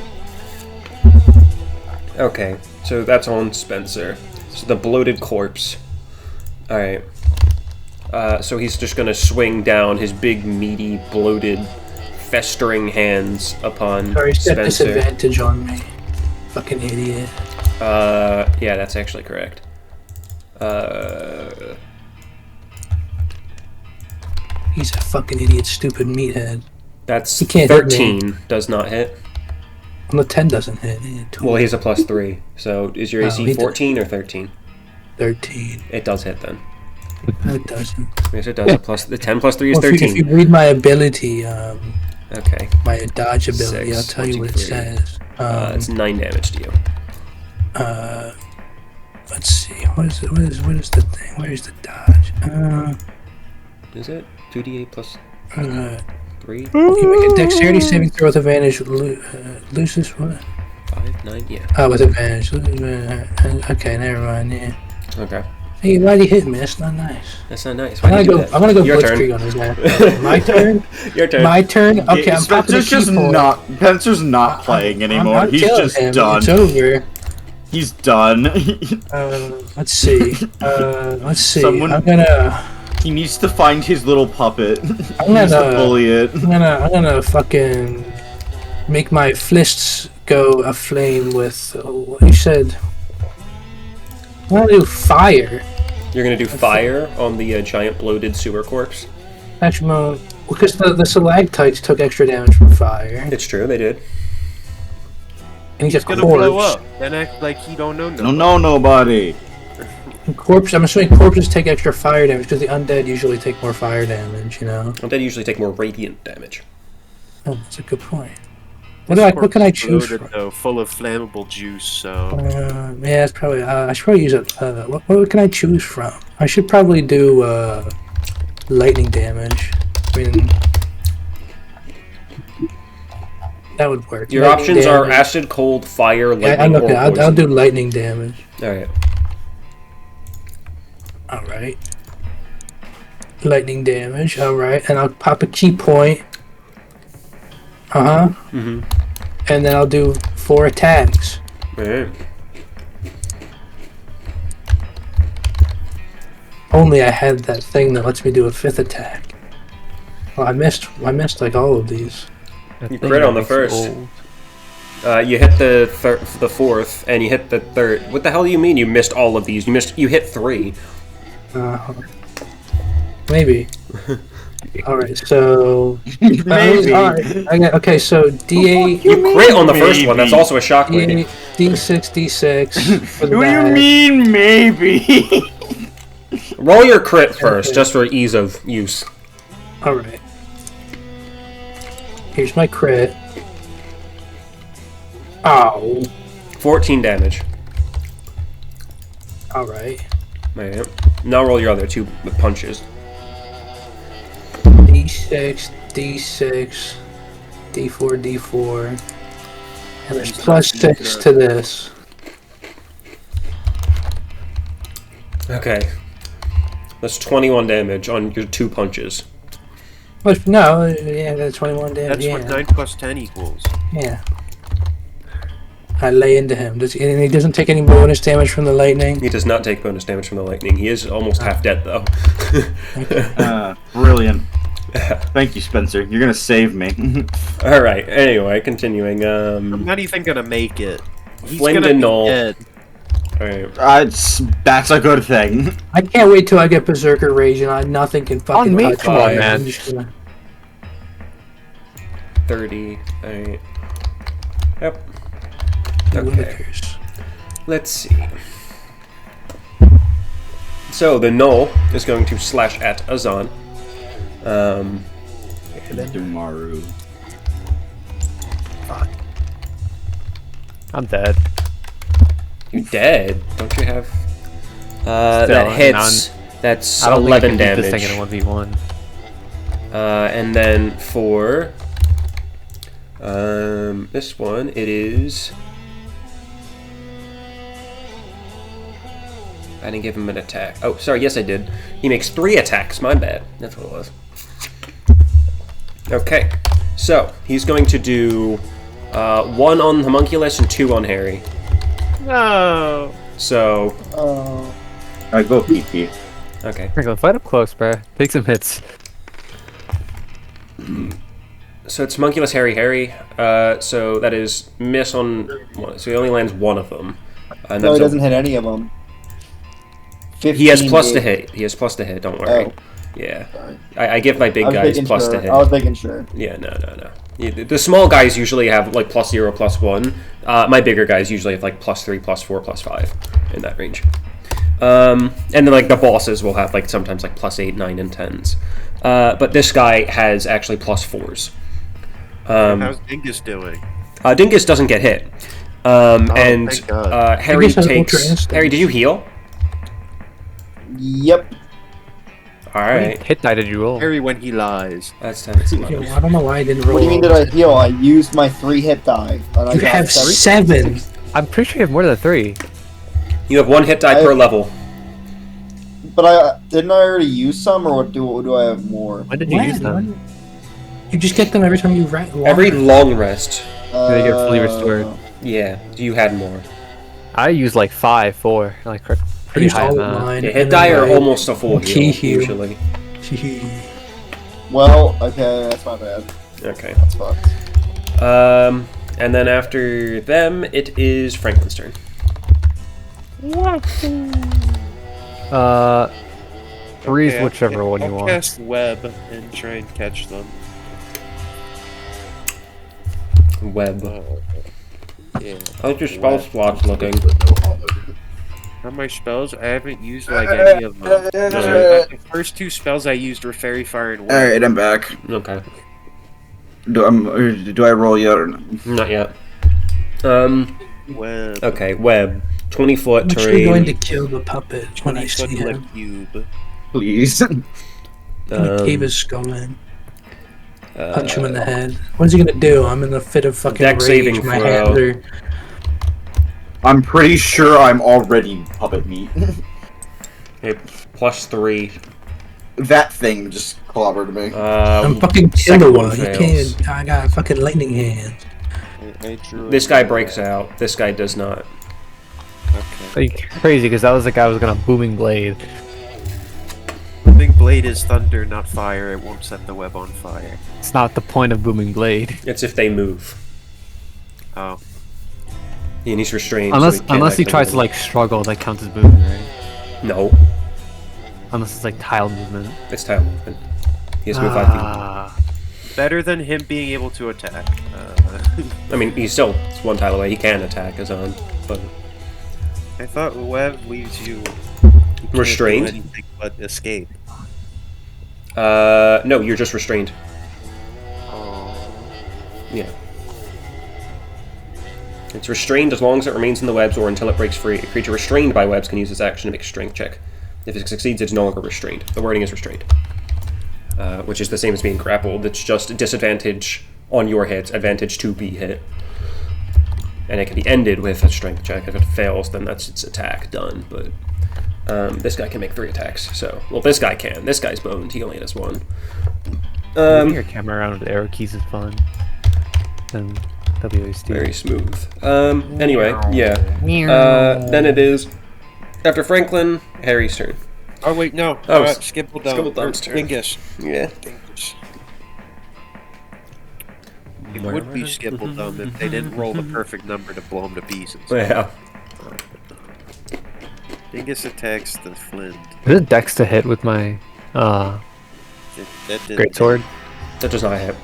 Okay, so that's on Spencer. So the bloated corpse. All right. So he's just gonna swing down his big, meaty, bloated, festering hands upon Sorry, he's got Spencer. disadvantage on me. Fucking idiot. Yeah, that's actually correct. He's a fucking idiot, stupid meathead. That's He can't hit me. 13. Does not hit. Well, the 10 doesn't hit. Well, he's a +3. So is your AC he 14 or 13? 13. It does hit then. No, it doesn't. Yes, it does. The 10 + 3 is Well, 13. if you read my ability, okay. my dodge ability, 6, I'll tell you what it 23. says. It's 9 damage to you. Let's see. What is it? What is the thing? Where's the dodge? Is it 2d8 plus 3? You make a dexterity saving throw with advantage. Lucis what? 5, 9, yeah. Oh, with advantage. Okay, never mind. Yeah. Okay. Hey, why'd he hit me? That's not nice. That's not nice. I'm Why gonna go Your turn. blitzkrieg on his ass. My turn. Your turn. My turn. Okay, I'm popping Spencer's just not. Spencer's not playing anymore. I'm He's killing just him. done. It's over. He's done. Let's see. Let's see. Someone- I'm gonna. He needs to find his little puppet. I'm He needs to gonna bully it. I'm gonna fucking make my fists go aflame with. What you said? I'm gonna do fire. You're gonna do fire on the giant bloated sewer corpse? Actually, no, because the stalactites took extra damage from fire. It's true, they did. And he's just Gonna blow corpse. up. Then act like he don't know Don't know nobody. Corpse. I'm assuming corpses take extra fire damage because the undead usually take more fire damage. You know. Undead usually take more radiant damage. Oh, that's a good point. What can I choose from? Though, full of flammable juice, so... Yeah, it's probably. I should probably use it. What can I choose from? I should probably do lightning damage. I mean, that would work. Your Lightning options are damage. acid, cold, fire, Yeah, lightning, or I'll poison. do lightning damage. Alright. All right. Lightning damage. All right, and I'll pop a key point. Mm-hmm. And then I'll do 4 attacks. Alright. Only I had that thing that lets me do a 5th attack. Well, I missed like all of these. You crit on the first. You hit the 4th, and you hit the 3rd. What the hell do you mean you missed all of these? You hit 3. Maybe. Alright, so... Maybe. Okay, so D8... You crit on the first one, that's also a shockwave. D6, D6. For the What do you bad. mean, maybe? Roll your crit first, just for ease of use. Alright. Here's my crit. Ow. 14 damage. Alright. Alright. Now roll your other 2 punches. D6, D6, D4, D4. And there's +6 to this. Okay. That's 21 damage on your 2 punches. No, yeah, that's 21 damage. That's Yeah. what 9 plus 10 equals. Yeah. I lay into him. And he doesn't take any bonus damage from the lightning? He does not take bonus damage from the lightning. He is almost half dead, though. Brilliant. Thank you, Spencer. You're gonna save me. Alright, anyway, continuing. I'm not even gonna make it. He's Flynn gonna and be Null. dead. Alright. That's a good thing. I can't wait till I get Berserker Rage and nothing can fucking On me, touch come me. on, man. I'm just gonna- 30. Alright. Yep. do Okay. ludicrous. Let's see. So, the Null is going to slash at Azan. Dumaru. I'm dead. You dead? Don't you have... that Still, hits. That's I don't 11 think I can beat damage. this thing in a 1v1. And then for... this one, it is... I didn't give him an attack. Oh, sorry, yes I did. He makes 3 attacks, my bad. That's what it was. Okay, so, he's going to do 1 on Homunculus and 2 on Harry. No. So... I go pee-pee. Okay. We're gonna fight up close, bruh. Take some hits. So it's Homunculus, Harry. So that is miss on... So he only lands 1 of them. And No, he that's doesn't hit any of them. He has plus to hit. hit. He has plus to hit, don't worry. Yeah. Sorry. I give my big guys plus to hit. I was making sure. Yeah, no. Yeah, the small guys usually have like +0, +1. My bigger guys usually have like +3, +4, +5 in that range. And then like the bosses will have like sometimes like +8, 9, and 10s. But this guy has actually +4s. How's Dingus doing? Dingus doesn't get hit. And thank God. Harry takes. Harry, did you heal? Yep. All right. Hit die did you roll? Harry when he lies. That's 10. I don't know why I didn't roll. What do you mean did I heal? I used my 3 hit die. And I You got have 7. 7. I'm pretty sure you have more than 3. You have 1 hit die per level. But didn't I already use some, or do I have more? When did you use them? You just get them every time you rest. Every long rest. They get fully restored. Yeah, you had more. I use like 5, 4, like pretty used high all of amount. mine. Yeah, hit die are almost a full heal, usually. Well, okay, that's my bad. Okay. That's fucked. And then after them, it is Franklin's turn. Three's whichever one you I'll want. cast web and try and catch them. Web. Yeah. How's your spell slots looking? How my spells? I haven't used like any of them. The first 2 spells I used were Fairy Fire and Web. Alright, I'm back. Okay. Do I roll yet or not? Not yet. Web. Okay, web. 20-foot I'm terrain. actually going to kill the puppet when I 20 see foot him. cube. Please. I'm gonna cave his skull in. Punch him in Uh, the head. What's he gonna do? I'm in a fit of fucking Dex rage. saving My throw. hands are... I'm pretty sure I'm already puppet meat. Okay, +3. That thing just clobbered me. I'm fucking second one Killua. You fails. can't... I got fucking lightning hands. I drew This guy breaks out. This guy does not. Okay. Like crazy, because that was the guy who was gonna booming blade. Big blade is thunder, not fire. It won't set the web on fire. It's not the point of booming blade. It's if they move. Oh. And he's restrained. Unless so he can't he tries to activate like struggle, that counts as booming, right? it. No, Unless it's like tile movement. it's tile movement. He has to move 5 feet. Ah, Better than him being able to attack. I mean, he's still it's 1 tile away. He can attack his own, but I thought web leaves you restrained. can't do anything but escape. No, you're just restrained. Oh. Yeah. It's restrained as long as it remains in the webs or until it breaks free. A creature restrained by webs can use its action to make a strength check. If it succeeds, it's no longer restrained. The wording is restrained. Which is the same as being grappled. It's just a disadvantage on your hits, advantage to be hit. And it can be ended with a strength check. If it fails, then that's its attack done. But this guy can make 3 attacks. So, well, this guy can. This guy's boned. He only has 1. moving your camera around with arrow keys is fun. And WASD. Very smooth. Anyway, yeah. Then it is after Franklin, Harry's turn. Oh wait, no. Oh, Skibble turn. Dingus. Yeah. Dingus. It would be Skibble if they didn't roll the perfect number to blow him to pieces. Yeah. Dingus attacks the flint. Is it dex to hit with my That didn't great sword? That does not hit.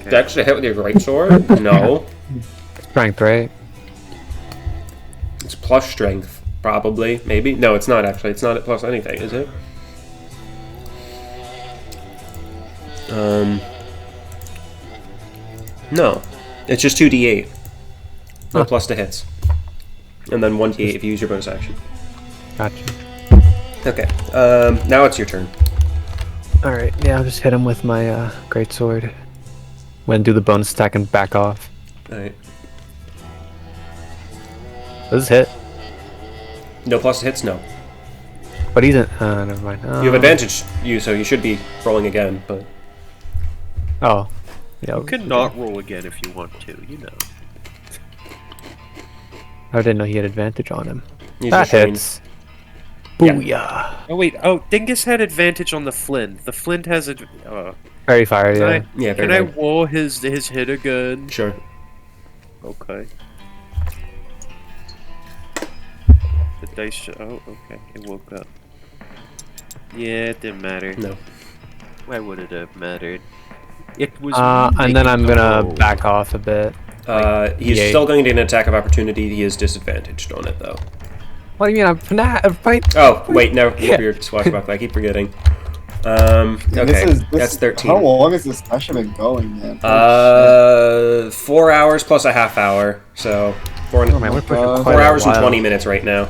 Okay. Dex to hit with your great sword? No. Strength, right? It's plus strength, probably. Maybe. No, it's not actually. It's not at plus anything, is it? No. It's just 2d8. No plus to hits. And then 1d8 if you use your bonus action. Gotcha. Okay. Now it's your turn. Alright, yeah, I'll just hit him with my great sword. When do the bonus attack and back off. Alright. Does this hit? No plus to hits? No. But he's in. Never mind. You have advantage, so you should be rolling again, but... Oh. Yeah. You could not roll again if you want to, you know. I didn't know he had advantage on him. He's That restrained. hits. Booyah. Oh wait, oh, Dingus had advantage on the flint. The flint has a... Very fire, yeah. Yeah, Can very I right. roll his hit again? Sure. Okay. The dice... Oh, okay. It woke up. Yeah, it didn't matter. No. Why would it have mattered? It was. And then I'm gonna back off a bit. He's still going to get an attack of opportunity. He is disadvantaged on it, though. What do you mean? I'm fine. Oh, wait, no. You're swashbuckler. I keep forgetting. Okay, that's 13. How long has this session been going, man? 4 hours plus a half hour. So, 4 hours and 20 minutes right now.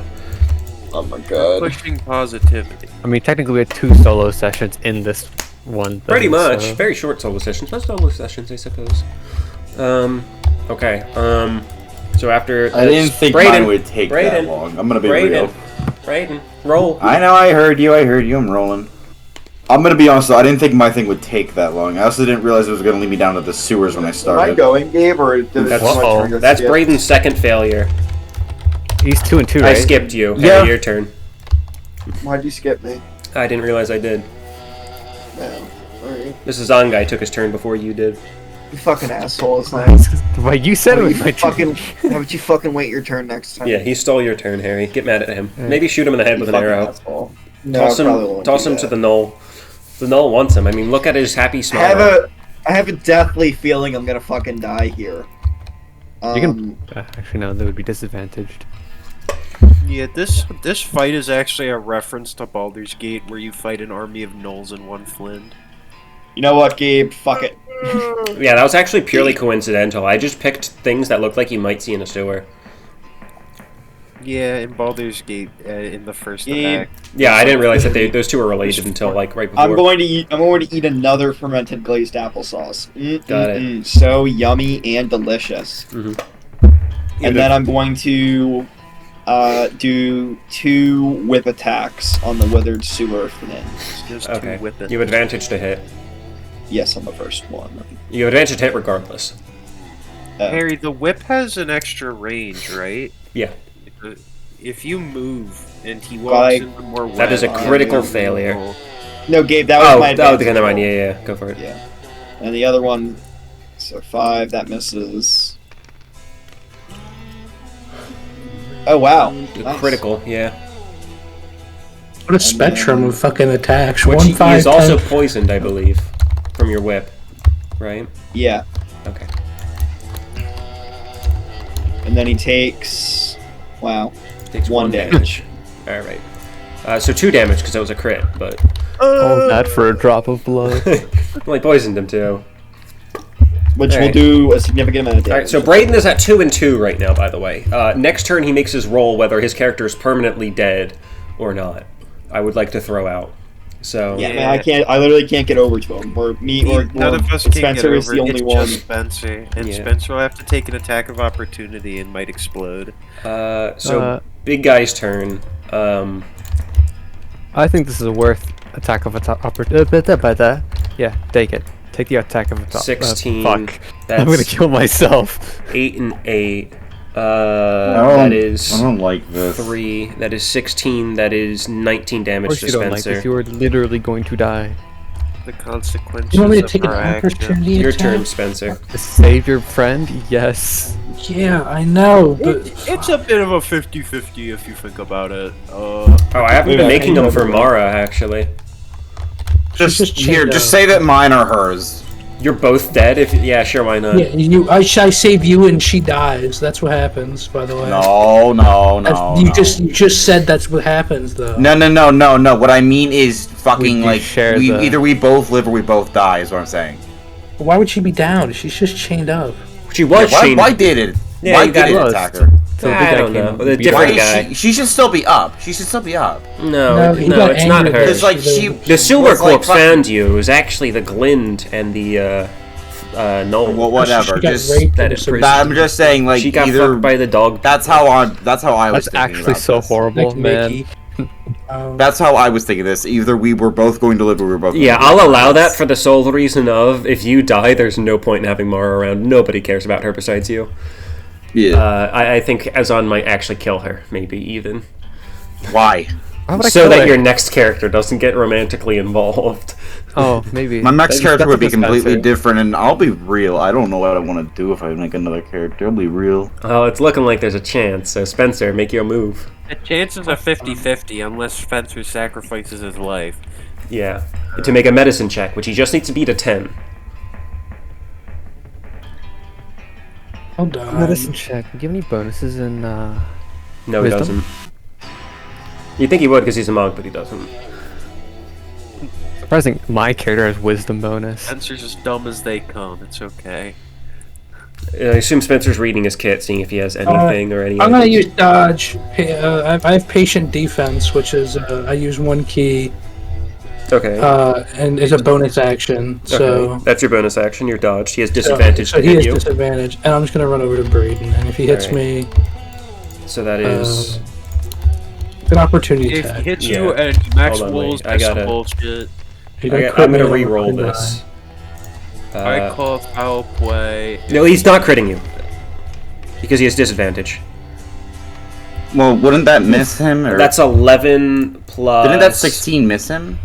Oh my god. Pushing positivity. I mean, technically we had 2 solo sessions in this one thing, Pretty much. so- Very short solo sessions, but solo sessions, I suppose. Okay. So after I didn't think mine would take that long. I'm gonna be real. Brayden, roll. I know. I heard you. I'm rolling. I'm gonna be honest though. I didn't think my thing would take that long. I also didn't realize it was gonna lead me down to the sewers when I started. Am I going, Gabe, or did That's Brayden's second failure. He's 2 and 2, right? I skipped you. Yeah. Harry, your turn. Why'd you skip me? I didn't realize I did. No. Alright. This is on guy took his turn before you did. You fucking assholes, man. Well, you said it was my turn. How about you fucking wait your turn next time? Yeah, he stole your turn, Harry. Get mad at him. Maybe shoot him in the head with an arrow. Asshole. No, Toss him to the knoll. The knoll wants him. I mean, look at his happy smile. I have a deathly feeling I'm gonna fucking die here. You can actually no, they would be disadvantaged. Yeah, this fight is actually a reference to Baldur's Gate, where you fight an army of gnolls in one flint. You know what, Gabe? Fuck it. Yeah, that was actually purely coincidental. I just picked things that looked like you might see in a sewer. Yeah, in Baldur's Gate, in the first Gabe. act. Yeah, I didn't realize that those two were related until like right before. I'm going to eat another fermented glazed applesauce. Got it. So yummy and delicious. And then I'm going to do 2 whip attacks on the withered sewer flint. Just Okay. 2 whip it. You have advantage to hit. Yes, on the first one. You have advantage to hit regardless. Harry, the whip has an extra range, right? Yeah. If you move and he walks into more web, that is a critical failure. No, Gabe, that was my advantage. Okay, never mind. Yeah, go for it. Yeah. And the other one, so 5, that misses. Oh, wow. Nice. Critical, yeah. What a spectrum of fucking attacks. Which 1, 5, he is also 10. poisoned, I believe, from your whip, right? Yeah. Okay. And then he takes... Wow. Takes 1 damage. Alright. So 2 damage, because that was a crit, but... Oh, that for a drop of blood. Well, he poisoned him, too. Which will do a significant amount of damage. Alright, so Brayden is at 2 and 2 right now, by the way. Next turn, he makes his roll whether his character is permanently dead or not. I would like to throw out. So yeah, man, I literally can't get over to him. Or none of us can Spencer get is over. the only It's one. just Spencer, and Spencer will have to take an attack of opportunity and might explode. So big guy's turn. I think this is a worth attack of opportunity. Yeah, take it. Take the attack of opportunity. 16. Fuck. That's I'm gonna kill myself. 8 and 8. That is. I don't like this. 3. That is 16. That is 19 damage to you don't like Spencer. this. You are literally going to die. The consequences. You want me to of take an our opportunity Your attack? turn, Spencer. To save your friend? Yes. Yeah, I know, but It's a bit of a 50-50 if you think about it. Oh, I haven't been making them for Mara, actually. Just say that mine are hers. You're both dead? Yeah, sure, why not? yeah, I save you and she dies. That's what happens, by the way. No. You just said that's what happens, though. No. What I mean is fucking either we both live or we both die. Is what I'm saying. Why would she be down? She's just chained up. She was chained. Why did it? Yeah, why you did it got attack her? I don't know. The different guy. She should still be up. She should still be up. No, it's not her. It's like the Silver Corpse found you. It was actually the Glind and the Knoll. Well, whatever. I'm just saying, like, she got fucked by the dog. That's how I was. That's actually so horrible, man. That's how I was thinking this. Either we were both going to live or we were both. Yeah, I'll allow that for the sole reason of if you die, there's no point in having Mara around. Nobody cares about her besides you. Yeah. I think Azan might actually kill her, maybe even. Why? So that your next character doesn't get romantically involved. Oh, maybe. My next character would be completely different, and I'll be real. I don't know what I want to do if I make another character. I'll be real. Oh, it's looking like there's a chance. So Spencer, make your move. The chances are 50-50 unless Spencer sacrifices his life. Yeah. To make a medicine check, which he just needs to beat a 10. Hold on. Medicine check. Do you have any bonuses in No, wisdom? he doesn't. You'd think he would because he's a monk, but he doesn't. Surprising, my character has wisdom bonus. Spencer's as dumb as they come. It's okay. I assume Spencer's reading his kit, seeing if he has anything or any. I'm gonna use dodge. I have patient defense, which is I use 1 key. Okay. And it's a bonus action. So okay. That's your bonus action. You're dodged. He has disadvantage. So he has disadvantage, and I'm just gonna run over to Braden, and if he hits me, so that is an opportunity If attack. he hits you and he max rolls, I that's gotta. some bullshit. I'm gonna re-roll this. I call foul play. No, he's not critting you because he has disadvantage. Well, wouldn't that miss him? Or... That's 11 plus. Didn't that 16 miss him?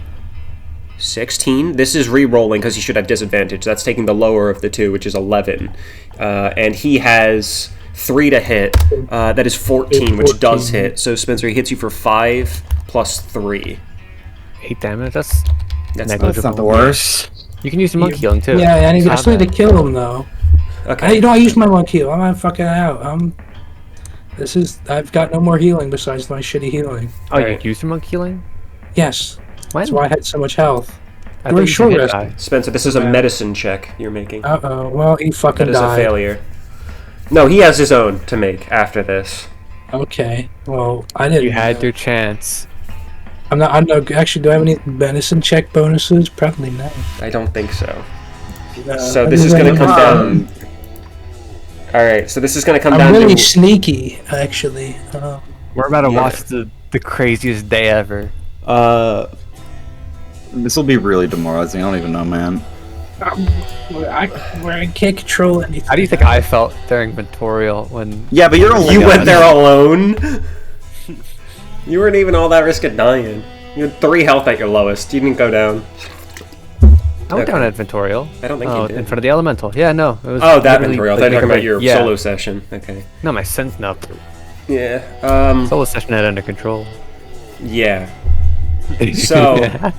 16? This is re-rolling because he should have disadvantage. That's taking the lower of the two, which is 11. And he has 3 to hit. That is 14, which does hit. So, Spencer, he hits you for 5 plus 3. 8 damage? That's negligible. That's not the worst. You can use the monk healing, too. Yeah, and I still need to kill him, though. Okay. I used my 1 heal. I'm not fucking out. I've got no more healing besides my shitty healing. Oh, you used your monk healing? Yes. Mine? That's why I had so much health. I We're short rest. Spencer, this is a medicine check you're making. Uh-oh. Well, he fucking died. That is a failure. No, he has his own to make after this. Okay. Well, I didn't. You had your chance. I'm not. Actually, do I have any medicine check bonuses? Probably not. I don't think so. So this is going to come down. All right. So this is going to come down. I'm really to... sneaky, actually. We're about to watch the craziest day ever. This will be really demoralizing. I don't even know, man. I can't control anything. How do you think I felt during Ventorial when? Yeah, but you're You went there alone. You weren't even all that risk of dying. You had 3 health at your lowest. You didn't go down. I went down at Ventorial. I don't think you did. In front of the Elemental. Yeah, no. It was that really, Ventorial. I thought you were talking about your solo session. Okay. No, my sense no. Yeah. Solo session had under control. Yeah. So.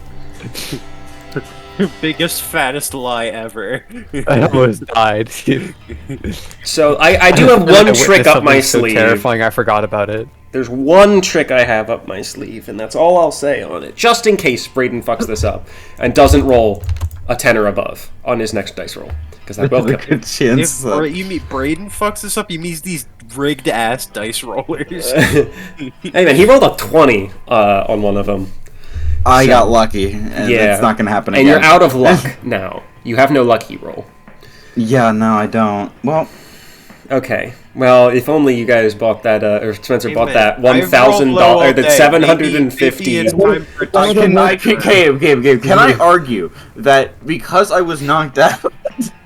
Biggest, fattest lie ever. I almost died. So I do have one trick up my sleeve. So terrifying, I forgot about it. There's one trick I have up my sleeve, and that's all I'll say on it, just in case Braden fucks this up and doesn't roll a 10 or above on his next dice roll, because that will kill good chance. If you mean Braden fucks this up, you mean these rigged ass dice rollers. Hey man, he rolled a 20 on one of them. I got lucky, and it's not gonna happen again. And you're out of luck now. You have no lucky roll. Yeah, no, I don't. Well, okay. Well, if only you guys bought that, or Spencer bought that $1,000, that $750. Can I argue that because I was knocked out,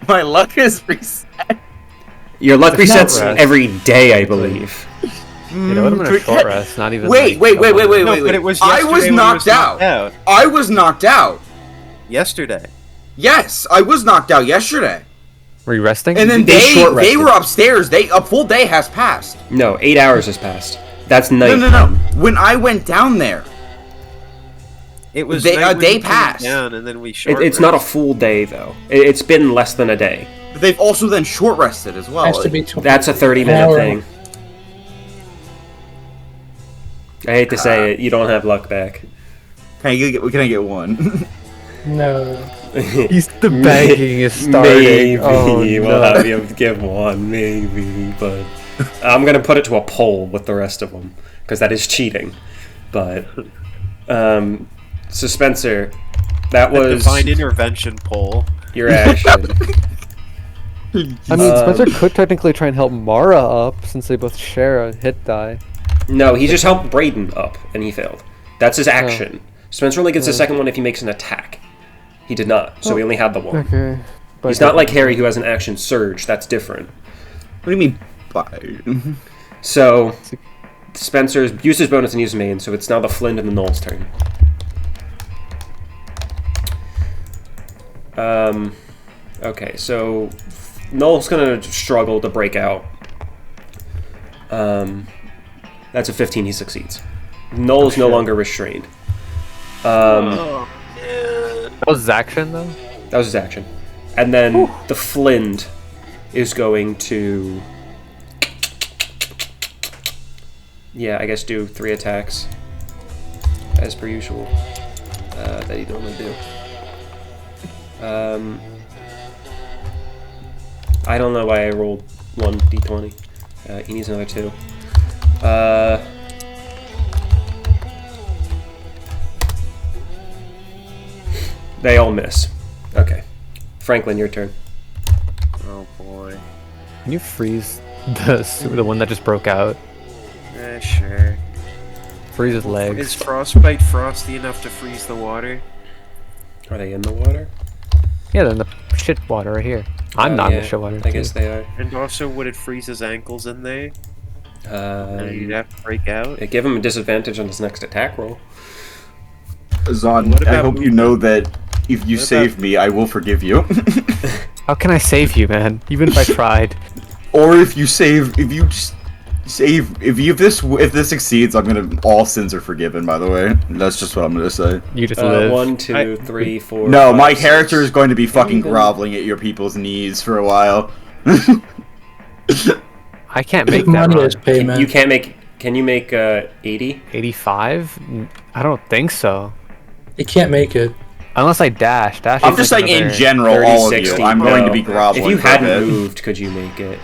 my luck is reset? Your luck resets every day, I believe. You know what? I'm gonna short rest. Not even. Wait. But it was I was knocked out. I was knocked out. Yesterday. Yes, I was knocked out yesterday. Were you resting? And then they were upstairs. A full day has passed. No, 8 hours has passed. That's night. No. When I went down there, it was a day passed. Down and then we it's not a full day though. It's been less than a day. But they've also then short rested as well. Has to be That's a 30-minute thing. I hate to say it, you don't have luck back. Can I get one? No. The begging is starting. Maybe we'll have you give one, maybe, but I'm gonna put it to a poll with the rest of them because that is cheating. But so Spencer, that was divine intervention poll. Your action. I mean, Spencer could technically try and help Mara up since they both share a hit die. No, he just helped Braden up and he failed. That's his action. Spencer only gets the second one if he makes an attack. He did not, so he only had the one. Okay. He's not like Harry who has an action surge. That's different. What do you mean? So Spencer used his bonus and used his main, so it's now the Flynn and the Knoll's turn. Okay, so Knoll's gonna struggle to break out. That's a 15. He succeeds. Knoll is no longer restrained. That was his action, though? That was his action. And then the Flint is going to... Yeah, I guess do 3 attacks. As per usual. That you normally do. I don't know why I rolled 1 d20. He needs another 2. They all miss. Okay. Franklin, your turn. Oh boy. Can you freeze the one that just broke out? Sure. Freeze his legs. Is frostbite frosty enough to freeze the water? Are they in the water? Yeah, they're in the shit water right here. I'm not in the shit water. I guess they are. And also, would it freeze his ankles in there? And you'd have to break out? Give him a disadvantage on his next attack roll. Zon, I hope you know that if you save me, I will forgive you. How can I save you, man? Even if I tried. Or if you save, if this succeeds, all sins are forgiven. By the way, that's just what I'm gonna say. You just live. 1, 2, 3, 4. No, 5, my 6. character is going to be fucking groveling at your people's knees for a while. I can't make that run. You can't make. Can you make 80? 85? I don't think so. You can't make it. Unless I dash. Dash. I'm just saying in general, 30, all of 60. you. I'm going to be groveling. If you for a hadn't bit. moved, could you make it?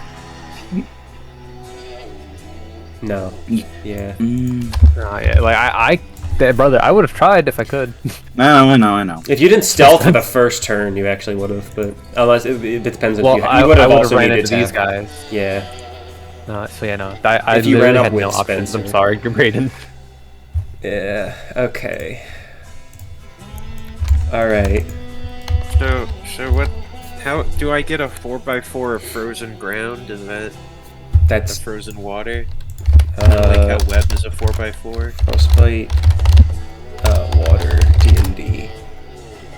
No. Yeah. Oh, yeah. Like brother, I would have tried if I could. No, I know. If you didn't stealth for the first turn, you actually would have. But unless it depends if well, you would have also ran needed into to these have- guys. Yeah. No, so yeah, no. I If you ran literally up had with no options. I'm Spencer. sorry, Brayden. Yeah. Okay. All right. So what? How do I get a 4x4 of frozen ground? Is that's frozen water? Like how web is a 4x4? Frostbite, water, D&D.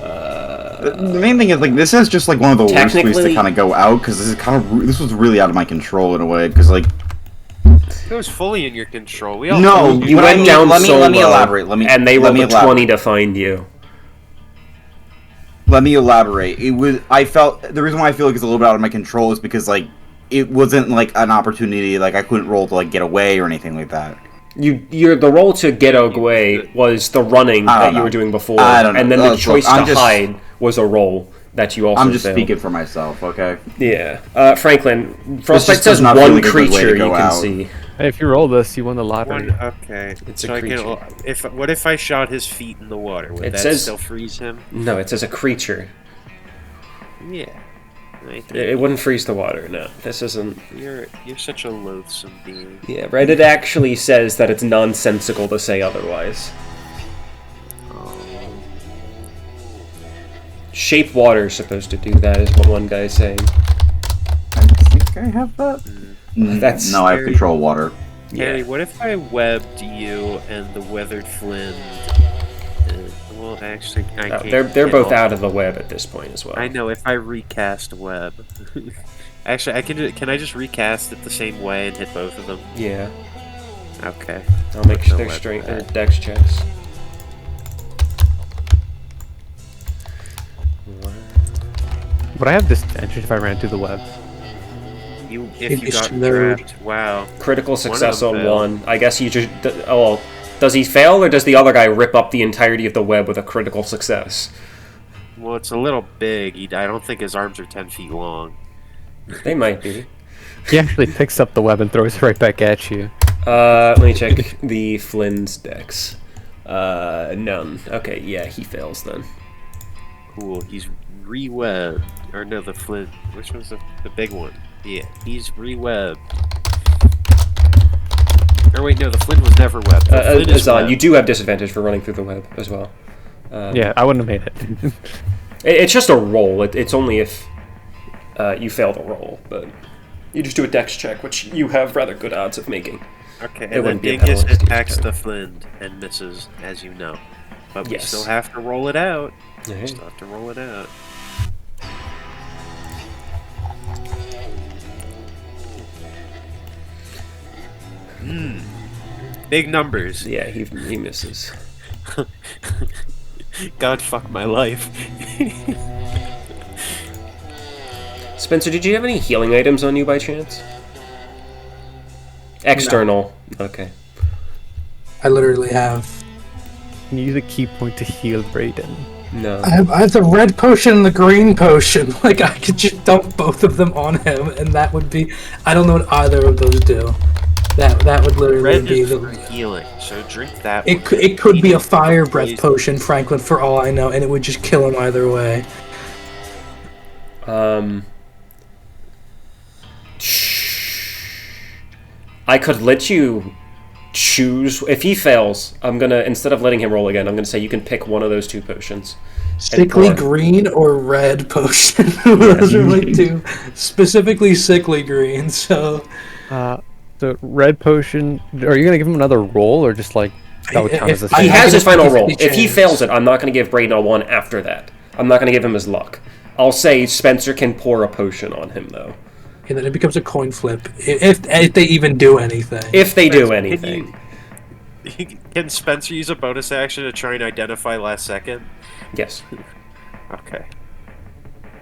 The main thing is, like, this is just like one of the worst ways to kind of go out, because this was really out of my control in a way, because like. It was fully in your control. We all No, you went down solo. Let me elaborate. And they rolled a 20 to find you. Let me elaborate. The reason why I feel like it's a little bit out of my control is because, like, it wasn't like an opportunity, like I couldn't roll to like get away or anything like that. The roll to get away was the running that you were doing before, and then the choice to hide was a roll that you also. I'm just failed. speaking for myself, okay? Yeah, Franklin. Frostbite says not one really a good way to creature you go can out. see. Hey, if you roll this, you won the lottery. Okay. It's so a I creature. what if I shot his feet in the water? Would that still freeze him? No, it says a creature. Yeah. It wouldn't freeze the water. No, this isn't. You're such a loathsome being. Yeah, Reddit actually says that it's nonsensical to say otherwise. Shape water is supposed to do that, is what one guy's saying. I think I have that. That's no, I have control water. Harry, what if I webbed you and the weathered flint? Well, actually, I can't. They're both out of the web at this point as well. I know. If I recast web, actually, I can. Can I just recast it the same way and hit both of them? Yeah. Okay. I'll make sure their strength, their dex checks. Would I have disadvantage if I ran through the web? If you got trapped, wow. Critical success on one. I guess you just. Oh, does he fail, or does the other guy rip up the entirety of the web with a critical success? Well, it's a little big. I don't think his arms are 10 feet long. They might be. He actually picks up the web and throws it right back at you. Let me check the Flynn's dex. None. Okay, yeah, he fails then. Cool. He's re-webbed. Or no, the Flynn. Which one's the big one? Yeah, he's re-webbed. Or wait, no, the Flynn was never webbed. Azan, you do have disadvantage for running through the web as well. Yeah, I wouldn't have made it. It's just a roll. It's only if you fail the roll, but you just do a dex check, which you have rather good odds of making. Okay, and then Dingus attacks the Flynn and misses, as you know. But we still have to roll it out. Yeah. We still have to roll it out. Big numbers. Yeah, he misses. God fuck my life. Spencer, did you have any healing items on you by chance? External. No. Okay. I literally have. Can you use a key point to heal Brayden? No. I have the red potion and the green potion. Like, I could just dump both of them on him, and that would be... I don't know what either of those do. That would literally Red be is the... for healing, so drink that It one. could be a fire breath potion, Franklin, for all I know, and it would just kill him either way. I could let you choose. If he fails, I'm gonna, instead of letting him roll again, I'm gonna say you can pick one of those two potions. Sickly green or red potion. Those are my two. Specifically sickly green, so... The red potion, are you going to give him another roll, or just like... That would count as a He has his final roll. If he fails it, I'm not going to give Brayden a 1 after that. I'm not going to give him his luck. I'll say Spencer can pour a potion on him, though. And then it becomes a coin flip, if they even do anything. If they do anything. Can Spencer use a bonus action to try and identify last second? Yes. Okay.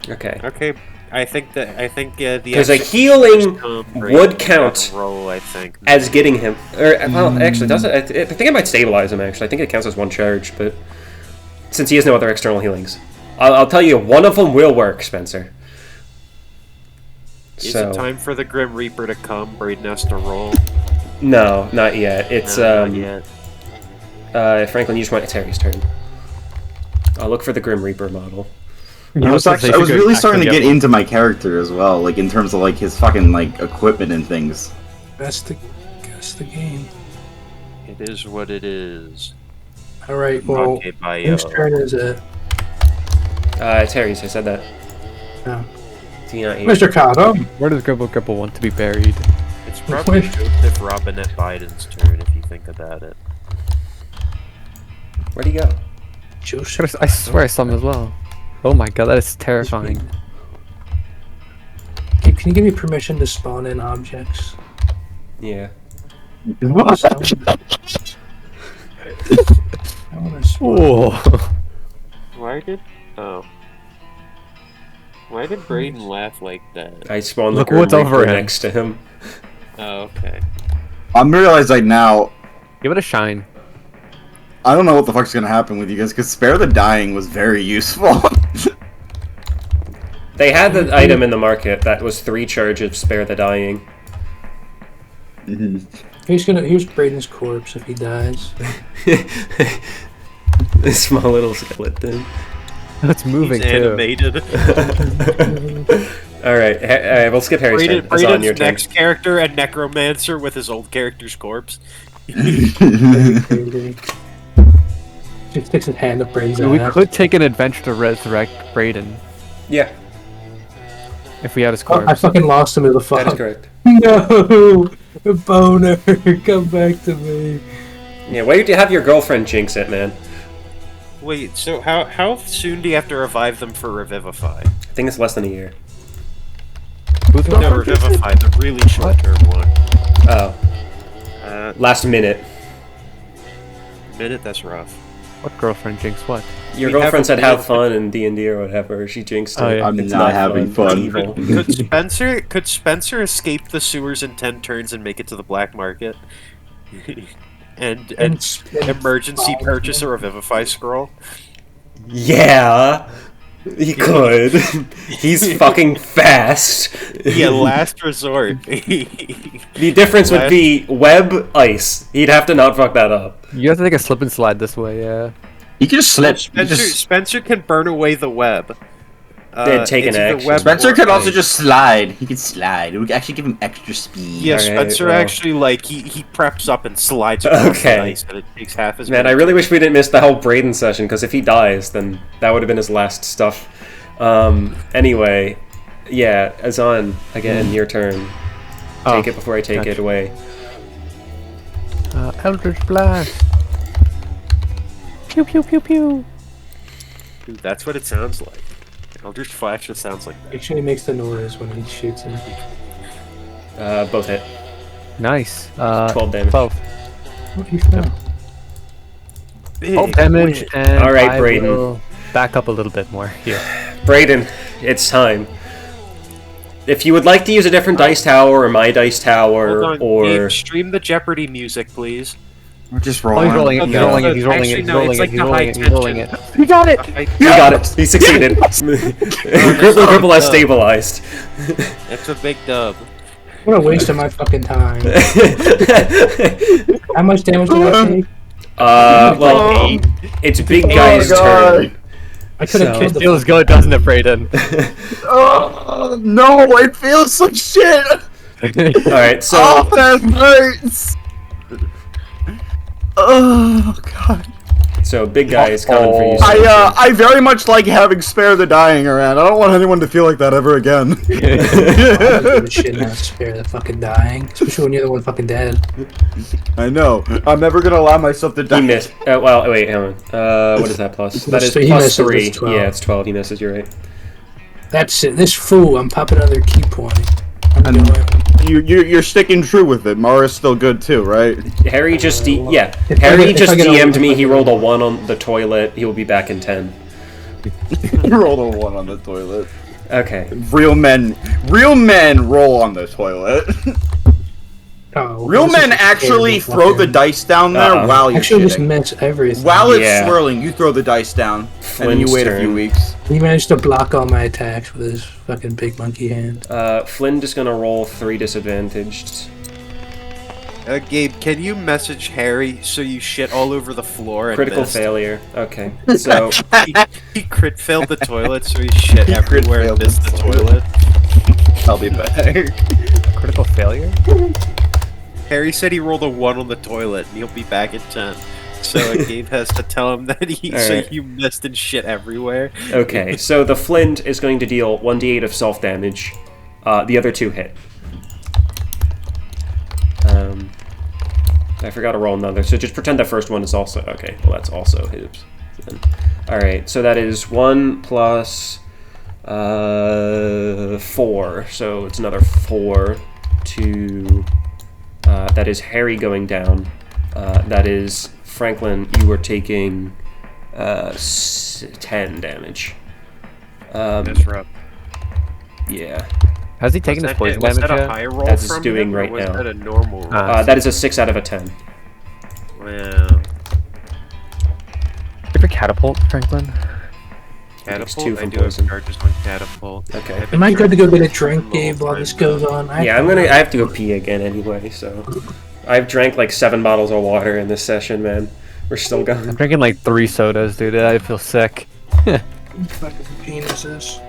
Okay. I think the because a healing would count roll, I think, as getting him. Or well, actually, does it? I think it might stabilize him. Actually, I think it counts as one charge, but since he has no other external healings, I'll tell you, one of them will work, Spencer. Is it time for the Grim Reaper to come? Brayden has to roll. No, not yet. It's not yet. Franklin, you just want it's Harry's turn. I'll look for the Grim Reaper model. I was really starting to get into my character as well, like in terms of like his fucking like equipment and things. That's the game. It is what it is. All right, well, whose turn is it? It's Harry's. I said that. Oh. Mr. Cotto. Where does Gribble want to be buried? It's probably Joseph Robinette Biden's turn if you think about it. Where'd he go? Joseph. I swear I saw him as well. Oh my god, that is terrifying. Hey, can you give me permission to spawn in objects? Yeah. Why did Brayden laugh like that? I spawned Look the what's Grim over Reaper him. next to him. Oh, okay. I'm realizing now. Give it a shine. I don't know what the fuck's gonna happen with you guys, because Spare the Dying was very useful. They had the item in the market that was 3 charges Spare the Dying. Here's Brayden's corpse if he dies. This small little skeleton. It's moving He's too. animated. Alright, we'll skip Harry's turn. It's on your Brayden's turn. next character, a necromancer with his old character's corpse. He sticks his hand up Brayden's We ass. could take an adventure to resurrect Brayden. Yeah, If we had his Oh, corpse. I fucking lost him to the fuck. that is correct. No! Boner, come back to me. Yeah, why do you have your girlfriend jinx it, man? Wait, so how soon do you have to revive them for Revivify? I think it's less than a year. Who's No, Revivify, the really short-term one. Oh. Last minute. Minute, that's rough. What girlfriend jinx what? Your We girlfriend haven't said played have it. fun in D&D or whatever. She jinxed it. Oh, yeah. I'm It's not having fun. It's evil. Could Spencer escape the sewers in 10 turns and make it to the black market? and emergency purchase a Revivify scroll? Yeah, he could. He's fucking fast. Yeah, last resort. The difference would be web ice. He'd have to not fuck that up. You have to take a slip and slide this way, yeah. You can just slip. Spencer can burn away the web. Then take an it's either action. web Spencer or could also ice. just slide. He could slide. It would actually give him extra speed. Yeah, Alright, Spencer well. actually, like, he preps up and slides across Okay. the ice, and it takes half as Man, many I really wish we didn't miss the whole Brayden session, because if he dies, then that would have been his last stuff. Anyway, yeah, Azan, again, your turn. Take it before I take it away. Eldritch Blast. Pew pew pew pew. Dude, that's what it sounds like. Eldritch Flash just sounds like that. Make sure he makes the noise when he shoots him. Both hit. Nice. 12 damage. 12. What he fell? 12 damage, and All right, I Brayden. will back up a little bit more here. Brayden, it's time. If you would like to use a different dice tower or my dice tower, Hold on, or Gabe, stream the Jeopardy music, please. We're just Oh, rolling. he's rolling it, he's rolling it, he's rolling it, Actually, he's no, rolling it's it, like he's the rolling high it, he's rolling it. tension. He got it! you got it. He succeeded. Cripple has stabilized. It's a big dub. What a waste of my fucking time. How much damage did I take? Well, it's big guy's turn. I could have So- killed It the feels good, doesn't it, Brayden? Oh, no, it feels like shit. All right, so Oh, that hurts. Oh god. big guy is coming for you. I very much like having spare the dying around. I don't want anyone to feel like that ever again. I don't give a shit how to spare the fucking dying, especially when you're the one fucking dead. I know. I'm never gonna allow myself to die. He missed. Well, wait, hang on. What is that plus? That is He plus misses, 3. that's 12. Yeah, it's 12. He misses. You're right. That's it. This fool, I'm popping another key point. I'm going. You're sticking true with it. Mara's still good too, right? Harry just If Harry I get just a- DM'd me. He rolled a 1 on the toilet. He will be back in 10. You rolled a 1 on the toilet. Okay. Real men roll on the toilet. Oh, Real this men is actually terrible throw the fucking- dice down there Uh-oh. while you're Actually, just shitting. miss everything. While it's Yeah. swirling, you throw the dice down, and then you Flynn's wait a turn. few weeks. He managed to block all my attacks with his fucking big monkey hand. Flynn just gonna roll 3 disadvantaged. Gabe, can you message Harry so you shit all over the floor and Critical missed? failure. Okay. So He crit failed the toilet, so he shit crit everywhere and failed missed the the toilet. I'll be back. Critical failure? Harry said he rolled a 1 on the toilet, and he'll be back at 10. So Gabe has to tell him that Alright. you missed and shit everywhere. okay. So the flint is going to deal 1d8 of self damage. The other 2 hit. I forgot to roll another. So just pretend that first one is also okay. Well, that's also his. All right. So that is 1 plus 4. So it's another 4 to. That is Harry going down. That is Franklin. You were taking 10 damage. That's rough. Yeah. Has he taken his poison damage Was that a yet? high roll That's his from doing him, right or was now. that a normal roll? That is a 6 out of a 10. Wow. Favorite catapult, Franklin? Catapult? 2 I from do have poison. charges on catapult. Okay. Am I good to go get a drink, Gabe, while this goes on? Yeah, I have to go pee again anyway, so I've drank like 7 bottles of water in this session, man. We're still I'm going. drinking like 3 sodas, dude. I feel sick. Fucking penises.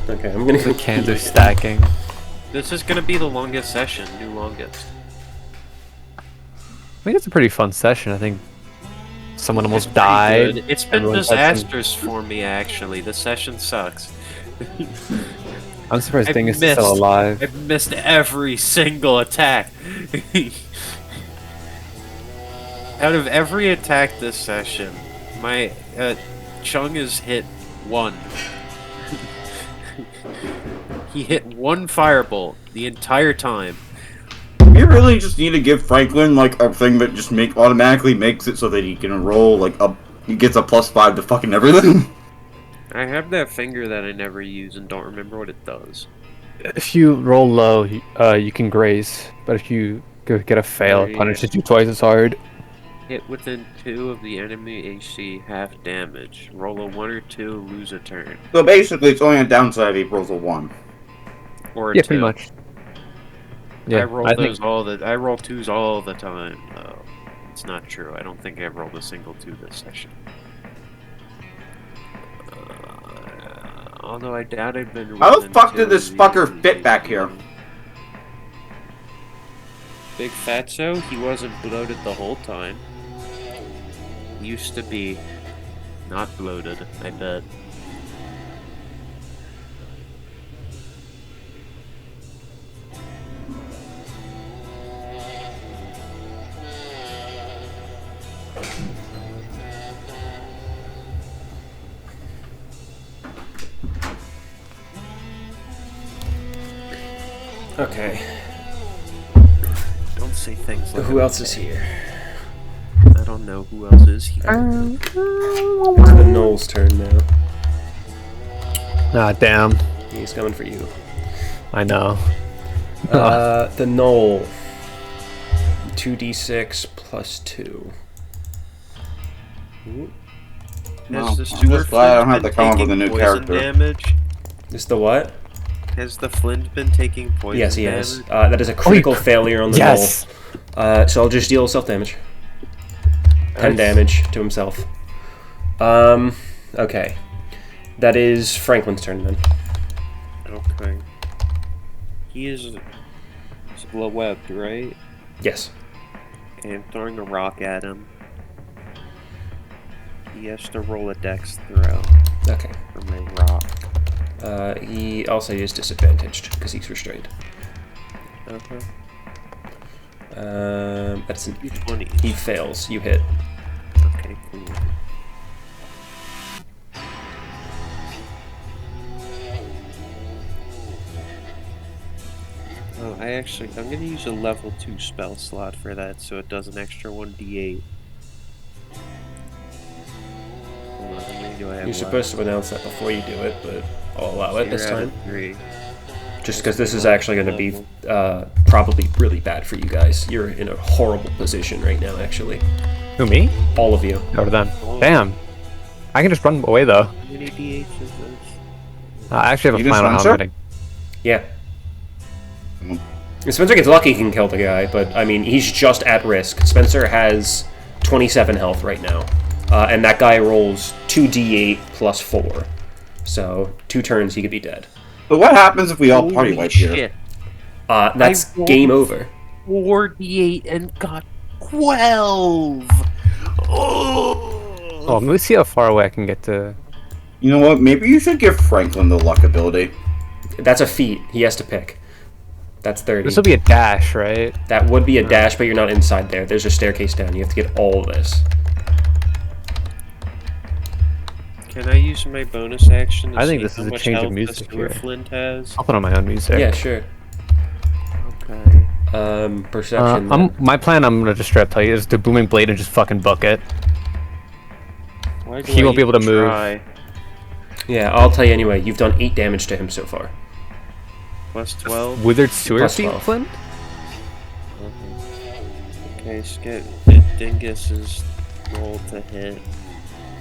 Okay, I'm gonna go The cans are stacking. This is gonna be the longest session, new longest. I think it's a pretty fun session. I think someone almost It's died. pretty good. It's been Everyone's had some- disastrous for me, actually. The session sucks. I'm surprised I've Dingus is still missed- alive. I've missed every single attack. Out of every attack this session, my Chung has hit 1. He hit 1 firebolt the entire time. You really just need to give Franklin like a thing that just automatically makes it so that he can roll like he gets a +5 to fucking everything. I have that finger that I never use and don't remember what it does. If you roll low, you can graze. But if you get a fail, it punishes you twice as hard. Hit within 2 of the enemy AC, half damage. Roll a 1 or 2, lose a turn. So basically, it's only a downside if he rolls a 1. Or a Yeah, 2. pretty much. Yeah, I roll I those think I roll 2s all the time, though. It's not true. I don't think I've rolled a single 2 this session. Although I doubt I've been. How the fuck did this fucker fit back here? Big Fatso, he wasn't bloated the whole time. Used to be not bloated, I bet. Okay. Don't say things like Who else is here? I don't know who else is here. It's the Knoll's turn now. Ah, damn. He's coming for you. I know. The Knoll. 2d6 plus 2. Ooh. Has the I'm sewer just glad I don't have Flint to come up been with a new taking poison character. damage? Is the what? Has the Flint been taking poison Yes, he damage? is. That is a critical failure on the Yes! Knoll. So I'll just deal self-damage. 10 Nice. damage to himself. Okay. That is Franklin's turn then. Okay. He is low webbed, right? Yes. Okay, I'm throwing a rock at him. He has to roll a dex throw Okay. for my rock. He also is disadvantaged because he's restrained. Okay. That's an, 20. he fails. You hit. Okay, cool. Oh, I'm gonna use a level 2 spell slot for that, so it does an extra 1d8. Hold on, how many do I have You're left? supposed to announce that before you do it, but I'll allow So it this you're at time. a 3. Just because this is actually going to be probably really bad for you guys. You're in a horrible position right now, actually. Who, me? All of you. Or them? Damn. I can just run away, though. How many d8s is this? I actually have You a just plan on how Spencer? I'm getting. Yeah. Mm. If Spencer gets lucky, he can kill the guy, but, I mean, he's just at risk. Spencer has 27 health right now. And that guy rolls 2d8 plus 4. So, 2 turns, he could be dead. But what happens if we all party Holy wipe here? shit. That's I rolled game over. 4d8 and got 12! Oh, let me see how far away I can get to. You know what? Maybe you should give Franklin the luck ability. That's a feat. He has to pick. That's 30. This will be a dash, right? That would be a dash, but you're not inside there. There's a staircase down. You have to get all of this. Can I use my bonus action to I think see this how is a much change of health music the sewer here. Flint has? I'll put on my own music. Yeah, sure. Okay. Perception. then. My plan, I'm gonna just straight up tell you, is to booming blade and just fucking book it. Why do He I won't be able to even move. try? Yeah, I'll tell you anyway. You've done 8 damage to him so far. Plus 12? Withered sewer Plus feet, 12. Flint? Okay, skip Dingus's roll to hit.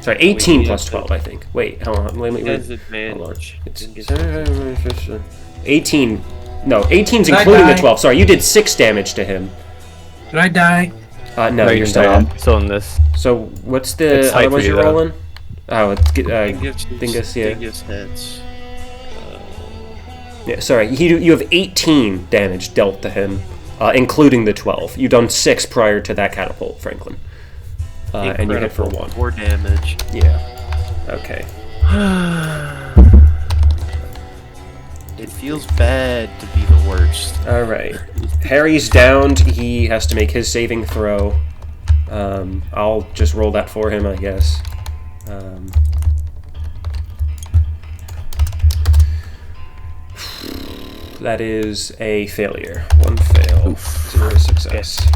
Sorry, 18 Wait, plus yeah, 12, I think. Wait, hold on. Wait. He has Hold on. advantage. It's Dingus has 18. No, 18's Did I including the die? 12. Sorry, you did 6 damage to him. Did I die? No, you're still not. up. Still in this. So, what's the It's tight other for ones you, you're though. rolling? Oh, it's Dingus, yeah. Dingus hits. Yeah, sorry. You have 18 damage dealt to him, including the 12. You've done 6 prior to that catapult, Franklin. And you hit for 1. 4 damage. Yeah. Okay. It feels bad to be the worst. Alright. Harry's downed. He has to make his saving throw. I'll just roll that for him, I guess. That is a failure. 1 fail. 0 success.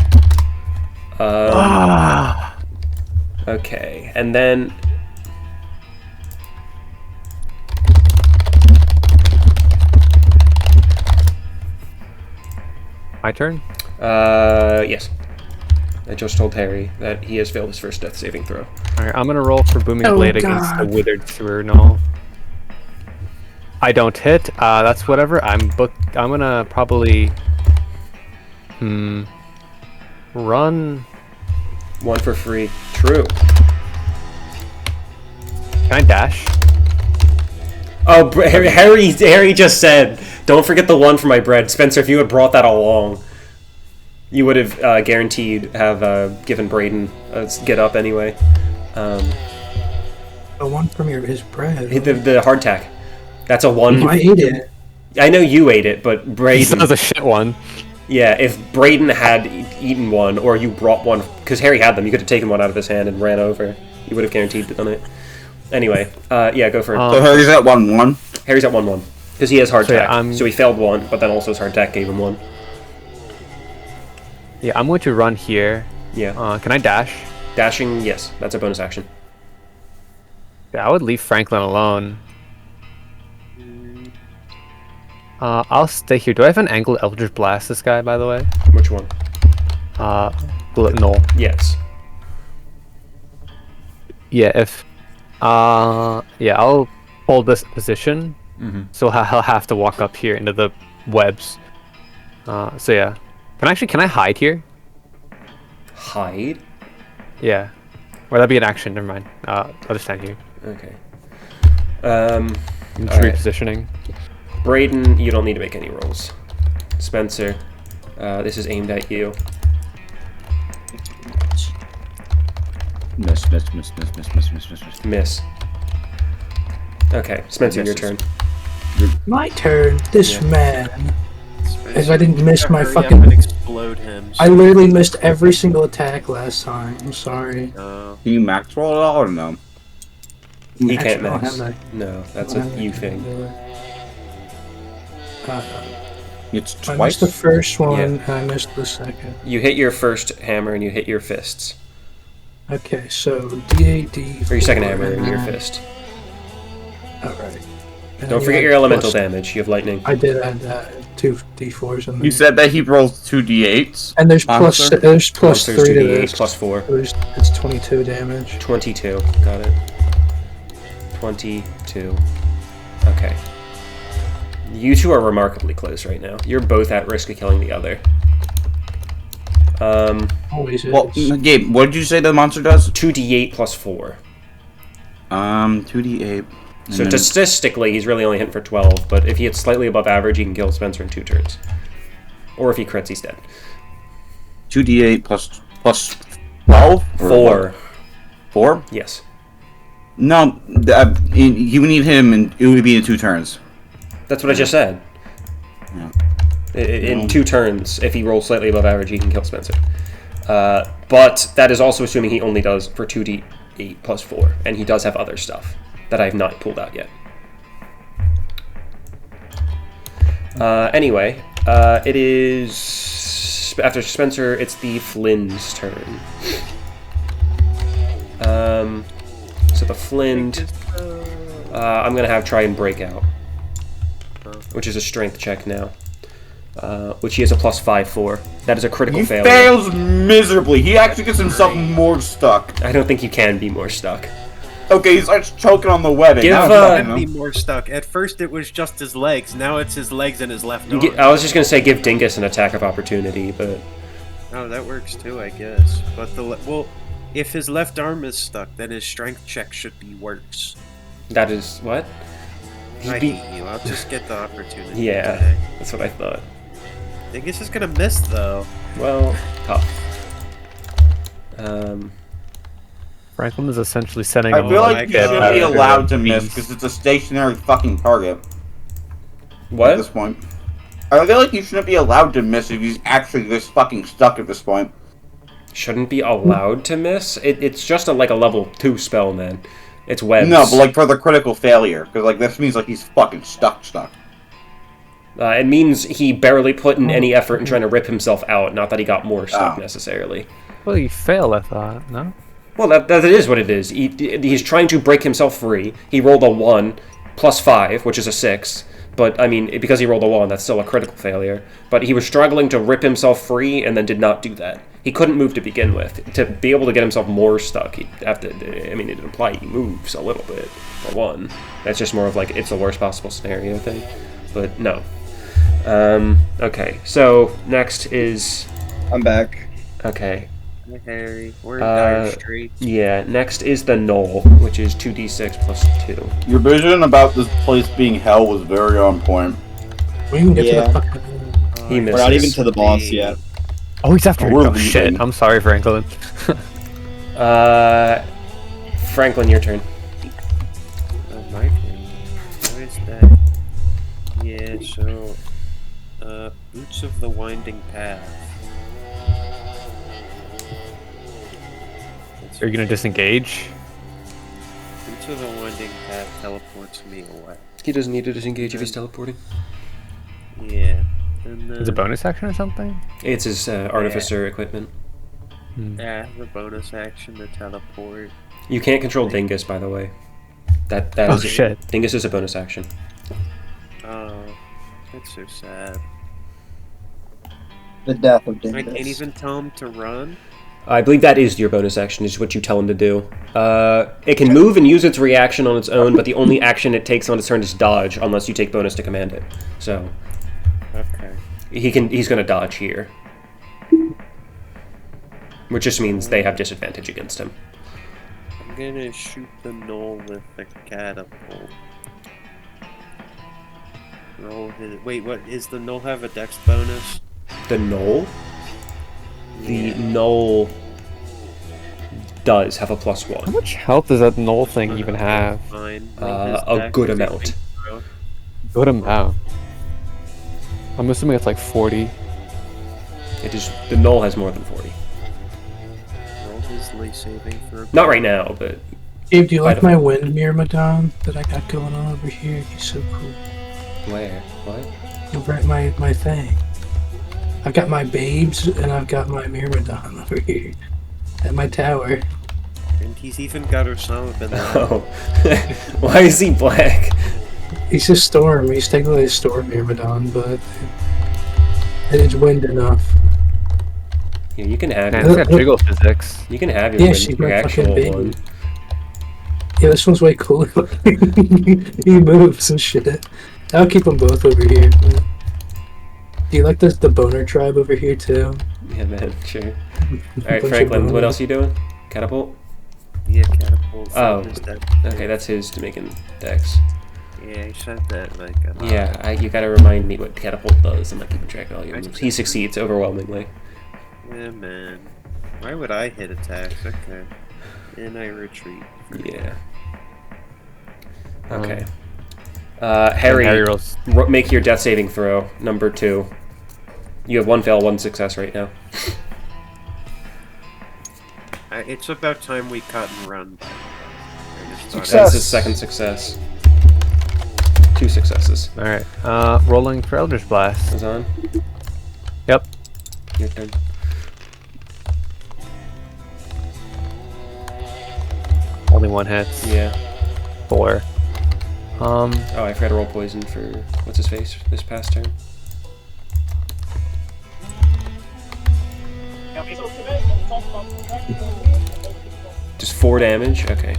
Okay, and then... My turn? Yes. I just told Harry that he has failed his first death saving throw. Alright, I'm gonna roll for booming Oh, blade against the God. withered sewer null. I don't hit. That's whatever. I'm gonna probably run. 1 for free. True. Can I dash? Oh, Harry just said, don't forget the 1 for my bread. Spencer, if you had brought that along, you would have guaranteed have given Braden a get up anyway. The one from his bread. The hardtack. That's a 1. I ate it. I know you ate it, but Braden... That was a shit one. Yeah, if Braden had eaten 1, or you brought 1, because Harry had them, you could have taken 1 out of his hand and ran over. You would have guaranteed done it. Anyway, yeah, go for it. So Harry's at 1-1. Harry's at 1-1. Because he has hardtack. yeah, So he failed 1, but then also his hardtack gave him 1. Yeah, I'm going to run here. Yeah. Can I dash? Dashing, yes, that's a bonus action. Yeah, I would leave Franklin alone. I'll stay here. Do I have an angle to Eldritch Blast this guy, by the way? Which one? No. Yes. Yeah, if... yeah, I'll hold this position. So he'll have to walk up here into the webs. So yeah. Can I hide here? Hide? Yeah. Or that'd be an action, never mind. I'll just stand here. Okay. Repositioning. Brayden, you don't need to make any rolls. Spencer, this is aimed at you. Miss. Miss. Okay, Spencer, your turn. My turn. This man. If I didn't miss my Hurry up fucking... and explode him. I literally missed every single attack last time. I'm sorry. Can you max roll it all or no? He Actually, can't I don't miss. have No, that's a you thing. It's I twice. missed the first one, Yeah. and I missed the second. You hit your first hammer and you hit your fists. Okay, so D8, Or your second hammer and your fist. Alright. Don't forget your elemental damage. You have lightning. I did add 2 D4s in there. You said that he rolls 2 D8s. And there's plus Monster? there's plus Monsters 3 to 2d8 this. plus 4. So it's 22 damage. 22. Got it. 22. Okay. You two are remarkably close right now. You're both at risk of killing the other. Always is. Well, Gabe, what did you say the monster does? 2d8 plus 4. 2D8. So statistically, he's really only hitting for 12, but if he hits slightly above average, he can kill Spencer in 2 turns. Or if he crits, he's dead. 2D8 plus 12? 4. 4? Yes. No, you would need him, and it would be in 2 turns. That's what I just said. Yeah. In 2 turns, if he rolls slightly above average, he can kill Spencer. But that is also assuming he only does for 2d8 plus 4, and he does have other stuff that I have not pulled out yet. Anyway, it is... After Spencer, it's the Flynn's turn. So the Flynn... I'm going to have try and break out, which is a strength check now. Which he has a +5 for. That is a critical failure. He fails miserably. He actually gets himself more stuck. I don't think you can be more stuck. Okay, he starts choking on the webbing. Give, Can be more stuck. At first it was just his legs. Now it's his legs and his left arm. I was just going to say give Dingus an attack of opportunity, but... Oh, that works too, I guess. But well, if his left arm is stuck, then his strength check should be worse. That is... what? I hate you. I'll just get the opportunity. Yeah, today. that's what I thought. Dingus is gonna miss, though. Well, tough. Franklin is essentially setting I him feel up. like you shouldn't be allowed to miss because it's a stationary fucking target. What? At this point. I feel like you shouldn't be allowed to miss if he's actually this fucking stuck at this point. Shouldn't be allowed to miss? It's just like a level 2 spell, man. It's webs. No, but like for the critical failure, because like this means like he's fucking stuck. It means he barely put in any effort in trying to rip himself out, not that he got more stuck necessarily. Well, you failed, I thought, no? Well, that is what it is. He's trying to break himself free. He rolled a 1 plus 5, which is a 6. But, I mean, because he rolled a 1, that's still a critical failure. But he was struggling to rip himself free and then did not do that. He couldn't move to begin with. To be able to get himself more stuck, he'd have to... I mean, it'd imply he moves a little bit, for 1. That's just more of like, it's the worst possible scenario thing. But, no. Okay, so next is... I'm back. Okay. Hey, Harry, we're in Dire Straits. Yeah, next is the Knoll, which is 2d6 plus 2. Your vision about this place being hell was very on point. We can get to the fucking... He misses. We're not even to the boss yet. Oh, he's after We're oh, shit. leaving. I'm sorry, Franklin. Franklin, your turn. My turn. What is that? Yeah, so... Boots of the Winding Path. Are you gonna disengage? Boots of the Winding Path teleports me away. He doesn't need to disengage if he's teleporting. Yeah. And then... Is it a bonus action or something? It's his artificer equipment. Yeah, the bonus action to teleport. You can't control Dingus, by the way. That Oh is shit. Dingus is a bonus action. Oh, that's so sad. The death of I Dingus. can't even tell him to run. I believe that is your bonus action, is what you tell him to do. It can move and use its reaction on its own, but the only action it takes on its turn is dodge, unless you take bonus to command it. So, Okay. he's going to dodge here. Which just means they have disadvantage against him. I'm gonna shoot the knoll with the catapult. Roll his. Wait, what? Is the knoll have a dex bonus? The knoll? The Yeah. knoll does have a +1. How much health does that null thing even have? Fine. Roll his A dex good saving amount. throw. Good amount. I'm assuming it's like 40. It is, the knoll has more than 40. Roll his lay saving throw. Not right now, but Gabe, do you like Item. my windmere Madame that I got going on over here? He's so cool. where? What? Over at my thing. I've got my babes and I've got my Myrmidon over here at my tower. And he's even got Osama bin Laden. Oh. Why is he black? He's a storm. He's technically a storm Myrmidon, but it's wind enough. Yeah, you can have Man, your, it's got jiggle physics. you can have your, Yeah, win- she's your my actual fucking baby. one. Yeah, this one's way cooler. He moves and shit. I'll keep them both over here. But... Do you like the boner tribe over here too? Yeah, man, sure. Alright, Bunch of Franklin, what boners. else are you doing? Catapult? Yeah, catapult. Oh. His dex. Okay, that's his to make in dex. Yeah, he said that like. Yeah, you gotta remind me what catapult does. I'm not keeping track of all your moves. He succeeds overwhelmingly. Yeah, man. Why would I hit attacks? Okay. And I retreat. Yeah. Okay. Harry, Harry rolls. make your death saving throw, number 2. You have 1 fail, 1 success right now. It's about time we cut and run. That's his second success. 2 successes. Alright. Rolling for Eldritch Blast. Is on. Yep. Your turn. Only 1 hits. Yeah. 4. Oh, I forgot to roll poison for what's his face this past turn. Just 4 damage. Okay.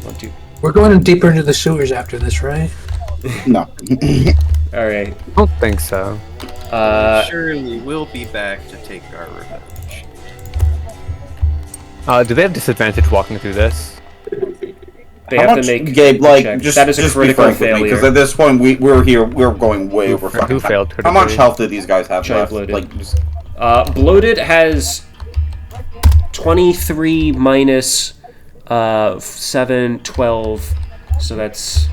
1, 2. We're going deeper into the sewers after this, right? No. All right. I don't think so. Surely we'll be back to take our revenge. Do they have disadvantage walking through this? They How have much, to make Gabe, a like, check. just, That is a just be critical frank with me, failure. because at this point, we're here, we're going way over fucking Who time. failed How much critically? health did these guys have Giant left? bloated. Like, just, Bloated has 23 minus 7, 12. So that's.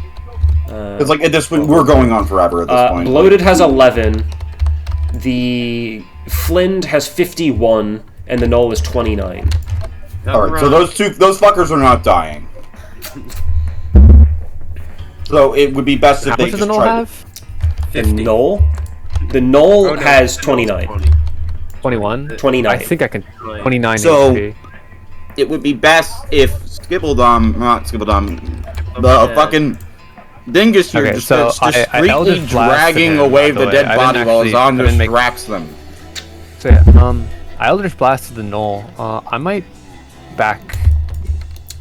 it's like at this point, we're going on forever at this point. Bloated has 11. The Flind has 51, and the Null is 29. Alright, so those fuckers are not dying. So it would be best if How they much does the just null tried have? The Null? The Null Oh, no, has the 29. 20. 21? 29. I think I can. 29 So- HP. It would be best if the fucking Dingus here Okay, just so starts I discreetly Eldritch Blasted dragging him, away by the the dead way. I body didn't while actually- Zon I didn't make- distracts them. So yeah, I Eldritch Blasted the null. I might back.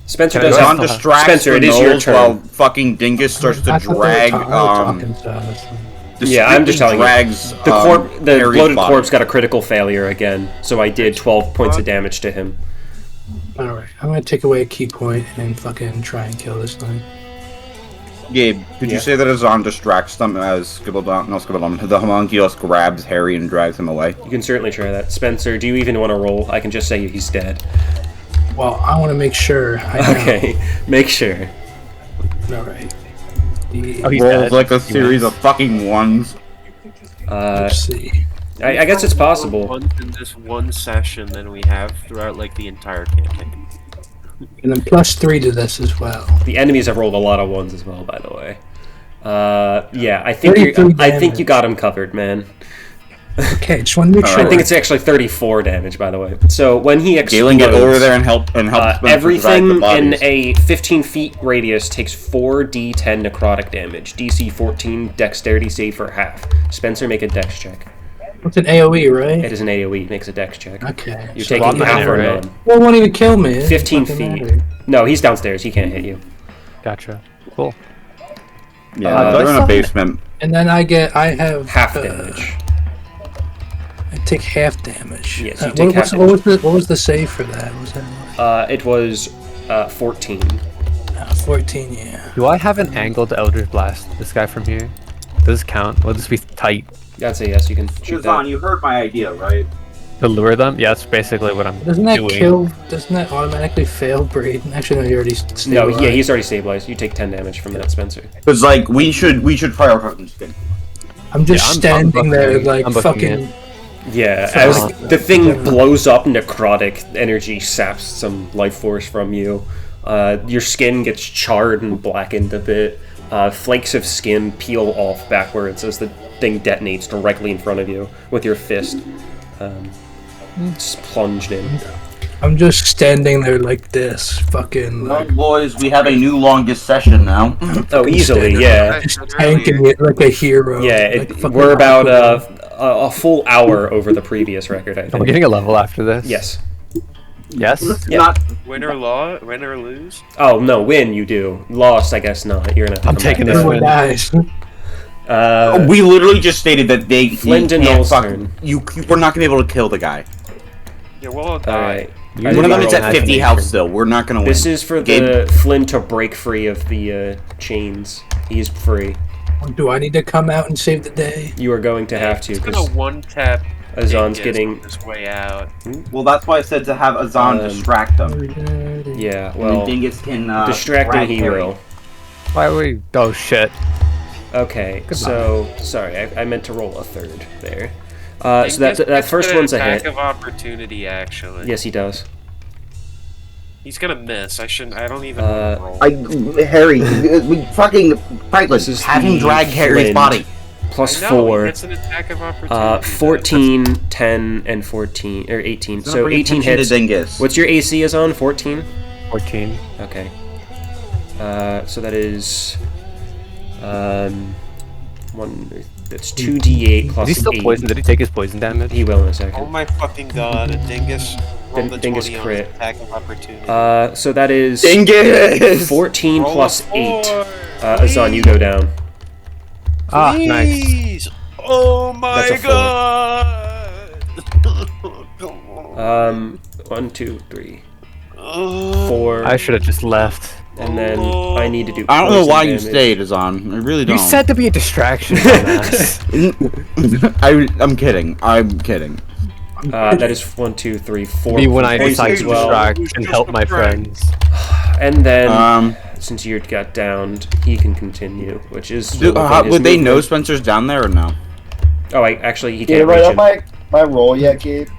Spencer Can I does go Zon have. on? distracts Spencer, the it is your gnolls turn. while fucking Dingus starts to I thought they were drag, talking stuff. Yeah, I'm just telling you. drags, The Harry's bloated body. corpse got a critical failure again, so I did 12 points of damage to him. Alright, I'm gonna take away a key point and fucking try and kill this thing. Gabe, could Yeah. you say that Azan distracts them as the homunculus grabs Harry and drags him away? You can certainly try that. Spencer, do you even want to roll? I can just say he's dead. Well, I want to make sure I know. Okay, make sure. Alright. Oh, he's Rolls dead. like a series of fucking ones. Let's see. I guess it's possible. Once in this one session than we have throughout like the entire campaign. And then +3 to this as well. The enemies have rolled a lot of ones as well, by the way. Yeah, I think 33 I think damage. you got him covered, man. Okay, just want to make sure. I think it's actually 34 damage, by the way. So when he explodes, Galen, get over there and help. Everything in a 15 feet radius takes 4d10 necrotic damage. DC 14, Dexterity save for half. Spencer, make a Dex check. It's an AOE, right? It is an AOE. Makes a Dex check. Okay. You're taking half or none. Well, it won't even kill me. 15 feet. No, he's downstairs. He can't hit you. Gotcha. Cool. Yeah, they're in a basement. And then I have half damage. I take half damage. Yes, you take half damage. What was the save for that? It was 14. 14, yeah. Do I have an angled Eldritch Blast? This guy from here? Does this count? Will this be tight? I'd say yes, you can shoot that. Shazan, you heard my idea, right? To lure them? Yeah, that's basically what I'm Doesn't that doing. Doesn't that automatically fail Braid? Actually, no, he already stabilized. No, yeah, he's already stabilized. You take 10 damage from that, Spencer. Because, like, we should prioritize spin. I'm just standing there, like, fucking... Yeah, as the thing blows up, necrotic energy saps some life force from you. Your skin gets charred and blackened a bit. Flakes of skin peel off backwards as the thing detonates directly in front of you with your fist. Just plunged in. I'm just standing there like this, fucking. Well, boys, we have a new longest session now. Oh, easily, yeah. Just tanking it like a hero. Yeah, like we're about a full hour over the previous record, I think. Are we getting a level after this? Yes. Yes? Yeah. Win or lose? Oh, no, win you do. Lost, I guess not. You're gonna have to I'm come taking back this down. win. We literally just stated that Flint and Noel's turn. You were not gonna be able to kill the guy. Yeah, we'll all die. Alright. One of them is at 50 health still. We're not gonna win. This is for the Flint to break free of the chains. He's free. Do I need to come out and save the day? You are going to have to, He's because gonna one-tap Azan's getting his way out. Well, that's why I said to have Azan distract them. Yeah, And well, then Dingus can distracting drag he Harry. will. Why are we... Oh, shit. Okay, so sorry, I meant to roll a third there. So that first one's a hit. Attack of opportunity, actually. Yes, he does. He's gonna miss. I don't even roll. Harry, we fucking Franklin, have him drag Harry's body. Plus I know, 4. It's an attack of opportunity. 14, 10, and 14, or 18. It's not So bringing 18 attention to hits. Dingus. What's your AC is on? 14? 14. Okay. So that is that's 2d8 plus Is he still 8. poisoned? Did he take his poison damage? He will in a second. Oh my fucking god, a dingus rolled a Dingus 20 crit. on his attack of opportunity. So that is Dingus! 14 Roll plus a 8. 4, Azan, you go down. Ah, nice. Please! Oh my That's a god! 1, 2, 3, 4. I should have just left. And then I need to do. I don't know poison why you damage. stayed, Azan. I really don't. You said to be a distraction, dumbass. I'm kidding. I'm kidding. That is 1, 2, 3, 4. Me when I decide to 12. distract and help my friends. And then, since you got downed, he can continue, which is. Would they know Spencer's down there or no? Oh, actually, he Did can't it right reach up it. my roll yet, Gabe?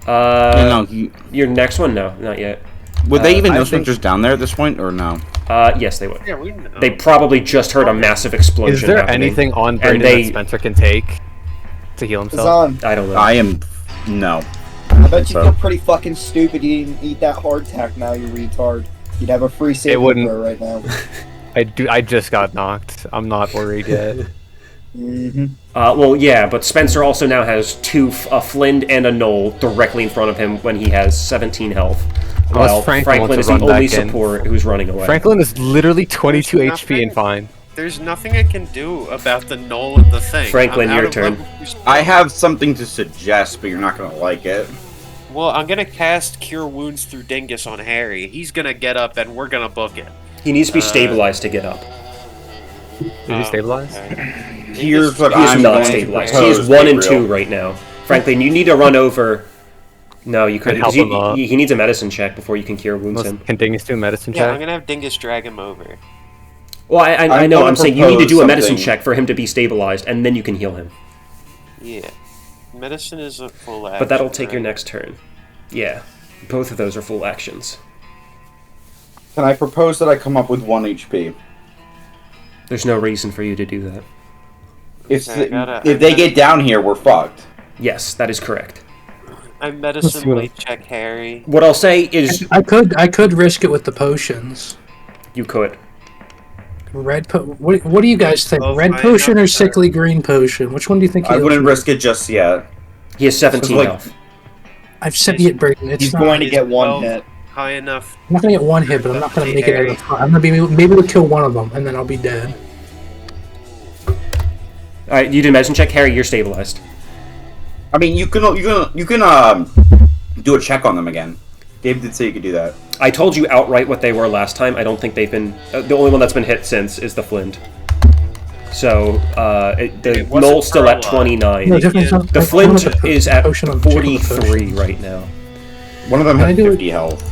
No, Your next one, no, not yet. Would they even know Spencer's down there at this point, or no? Yes, they would. Yeah, we know. They probably just heard a massive explosion. Is there happening, anything on and Brayden they- that Spencer can take to heal himself? Azan, I don't know. I am. No. I bet you feel pretty fucking stupid you didn't eat that hardtack now, you retard. You'd have a free save wouldn't- right now. I just got knocked. I'm not worried yet. Well, yeah, but Spencer also now has a Flint and a Knoll directly in front of him when he has 17 health. Unless While Franklin wants is to the run only back in. support who's running away. Franklin is literally 22 HP and fine. There's nothing I can do about the null of the thing. Franklin, I'm out your of turn. level 2 spells. I have something to suggest, but you're not gonna like it. Well, I'm gonna cast Cure Wounds through Dingus on Harry. He's gonna get up and we're gonna book it. He needs to be stabilized to get up. Is he stabilized? Here's what He is I'm not going to stabilized. propose, He's 1 and Gabriel. 2 right now. Franklin, you need to run over. No, you couldn't. help 'cause him up. he needs a medicine check before you can cure wounds him. Can Dingus do a medicine Yeah, I'm check? gonna have Dingus drag him over. Well, I I'm know. gonna I'm saying you need to do a medicine propose check for him to be stabilized, and then you can heal him. Yeah. Medicine is a full action. But that'll take your right? next turn. Yeah, both of those are full actions. Can I propose that I come up with 1 HP? There's no reason for you to do that. If Okay, I gotta- if they get down here, we're fucked. Yes, that is correct. I medicine might check Harry. What I'll say is... I could risk it with the potions. You could. What do you guys think? Oh, Red fine, potion or not sickly green potion? Which one do you think? I wouldn't risk it just yet. He has 17 like- health. I've said it, Brayden. It's He's not. going to get one 12 hit. high enough. I'm not gonna get one hit, but I'm not gonna make it out of the front. I'm gonna be maybe we'll kill one of them, and then I'll be dead. Alright, you did medicine check. Harry, you're stabilized. I mean, you can do a check on them again. Gabe did say you could do that. I told you outright what they were last time. I don't think they've been... the only one that's been hit since is the Flint. So, the Knoll's still at 29. No, The Flint is at 43 right now. One of them had 50 health.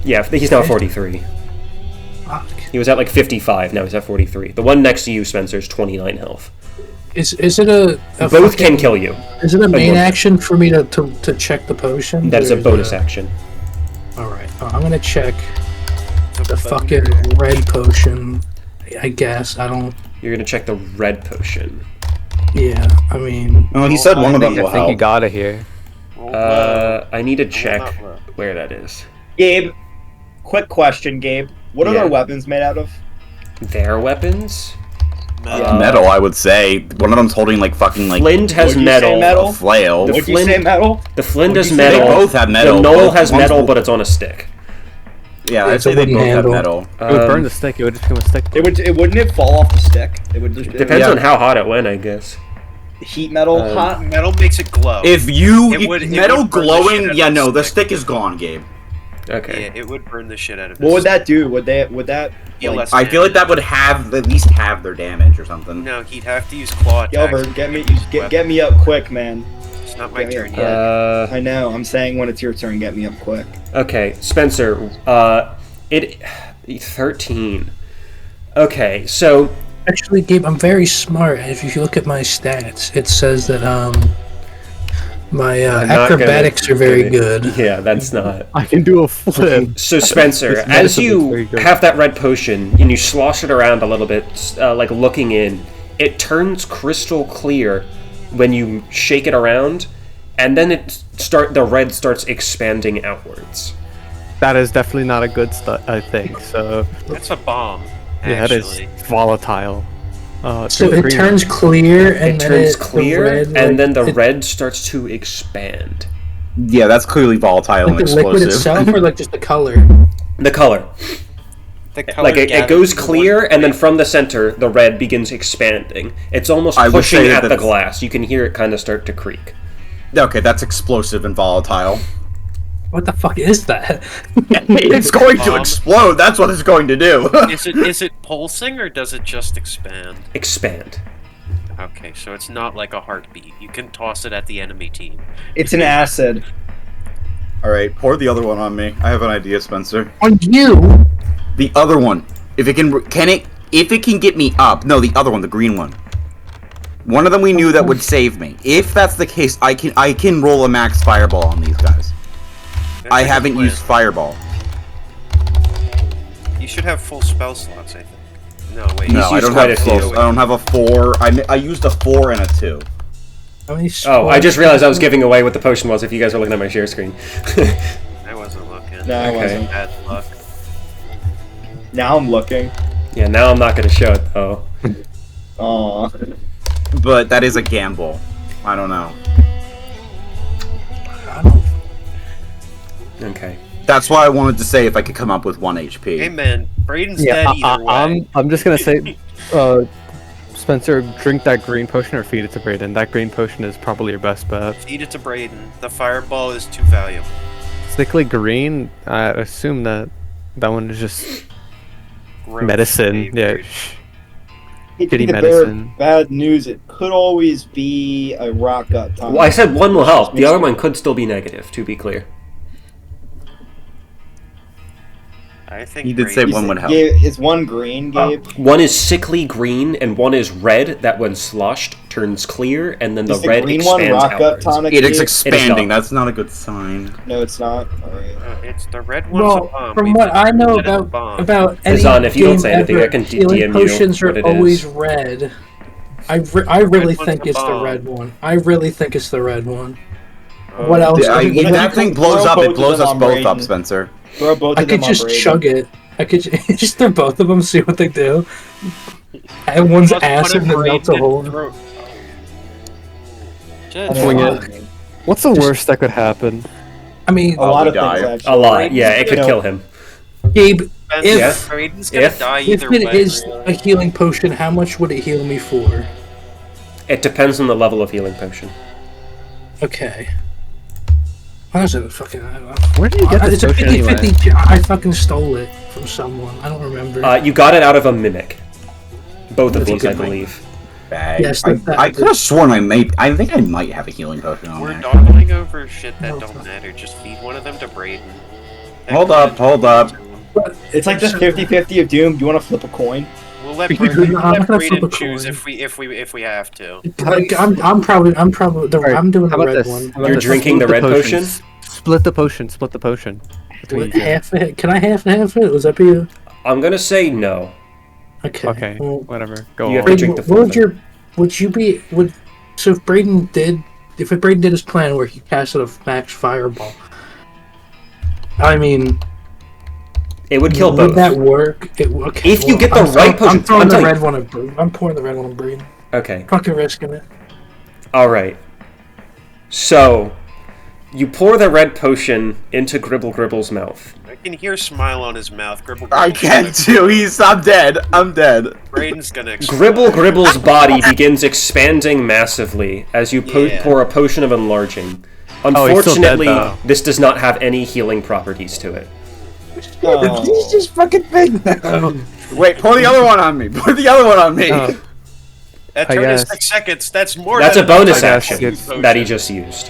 Yeah, he's now 43. He was at like 55, now he's at 43. The one next to you, Spencer, is 29 health. Is it a Both can kill you. Is it a main action for me to check the potion? That is a bonus action. Alright, I'm gonna check the fucking red potion, I guess. I don't... You're gonna check the red potion. Yeah, I mean... Oh, he said one of them will I think you help. got it here. I need to check where that is. Gabe, quick question, Gabe. What are Yeah. their weapons made out of? Their weapons? Metal, I would say. One of them's holding like fucking like. Flint has Would you say metal. metal? A flail. The Would you say metal? The Flint is They metal. both have metal. The Knoll Both- has one's- metal, but it's on a stick. Yeah, I'd It's a say they wooden both have handle. metal. It would burn the stick. It would just become a stick. Wouldn't it fall off the stick? It would just Depends Yeah. on how hot it went, I guess. heat metal. Hot metal makes it glow. If you It would- it metal would burn the glowing, shit out yeah, of no, the stick. stick is gone, Gabe. Okay. Yeah, it would burn the shit out of it. What would that do? Would that? Deal like- less I feel like damage. that would have at least have their damage or something. No, he'd have to use claw attacks. Gilbert, get me up quick, man. It's not my Get me turn up yet. quick. I know. I'm saying when it's your turn, get me up quick. Okay, Spencer. 13. Okay, so Actually, Gabe, I'm very smart. If you look at my stats, it says that my I'm not acrobatics gonna- are very good. Yeah, that's not. I can do a flip. So Spencer, This as medicine is you very good. have that red potion and you slosh it around a little bit, like looking in, it turns crystal clear when you shake it around, and then the red starts expanding outwards. That is definitely not a good I think. So That's a bomb. yeah, it Actually. is volatile. So the it green turns clear, and It then turns the clear, red, and like, then the it- red starts to expand. Yeah, that's clearly volatile like and the liquid explosive. itself, or like just the color. The color. The color Like it gathers goes into clear, one and then point. from the center, the red begins expanding. It's almost I would pushing say at the that's- glass. You can hear it kind of start to creak. Okay, that's explosive and volatile. What the fuck is that? It's going to Bomb. explode. That's what it's going to do. Is it pulsing or does it just expand? Expand. Okay, so it's not like a heartbeat. You can toss it at the enemy team. It's an acid. All right, pour the other one on me. I have an idea, Spencer. On you? The other one. If it can get me up. No, the other one, the green one. One of them we knew that would save me. If that's the case, I can roll a max fireball on these guys. That's I a good haven't plan. used fireball. You should have full spell slots, I think. No, wait. No, He's I used don't quite have a few. close. I don't have a 4. I used a 4 and a 2. How many Oh, I just spells- realized I was giving away what the potion was if you guys were looking at my share screen. I wasn't looking. No, I Okay. wasn't. Bad luck. Now I'm looking. Yeah, now I'm not going to show it, though. Aw. But that is a gamble. I don't know. Okay. That's why I wanted to say if I could come up with 1 HP. Hey man, Brayden's Yeah, dead either way. I'm just gonna say, Spencer, drink that green potion or feed it to Brayden. That green potion is probably your best bet. Feed it to Brayden. The fireball is too valuable. Sickly green, I assume that one is just Gross medicine. behavior. Yeah. Hey, Shitty the medicine. Bad news. It could always be a rock up time. Well, I said one will help. The other one could still be negative, to be clear. I think He did say Brayden's- one would help. Is one green, Gabe? One is sickly green, and one is red that when sloshed turns clear, and then the Is the red green one expands rock up outwards. tonic? It is Gabe? expanding. not. That's not a good sign. No, it's not. Alright. It's the red one's a Well, bomb. from We what just I know said it's a bomb. about any Hazan, if you don't game say anything, ever, I can healing DM you potions what are it always is. red, I really Red one's think the it's the bomb. red one. I really think it's the red one. What else? If that thing blows up, it blows us on both up, Brayden. Spencer. Throw both I of them could on just Brayden. chug it. I could just throw both of them, see what they do. And one's Plus, acid one and of melts a Brayden hole. throw- And Swing then- it. What's the worst that could happen? I mean, A lot of die. things, actually. A lot. Yeah, it could kill him. Gabe, And If- Yeah. Brayden's gonna If- die if either it way. is a healing potion, how much would it heal me for? It depends on the level of healing potion. Okay. What is it? Fucking. I don't know. Where do you get this It's a potion 50-50. anyway? I fucking stole it from someone. I don't remember. You got it out of a mimic. Both of That's these, I a good believe. Bag. Yes, I that- could have sworn I think I might have a healing potion on We're there. dawdling over shit that don't matter. Just feed one of them to Brayden. Hold up. It's like the 50-50 of Doom. Do you want to flip a coin? We'll let Because Brayden, I'm not gonna flip a Brayden choose coin. if we have to. Like, I'm probably Alright, I'm doing how the about red this? one. How about You're this? drinking the Split red potion? potions. Split the potion. Split the potion. Between you. Half it. Can I half it? Was that be a... I'm gonna say no. Okay. Okay, Well, whatever. Go You have on. to drink the what full would thing. would you be so if Brayden did his plan where he casted a max fireball, I mean, It would kill would both. that work? Okay, If you get the right potion- I'm throwing I'm the telling red one at Brayden. I'm pouring the red one on Brayden. Okay. Fucking risking it. Alright. So, you pour the red potion into Gribble Gribble's mouth. I can hear smile on his mouth. Gribble. I Gribble's can't gonna- too. I'm dead. Brayden's gonna. explode. Gribble Gribble's body begins expanding massively as you Yeah. pour a potion of enlarging. Oh, he's still dead, Unfortunately, though. this does not have any healing properties to it. Oh. He's just fucking big now. Wait, pour the other one on me. Pour the other one on me. Oh, That I turn is guess. 6 seconds. That's more. That's a than bonus I guess action it's- that he just used.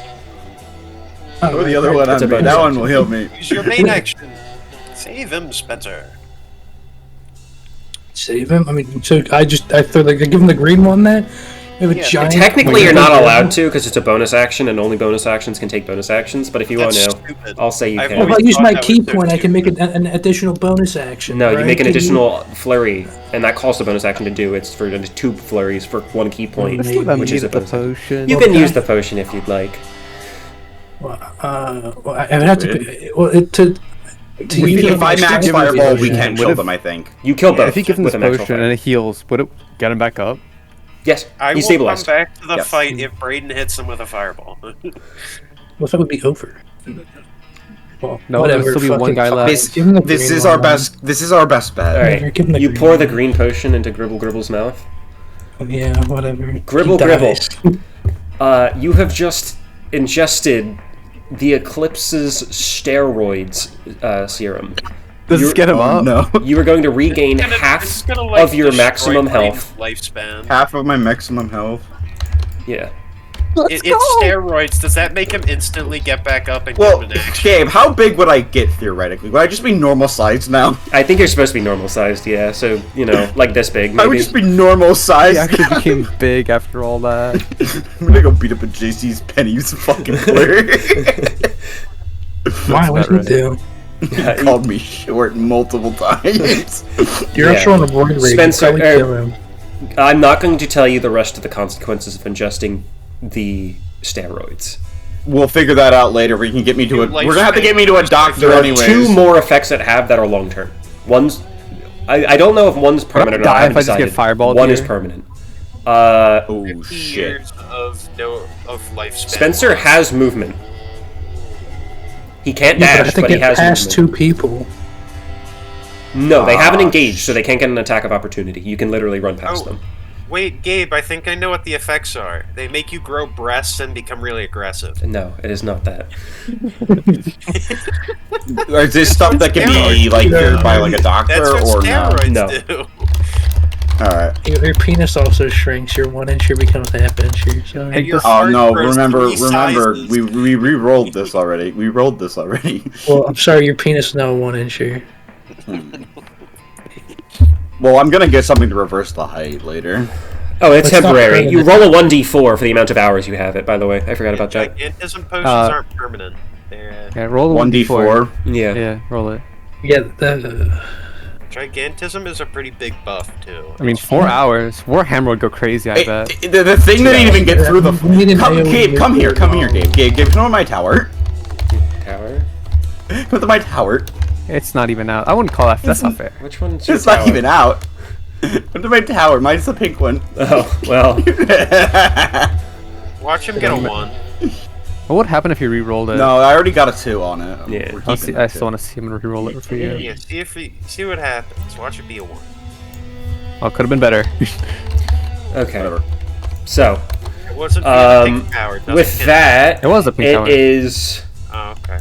Pour the other one That's on a me. bonus That one action. will heal me. Use your main action. Save him, Spencer. Save him. I mean, so I throw I give him the green one there. We have a Yeah, giant. Technically, you're not allowed to because it's a bonus action, and only bonus actions can take bonus actions. But if you want That's to, stupid. I'll say you I've can. Well, if I always use thought my that key was so point, I can make stupid. an additional bonus action. No, you right? make an Can additional flurry, and that costs a bonus action to do. It's for 2 flurries for 1 key point, let's let him which is use a the bonus. potion. You can Okay. use the potion if you'd like. Well, I would have to. Well, to If I max give him the fireball, we potion. can What kill if- them, I think. You kill both If you give him with this a natural potion and fire. it heals, would it get him back up? Yes, I he's will stabilized. come back to the Yes. fight if Brayden hits him with a fireball. Well, that would be over. Well, No, whatever. there'll still be one fucking guy fine. left. Give him the This green is our one. best. This is our best bet. All Yeah, right, give him the you green pour the one. green potion into Gribble Gribble's mouth. Yeah, whatever. Gribble He Gribble. dies. You have just ingested the Eclipse's steroids serum. Does this get him Oh, up? no. You are going to regain It's half gonna, like, of your destroy maximum Brayden's health. lifespan. Half of my maximum health. Yeah. It's steroids. Does that make him instantly get back up and Well, give an action? Gabe, how big would I get theoretically? Would I just be normal sized now? I think you're supposed to be normal sized, yeah. So, like this big, I would maybe. just be normal He sized. actually became big after all that. I'm gonna go beat up a JC's Penny's fucking player. Why? What'd you right. do? He called me short multiple times. You're Yeah. actually on a board rate. Spencer, You probably kill him. I'm not going to tell you the rest of the consequences of ingesting the steroids. We'll figure that out later. We can get me to a. Life We're gonna have to get me to a doctor There are anyways. 2 more effects that have that are long term. One's. I don't know if one's permanent or not. I die haven't if I just get decided. fireballed One is here? permanent. Oh 50 shit! years of lifespan. Spencer has movement. He can't Yeah, but I dash, think but he it has passed movement. 2 people. No, they haven't engaged, so they can't get an attack of opportunity. You can literally run past Oh. them. Wait, Gabe, I think I know what the effects are. They make you grow breasts and become really aggressive. No, it is not that. Is this stuff that can be like cured by like a doctor That's what or no? steroids No. do. All right. Your penis also shrinks. Your 1 incher becomes half incher. So And your Oh heart no! grows Remember, 3 remember, sizes. we re-rolled this already. We rolled this already. well, I'm sorry. Your penis is now a 1 incher. Well, I'm gonna get something to reverse the height later. Oh, it's Let's not temporary. permanent. You roll a 1d4 for the amount of hours you have it, by the way. I forgot about that. Gigantism potions aren't permanent. They're Yeah, roll a 1d4. Yeah. Yeah, roll it. Yeah. The, Gigantism is a pretty big buff too. I mean, 4 hours. Warhammer would go crazy, I bet. The thing that didn't even get through the... Gabe, come here, Gabe. Gabe, come to my tower. Tower? Come to my tower. It's not even out. I wouldn't call that. That's not fair. Which one's your It's not tower? even out. Come to my tower. Mine's the pink one. Oh, well. Watch him get a 1. What would happen if you re-rolled it? No, I already got a 2 on it. Yeah. I still want to see him re-roll it for you. Yeah, see what happens. Watch it be a 1. Oh, could have been better. Okay. Whatever. It So, wasn't the pink power. It doesn't with count. that, It was a pink it tower. is... Oh, okay.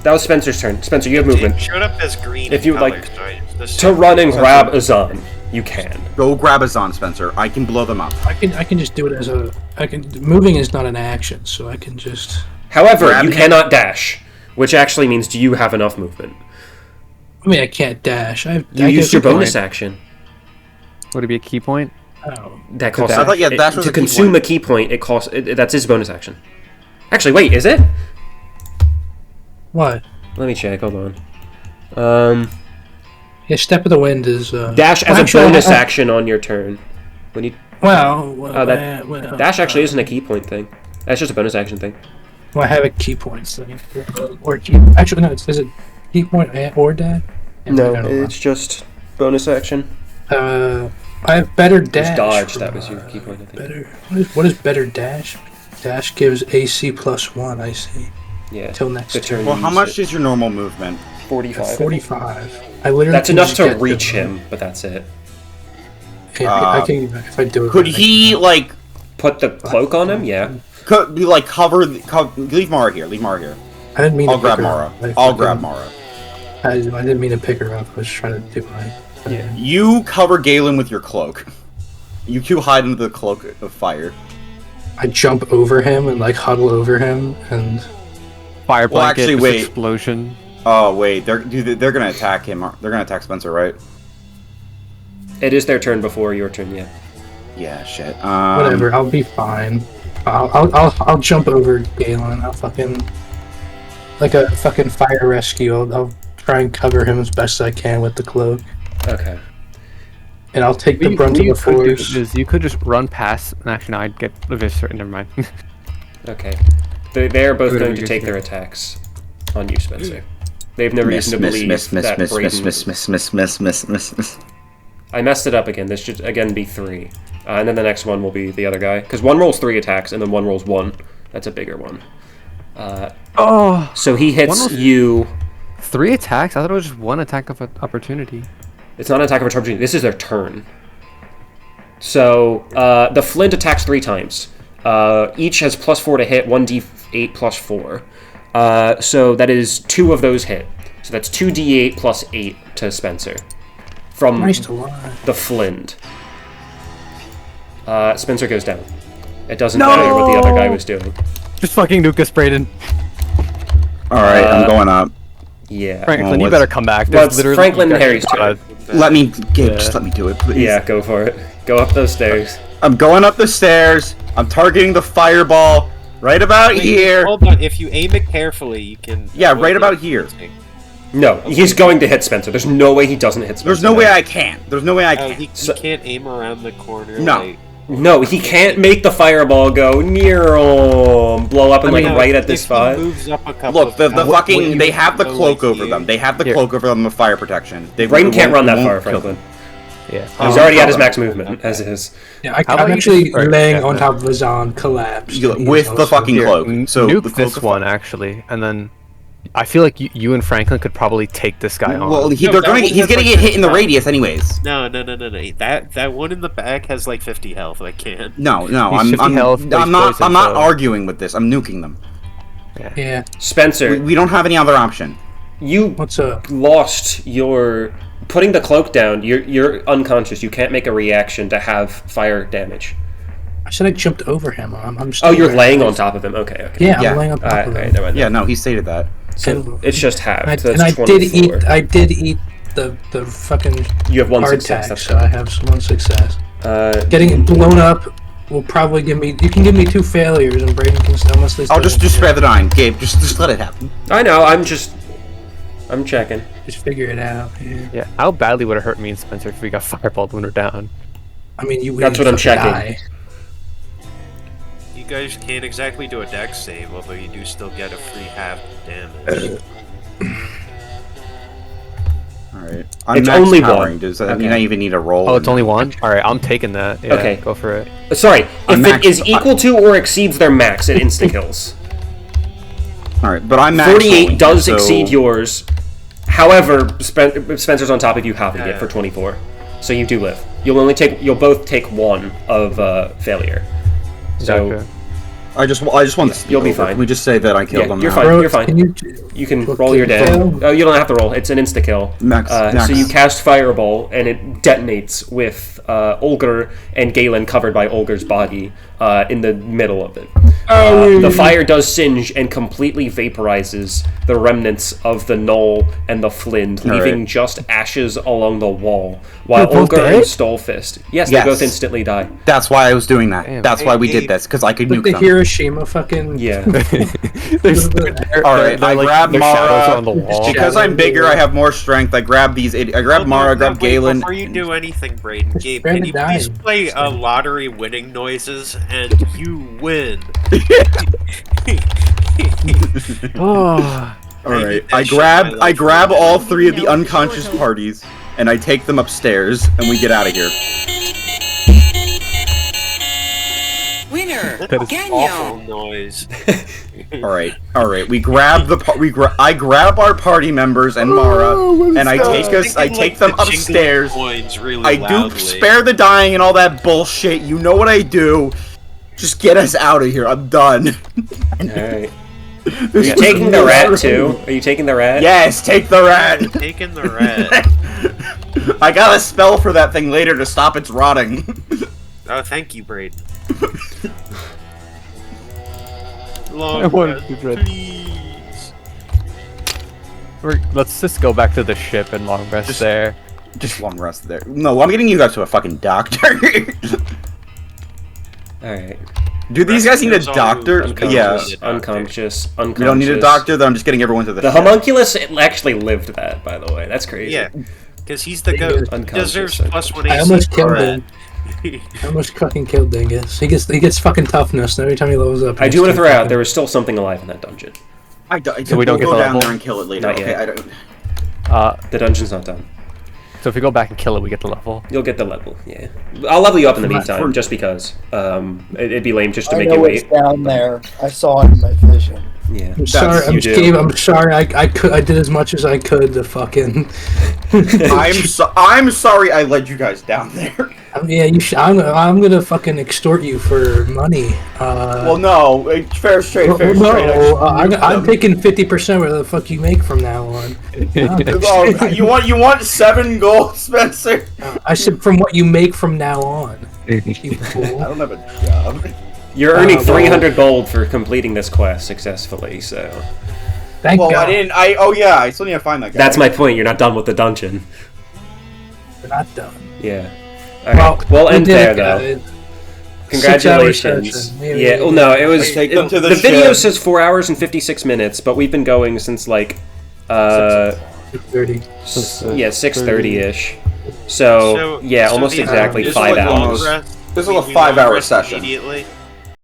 That was Spencer's turn. Spencer, you have movement. It showed up as green. If you would colors, like so I just- to run and grab Azan, you can. Go grab a Zon, Spencer. I can blow them up. I can just do it as a. Moving is not an action, so I can just. However, Grab you him. cannot dash, which actually means do you have enough movement? I mean, I can't dash. You used your bonus action. Would it be a key point? Oh. That costs. I thought, yeah, dash was to a key consume point. a key point, it costs. That's his bonus action. Actually, wait, is it? What? Let me check. Hold on. Yeah, Step of the Wind is. Dash as actually, a bonus action on your turn. When you Well, dash actually isn't a key point thing. That's just a bonus action thing. Well, I have a key points thing. Or key. Actually, no. Is it key point or dash? No, it's just bonus action. I have better It was dash. dodge. for, That was your key point, I think. Better. What is better dash? Dash gives AC +1. I see. Yeah. Till next the turn. turn. Well, you how use much it. is your normal movement? 45. 45. I literally. That's can enough just to get reach the- him, but that's it. Yeah, I can if I do it. Could right, he, like... Put the cloak on him? Yeah. Could be, like, leave Mara here. Leave Mara here. I didn't mean I'll to grab pick her Mara. up. I I'll fucking- grab Mara. I didn't mean to pick her up. I was trying to do my. Yeah. You cover Galen with your cloak. You two hide under the cloak of fire. I jump over him and like huddle over him and. Fire Well, blanket, actually, this wait. explosion. Oh, wait. They're gonna attack him. They're gonna attack Spencer, right? It is their turn before your turn, yeah. Yeah, shit. Whatever, I'll be fine. I'll jump over Galen. I'll fucking like a fucking fire rescue. I'll try and cover him as best I can with the cloak, Okay. and I'll take the brunt of the force. You could just run past. Actually, no, I'd get eviscerated. Never mind. Okay. They're both Whatever going to you take guys their do. attacks on you, Spencer. They have no reason to believe that Braden... I messed it up again. This should, again, be 3. And then the next one will be the other guy. Because one rolls 3 attacks, and then one rolls 1. That's a bigger one. Oh, So he hits rolls- you... 3 attacks? I thought it was just 1 attack of opportunity. It's not an attack of opportunity. This is their turn. So, the Flint attacks 3 times. Each has +4 to hit, 1d8 plus 4. So that is 2 of those hit. So that's 2d8 plus 8 to Spencer. From Christ alive. the Flint. Spencer goes down. It doesn't matter what the other guy was doing. Just fucking nuke us, Braden. Alright, I'm going up. Yeah. Franklin, you let's- better come back. Well, There's it's literally Franklin and Harry's turn. Let me, Gabe, just let me do it, please. Yeah, go for it. Go up those stairs. I'm going up the stairs. I'm targeting the fireball right about Wait, here. Hold on. If you aim it carefully, you can. Yeah, right about here. No, he's going to hit Spencer. There's no way he doesn't hit Spencer. There's no way I can. There's no way I Oh, can. he can't aim around the corner. No. Like, No, he can't make the fireball go near him, blow up and like no, right at this if spot. He moves up a couple Look, the of fucking, they have the go cloak like over you. them. They have the Here. cloak over them with fire protection. They Braden can't run that won't far, kill Franklin. them. Yeah. He's already at his max movement, as is. Yeah, How about I'm you actually just- laying yeah, on no. top of Azan, collapsed. You- and he's with the also- fucking Here, cloak. So the nuke cloak this of- one actually, and then I feel like you and Franklin could probably take this guy on. Well, No, they're that gonna, one he's has, gonna like, get hit in the 50 radius anyways. No. That one in the back has like 50 health. I can't. No, He's I'm 50 health, but I'm he's not poisoned, so- arguing with this. I'm nuking them. Yeah. Spencer, We don't have any other option. you What's up? lost your putting the cloak down. You're unconscious. You can't make a reaction to have fire damage. I said I jumped over him. I'm Oh, you're still laying on top of him. Okay. Yeah, Yeah. I'm laying on top Alright, of him. alright, never mind. Yeah, no, he stated that. So it's just halved. So And I that's did 24. eat. I did eat the fucking You have 1 hard success. tag, That's so I have one success. fine. Getting it blown up will probably give me. You can give me 2 failures, and Braden can unless they. I'll just spare the dying. Gabe, just let it happen. I know. I'm just. I'm checking. Just figure it out. Yeah. Yeah, how badly would it hurt me and Spencer if we got fireballed when we're down? I mean, That's what I'm checking. Die. You guys can't exactly do a dex save, although you do still get a free half damage. Alright. It's only powering. one. Does that mean I even need a roll? Oh, it's only one? Alright, I'm taking that. Yeah, Okay. go for it. Sorry, I'm if it max- is equal to or exceeds their max, it insta-kills. Alright, but I'm max 48 rolling, does so- exceed yours. However, Spencer's on top of you halving it for 24. So you do live. You'll both take one of failure. So Gotcha. I just want to you'll be fine. Can we just say that I killed them you're now? fine. Bro, You're fine. You can roll your day. Oh, you don't have to roll. It's an insta kill. Max. So you cast fireball and it detonates with Olger and Galen covered by Olger's body in the middle of it. The fire does singe and completely vaporizes the remnants of the knoll and the flint, leaving just ashes along the wall. While Olger and Stolfist, yes, they both instantly die. That's why I was doing that. Damn. That's why we did this, because I could Like nuke the them. Hiroshima fucking. Yeah. Alright, I grab their shadows are on the Mara. wall. Because I'm bigger, I have more strength. I grab these. I grab Mara, I grab Galen. Before you do anything, Braden, Gabe, Brandon can you please died. play lottery winning noises and you win? Oh, Alright, I I need that shit in my grab life. all three of the unconscious parties, and I take them upstairs, and we get out of here. Winner! Awful Daniel! noise. Alright, we grab I grab our party members and Mara, and I take them upstairs. Coins really I do loudly. spare the dying and all that bullshit. You know what I do. Just get us out of here. I'm done. Alright. Are you taking the rat too? Are you taking the rat? Yes, take the rat. Taking the rat. I got a spell for that thing later to stop its rotting. Oh, thank you, Braden. I Long wanted rest, to dread. please. let's just go back to the ship and long rest there. Just long rest there. No, I'm getting you guys to a fucking doctor. Alright. Do these guys need a doctor? Yeah. Unconscious. We don't need a doctor, then I'm just getting everyone to the The ship. homunculus actually lived that, by the way. That's crazy. Yeah, because he's the goat. He deserves plus 1 AC. I almost killed for him. I almost fucking killed Dingus. He gets fucking toughness every time he levels up. I do want to throw out there was still something alive in that dungeon. So we don't get go the down level? there and kill it later. Not Okay, yet. I don't. The dungeon's not done. So if we go back and kill it, we get the level. You'll get the level, yeah. I'll level you up in the For- meantime, just because. It'd be lame just to I make know you it's wait. down there. I saw it in my vision. Yeah. I'm sorry, you do. Gabe. I'm sorry. I did as much as I could to fucking. I'm sorry I led you guys down there. Yeah, you should. I'm gonna fucking extort you for money. Well, no, fair straight. No, I'm taking 50% where the fuck you make from now on. Oh, you want 7 gold, Spencer? I said from what you make from now on. You fool. I don't have a job. You're earning 300 gold for completing this quest successfully, so. Thank Well, God. I still need to find that guy. That's my point, you're not done with the dungeon. We're not done. Yeah. Alright, we'll we end did there it, though. guys. Congratulations. 6 hour session. Yeah, well, no, it was. Take them to the the video ship. says 4 hours and 56 minutes, but we've been going since like. 30. Yeah, 6:30-ish. So, yeah, almost the- exactly just 5 like long hours. rest, This is we a 5-hour rest session. Immediately.